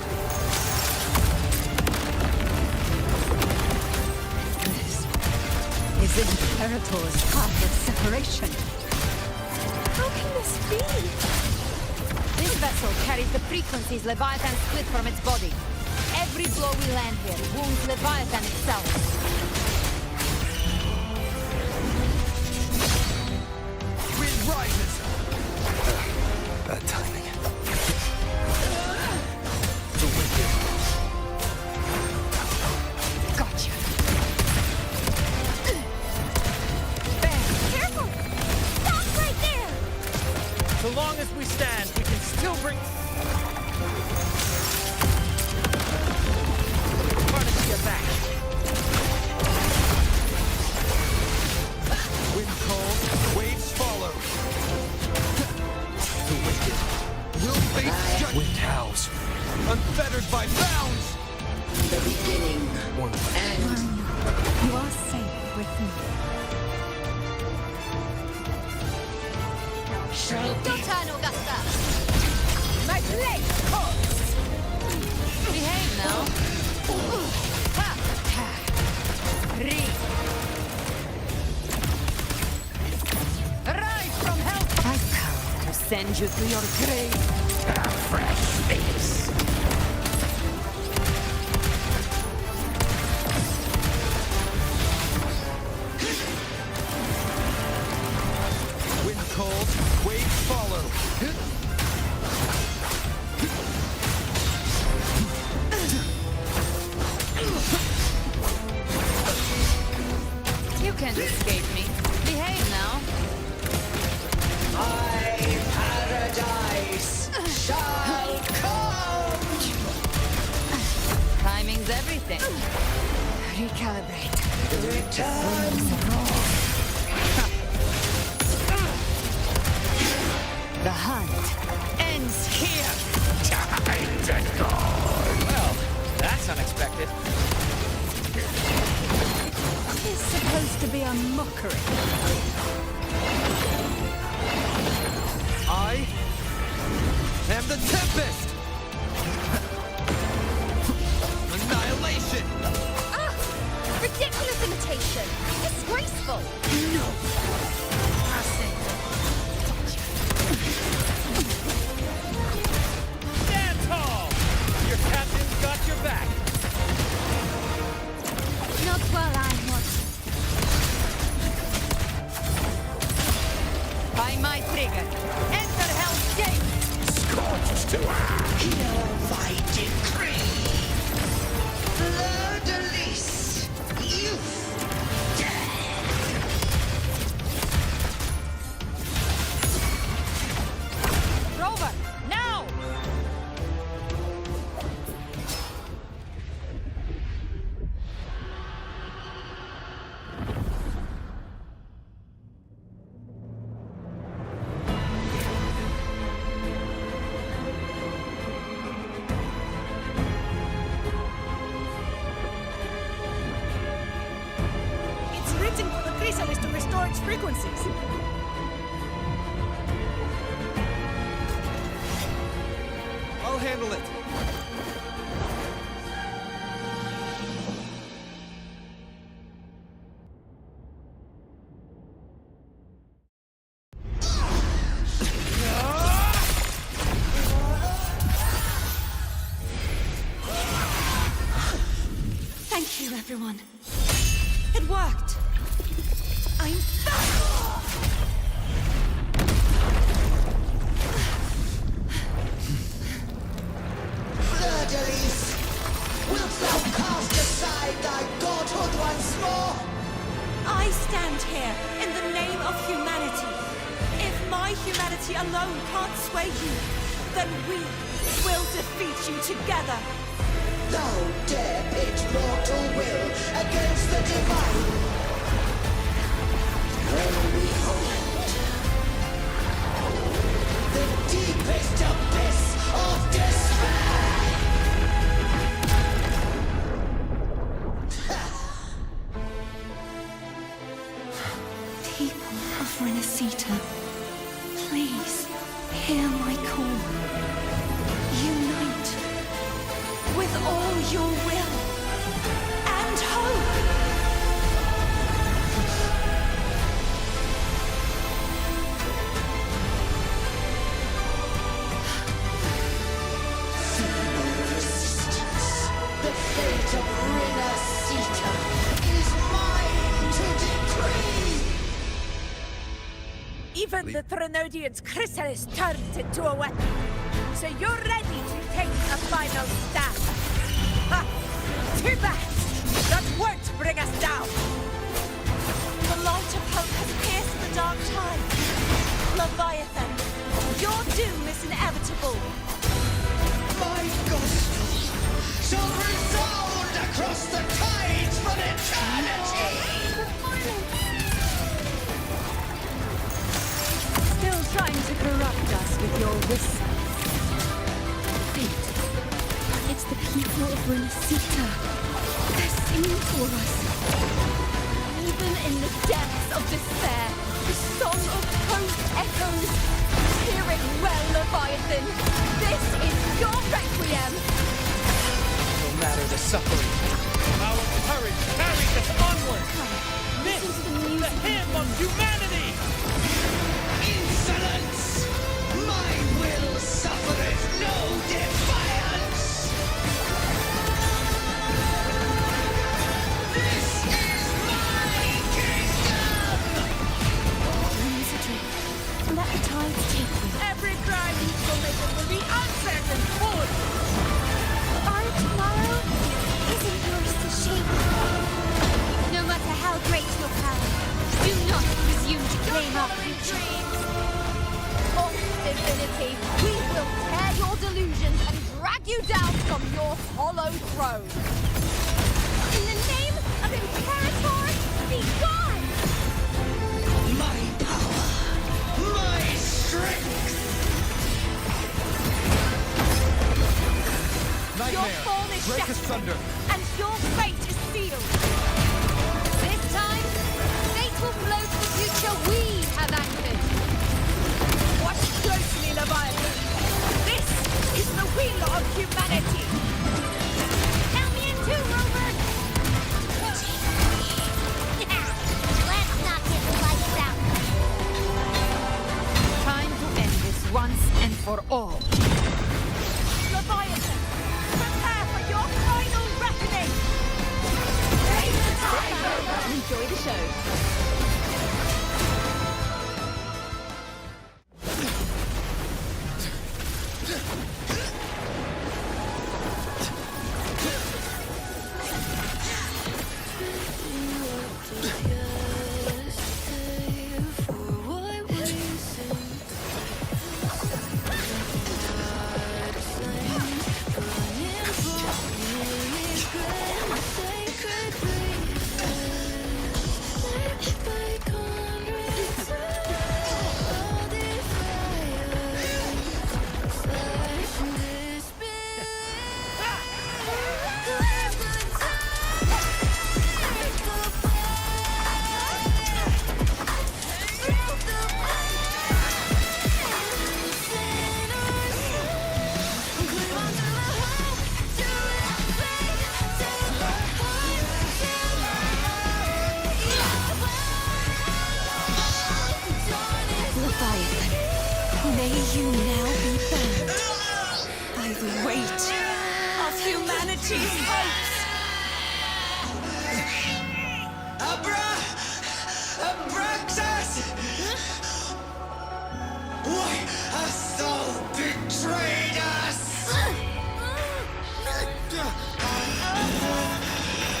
This is Imperator's path of separation. How can this be? This vessel carries the frequencies Leviathan split from its body. Every blow we land here wounds Leviathan itself. Wind rises! Bad timing. The wicked. Gotcha. Careful! Stop right there! So long as we stand, we can still bring... Barnacia back. with me. Your turn, Augusta! My blade calls! Behave now. Ha! Rise from hell! I come to send you to your grave. A fresh face. Wind calls, waves follow. You can't escape me. Behave now. My paradise shall come! Timing's everything. Recalibrate. The hunt ends here. Well, that's unexpected. It's supposed to be a mockery. I am the Tempest! Annihilation! Ah! Ridiculous imitation! Disgraceful! No! Stand tall! Your captain's got your back. Not while I'm watching. By my trigger. Enter Hell's Gate! Scorches to hereby decree. Fleur-de-lis, youth, death. Rover, now! It's written for the chrysalis to restore its frequencies. I'll handle it. Thank you, everyone. It worked. I'm back! Fleur-de-lis, wilt thou cast aside thy godhood once more? I stand here in the name of humanity. If my humanity alone can't sway you, then we will defeat you together. Thou dare pit mortal will against the divine. Well, behold, the deepest abyss of despair. People of Renacita, please hear my call. Unite with all your will and hope. Resistance. The fate of Renacita is mine to decree. Even the Trinodian's chrysalis turned into a weapon. So you're ready to take a final stand. Ha! Too bad! That won't bring us down! The light of hope has pierced the dark tide. Leviathan, your doom is inevitable. My gospel shall resound across the tides for eternity. Still trying to corrupt us with your whispers. Wait. It's the people of Renacita. They're singing for us. Even the depths of despair, the song of hope echoes. Hear it well, Leviathan. This is your requiem. No matter the suffering, our courage carries us onward. This is the hymn of humanity. Insolence! My will suffereth no defiance! This is my kingdom! Dreams a dream. Let the tides take you. Every cry will make it will be uncertain food. Our tomorrow isn't yours to shape. No matter how great your power, do not presume to claim our future. Of divinity, we will tear your delusions and drag you down from your hollow throne. In the name of Imperator, be gone! My power! My strength! Your form is shattered, and your fate is sealed. This time, fate will float the future we have anchored. Watch closely, Leviathan. This is the will of humanity. Count me in too, Rover! Let's not get the lights out. Time to end this once and for all. Leviathan, prepare for your final reckoning. Enjoy the show. May you now be bound by the weight of humanity's hopes. Abraxas! Why hast thou betrayed us?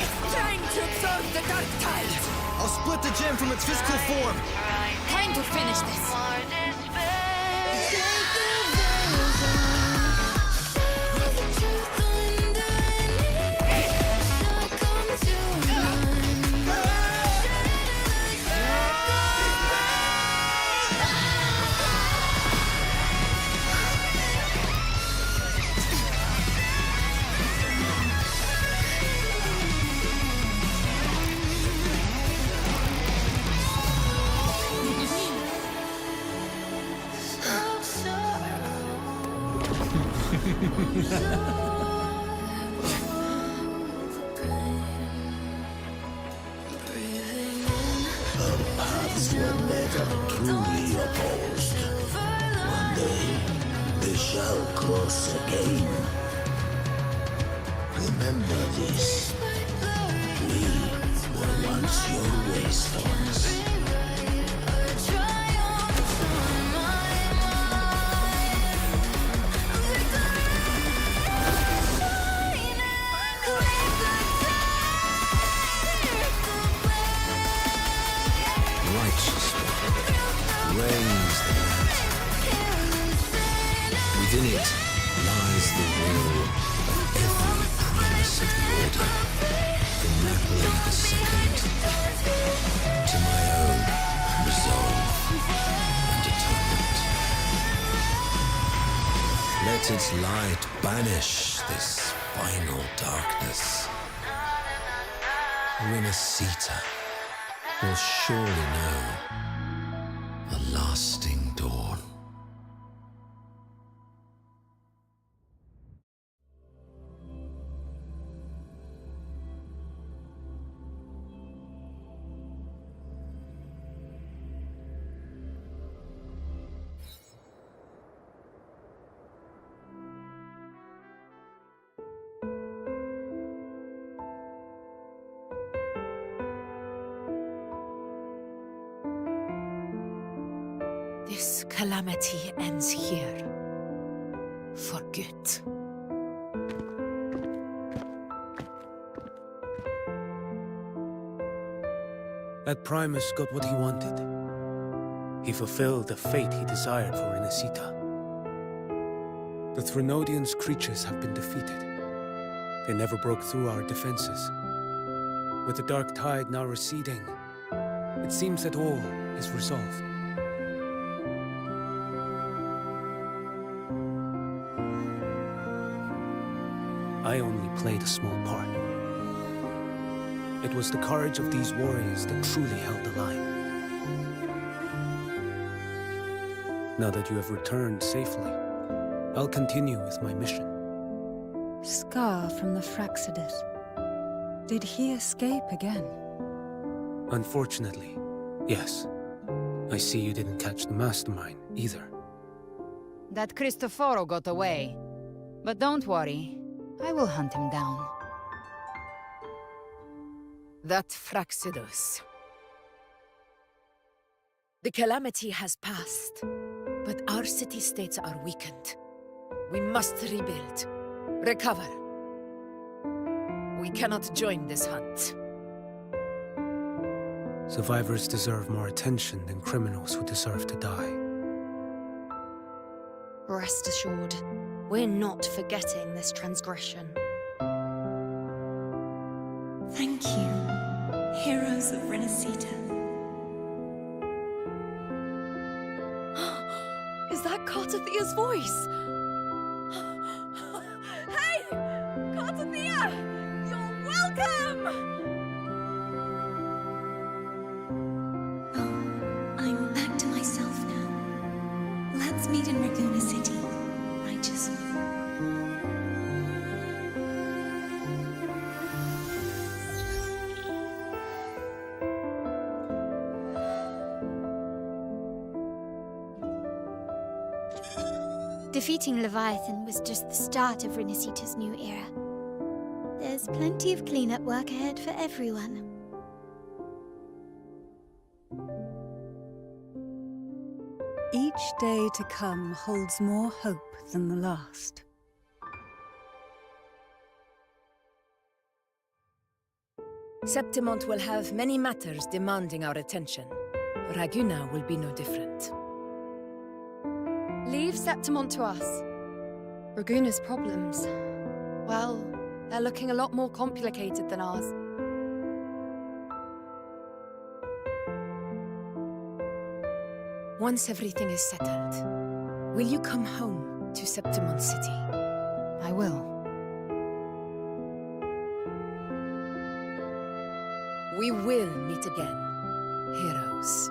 It's time to observe the dark tide. I'll split the gem from its physical form. Time to finish this. Our paths were never truly opposed. One day, they shall cross again. Remember this. We were once your wastelands. Reigns the land. Within it lies the will of every primus of the Order, from Napoli II to my own resolve and atonement. Let its light banish this final darkness. Renacita, will surely know a lasting dawn. This calamity ends here. For good. That Primus got what he wanted. He fulfilled the fate he desired for Inesita. The Threnodians' creatures have been defeated. They never broke through our defenses. With the dark tide now receding, it seems that all is resolved. I only played a small part. It was the courage of these warriors that truly held the line. Now that you have returned safely, I'll continue with my mission. Scar from the Fraxidus. Did he escape again? Unfortunately, yes. I see you didn't catch the mastermind either. That Cristoforo got away. But don't worry, I will hunt him down. That Fraxidus. The calamity has passed, but our city-states are weakened. We must rebuild, recover. We cannot join this hunt. Survivors deserve more attention than criminals who deserve to die. Rest assured, we're not forgetting this transgression. Thank you, heroes of Renesita. Is that Cartathia's voice? Hey! Cartathia! You're welcome! I'm back to myself now. Let's meet in Bygone City, righteous one. Defeating Leviathan was just the start of Renesita's new era. There's plenty of cleanup work ahead for everyone. Each day to come holds more hope than the last. Septimont will have many matters demanding our attention. Raguna will be no different. Leave Septimont to us. Raguna's problems, well, they're looking a lot more complicated than ours. Once everything is settled, will you come home to Septimont City? I will. We will meet again, heroes.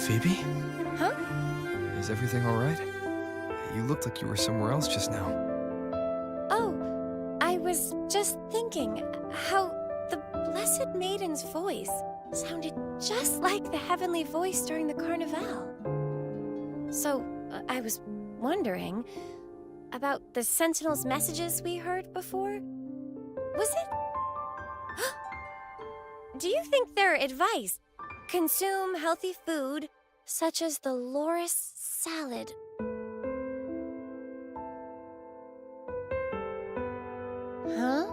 Phoebe? Huh? Is everything all right? You looked like you were somewhere else just now. Oh, I was just thinking how the Blessed Maiden's voice sounded just like the heavenly voice during the Carnival. So, I was wondering about the Sentinel's messages we heard before. Was it? Do you think their advice? Consume healthy food, such as the loris salad. Huh?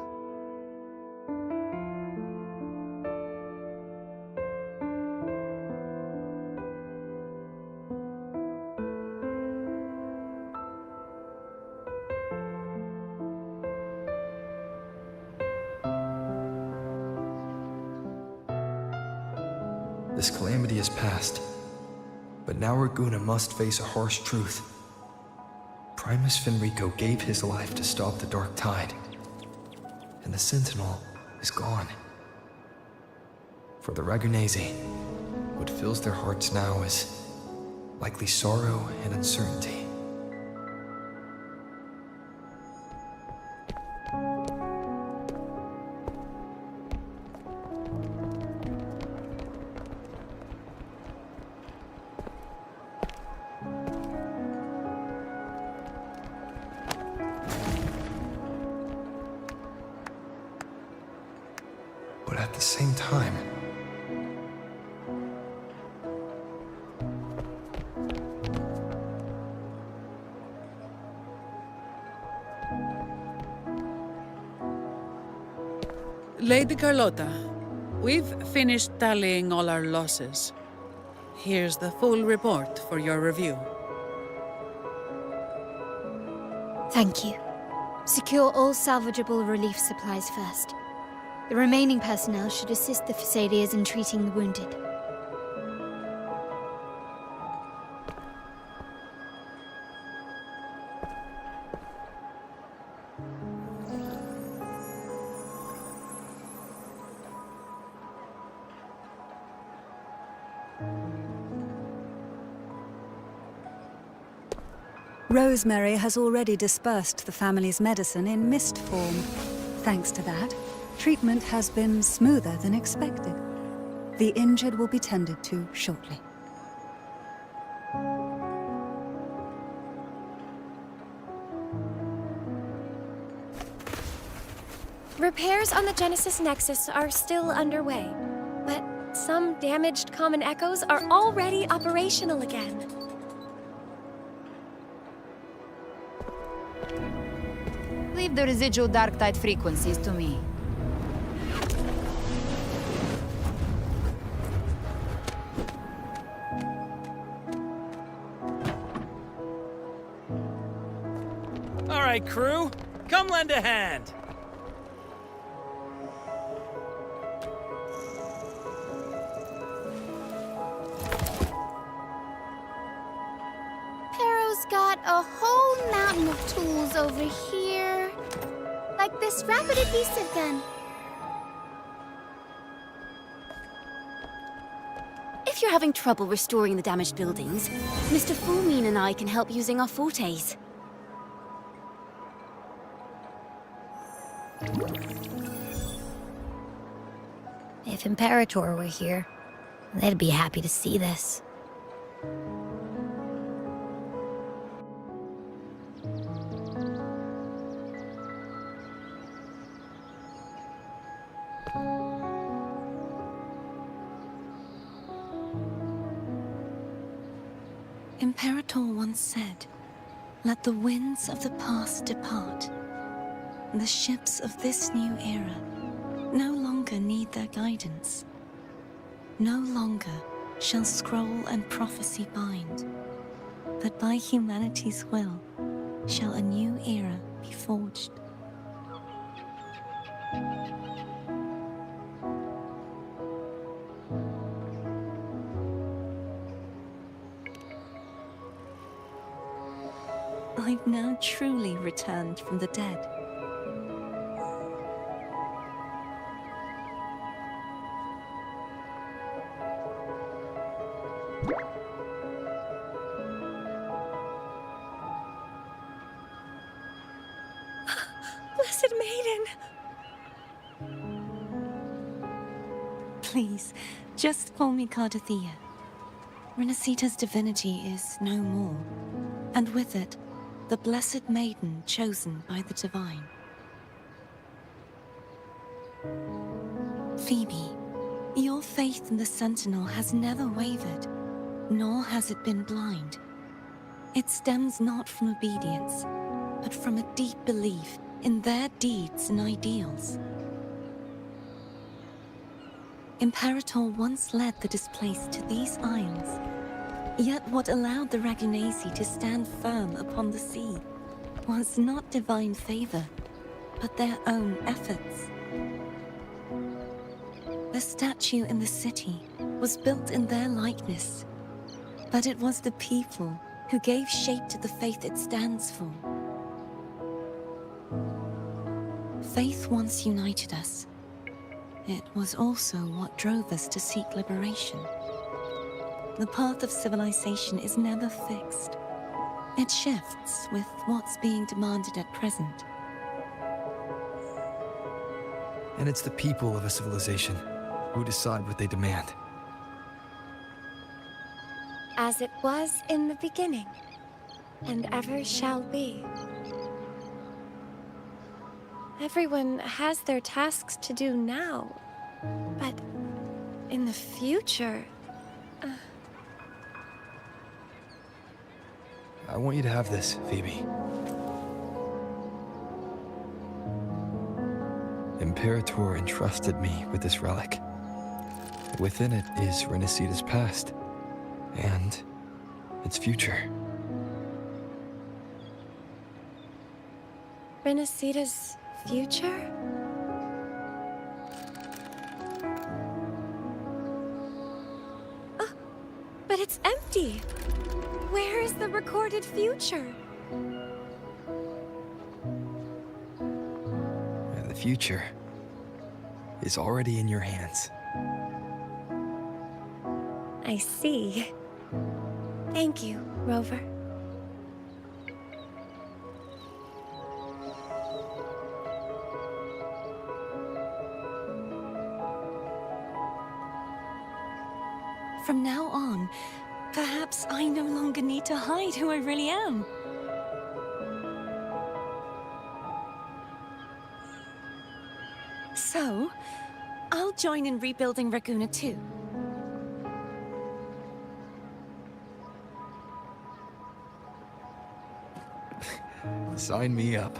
This calamity is past. But now Bygone must face a harsh truth. Primus Fenrico gave his life to stop the Dark Tide. And the Sentinel is gone. For the Ragunesi, what fills their hearts now is likely sorrow and uncertainty. But at the same time, Lady Carlotta, we've finished tallying all our losses. Here's the full report for your review. Thank you. Secure all salvageable relief supplies first. The remaining personnel should assist the Fasadiers in treating the wounded. Rosemary has already dispersed the family's medicine in mist form. Thanks to that, treatment has been smoother than expected. The injured will be tended to shortly. Repairs on the Genesis Nexus are still underway, but some damaged common echoes are already operational again. Leave the residual dark tide frequencies to me. All right, crew, come lend a hand. Pero's got a whole mountain of tools over here. Like this rapid adhesive gun. If you're having trouble restoring the damaged buildings, Mr. Fulmine and I can help using our fortes. If Imperator were here, they'd be happy to see this. Imperator once said, "Let the winds of the past depart. The ships of this new era no longer need their guidance. No longer shall scroll and prophecy bind, but by humanity's will shall a new era be forged." I've now truly returned from the dead. Blessed Maiden! Please, just call me Cardathea. Renacita's divinity is no more, and with it, the Blessed Maiden chosen by the Divine. Phoebe, your faith in the Sentinel has never wavered, nor has it been blind. It stems not from obedience, but from a deep belief in their deeds and ideals. Imperator once led the displaced to these isles. Yet what allowed the Ragunesi to stand firm upon the sea was not divine favor, but their own efforts. The statue in the city was built in their likeness, but it was the people who gave shape to the faith it stands for. Faith once united us. It was also what drove us to seek liberation. The path of civilization is never fixed. It shifts with what's being demanded at present. And it's the people of a civilization who decide what they demand. As it was in the beginning, and ever shall be. Everyone has their tasks to do now, but in the future... I want you to have this, Phoebe. Imperator entrusted me with this relic. Within it is Renicida's past, and its future. Renicida's future? Oh, but it's empty! Where is the recorded future? And the future is already in your hands. I see. Thank you, Rover. From now on, perhaps I no longer need to hide who I really am. So, I'll join in rebuilding Bygone too. Sign me up.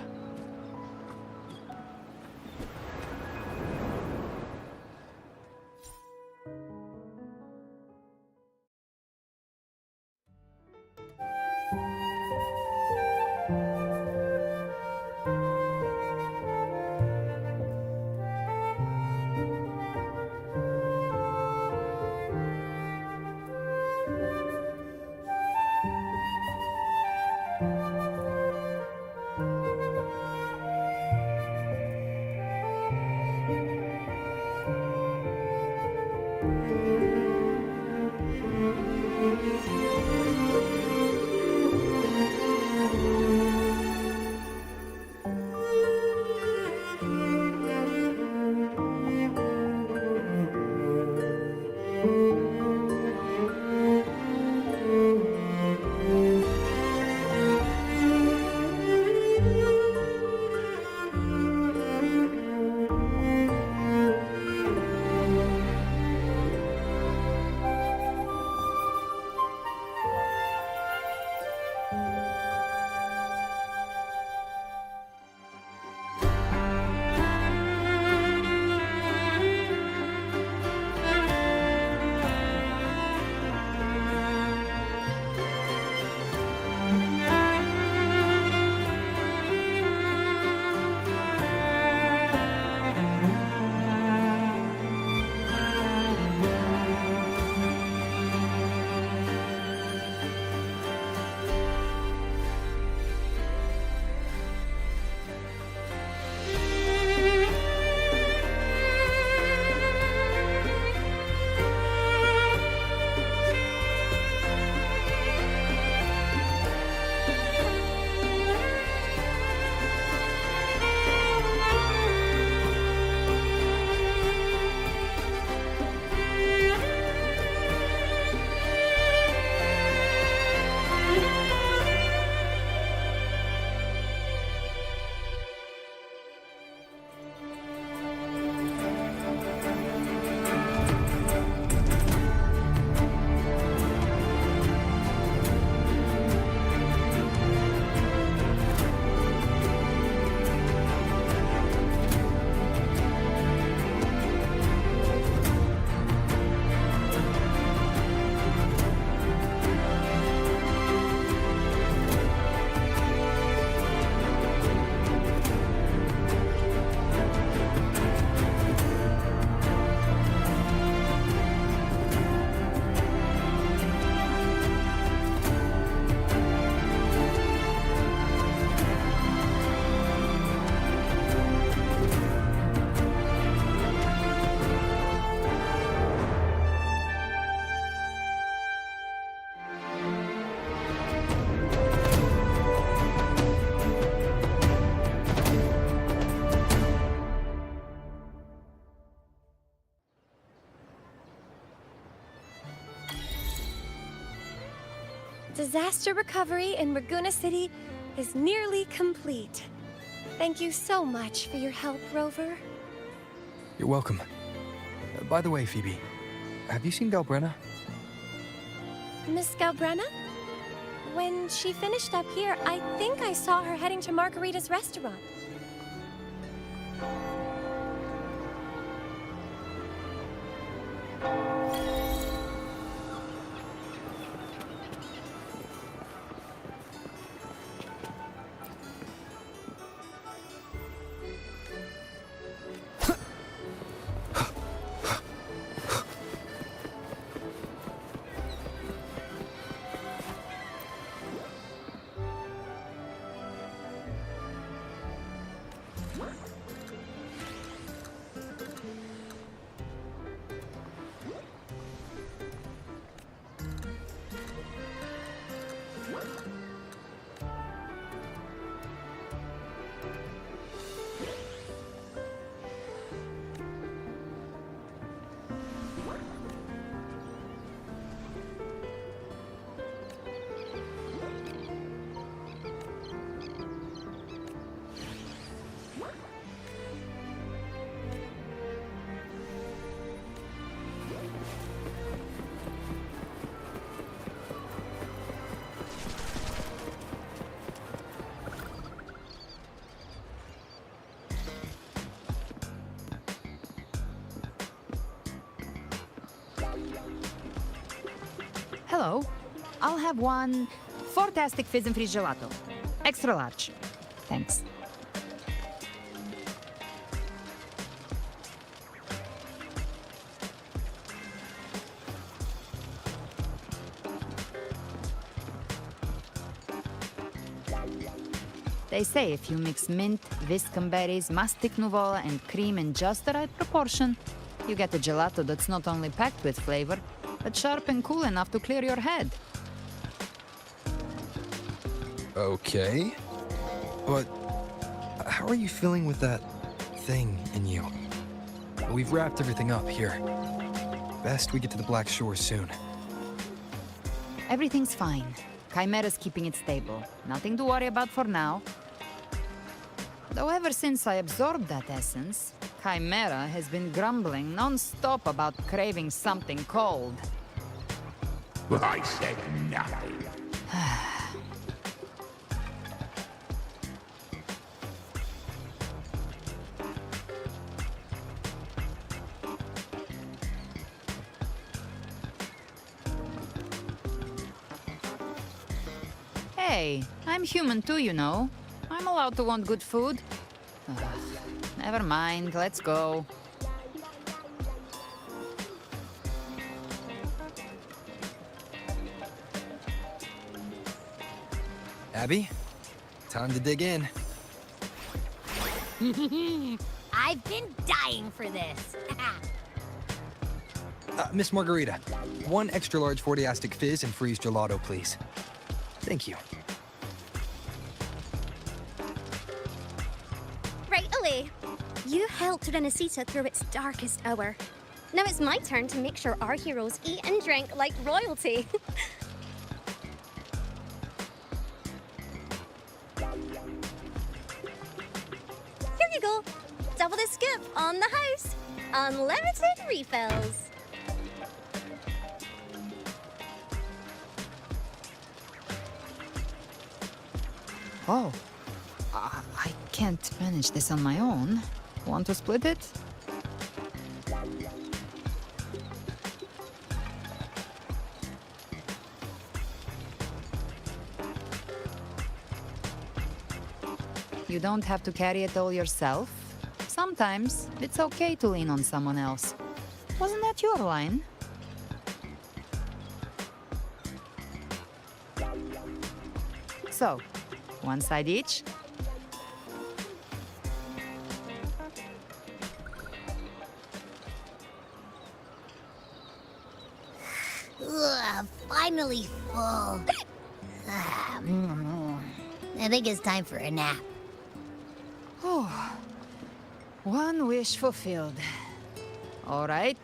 Disaster recovery in Bygone City is nearly complete. Thank you so much for your help, Rover. You're welcome. By the way, Phoebe, have you seen Galbrenna? Miss Galbrenna? When she finished up here, I think I saw her heading to Margarita's restaurant. Hello. I'll have one fantastic fizz and freeze gelato. Extra large. Thanks. They say if you mix mint, viscum berries, mastic nuvola, and cream in just the right proportion, you get a gelato that's not only packed with flavor, but sharp and cool enough to clear your head. Okay. But how are you feeling with that thing in you? We've wrapped everything up here. Best we get to the Black Shore soon. Everything's fine. Chimera's keeping it stable. Nothing to worry about for now. Though ever since I absorbed that essence, Chimera has been grumbling non-stop about craving something cold. I said nothing. Hey, I'm human too, you know. I'm allowed to want good food. Ugh, never mind, let's go. Abby, time to dig in. I've been dying for this. Miss Margarita, one extra large 40-astic fizz and freeze gelato, please. Thank you. Right away. You helped Renesita through its darkest hour. Now it's my turn to make sure our heroes eat and drink like royalty. Here you go. Double the scoop on the house. Unlimited refills. Oh, I can't manage this on my own. Want to split it? You don't have to carry it all yourself. Sometimes it's okay to lean on someone else. Wasn't that your line? So, one side each? Ugh, finally full. I think it's time for a nap. Oh, one wish fulfilled. All right,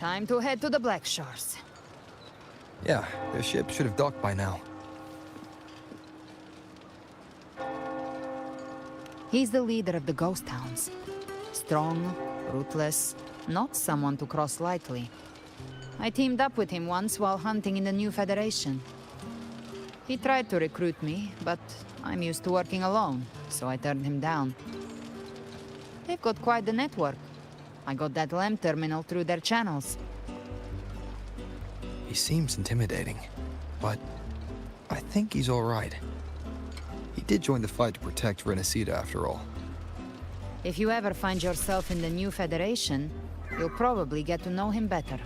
time to head to the Black Shores. Yeah, their ship should have docked by now. He's the leader of the ghost towns. Strong, ruthless, not someone to cross lightly. I teamed up with him once while hunting in the new Federation. He tried to recruit me, but I'm used to working alone, so I turned him down. They've got quite the network. I got that LEM terminal through their channels. He seems intimidating, but I think he's all right. He did join the fight to protect Renesita after all. If you ever find yourself in the new Federation, you'll probably get to know him better.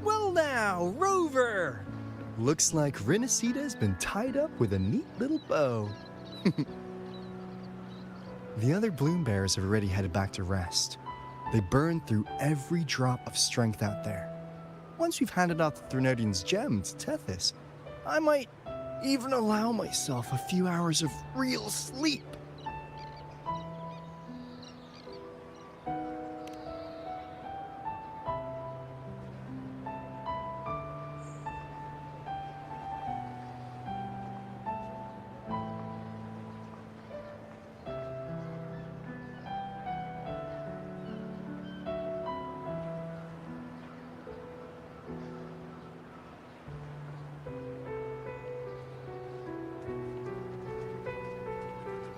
Well now, Rover! Looks like Renesita's been tied up with a neat little bow. The other Bloom Bearers have already headed back to rest. They burned through every drop of strength out there. Once we've handed out the Threnodian's gem to Tethys, I might even allow myself a few hours of real sleep.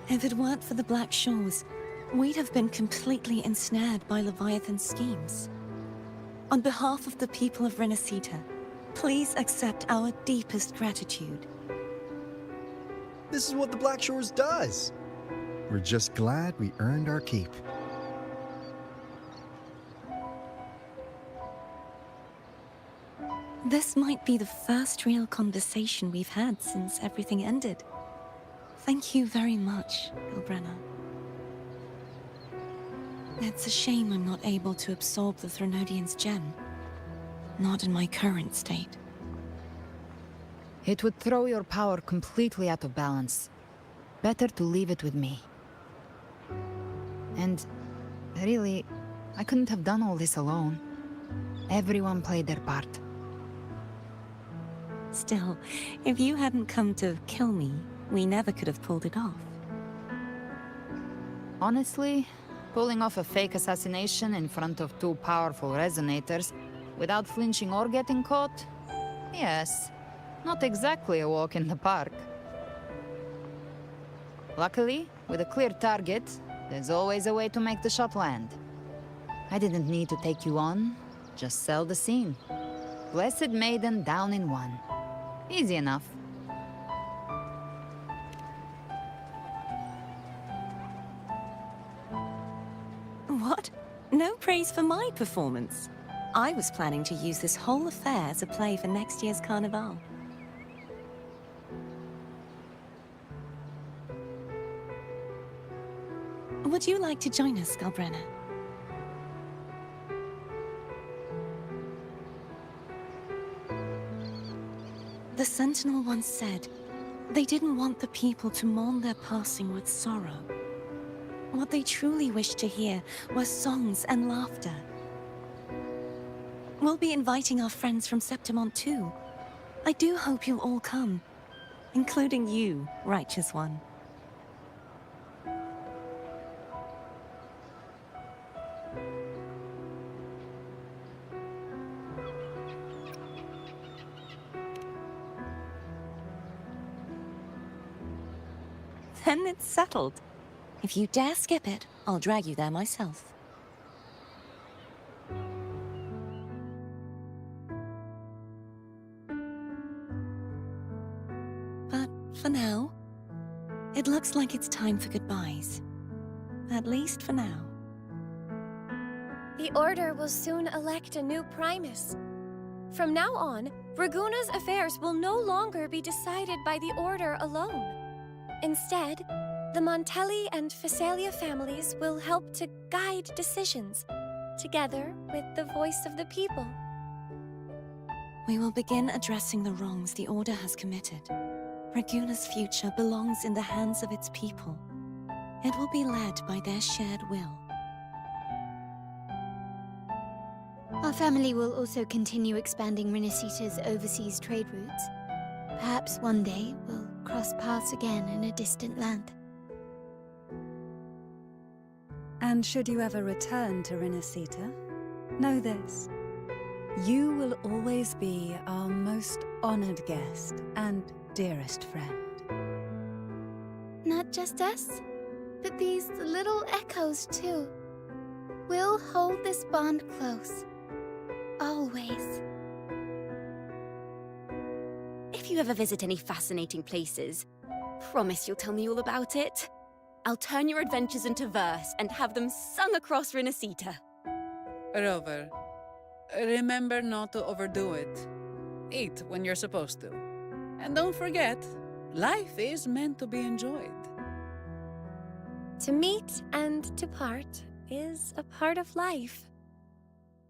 If it weren't for the Black Shores, we'd have been completely ensnared by Leviathan's schemes. On behalf of the people of Renesita, please accept our deepest gratitude. This is what the Black Shores does. We're just glad we earned our keep. This might be the first real conversation we've had since everything ended. Thank you very much, Gilbrenna. It's a shame I'm not able to absorb the Threnodian's gem. Not in my current state. It would throw your power completely out of balance. Better to leave it with me. And really, I couldn't have done all this alone. Everyone played their part. Still, if you hadn't come to kill me, we never could have pulled it off. Honestly, pulling off a fake assassination in front of two powerful resonators without flinching or getting caught? Yes, not exactly a walk in the park. Luckily, with a clear target, there's always a way to make the shot land. I didn't need to take you on, just sell the scene. Blessed Maiden down in one. Easy enough. What? No praise for my performance. I was planning to use this whole affair as a play for next year's Carnival. Would you like to join us, Gilbrenna? The Sentinel once said, they didn't want the people to mourn their passing with sorrow. What they truly wished to hear were songs and laughter. We'll be inviting our friends from Septimont too. I do hope you'll all come, including you, Righteous One. Then it's settled. If you dare skip it, I'll drag you there myself. But for now, it looks like it's time for goodbyes. At least for now. The Order will soon elect a new Primus. From now on, Raguna's affairs will no longer be decided by the Order alone. Instead, the Montelli and Phasalia families will help to guide decisions, together with the voice of the people. We will begin addressing the wrongs the Order has committed. Raguna's future belongs in the hands of its people. It will be led by their shared will. Our family will also continue expanding Rinasita's overseas trade routes. Perhaps one day we'll cross paths again in a distant land. And should you ever return to Rinasita, know this. You will always be our most honored guest and dearest friend. Not just us, but these little echoes too. We'll hold this bond close. Always. If you ever visit any fascinating places, promise you'll tell me all about it. I'll turn your adventures into verse and have them sung across Rinasita. Rover, remember not to overdo it. Eat when you're supposed to. And don't forget, life is meant to be enjoyed. To meet and to part is a part of life.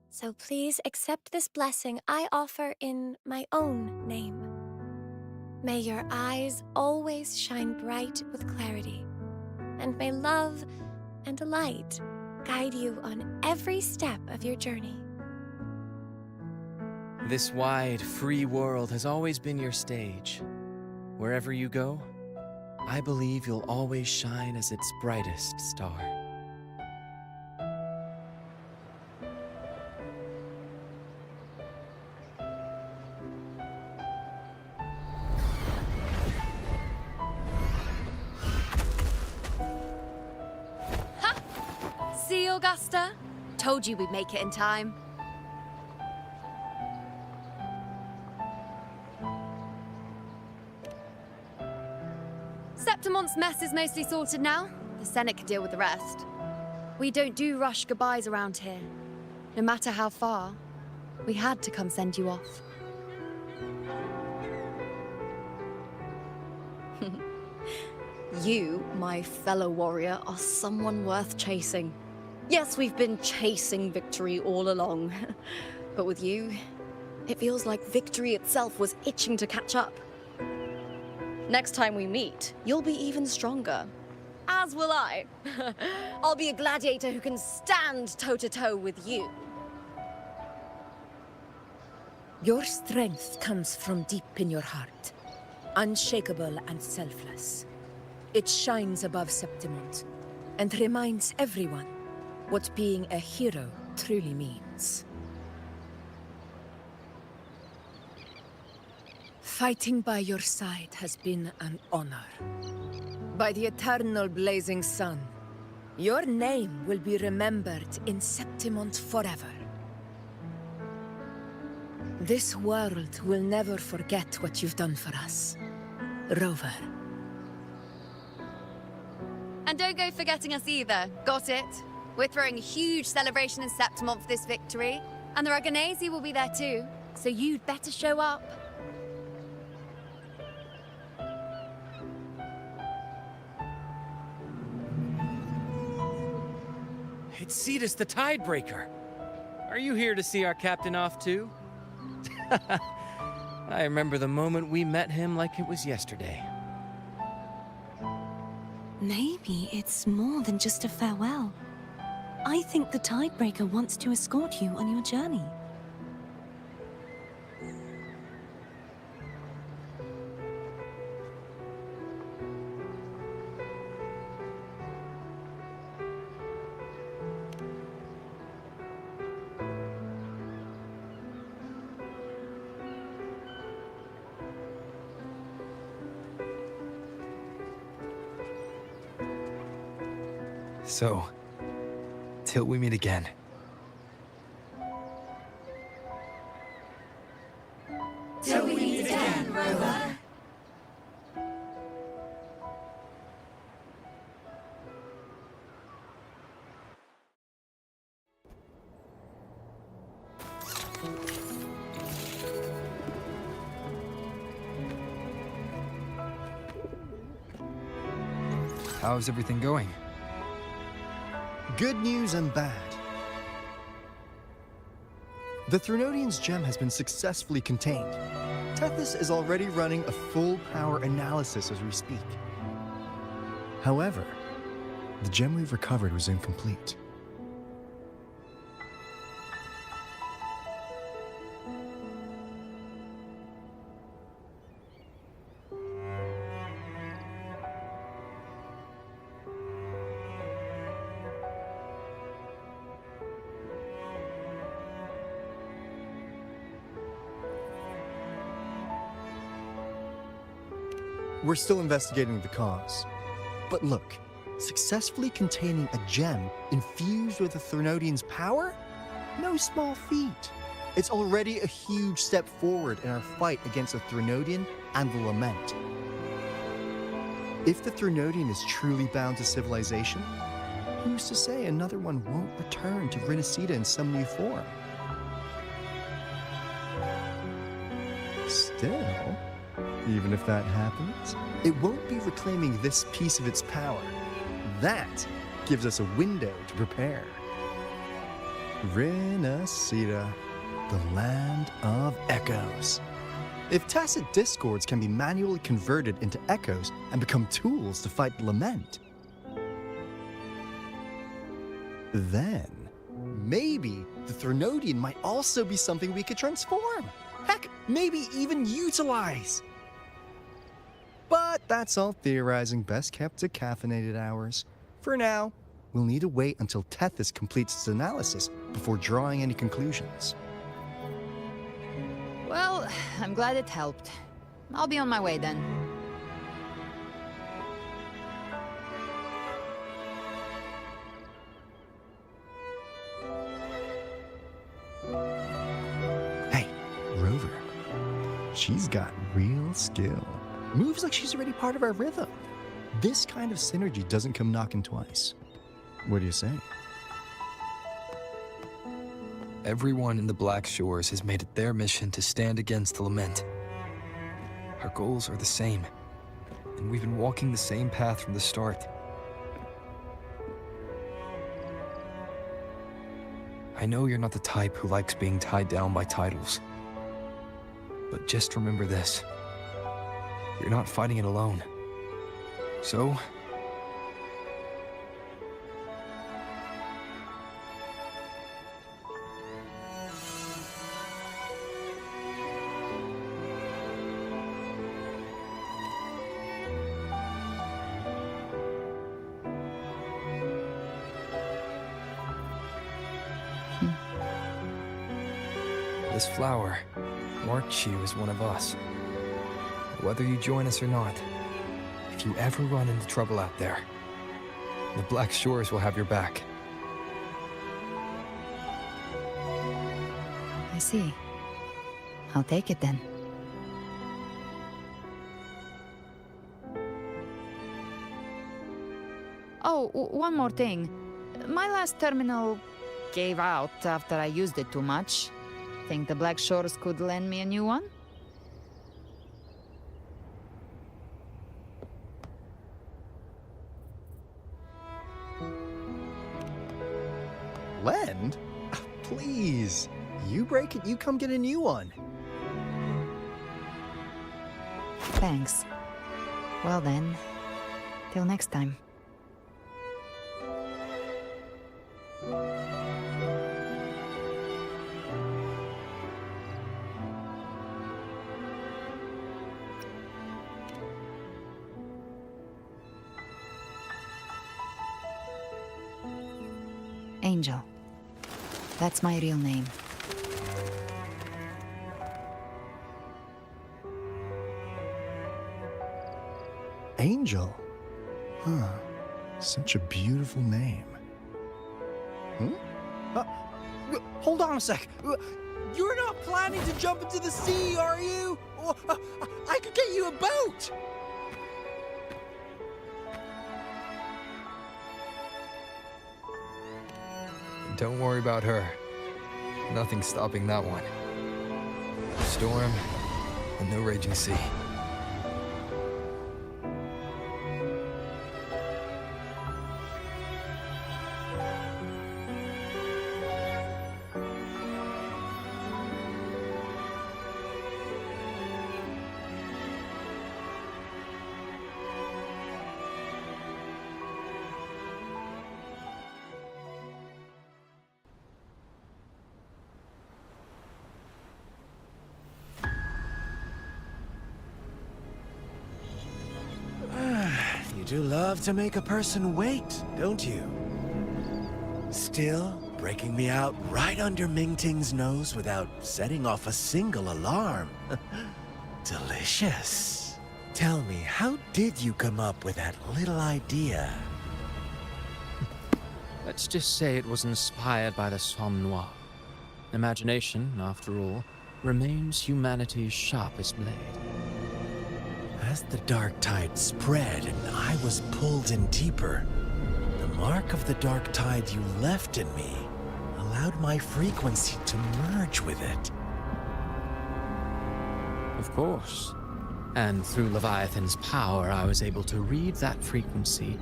So please accept this blessing I offer in my own name. May your eyes always shine bright with clarity, and may love and light guide you on every step of your journey. This wide, free world has always been your stage. Wherever you go, I believe you'll always shine as its brightest star. See, Augusta? Told you we'd make it in time. Septimont's mess is mostly sorted now. The Senate can deal with the rest. We don't do rush goodbyes around here. No matter how far, we had to come send you off. You, my fellow warrior, are someone worth chasing. Yes, we've been chasing victory all along. But with you, it feels like victory itself was itching to catch up. Next time we meet, you'll be even stronger. As will I. I'll be a gladiator who can stand toe-to-toe with you. Your strength comes from deep in your heart, unshakable and selfless. It shines above Septimont, and reminds everyone what being a hero truly means. Fighting by your side has been an honor. By the eternal blazing sun, your name will be remembered in Septimont forever. This world will never forget what you've done for us, Rover. And don't go forgetting us either, got it? We're throwing a huge celebration in Septimont for this victory, and the Raganesi will be there too, so you'd better show up. It's Cetus the Tidebreaker. Are you here to see our captain off too? I remember the moment we met him like it was yesterday. Maybe it's more than just a farewell. I think the Tidebreaker wants to escort you on your journey. So, till we meet again. Till we meet again, Rover. How's everything going? Good news and bad. The Threnodian's gem has been successfully contained. Tethys is already running a full power analysis as we speak. However, the gem we've recovered was incomplete. We're still investigating the cause. But look, successfully containing a gem infused with the Threnodian's power? No small feat. It's already a huge step forward in our fight against the Threnodian and the Lament. If the Threnodian is truly bound to civilization, who's to say another one won't return to Rinascita in some new form? Still, even if that happens, it won't be reclaiming this piece of its power. That gives us a window to prepare. Rinascita, the land of echoes. If tacit discords can be manually converted into echoes and become tools to fight the Lament, then maybe the Threnodian might also be something we could transform. Heck, maybe even utilize. But that's all theorizing, best kept to caffeinated hours. For now, we'll need to wait until Tethys completes its analysis before drawing any conclusions. Well, I'm glad it helped. I'll be on my way then. Hey, Rover. She's got real skill. Moves like she's already part of our rhythm. This kind of synergy doesn't come knocking twice. What do you say? Everyone in the Black Shores has made it their mission to stand against the Lament. Our goals are the same, and we've been walking the same path from the start. I know you're not the type who likes being tied down by titles, but just remember this. You're not fighting it alone. So, this flower marks you as one of us. Whether you join us or not, if you ever run into trouble out there, the Black Shores will have your back. I see. I'll take it then. Oh, one more thing. My last terminal gave out after I used it too much. Think the Black Shores could lend me a new one? Lend? Please. You break it, you come get a new one. Thanks. Well then, till next time. Angel. That's my real name. Angel? Huh. Such a beautiful name. Hold on a sec. You're not planning to jump into the sea, are you? I could get you a boat! Don't worry about her. Nothing's stopping that one. Storm and no raging sea. do love to make a person wait, don't you? Still, breaking me out right under Mingting's nose without setting off a single alarm. Delicious. Tell me, how did you come up with that little idea? Let's just say it was inspired by the Somme Noir. Imagination, after all, remains humanity's sharpest blade. As the dark tide spread and I was pulled in deeper, the mark of the dark tide you left in me allowed my frequency to merge with it. Of course. And through Leviathan's power, I was able to read that frequency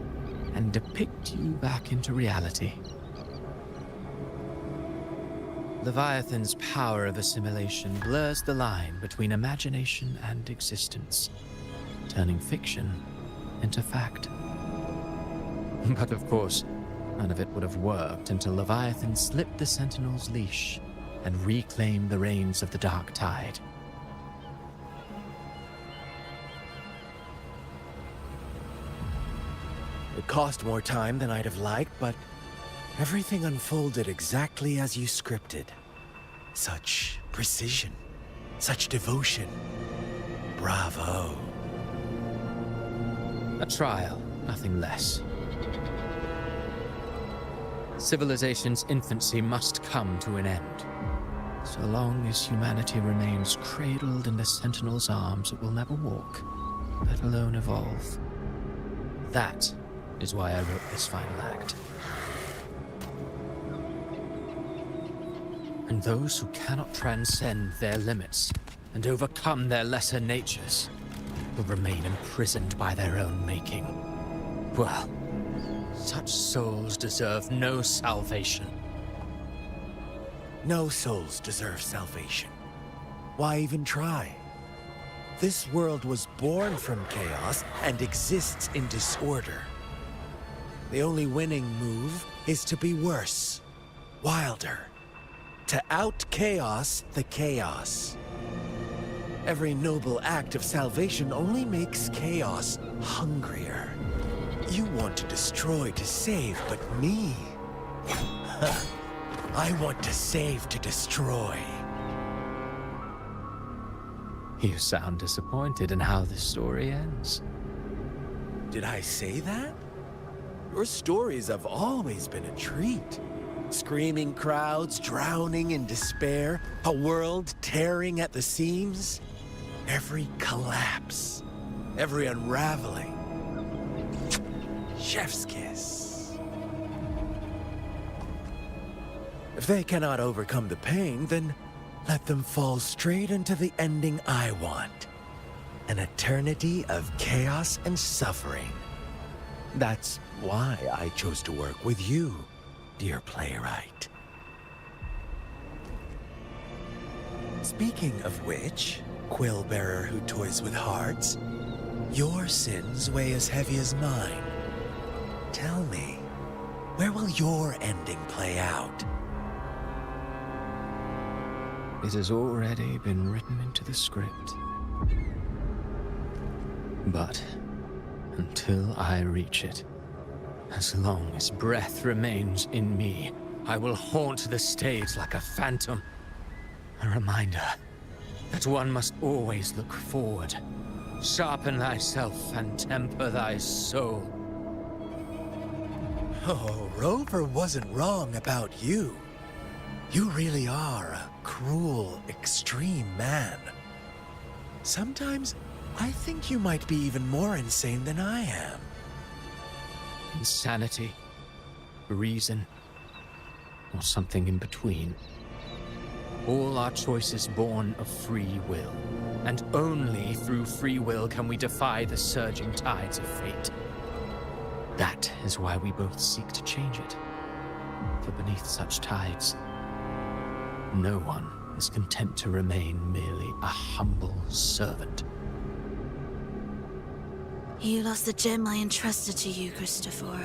and depict you back into reality. Leviathan's power of assimilation blurs the line between imagination and existence, turning fiction into fact. But of course, none of it would have worked until Leviathan slipped the Sentinel's leash and reclaimed the reins of the Dark Tide. It cost more time than I'd have liked, but everything unfolded exactly as you scripted. Such precision, such devotion. Bravo. A trial, nothing less. Civilization's infancy must come to an end. So long as humanity remains cradled in the Sentinel's arms, it will never walk, let alone evolve. That is why I wrote this final act. And those who cannot transcend their limits and overcome their lesser natures will remain imprisoned by their own making. Well, such souls deserve no salvation. No souls deserve salvation. Why even try? This world was born from chaos and exists in disorder. The only winning move is to be worse, wilder, to out-chaos the chaos. Every noble act of salvation only makes chaos hungrier. You want to destroy to save, but me? I want to save to destroy. You sound disappointed in how this story ends. Did I say that? Your stories have always been a treat. Screaming crowds drowning in despair, a world tearing at the seams. Every collapse, every unraveling. Chef's kiss. If they cannot overcome the pain, then let them fall straight into the ending I want. An eternity of chaos and suffering. That's why I chose to work with you, dear playwright. Speaking of which, quill bearer who toys with hearts, your sins weigh as heavy as mine. Tell me, where will your ending play out? It has already been written into the script. But until I reach it, as long as breath remains in me, I will haunt the stage like a phantom. A reminder that one must always look forward. Sharpen thyself and temper thy soul. Oh, Rover wasn't wrong about you. You really are a cruel, extreme man. Sometimes I think you might be even more insane than I am. Insanity, reason, or something in between. All our choices born of free will, and only through free will can we defy the surging tides of fate. That is why we both seek to change it. For beneath such tides, no one is content to remain merely a humble servant. You lost the gem I entrusted to you, Christophora.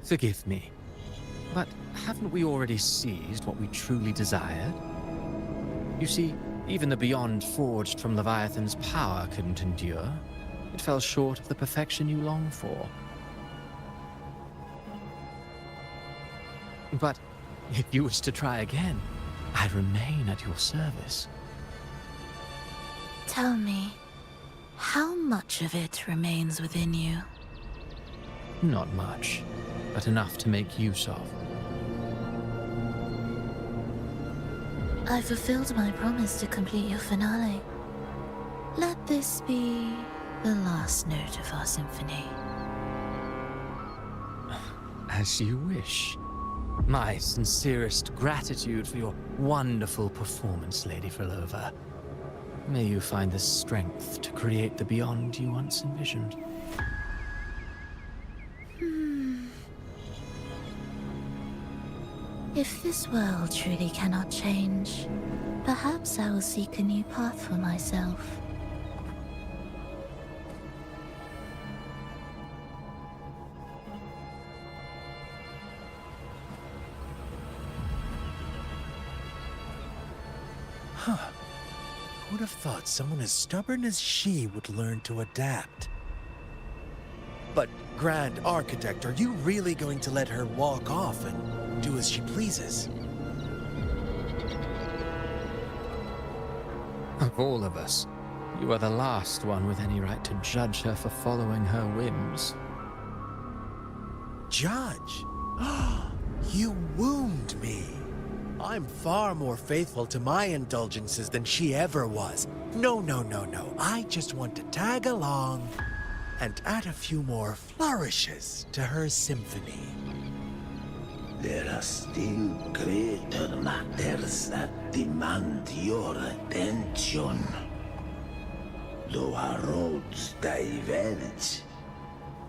Forgive me, but haven't we already seized what we truly desired? You see, Even the beyond forged from Leviathan's power couldn't endure. It fell short of the perfection you long for. But if you wish to try again, I remain at your service. Tell me, how much of it remains within you? Not much, but enough to make use of. I fulfilled my promise to complete your finale. Let this be the last note of our symphony. As you wish. My sincerest gratitude for your wonderful performance, Lady Frolova. May you find the strength to create the beyond you once envisioned. If this world truly cannot change, perhaps I will seek a new path for myself. Huh. Who'd have thought someone as stubborn as she would learn to adapt? But, Grand Architect, are you really going to let her walk off and do as she pleases? Of all of us, you are the last one with any right to judge her for following her whims. Judge? You wound me. I'm far more faithful to my indulgences than she ever was. No. I just want to tag along and add a few more flourishes to her symphony. There are still greater matters that demand your attention. Though our roads diverge,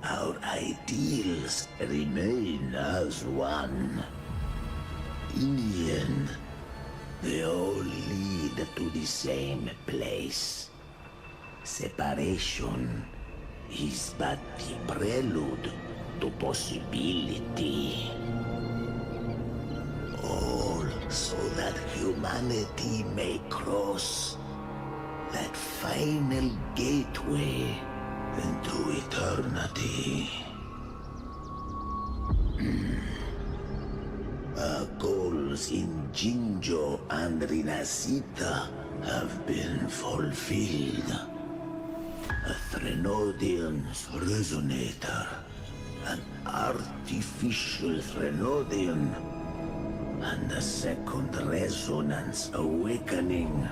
our ideals remain as one. In the end, they all lead to the same place. Separation is but the prelude to possibility. All so that humanity may cross that final gateway into eternity. Our goals in Jinjo and Rinasita have been fulfilled. A Threnodian's resonator, an artificial Threnodian, and a second resonance awakening.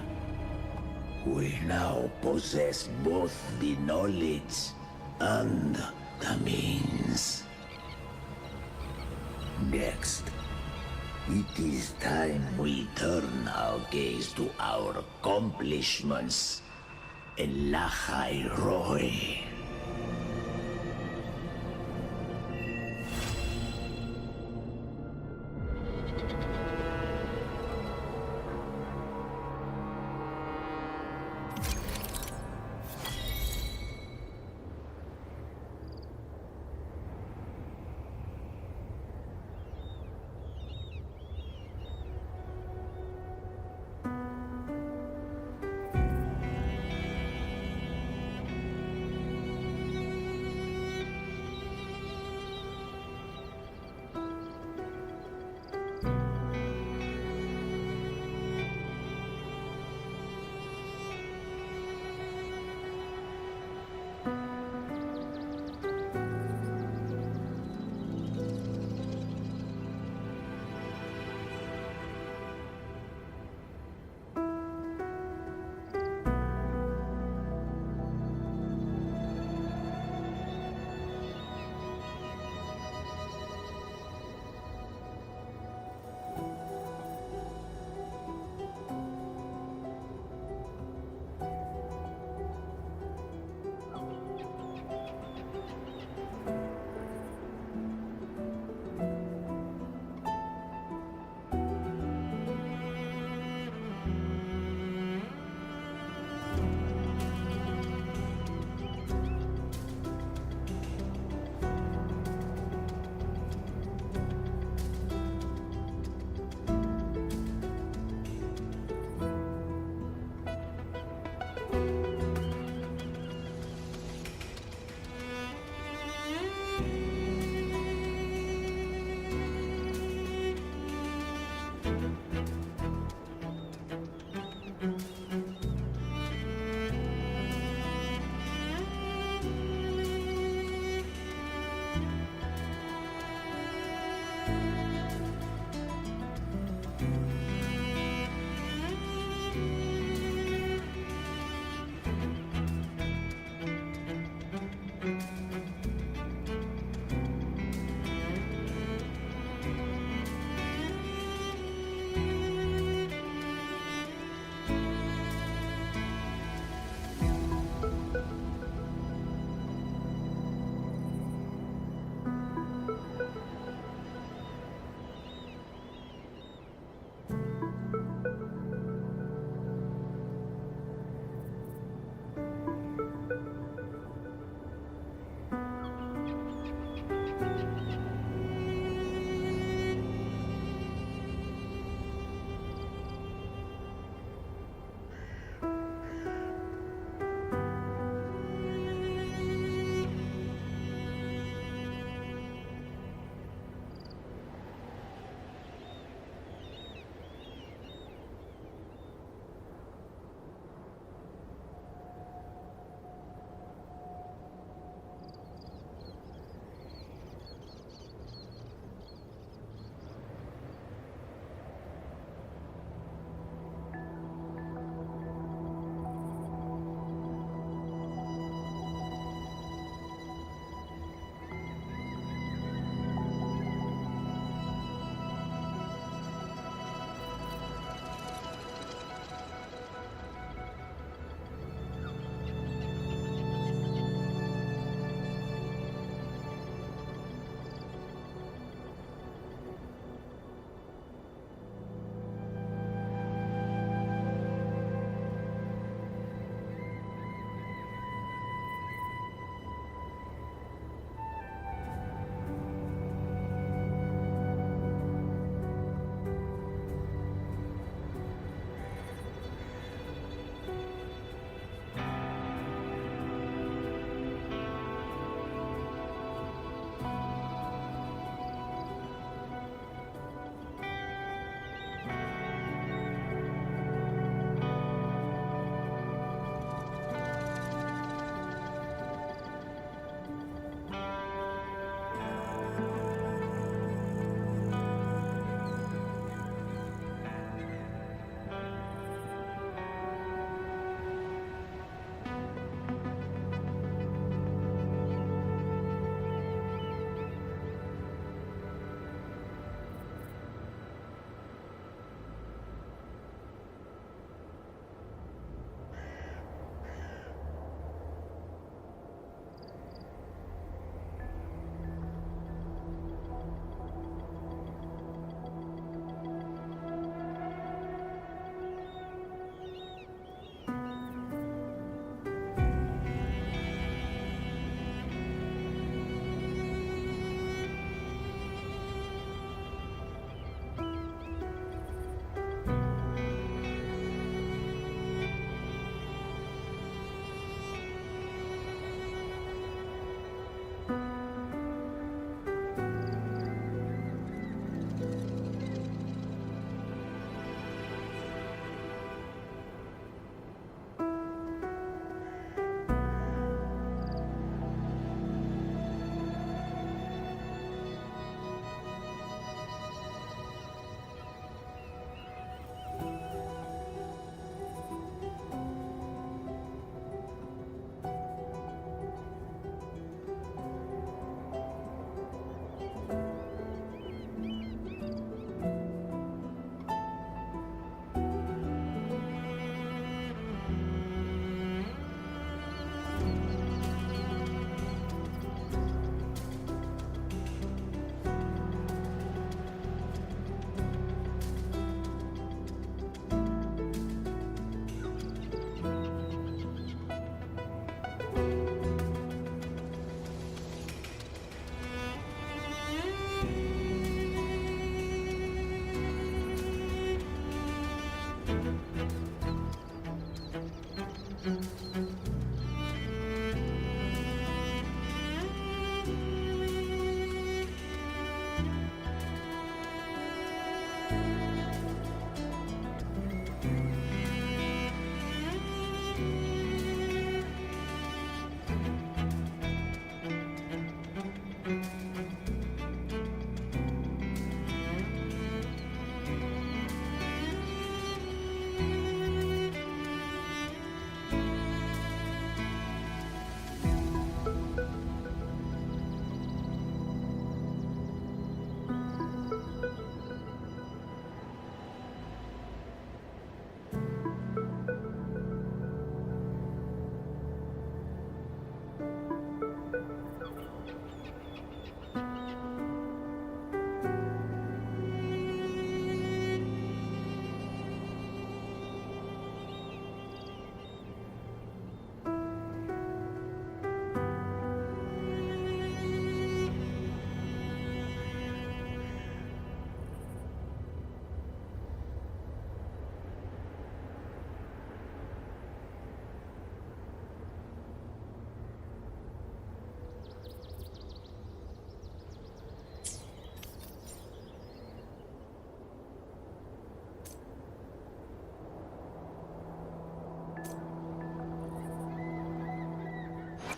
We now possess both the knowledge and the means. Next, it is time we turn our gaze to our accomplishments in Lahai Roy.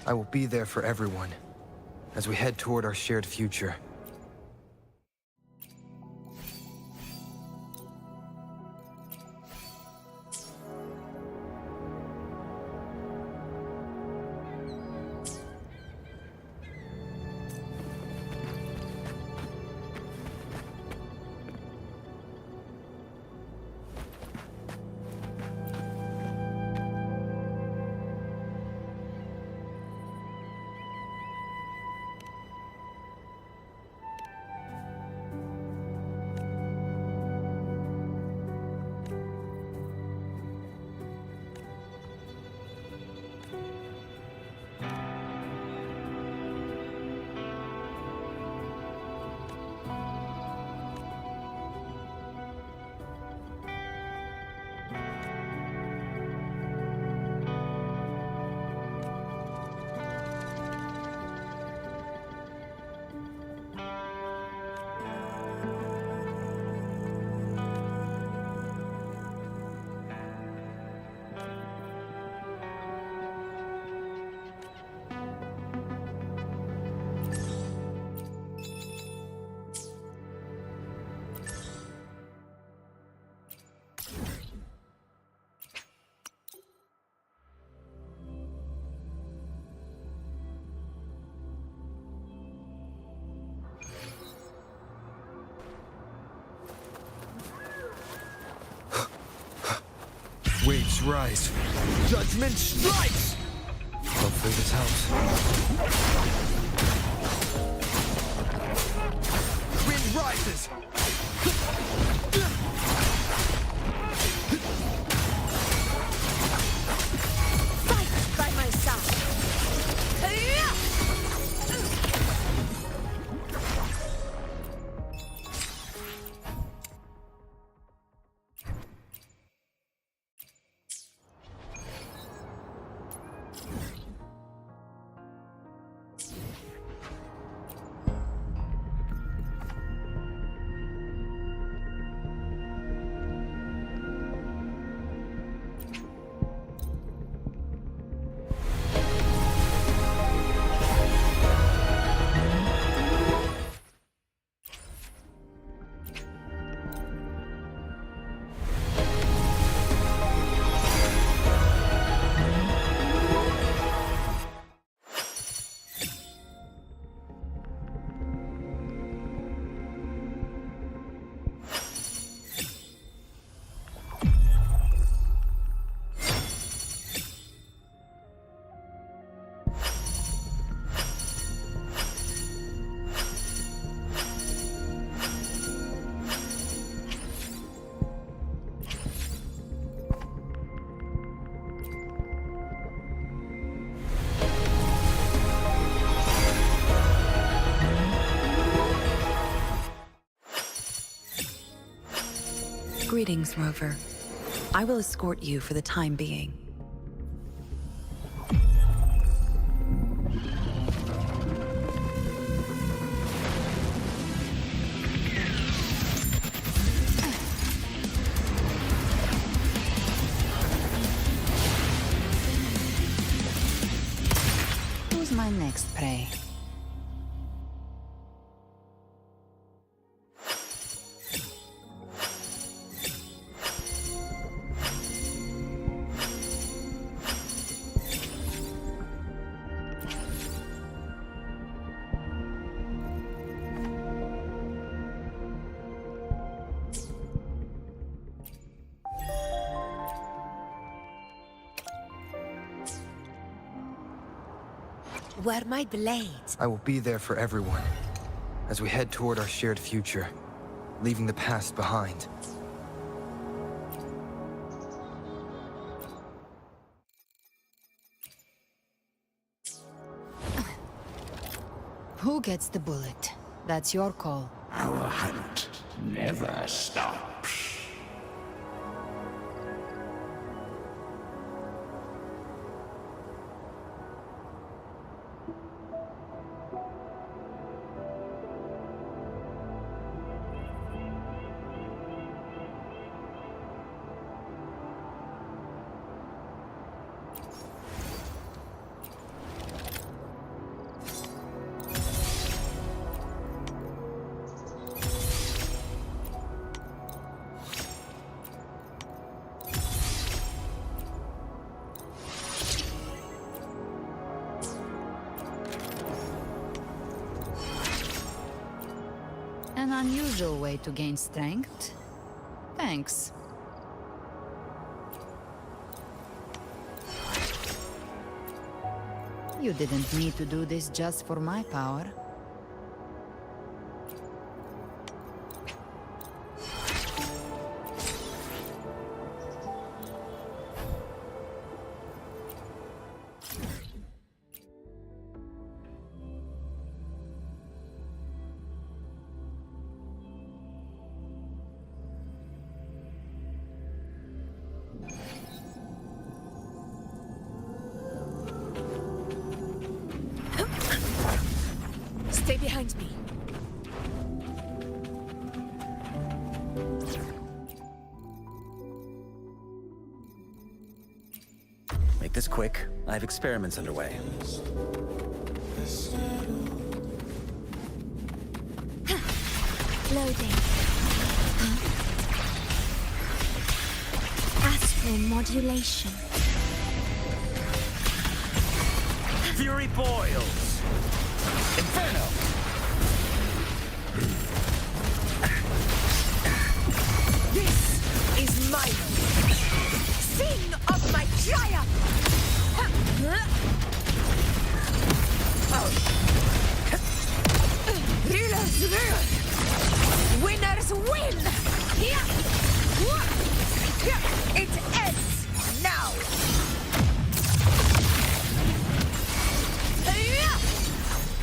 I will be there for everyone as we head toward our shared future. Waves rise. Judgment strikes! Hopefully this helps. Wind rises! Fight by my side! Greetings, Rover. I will escort you for the time being. Who's my next prey? Where my blades? I will be there for everyone as we head toward our shared future, leaving the past behind. Who gets the bullet? That's your call. Our hunt never stops. An unusual way to gain strength. Thanks. You didn't need to do this just for my power. Stay behind me. Make this quick. I have experiments underway. Loading. Astral modulation. Fury boils! Inferno! This is my scene of my triumph! Rulers rule! Winners win! It ends now!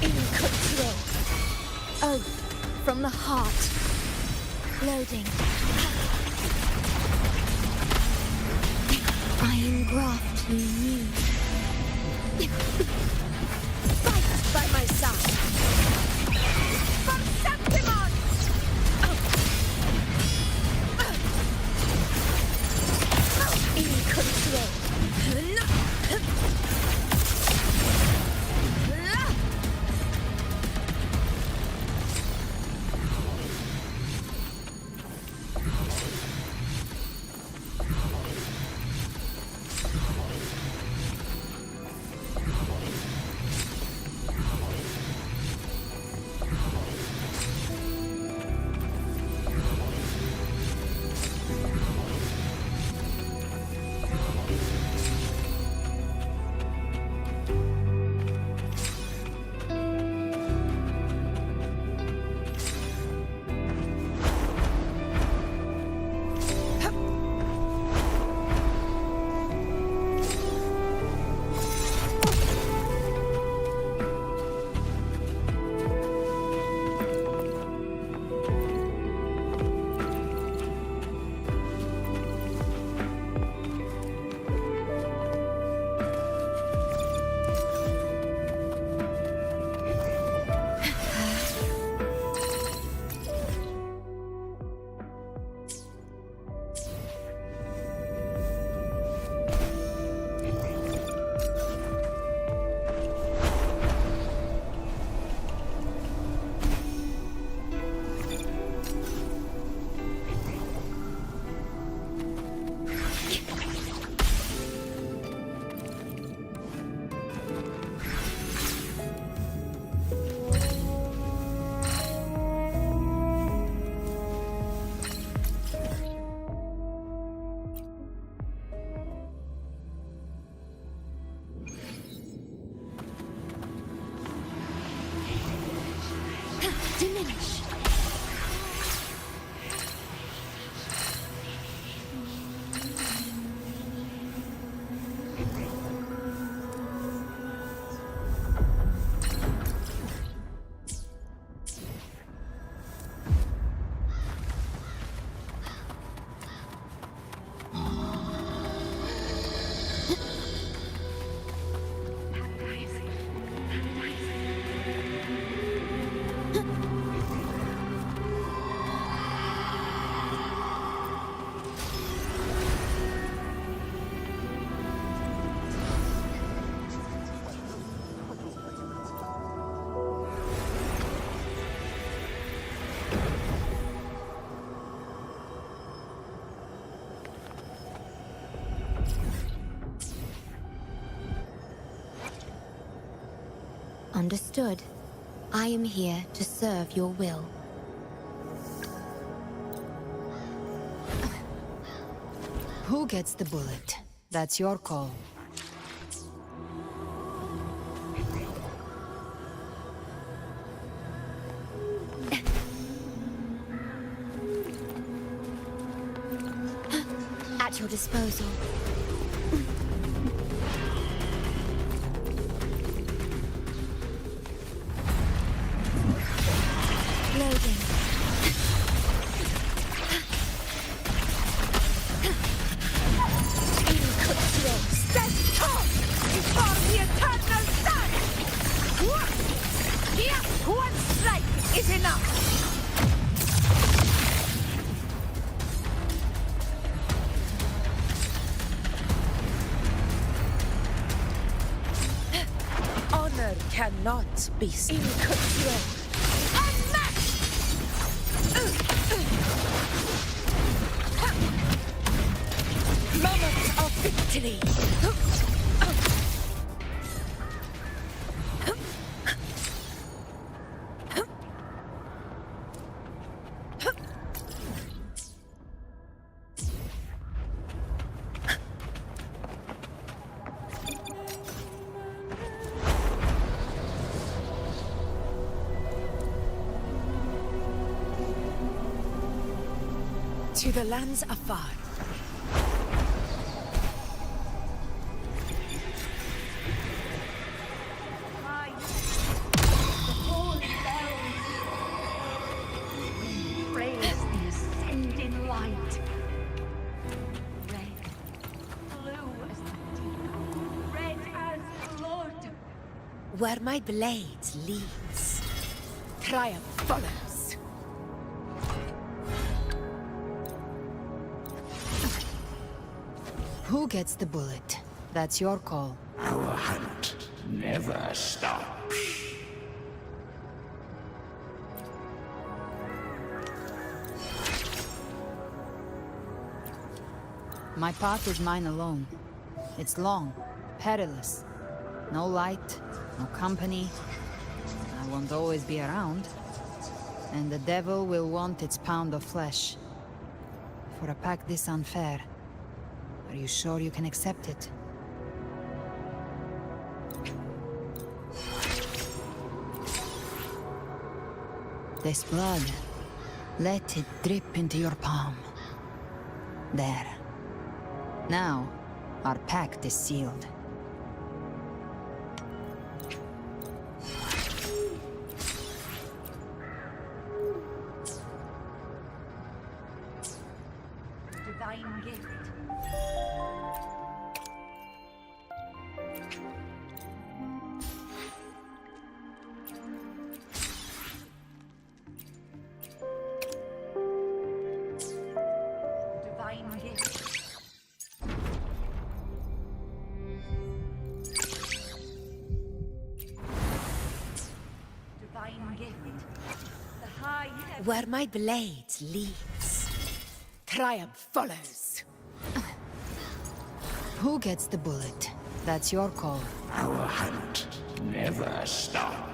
In control. Oath from the heart. Loading. I engraft you new. Fight by my side! For Septimon! In control. Diminish. Understood. I am here to serve your will. Who gets the bullet? That's your call. At your disposal. Loading. Stand tall before the eternal sun! Here, one strike is enough! Honor cannot be seen. Moment of victory! To the lands afar. Praise the ascending light. Red, blue as the deep, red as blood. Where my blade leads, triumph follows. Who gets the bullet? That's your call. Our hunt never stops. My path is mine alone. It's long, perilous. No light, no company. I won't always be around. And the devil will want its pound of flesh. For a pact this unfair, are you sure you can accept it? This blood, let it drip into your palm. There. Now, our pact is sealed. Divine gift. Divine gift. Divine gift. The high heaven. Where my blade leads, triumph follows. Who gets the bullet? That's your call. Our hunt never stops.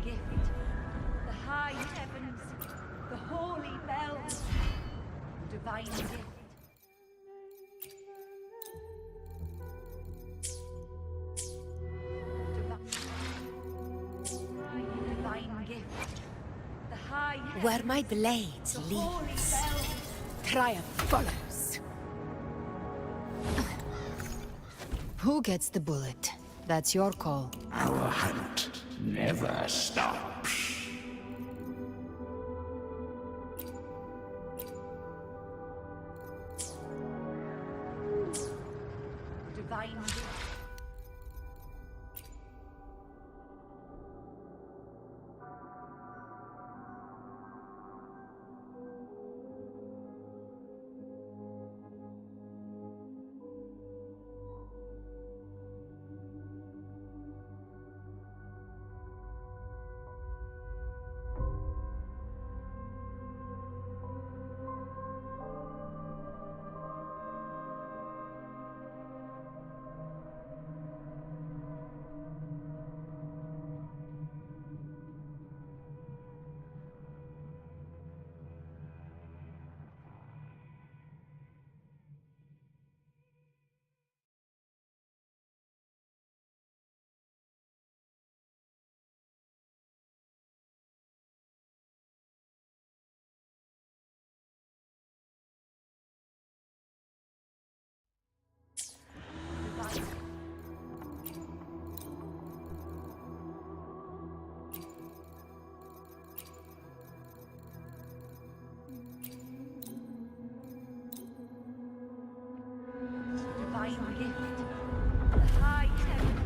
gift, the high heavens, the holy bells, divine gift. Divine gift, the high heavens, Where my blade leads, triumph follows. Who gets the bullet? That's your call. Our hunt never stops. divine gift. Divine gift, the high heavens.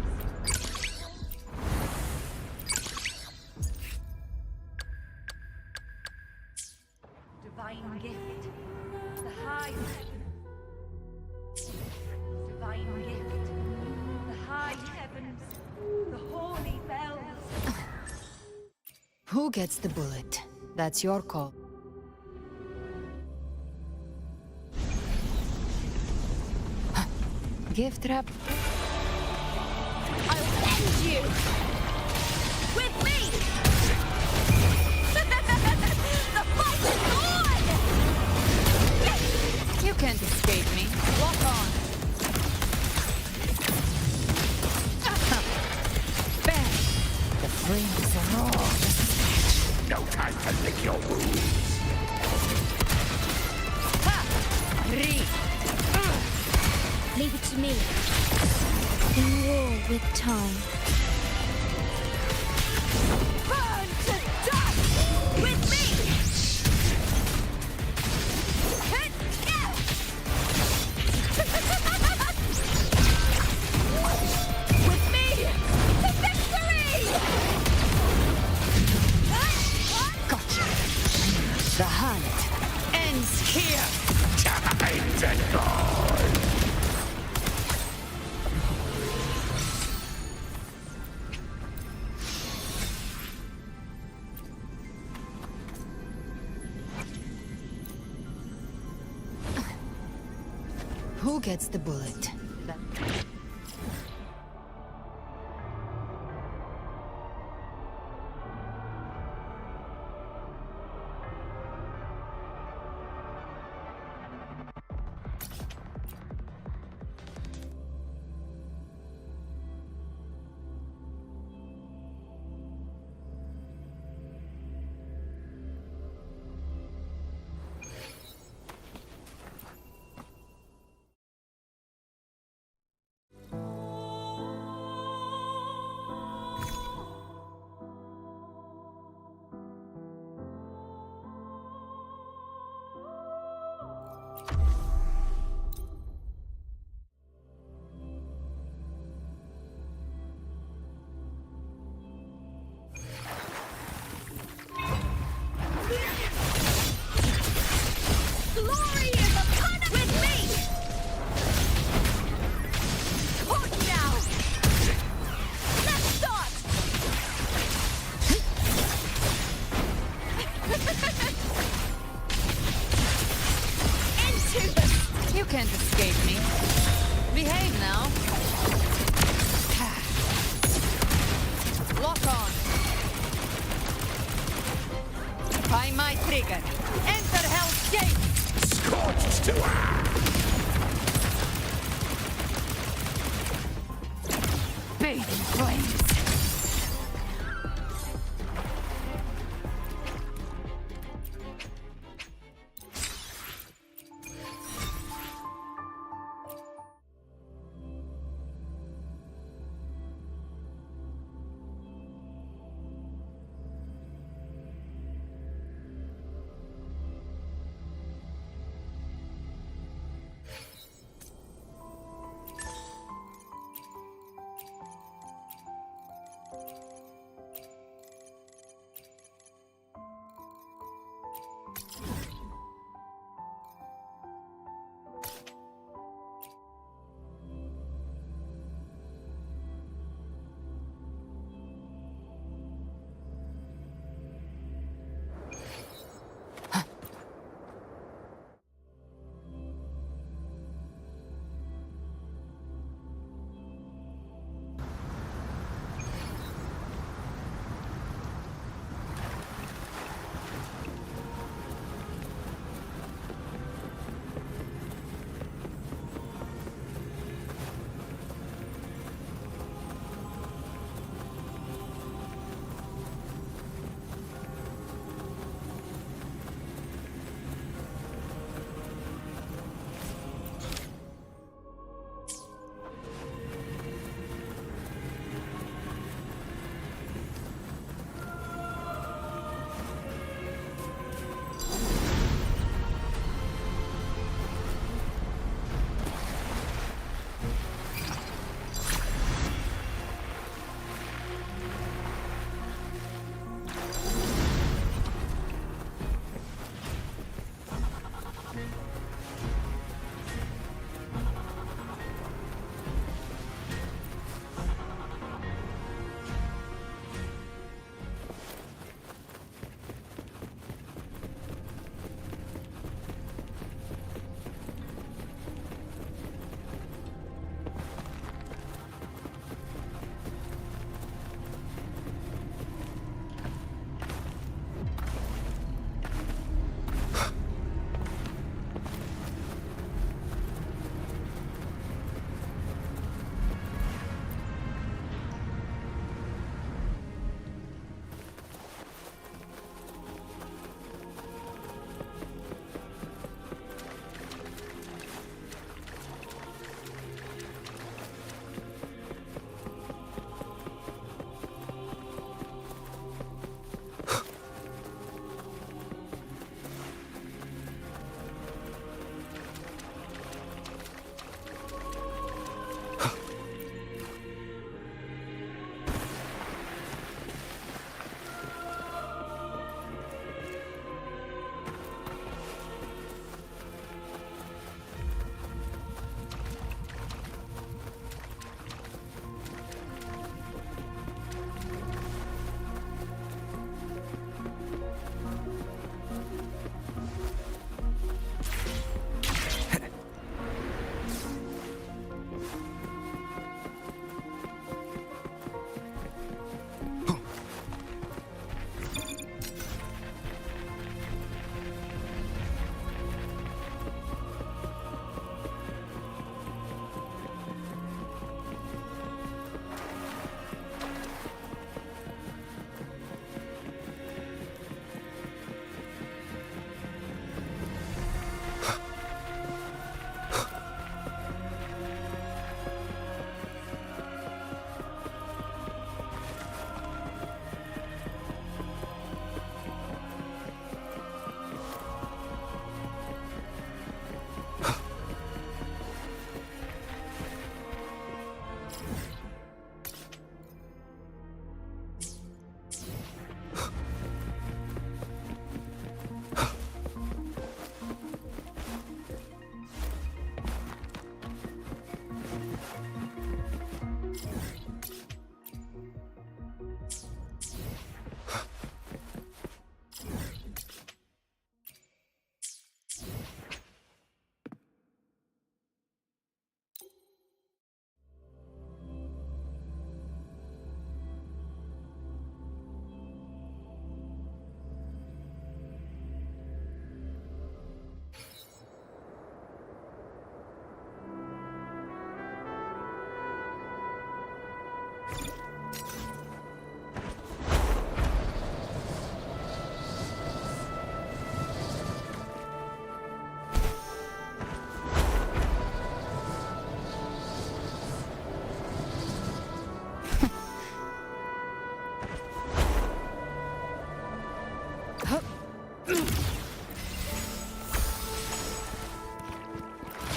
Divine gift, the high heavens. Divine gift, the high heavens, the holy bells. Who gets the bullet? That's your call. Gift wrap. I'll end you! With me! The fight is on! You can't escape me. Walk on. Bang! The flames are raw. No time to lick your wounds. Ha! Re! Leave it to me. In war with time. Burn to dust! With me! With me! To victory! Gotcha. The hunt ends here. Time to go. Who gets the bullet? Glory is upon us! With me! Hold now! Let's start! Into the... You can't escape me. Behave now. Lock on. By my trigger. Enter Hell's Gate! Scorched to Bathe in flames.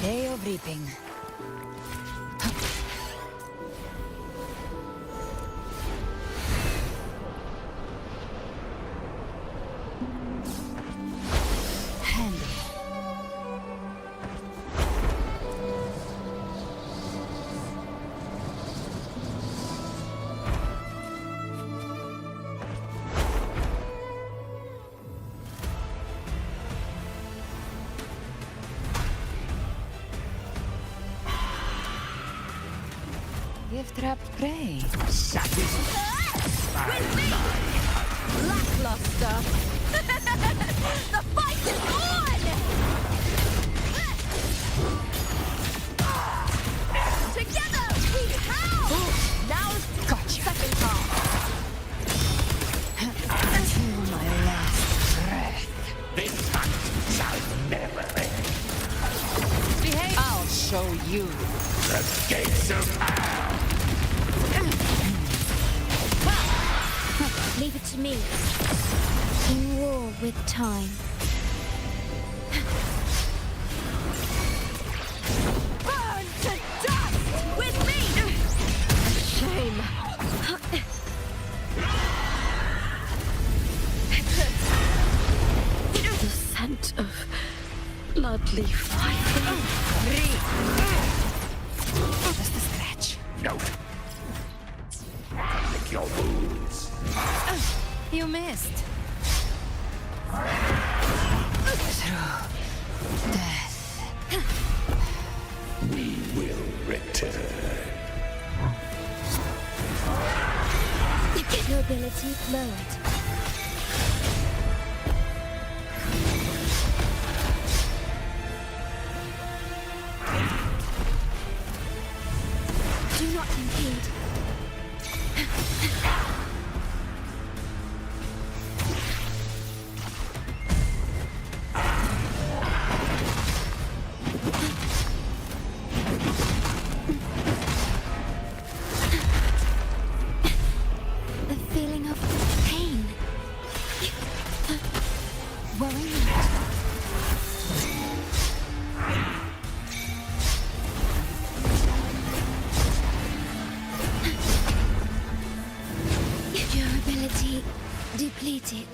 Day of reaping. Handy. Gift-wrapped prey. Lackluster. The fight is on! Together we howl! Now's Gotcha. second half. Until my last breath. This hunt shall never end. Behave. I'll show you. The gates of hell! Leave it to me. In war with time. Burn to dust with me! A shame. The scent of bloodly fire. Just a scratch. Note. Lick your wounds. You missed. Through death. We will return. Your ability lowered. Do not impede. A feeling of pain. Worry not. Your ability depleted.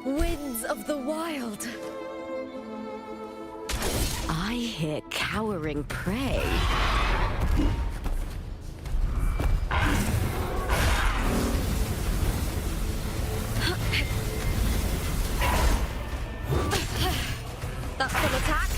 Winds of the wild. I hear cowering prey. That's an attack.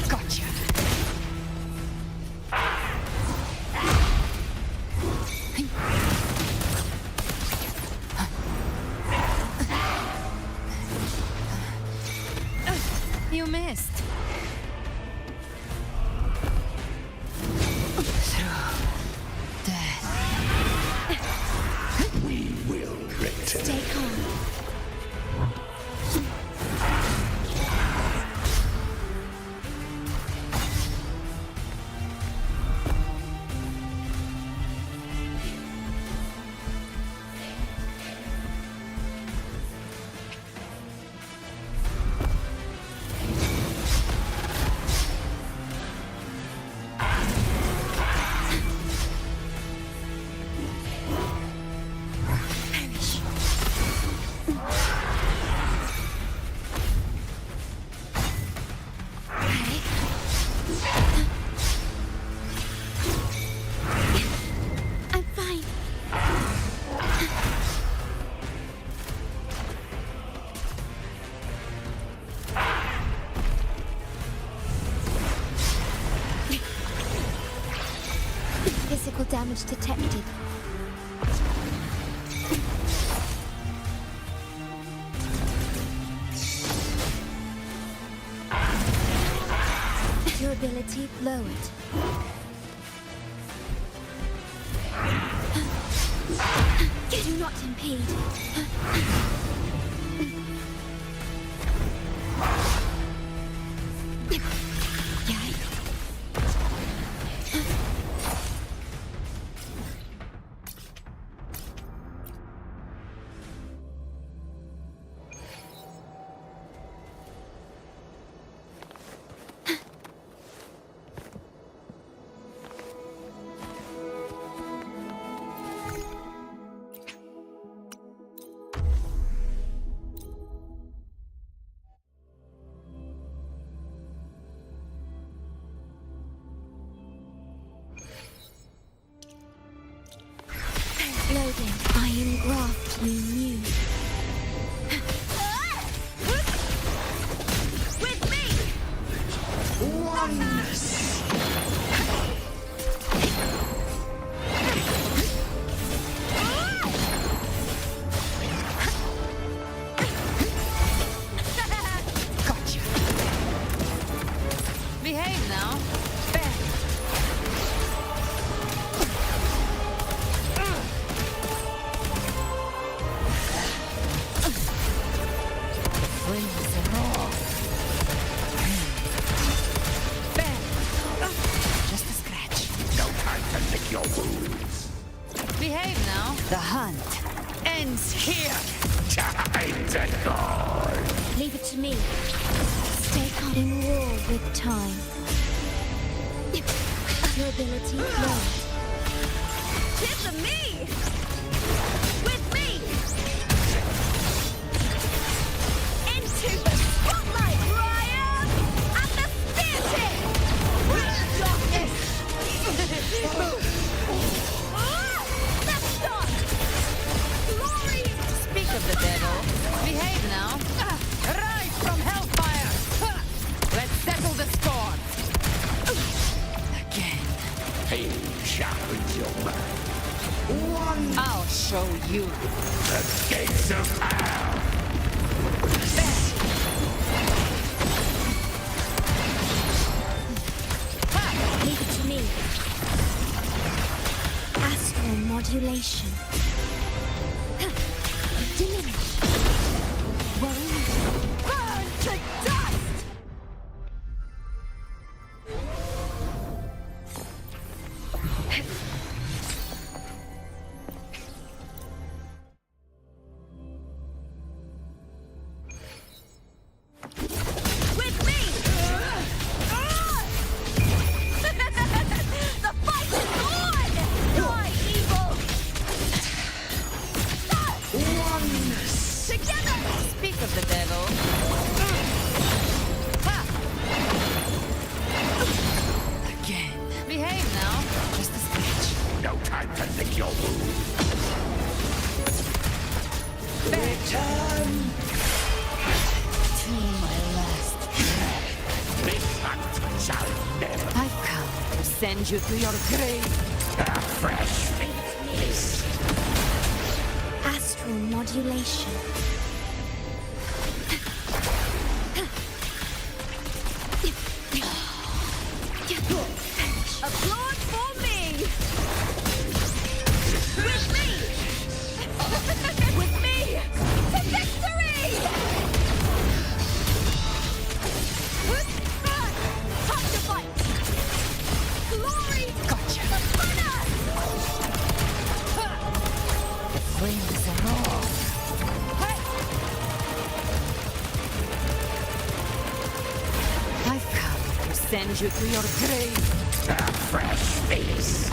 Gotcha. You missed. Through death. We will return. Stay calm. physical damage detected. Durability lowered. Do not impede. Loading. I engraft you new. With me! Oneness! Gotcha. Behave now. Behave now. The hunt ends here. Time to go. Leave it to me. Stay calm. In war with time. Durability low. Tis me! With me! Into the spotlight, Ryan! At the theatre! With darkness! Let's start! Glory! Speak of the devil. Behave now. Rise from hellfire. Let's settle the score. Again. Pain sharpens your mind. I'll show you. The gates of hell. Leave it to me. Astral modulation. Diminish. Burn to dust! With me! The fight is on! Die, evil! Oneness. Together! Speak of the devil. Again. Behave now. Just a scratch. No time to lick your wounds. Return to my last breath. This hunt shall never. I've come to send you to your grave. A fresh feast. Astral modulation. Applaud for me! With me! With me! To victory! Time to fight! Glory! Gotcha. Upon us! The flames are off. I've come to send you to your grave. A fresh feast.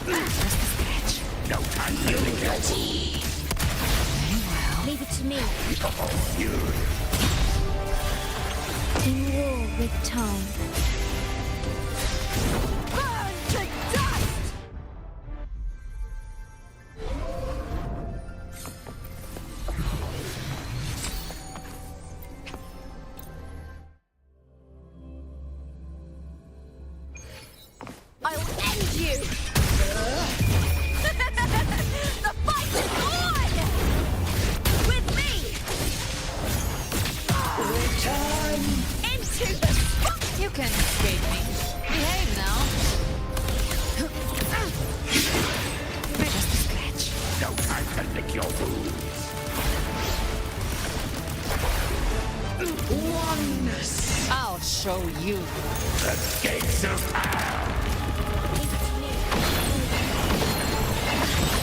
Just a scratch. No time to lick your wounds. Very well. Leave it to me. You. In war with time. Burn to dust! I'll end you! show you. The gates of hell!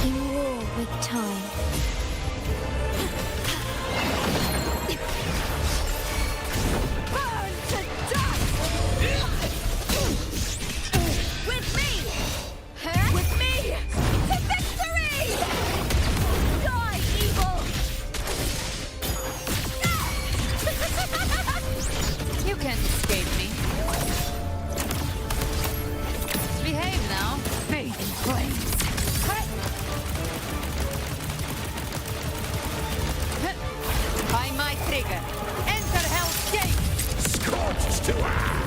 In war with time. Burn to dust! With me! With me! To victory! Die, evil! You can't escape me. Behave now. Fade in flames. By my trigger. Enter Hell's Gate! Scorched to ash!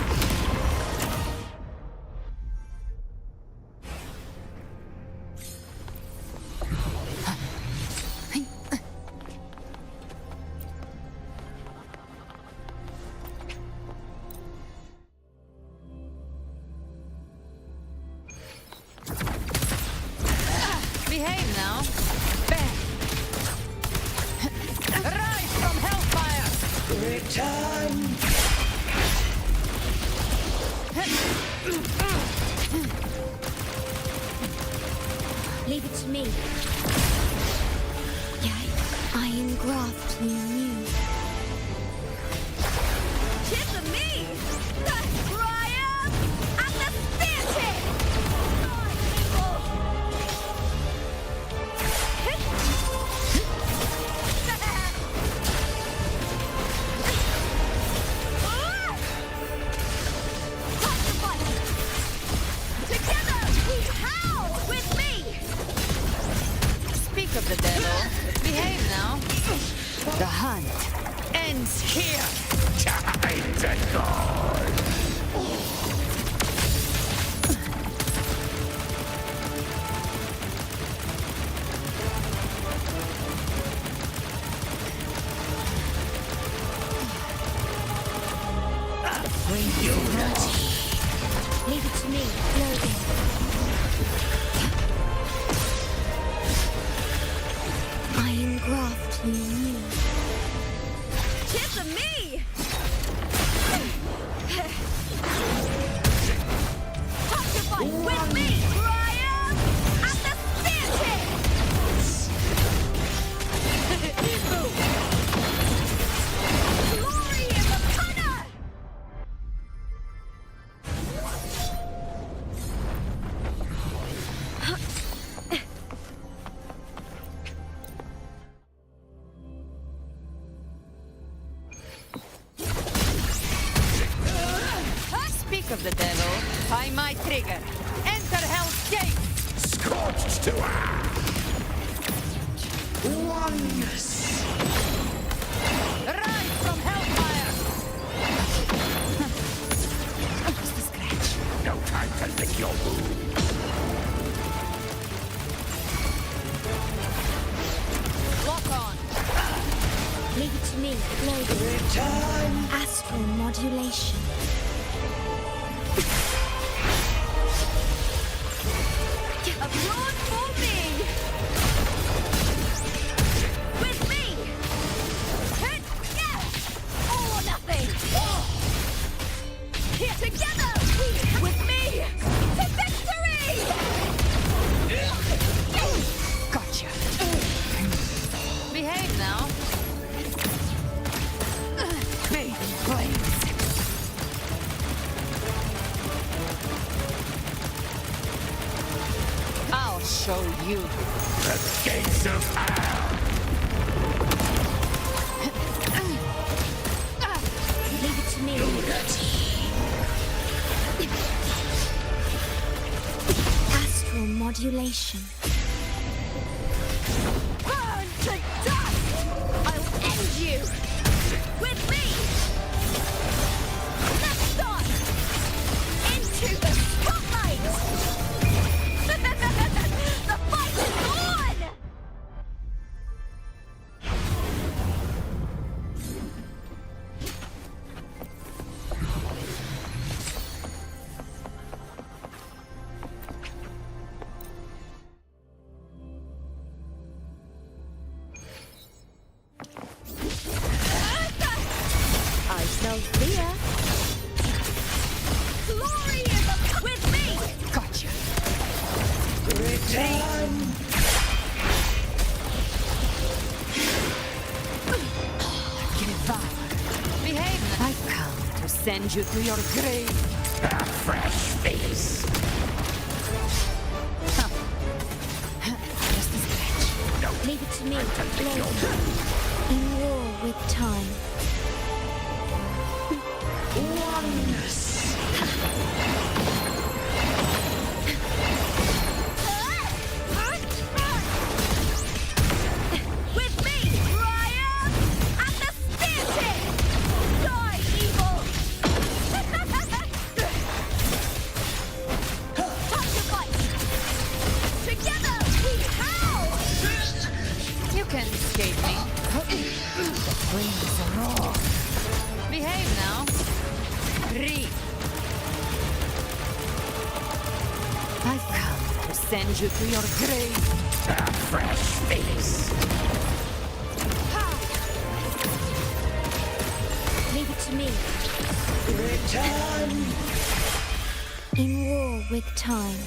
Behave now. Rise from hellfire! Return! Leave it to me. I engraft you new. Tis of me! The triumph and the spear Together we howl with me! Speak of the devil. Behave now. The hunt ends here. Time to go! Leave it to me, Logan. I engraft you new. Tis of me! Occupy with me! Triumph and the spear Glory in the punner! Speak of the devil. By my trigger. Enter Hell's Gate. Scorched to ash! Oneness! Rise from hellfire. Just a scratch. No time to lick your wound. Lock on. Leave it to me, Logan. Return! Astral modulation. Applaud for me! With me! All or nothing! Here together! With me! To victory! Gotcha. Behave now. Fade in flames. I'll show you. The gates of hell! Leave it to me. Astral modulation. Burn to dust! I'll end you! With me! Left on! Into the spotlight! The fight is on! Behave! I've come to send you to your grave. A fresh face. Just a scratch. Leave it to me, Blade. In war with time. Oneness. With me, Ryan! And the spear tip! Die, evil! Time to fight! Together, we howl! You can't escape me. The flames are raw. Behave now. Breathe. I've come to send you to your grave. A fresh face. Leave it to me. Return. In war with time.